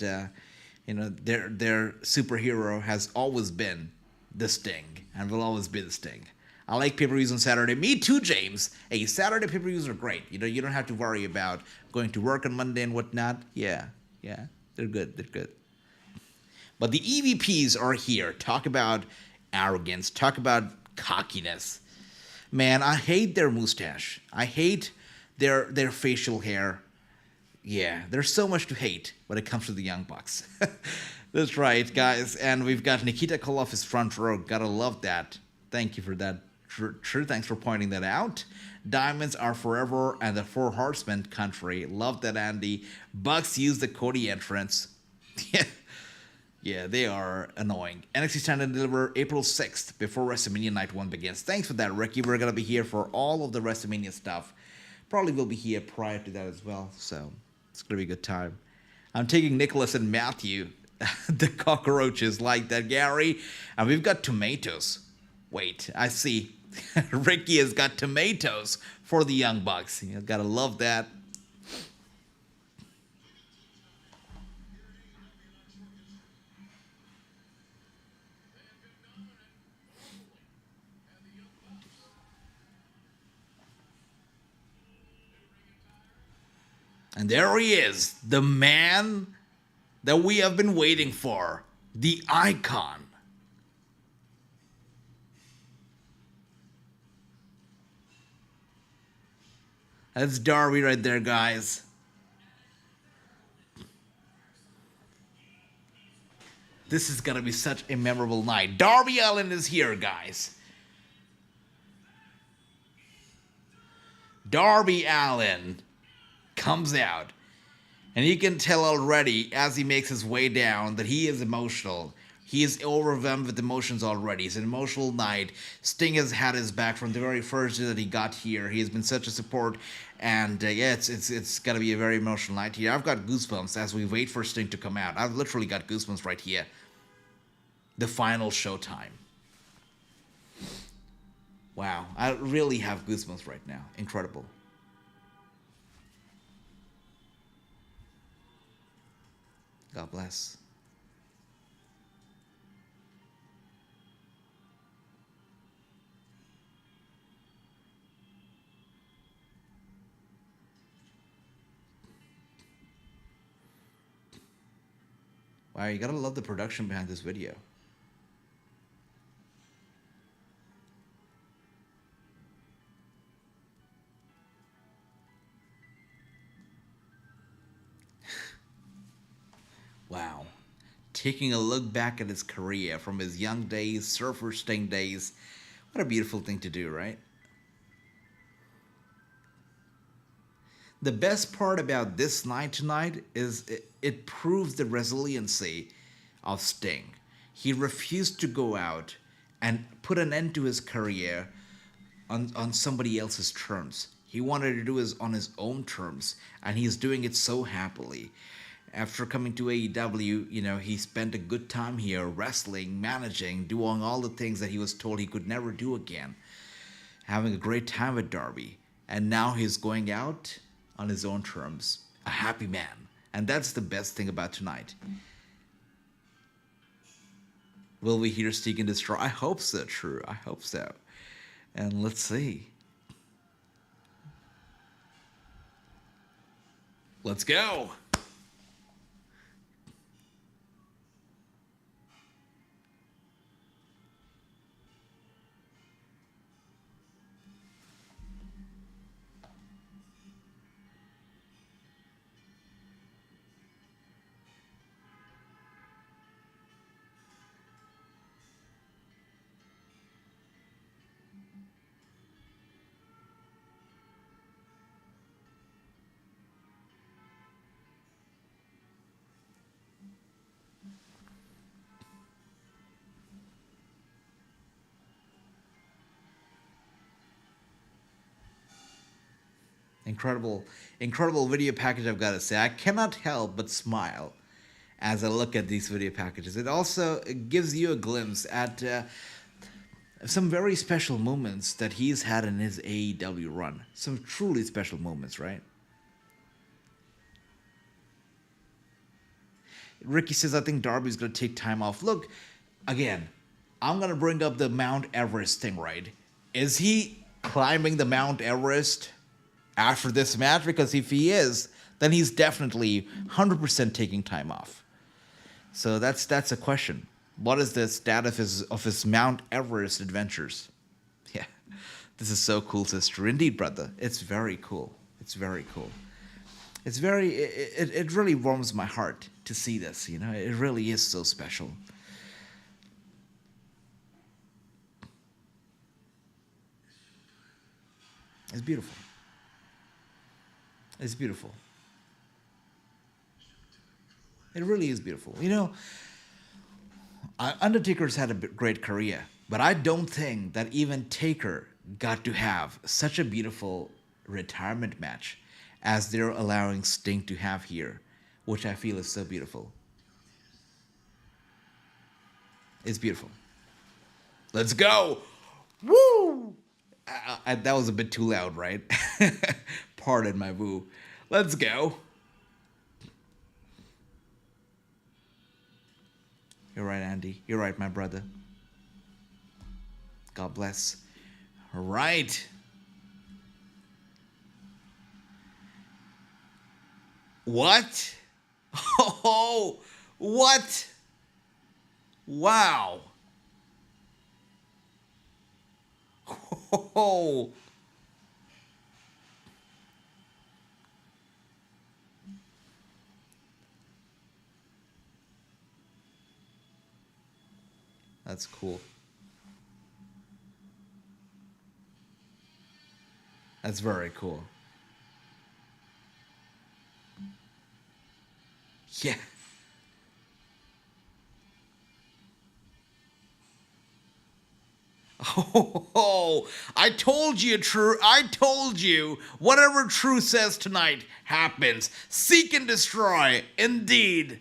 their superhero has always been the Sting and will always be the Sting. I like pay-per-views on Saturday. Me too, James. Hey, Saturday pay-per-views are great. You don't have to worry about going to work on Monday and whatnot. Yeah, they're good. But the EVPs are here. Talk about arrogance. Talk about cockiness. Man, I hate their mustache. I hate their facial hair. Yeah, there's so much to hate when it comes to the Young Bucks. That's right, guys. And we've got Nikita Koloff's front row. Gotta love that. Thank you for that. True, thanks for pointing that out. Diamonds are forever and the Four Horsemen country. Love that, Andy. Bucks use the Cody entrance. Yeah, they are annoying. NXT Stand and Deliver April 6th before WrestleMania Night 1 begins. Thanks for that, Ricky. We're gonna be here for all of the WrestleMania stuff. Probably will be here prior to that as well, so... it's going to be a good time. I'm taking Nicholas and Matthew, the cockroaches, like that, Gary. And we've got tomatoes. Wait, I see. Ricky has got tomatoes for the Young Bucks. You gotta love that. And there he is, the man that we have been waiting for, the icon. That's Darby right there, guys. This is gonna be such a memorable night. Darby Allin is here, guys. Darby Allin comes out, and you can tell already as he makes his way down that he is emotional. He is overwhelmed with emotions already. It's an emotional night. Sting has had his back from the very first day that he got here. He has been such a support, and yeah, it's gonna be a very emotional night here. I've got goosebumps as we wait for Sting to come out. I've literally got goosebumps right here. The final showtime. Wow, I really have goosebumps right now. Incredible. God bless. Wow, you gotta love the production behind this video. Wow. Taking a look back at his career from his young days, Surfer Sting days. What a beautiful thing to do, right? The best part about this night tonight is it proves the resiliency of Sting. He refused to go out and put an end to his career on somebody else's terms. He wanted to do it on his own terms, and he's doing it so happily. After coming to AEW, he spent a good time here wrestling, managing, doing all the things that he was told he could never do again. Having a great time with Darby. And now he's going out on his own terms. A happy man. And that's the best thing about tonight. Will we hear Seek and Destroy? I hope so, true. I hope so. And let's see. Let's go. Incredible video package, I've got to say. I cannot help but smile as I look at these video packages. It also gives you a glimpse at some very special moments that he's had in his AEW run. Some truly special moments, right? Ricky says, I think Darby's going to take time off. Look, again, I'm going to bring up the Mount Everest thing, right? Is he climbing the Mount Everest after this match? Because if he is, then he's definitely 100% taking time off. So that's a question. What is the status of his Mount Everest adventures? Yeah, this is so cool, sister. Indeed, brother. It's very cool. It's very cool. It really warms my heart to see this, It really is so special. It's beautiful. It's beautiful. It really is beautiful. Undertaker's had a great career, but I don't think that even Taker got to have such a beautiful retirement match as they're allowing Sting to have here, which I feel is so beautiful. It's beautiful. Let's go! Woo! That was a bit too loud, right? Pardon my boo. Let's go. You're right, Andy. You're right, my brother. God bless. All right. What? Oh, what? Wow. Oh. That's cool. That's very cool. Yeah. Oh, I told you, True. I told you. Whatever True says tonight happens. Seek and destroy. Indeed.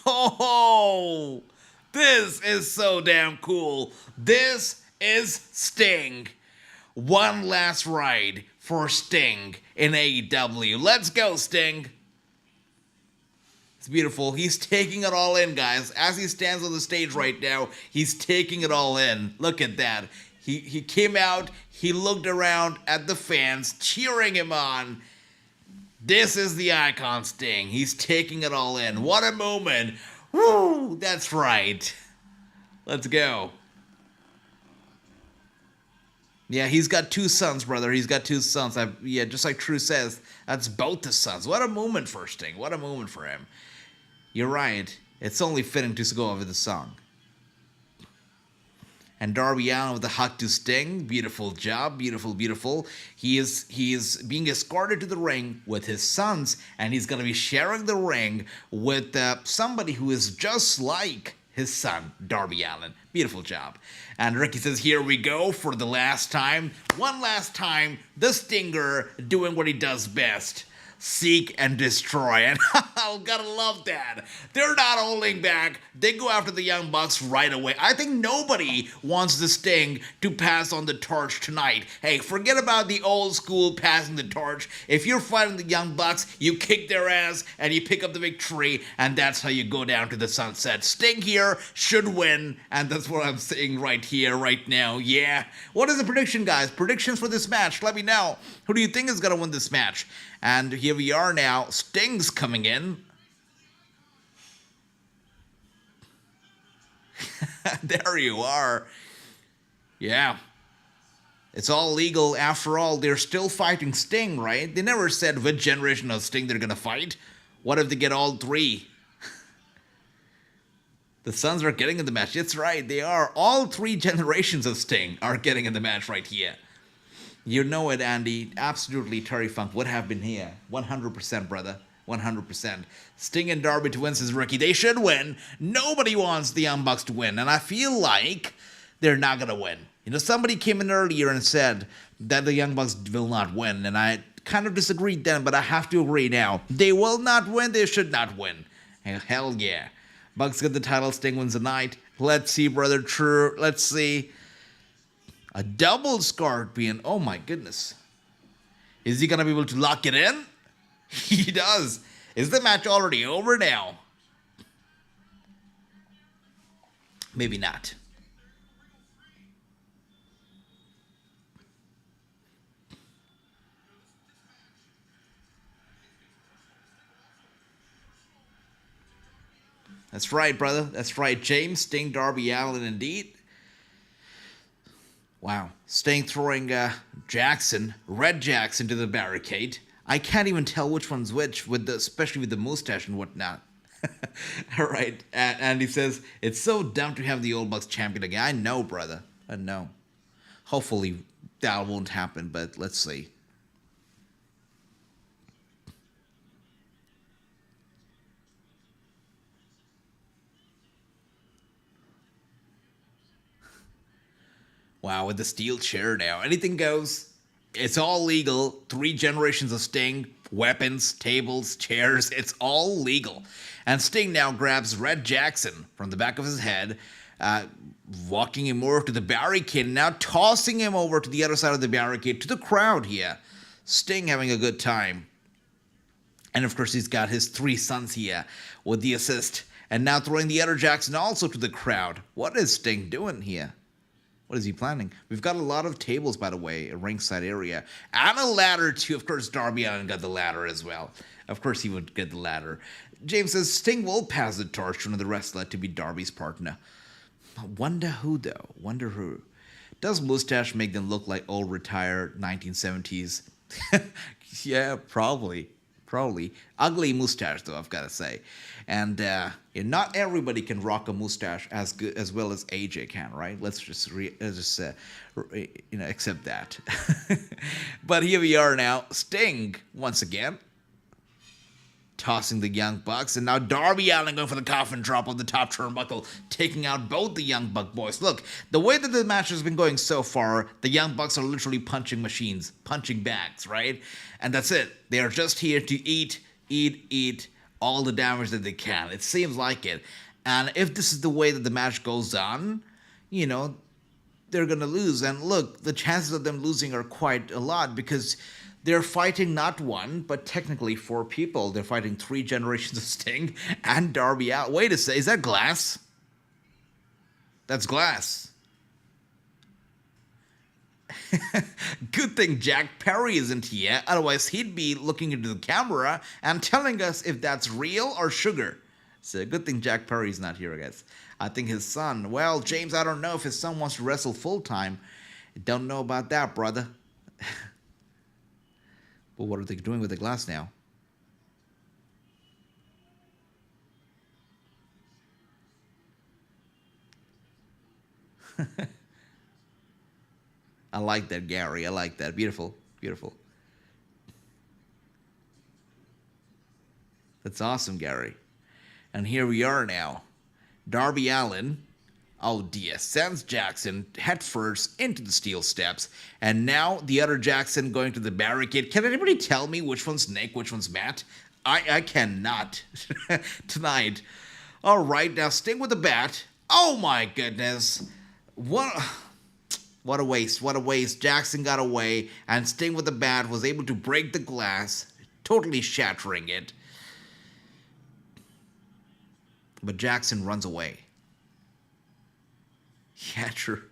Oh, this is so damn cool. This is Sting. One last ride for Sting in AEW. Let's go, Sting. It's beautiful. He's taking it all in, guys. As he stands on the stage right now, he's taking it all in. Look at that. He came out, he looked around at the fans, cheering him on. This is the icon Sting. He's taking it all in. What a moment. Woo! That's right. Let's go. Yeah, he's got two sons, brother. He's got two sons. Yeah, just like True says, that's both his sons. What a moment for Sting. What a moment for him. You're right. It's only fitting to go over the song. And Darby Allin with a hug to Sting. Beautiful job. Beautiful, beautiful. He is being escorted to the ring with his sons, and he's going to be sharing the ring with somebody who is just like his son, Darby Allin. Beautiful job. And Ricky says, here we go for the last time. One last time, the Stinger doing what he does best. Seek and destroy. And I gotta love that. They're not holding back. They go after the Young Bucks right away. I think nobody wants the Sting to pass on the torch tonight. Hey, forget about the old school passing the torch. If you're fighting the Young Bucks, you kick their ass and you pick up the victory, and that's how you go down to the sunset. Sting here should win, and that's what I'm saying right here, right now. Yeah. What is the prediction, guys? Predictions for this match? Let me know. Who do you think is gonna win this match? And here we are now. Sting's coming in. There you are. Yeah. It's all legal. After all, they're still fighting Sting, right? They never said which generation of Sting they're going to fight. What if they get all three? The Sons are getting in the match. That's right. They are. All three generations of Sting are getting in the match right here. You know it, Andy. Absolutely, Terry Funk would have been here. 100%, brother. 100%. Sting and Darby to win, says Ricky. They should win. Nobody wants the Young Bucks to win. And I feel like they're not going to win. You know, somebody came in earlier and said that the Young Bucks will not win. And I kind of disagreed then, but I have to agree now. They will not win. They should not win. Hell yeah. Bucks get the title. Sting wins the night. Let's see, brother. True. Let's see. A double Scorpion. Oh my goodness. Is he going to be able to lock it in? He does. Is the match already over now? Maybe not. That's right, brother. That's right. James, Sting, Darby Allin, indeed. Wow. Sting throwing Jackson, Red Jackson, to the barricade. I can't even tell which one's which, especially with the mustache and whatnot. All right. And he says, it's so dumb to have the Old Bucks champion again. I know, brother. I know. Hopefully that won't happen, but let's see. Wow, with the steel chair now. Anything goes. It's all legal. 3 generations of Sting. Weapons, tables, chairs. It's all legal. And Sting now grabs Red Jackson from the back of his head. walking him over to the barricade, and now tossing him over to the other side of the barricade to the crowd here. Sting having a good time. And of course, he's got his 3 sons here with the assist. And now throwing the other Jackson also to the crowd. What is Sting doing here? What is he planning? We've got a lot of tables, by the way, a ringside area. And a ladder, too. Of course, Darby Allin got the ladder as well. Of course, he would get the ladder. James says Sting will pass the torch to another wrestler to be Darby's partner. Wonder who, though? Wonder who? Does mustache make them look like old retired 1970s? Yeah, probably. Ugly mustache, though, I've got to say. And not everybody can rock a mustache as good as well as AJ can, right? Let's just accept that. But here we are now. Sting once again tossing the Young Bucks, and now Darby Allin going for the coffin drop on the top turnbuckle, taking out both the Young Buck boys. Look, the way that the match has been going so far, the Young Bucks are literally punching machines, punching bags, right? And that's it. They are just here to eat all the damage that they can. It seems like it. And if this is the way that the match goes on, they're going to lose. And look, the chances of them losing are quite a lot because they're fighting not 1, but technically 4 people. They're fighting 3 generations of Sting and Darby Allin. Wait a second, is that glass? That's glass. Good thing Jack Perry isn't here, otherwise he'd be looking into the camera and telling us if that's real or sugar. So good thing Jack Perry's not here, I guess. I think his son, well, James, I don't know if his son wants to wrestle full-time. Don't know about that, brother. But what are they doing with the glass now? I like that, Gary. I like that. Beautiful. That's awesome, Gary. And here we are now. Darby Allin, oh dear, sends Jackson headfirst into the steel steps. And now the other Jackson going to the barricade. Can anybody tell me which one's Nick, which one's Matt? I cannot tonight. All right, now Sting with the bat. Oh my goodness. What a waste. Jackson got away, and Sting with the bat was able to break the glass, totally shattering it. But Jackson runs away. Yeah, true.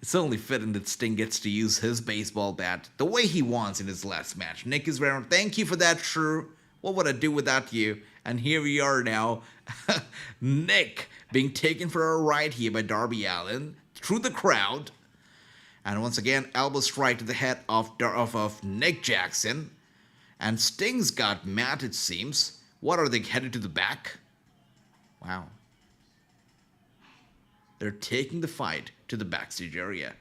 It's only fitting that Sting gets to use his baseball bat the way he wants in his last match. Nick is around. Thank you for that, True. What would I do without you? And here we are now. Nick being taken for a ride here by Darby Allin through the crowd. And once again, elbow strike to the head of Nick Jackson. And Sting's got Matt, it seems. What, are they headed to the back? Wow. They're taking the fight to the backstage area.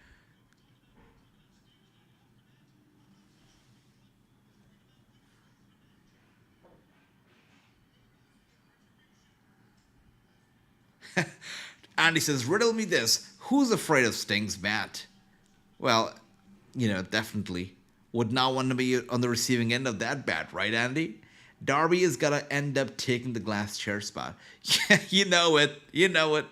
Andy says, riddle me this. Who's afraid of Sting's bat? Well, definitely would not want to be on the receiving end of that bat, right, Andy? Darby is going to end up taking the glass chair spot. Yeah, you know it.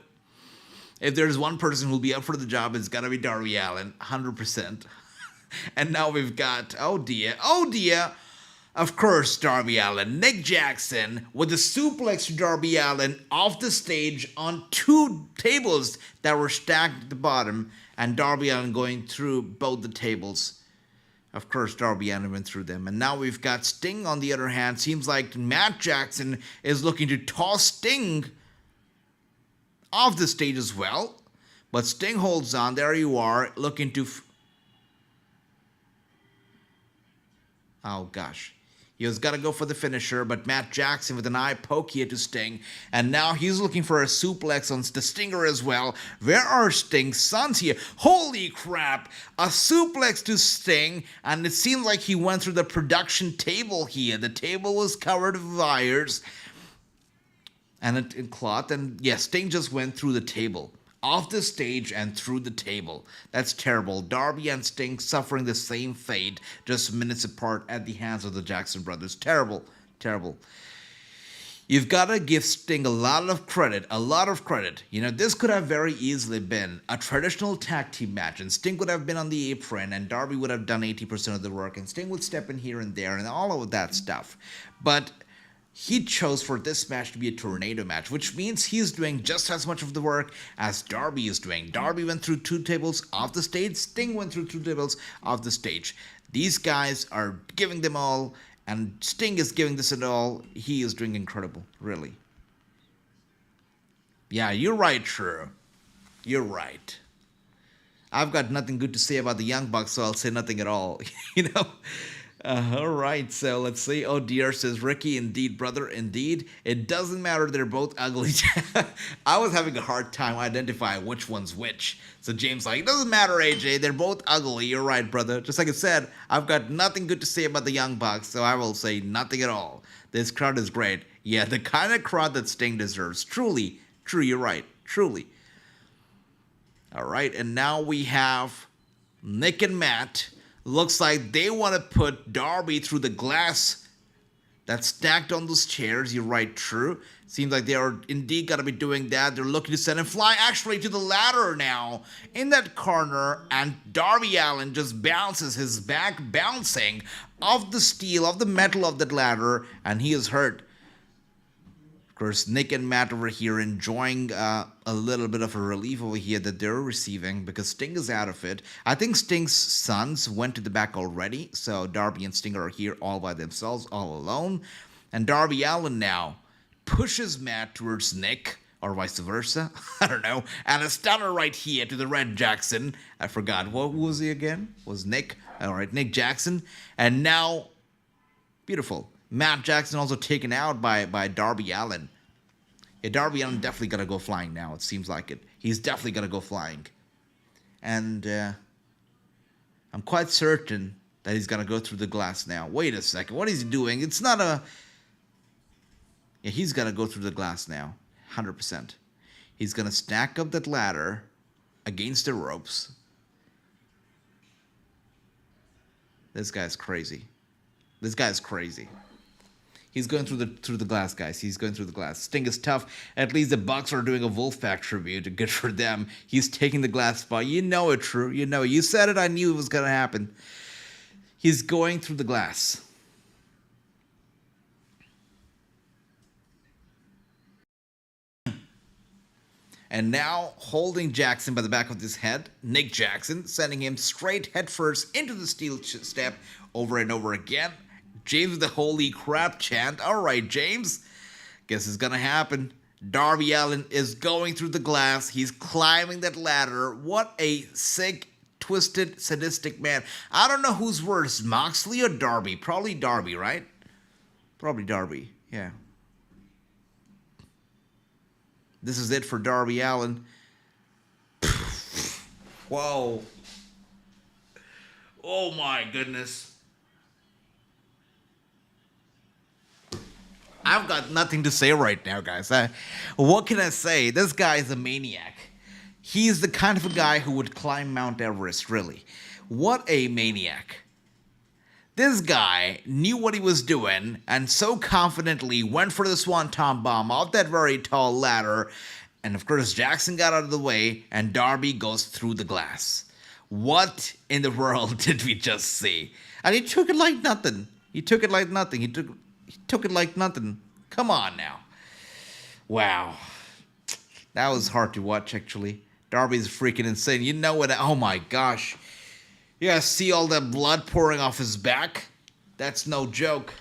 If there's one person who'll be up for the job, it's got to be Darby Allin, 100%. And now we've got, oh dear. Of course, Darby Allin, Nick Jackson with a suplex to Darby Allin off the stage on 2 tables that were stacked at the bottom, and Darby Allin going through both the tables. Of course, Darby Allin went through them. And now we've got Sting on the other hand. Seems like Matt Jackson is looking to toss Sting off the stage as well. But Sting holds on. There you are, looking to... oh, gosh. He was got to go for the finisher, but Matt Jackson with an eye poke here to Sting. And now he's looking for a suplex on the Stinger as well. Where are Sting's sons here? Holy crap! A suplex to Sting, and it seems like he went through the production table here. The table was covered with wires and in cloth, and yes, Sting just went through the table. Off the stage and through the table. That's terrible. Darby and Sting suffering the same fate just minutes apart at the hands of the Jackson brothers. Terrible. You've got to give Sting a lot of credit, a lot of credit. You know, this could have very easily been a traditional tag team match, and Sting would have been on the apron, and Darby would have done 80% of the work, and Sting would step in here and there, and all of that stuff. But he chose for this match to be a tornado match, which means he's doing just as much of the work as Darby is doing. Darby went through 2 tables off the stage, Sting went through 2 tables off the stage. These guys are giving them all, and Sting is giving this and all. He is doing incredible, really. Yeah, you're right, True. You're right. I've got nothing good to say about the Young Bucks, so I'll say nothing at all. You know? All right, so let's see. Oh dear, says Ricky. Indeed, brother, indeed. It doesn't matter. They're both ugly. I was having a hard time identifying which one's which. So James like, it doesn't matter, AJ. They're both ugly. You're right, brother. Just like I said, I've got nothing good to say about the Young Bucks, so I will say nothing at all. This crowd is great. Yeah, the kind of crowd that Sting deserves. Truly, true, you're right. Truly. All right, and now we have Nick and Matt. Looks like they want to put Darby through the glass that's stacked on those chairs. You're right, True. Seems like they are indeed going to be doing that. They're looking to send him fly actually to the ladder now in that corner. And Darby Allin just bounces, his back bouncing off the steel, off the metal of that ladder. And he is hurt. Of course, Nick and Matt over here enjoying a little bit of a relief over here that they're receiving because Sting is out of it. I think Sting's sons went to the back already, so Darby and Sting are here all by themselves, all alone. And Darby Allin now pushes Matt towards Nick, or vice versa. I don't know. And a stunner right here to the Red Jackson. I forgot. What was he again? Was Nick? All right, Nick Jackson. And now, beautiful. Matt Jackson also taken out by Darby Allin. Yeah, Darby Allin definitely gonna go flying now. It seems like it. He's definitely gonna go flying. And I'm quite certain that he's gonna go through the glass now. Wait a second. What is he doing? It's not a... Yeah, he's gonna go through the glass now. 100%. He's gonna stack up that ladder against the ropes. This guy's crazy. This guy's crazy. He's going through the glass, guys. He's going through the glass. Sting is tough. At least the Bucks are doing a Wolfpack tribute. Good for them. He's taking the glass spot. You know it, True. You know it. You said it. I knew it was going to happen. He's going through the glass. And now, holding Jackson by the back of his head, Nick Jackson, sending him straight headfirst into the steel step over and over again. James with the holy crap chant. All right, James. Guess it's gonna happen. Darby Allin is going through the glass. He's climbing that ladder. What a sick, twisted, sadistic man. I don't know who's worse, Moxley or Darby. Probably Darby, right? Probably Darby, yeah. This is it for Darby Allin. Whoa. Oh my goodness. I've got nothing to say right now, guys. What can I say? This guy is a maniac. He's the kind of a guy who would climb Mount Everest, really. What a maniac. This guy knew what he was doing and so confidently went for the Swanton Bomb off that very tall ladder. And of course, Jackson got out of the way and Darby goes through the glass. What in the world did we just see? And he took it like nothing. He took it like nothing. He took it like nothing. Come on now. Wow. That was hard to watch, actually. Darby's freaking insane. You know what? Oh my gosh. You guys see all that blood pouring off his back? That's no joke.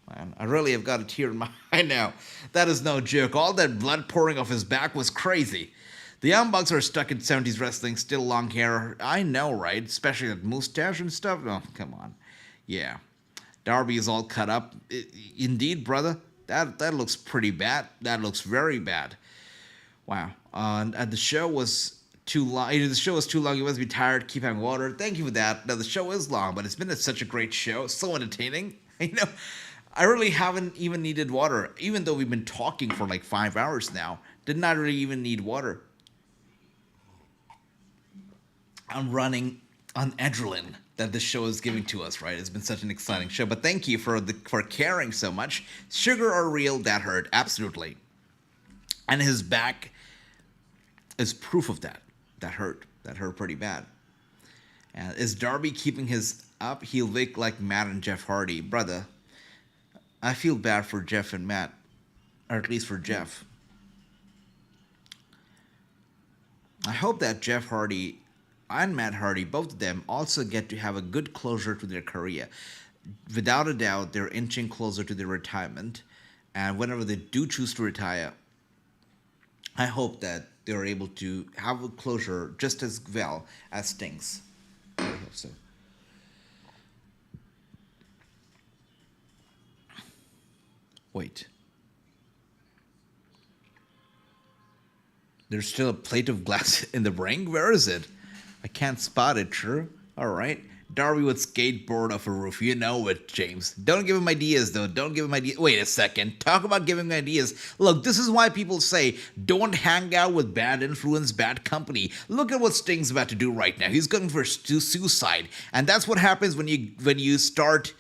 Man, I really have got a tear in my eye now. That is no joke. All that blood pouring off his back was crazy. The Young Bucks are stuck in 70s wrestling, still long hair. I know, right? Especially that mustache and stuff. Oh, come on. Yeah. Darby is all cut up. Indeed, brother. That looks pretty bad. That looks very bad. Wow. And the show was too long. The show was too long. You must be tired. Keep having water. Thank you for that. Now, the show is long, but it's been such a great show. So entertaining. You know, I really haven't even needed water. Even though we've been talking for like 5 hours now. Did not really even need water. I'm running on adrenaline that this show is giving to us, right? It's been such an exciting show. But thank you for caring so much. Sugar or real, that hurt, absolutely. And his back is proof of that. That hurt. That hurt pretty bad. And is Darby keeping his up? He'll look like Matt and Jeff Hardy. Brother, I feel bad for Jeff and Matt. Or at least for Jeff. I hope that Jeff Hardy and Matt Hardy, both of them, also get to have a good closure to their career. Without a doubt, they're inching closer to their retirement. And whenever they do choose to retire, I hope that they're able to have a closure just as well as Sting's. I hope so. Wait. There's still a plate of glass in the ring? Where is it? I can't spot it, true? Alright. Darby would skateboard off a roof. You know it, James. Don't give him ideas, though. Don't give him ideas. Wait a second. Talk about giving ideas. Look, this is why people say, don't hang out with bad influence, bad company. Look at what Sting's about to do right now. He's going for suicide. And that's what happens when you start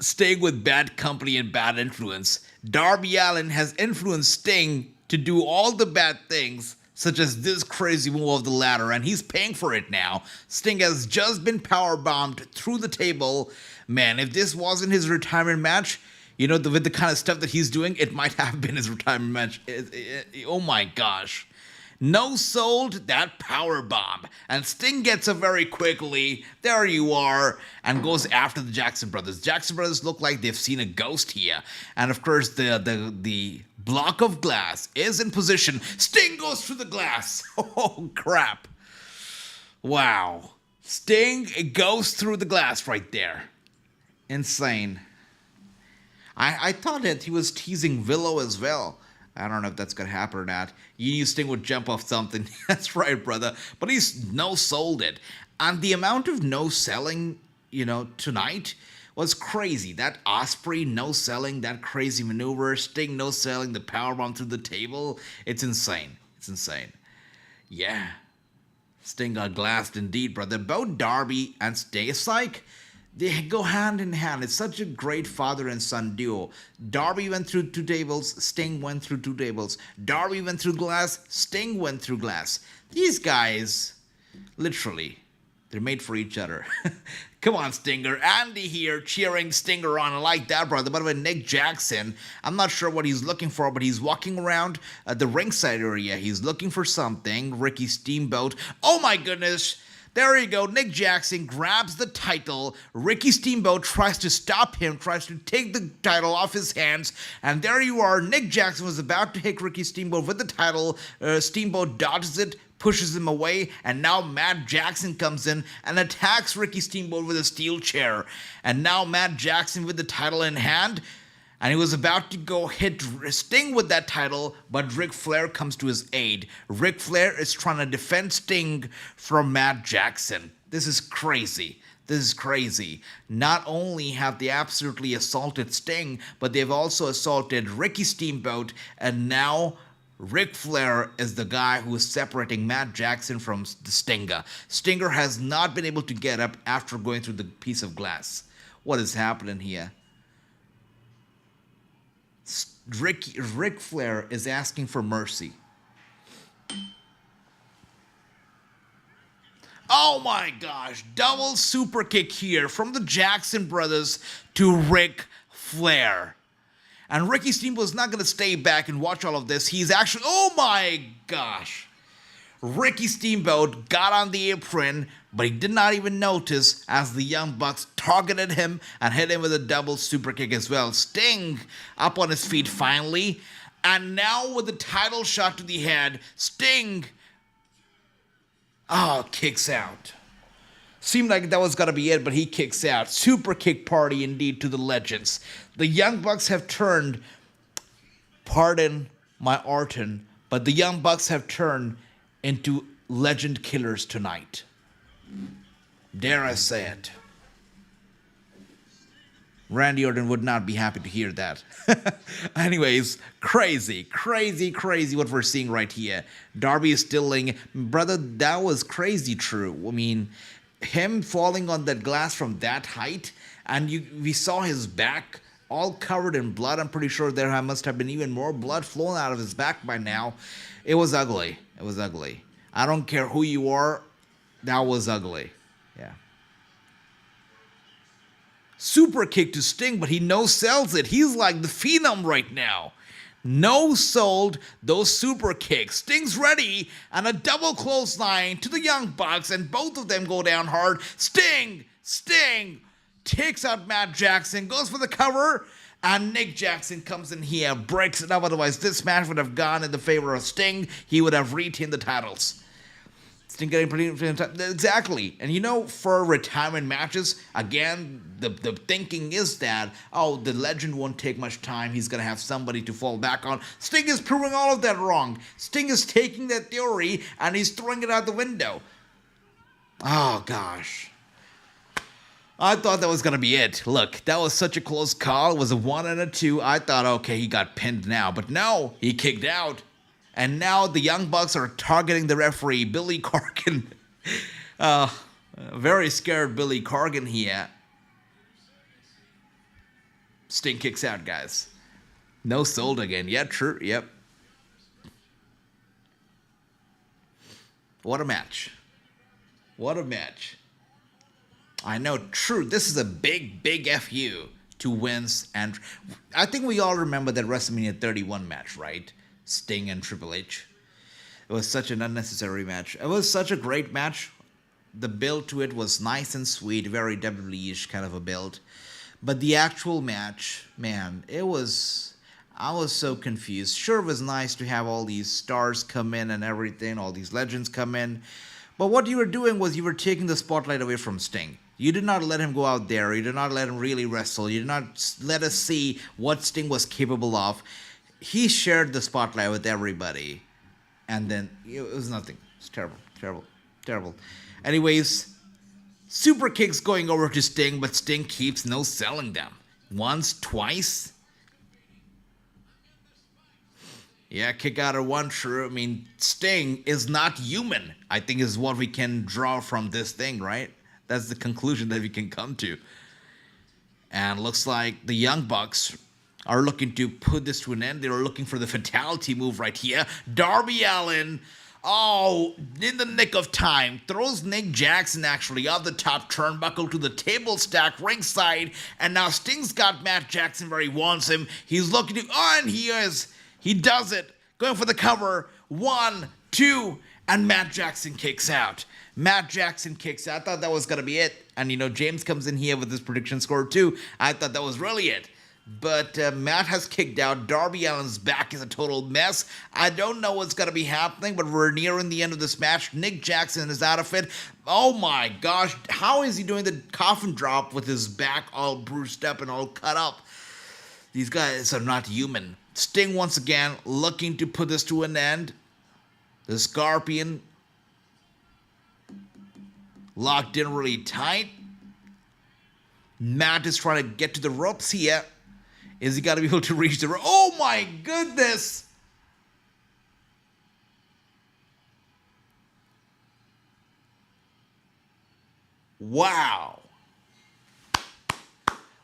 staying with bad company and bad influence. Darby Allin has influenced Sting to do all the bad things, such as this crazy move of the ladder, and he's paying for it now. Sting has just been powerbombed through the table. Man, if this wasn't his retirement match, with the kind of stuff that he's doing, it might have been his retirement match. Oh my gosh. No sold that power bomb. And Sting gets up very quickly. There you are. And goes after the Jackson brothers. Jackson brothers look like they've seen a ghost here. And of course, the block of glass is in position. Sting goes through the glass. Oh, crap. Wow. Sting goes through the glass right there. Insane. I thought that he was teasing Willow as well. I don't know if that's going to happen or not. You knew Sting would jump off something. That's right, brother. But he's no-sold it. And the amount of no-selling, tonight was crazy. That Ospreay no-selling, that crazy maneuver, Sting no-selling, the powerbomb through the table. It's insane. It's insane. Yeah. Sting got glassed indeed, brother. Both Darby and Sting, it's like they go hand in hand. It's such a great father and son duo. Darby went through 2 tables, Sting went through 2 tables. Darby went through glass, Sting went through glass. These guys, literally, they're made for each other. Come on, Stinger. Andy here cheering Stinger on. I like that, brother. By the way, Nick Jackson, I'm not sure what he's looking for, but he's walking around the ringside area. He's looking for something. Ricky Steamboat. Oh my goodness. There you go. Nick Jackson grabs the title. Ricky Steamboat tries to stop him, tries to take the title off his hands. And there you are. Nick Jackson was about to hit Ricky Steamboat with the title. Steamboat dodges it, pushes him away. And now Matt Jackson comes in and attacks Ricky Steamboat with a steel chair. And now Matt Jackson with the title in hand. And he was about to go hit Sting with that title, but Ric Flair comes to his aid. Ric Flair is trying to defend Sting from Matt Jackson. This is crazy. This is crazy. Not only have they absolutely assaulted Sting, but they've also assaulted Ricky Steamboat, and now Ric Flair is the guy who is separating Matt Jackson from the Stinger. Stinger has not been able to get up after going through the piece of glass. What is happening here? Ric Flair is asking for mercy. Oh my gosh, double super kick here from the Jackson brothers to Ric Flair. And Ricky Steamboat's not going to stay back and watch all of this. He's actually, oh my gosh. Ricky Steamboat got on the apron, but he did not even notice as the Young Bucks targeted him and hit him with a double super kick as well. Sting up on his feet finally, and now with the title shot to the head, Sting, kicks out. Seemed like that was going to be it, but he kicks out. Super kick party indeed to the legends. The Young Bucks have turned, pardon my Orton, but the Young Bucks have turned into legend killers tonight. Dare I say it. Randy Orton would not be happy to hear that. Anyways, crazy what we're seeing right here. Darby is stilling. Brother, that was crazy true. I mean, him falling on that glass from that height, and we saw his back all covered in blood. I'm pretty sure there must have been even more blood flowing out of his back by now. It was ugly. It was ugly. I don't care who you are. That was ugly. Yeah. Super kick to Sting, but he no-sells it. He's like the Phenom right now. No-sold those super kicks. Sting's ready, and a double clothesline to the Young Bucks, and both of them go down hard. Sting takes out Matt Jackson, goes for the cover, and Nick Jackson comes in here, breaks it up. Otherwise, this match would have gone in the favor of Sting. He would have retained the titles. Sting getting pretty exactly. And you know, for retirement matches, again, the thinking is that, oh, the legend won't take much time. He's going to have somebody to fall back on. Sting is proving all of that wrong. Sting is taking that theory and he's throwing it out the window. Oh, gosh. I thought that was going to be it. Look, that was such a close call. It was a 1 and a 2. I thought, okay, he got pinned now. But no, he kicked out. And now the Young Bucks are targeting the referee, Billy Corgan. Very scared Billy Corgan here. Sting kicks out, guys. No sold again. Yeah, true. Yep. What a match. What a match. I know, true. This is a big FU to Vince. And I think we all remember that WrestleMania 31 match, right? Sting and Triple H. It was such an unnecessary match. It was such a great match. The build to it was nice and sweet, very WWE-ish kind of a build. But the actual match, man, I was so confused. Sure, it was nice to have all these stars come in and everything, all these legends come in. But what you were doing was you were taking the spotlight away from Sting. You did not let him go out there. You did not let him really wrestle. You did not let us see what Sting was capable of. He shared the spotlight with everybody. And then it was nothing. It's terrible. Anyways, super kicks going over to Sting, but Sting keeps no selling them. Once, twice. Yeah, kick out of one, true. I mean, Sting is not human, I think is what we can draw from this thing, right? That's the conclusion that we can come to. And looks like the Young Bucks are looking to put this to an end. They were looking for the fatality move right here. Darby Allin, in the nick of time, throws Nick Jackson actually off the top turnbuckle to the table stack ringside. And now Sting's got Matt Jackson where he wants him. He's looking to, and he does it. Going for the cover. 1, 2, and Matt Jackson kicks out. I thought that was going to be it. And, James comes in here with his prediction score too. I thought that was really it. But Matt has kicked out. Darby Allin's back is a total mess. I don't know what's going to be happening, but we're nearing the end of this match. Nick Jackson is out of it. Oh my gosh. How is he doing the coffin drop with his back all bruised up and all cut up? These guys are not human. Sting once again looking to put this to an end. The Scorpion locked in really tight. Matt is trying to get to the ropes here. Is he got to be able to reach the rope? Oh my goodness! Wow.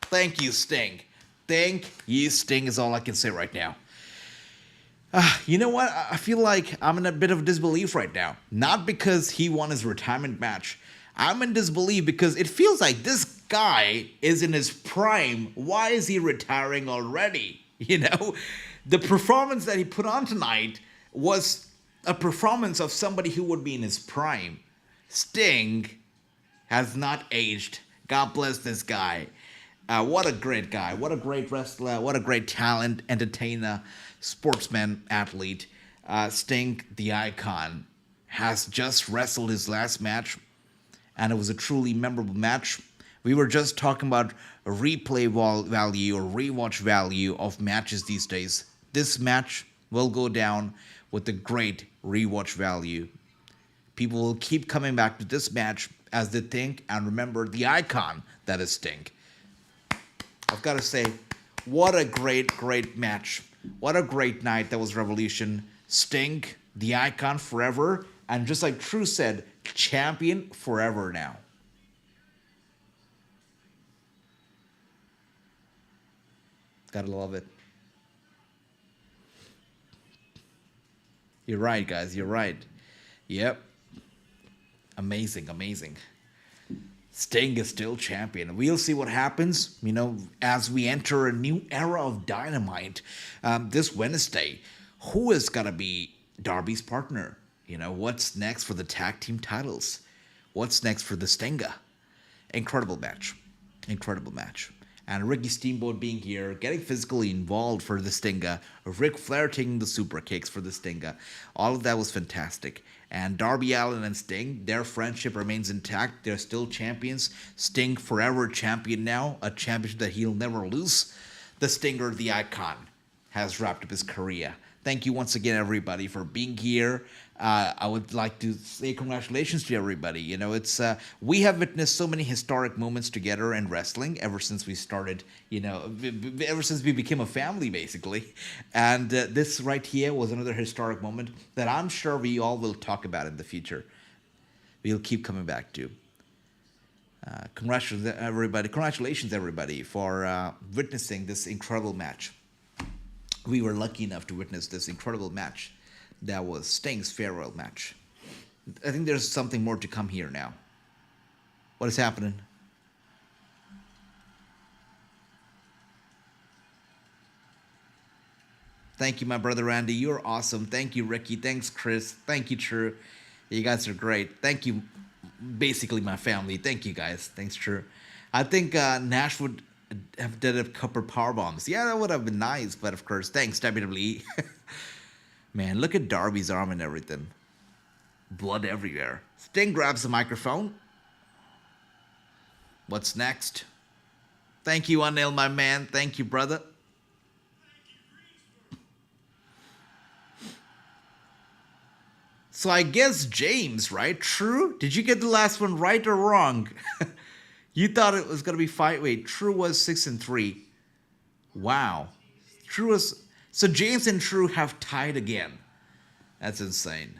Thank you, Sting. Thank you, Sting is all I can say right now. You know what? I feel like I'm in a bit of disbelief right now. Not because he won his retirement match. I'm in disbelief because it feels like this guy is in his prime. Why is he retiring already? The performance that he put on tonight was a performance of somebody who would be in his prime. Sting has not aged. God bless this guy. What a great guy. What a great wrestler. What a great talent, entertainer, sportsman, athlete. Sting, the icon, has just wrestled his last match. And it was a truly memorable match. We were just talking about replay value or rewatch value of matches these days. This match will go down with a great rewatch value. People will keep coming back to this match as they think and remember the icon that is Sting. I've got to say, what a great match. What a great night that was Revolution. Sting, the icon forever, and just like True said, champion forever now. Gotta love it. You're right, guys. You're right. Yep. Amazing. Sting is still champion. We'll see what happens, as we enter a new era of Dynamite this Wednesday. Who is going to be Darby's partner? What's next for the tag team titles? What's next for the Stinger? Incredible match. And Ricky Steamboat being here, getting physically involved for the Stinger. Ric Flair taking the super kicks for the Stinger. All of that was fantastic. And Darby Allin and Sting, their friendship remains intact. They're still champions. Sting forever champion now, a championship that he'll never lose. The Stinger, the icon, has wrapped up his career. Thank you once again, everybody, for being here. I would like to say congratulations to everybody. We have witnessed so many historic moments together in wrestling ever since we started, ever since we became a family, basically. And this right here was another historic moment that I'm sure we all will talk about in the future. We'll keep coming back to. Congratulations, everybody, for witnessing this incredible match. We were lucky enough to witness this incredible match. That was Sting's farewell match. I think there's something more to come here now. What is happening? Thank you, my brother Randy. You're awesome. Thank you, Ricky. Thanks, Chris. Thank you, True. You guys are great. Thank you, basically my family. Thank you, guys. Thanks, True. I think Nash would have did a couple power bombs. Yeah, that would have been nice. But of course, thanks, WWE. Man, look at Darby's arm and everything. Blood everywhere. Sting grabs the microphone. What's next? Thank you, Unnail, my man. Thank you, brother. So I guess James, right? True? Did you get the last one right or wrong? You thought it was going to be 5. Wait, True was 6-3. Wow. True was... So James and True have tied again. That's insane.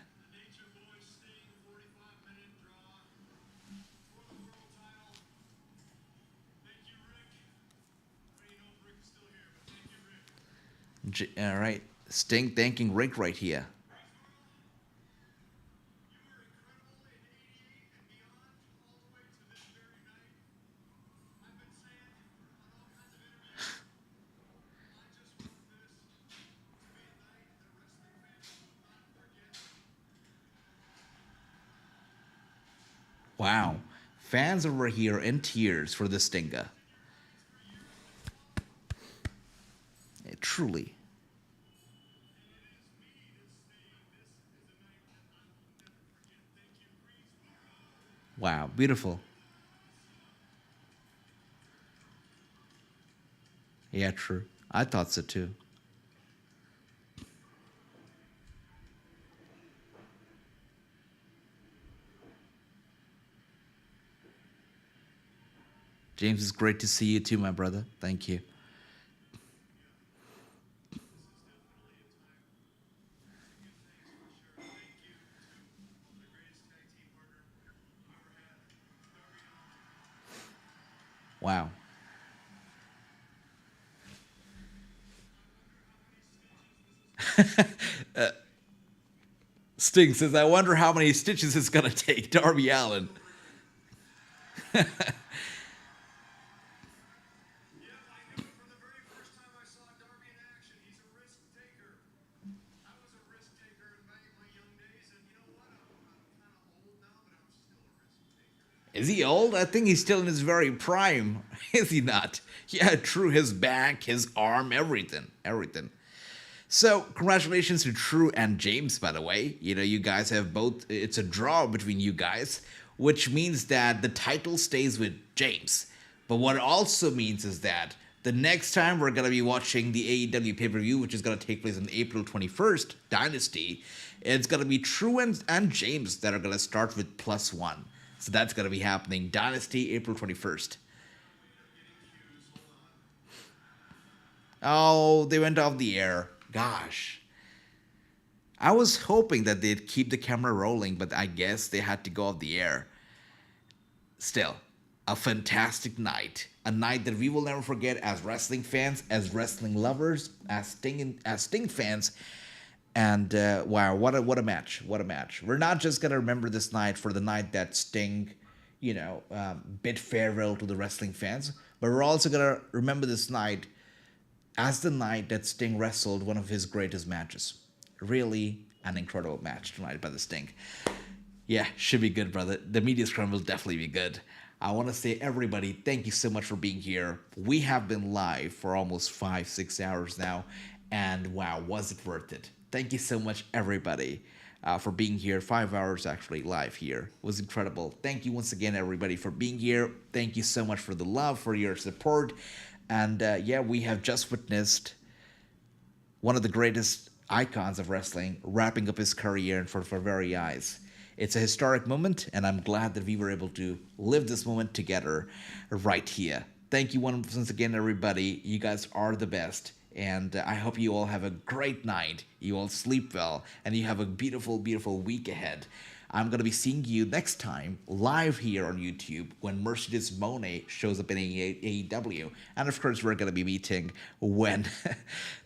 All right. Sting thanking Rick right here. Wow. Fans over here in tears for the Stinger. Truly. Wow. Beautiful. Yeah, true. I thought so too. James, it's great to see you too, my brother. Thank you. Wow. Sting says, I wonder how many stitches it's going to take, Darby Allin. Is he old? I think he's still in his very prime. Is he not? Yeah, true. His back, his arm, everything. Everything. So, congratulations to True and James, by the way. You guys have both... It's a draw between you guys, which means that the title stays with James. But what it also means is that the next time we're going to be watching the AEW pay-per-view, which is going to take place on April 21st, Dynasty, it's going to be True and James that are going to start with +1. So that's going to be happening. Dynasty, April 21st. Oh, they went off the air. Gosh. I was hoping that they'd keep the camera rolling, but I guess they had to go off the air. Still, a fantastic night. A night that we will never forget as wrestling fans, as wrestling lovers, as Sting fans. And wow, what a match! What a match! We're not just gonna remember this night for the night that Sting, bid farewell to the wrestling fans, but we're also gonna remember this night as the night that Sting wrestled one of his greatest matches. Really an incredible match tonight by the Sting. Yeah, should be good, brother. The media scrum will definitely be good. I want to say, everybody, thank you so much for being here. We have been live for almost 5-6 hours now, and wow, was it worth it? Thank you so much, everybody, for being here. 5 hours actually live here. It was incredible. Thank you once again, everybody, for being here. Thank you so much for the love, for your support. And yeah, we have just witnessed one of the greatest icons of wrestling wrapping up his career in front of our very eyes. It's a historic moment, and I'm glad that we were able to live this moment together right here. Thank you once again, everybody. You guys are the best. And I hope you all have a great night. You all sleep well, and you have a beautiful, beautiful week ahead. I'm going to be seeing you next time live here on YouTube when Mercedes Moné shows up in AEW. And of course, we're going to be meeting when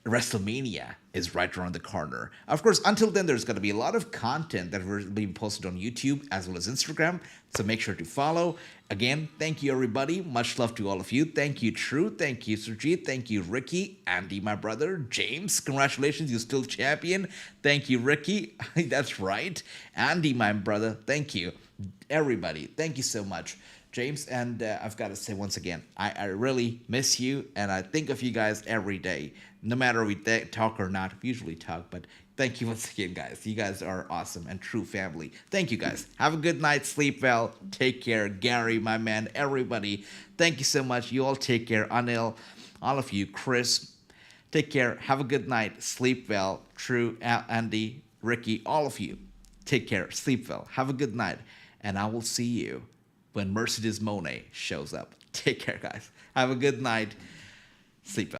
WrestleMania is right around the corner. Of course, until then, there's going to be a lot of content that will be posted on YouTube as well as Instagram. So make sure to follow. Again, thank you, everybody. Much love to all of you. Thank you, True. Thank you, Surjit. Thank you, Ricky. Andy, my brother. James, congratulations. You're still champion. Thank you, Ricky. That's right. Andy, my brother. Thank you. Everybody, thank you so much. James, and I've got to say once again, I really miss you, and I think of you guys every day. No matter we talk or not, we usually talk, but thank you once again, guys. You guys are awesome and true family. Thank you, guys. Have a good night. Sleep well. Take care. Gary, my man, everybody. Thank you so much. You all take care. Anil, all of you. Chris, take care. Have a good night. Sleep well. True, Andy, Ricky, all of you. Take care. Sleep well. Have a good night. And I will see you when Mercedes Moné shows up. Take care, guys. Have a good night. Sleep well.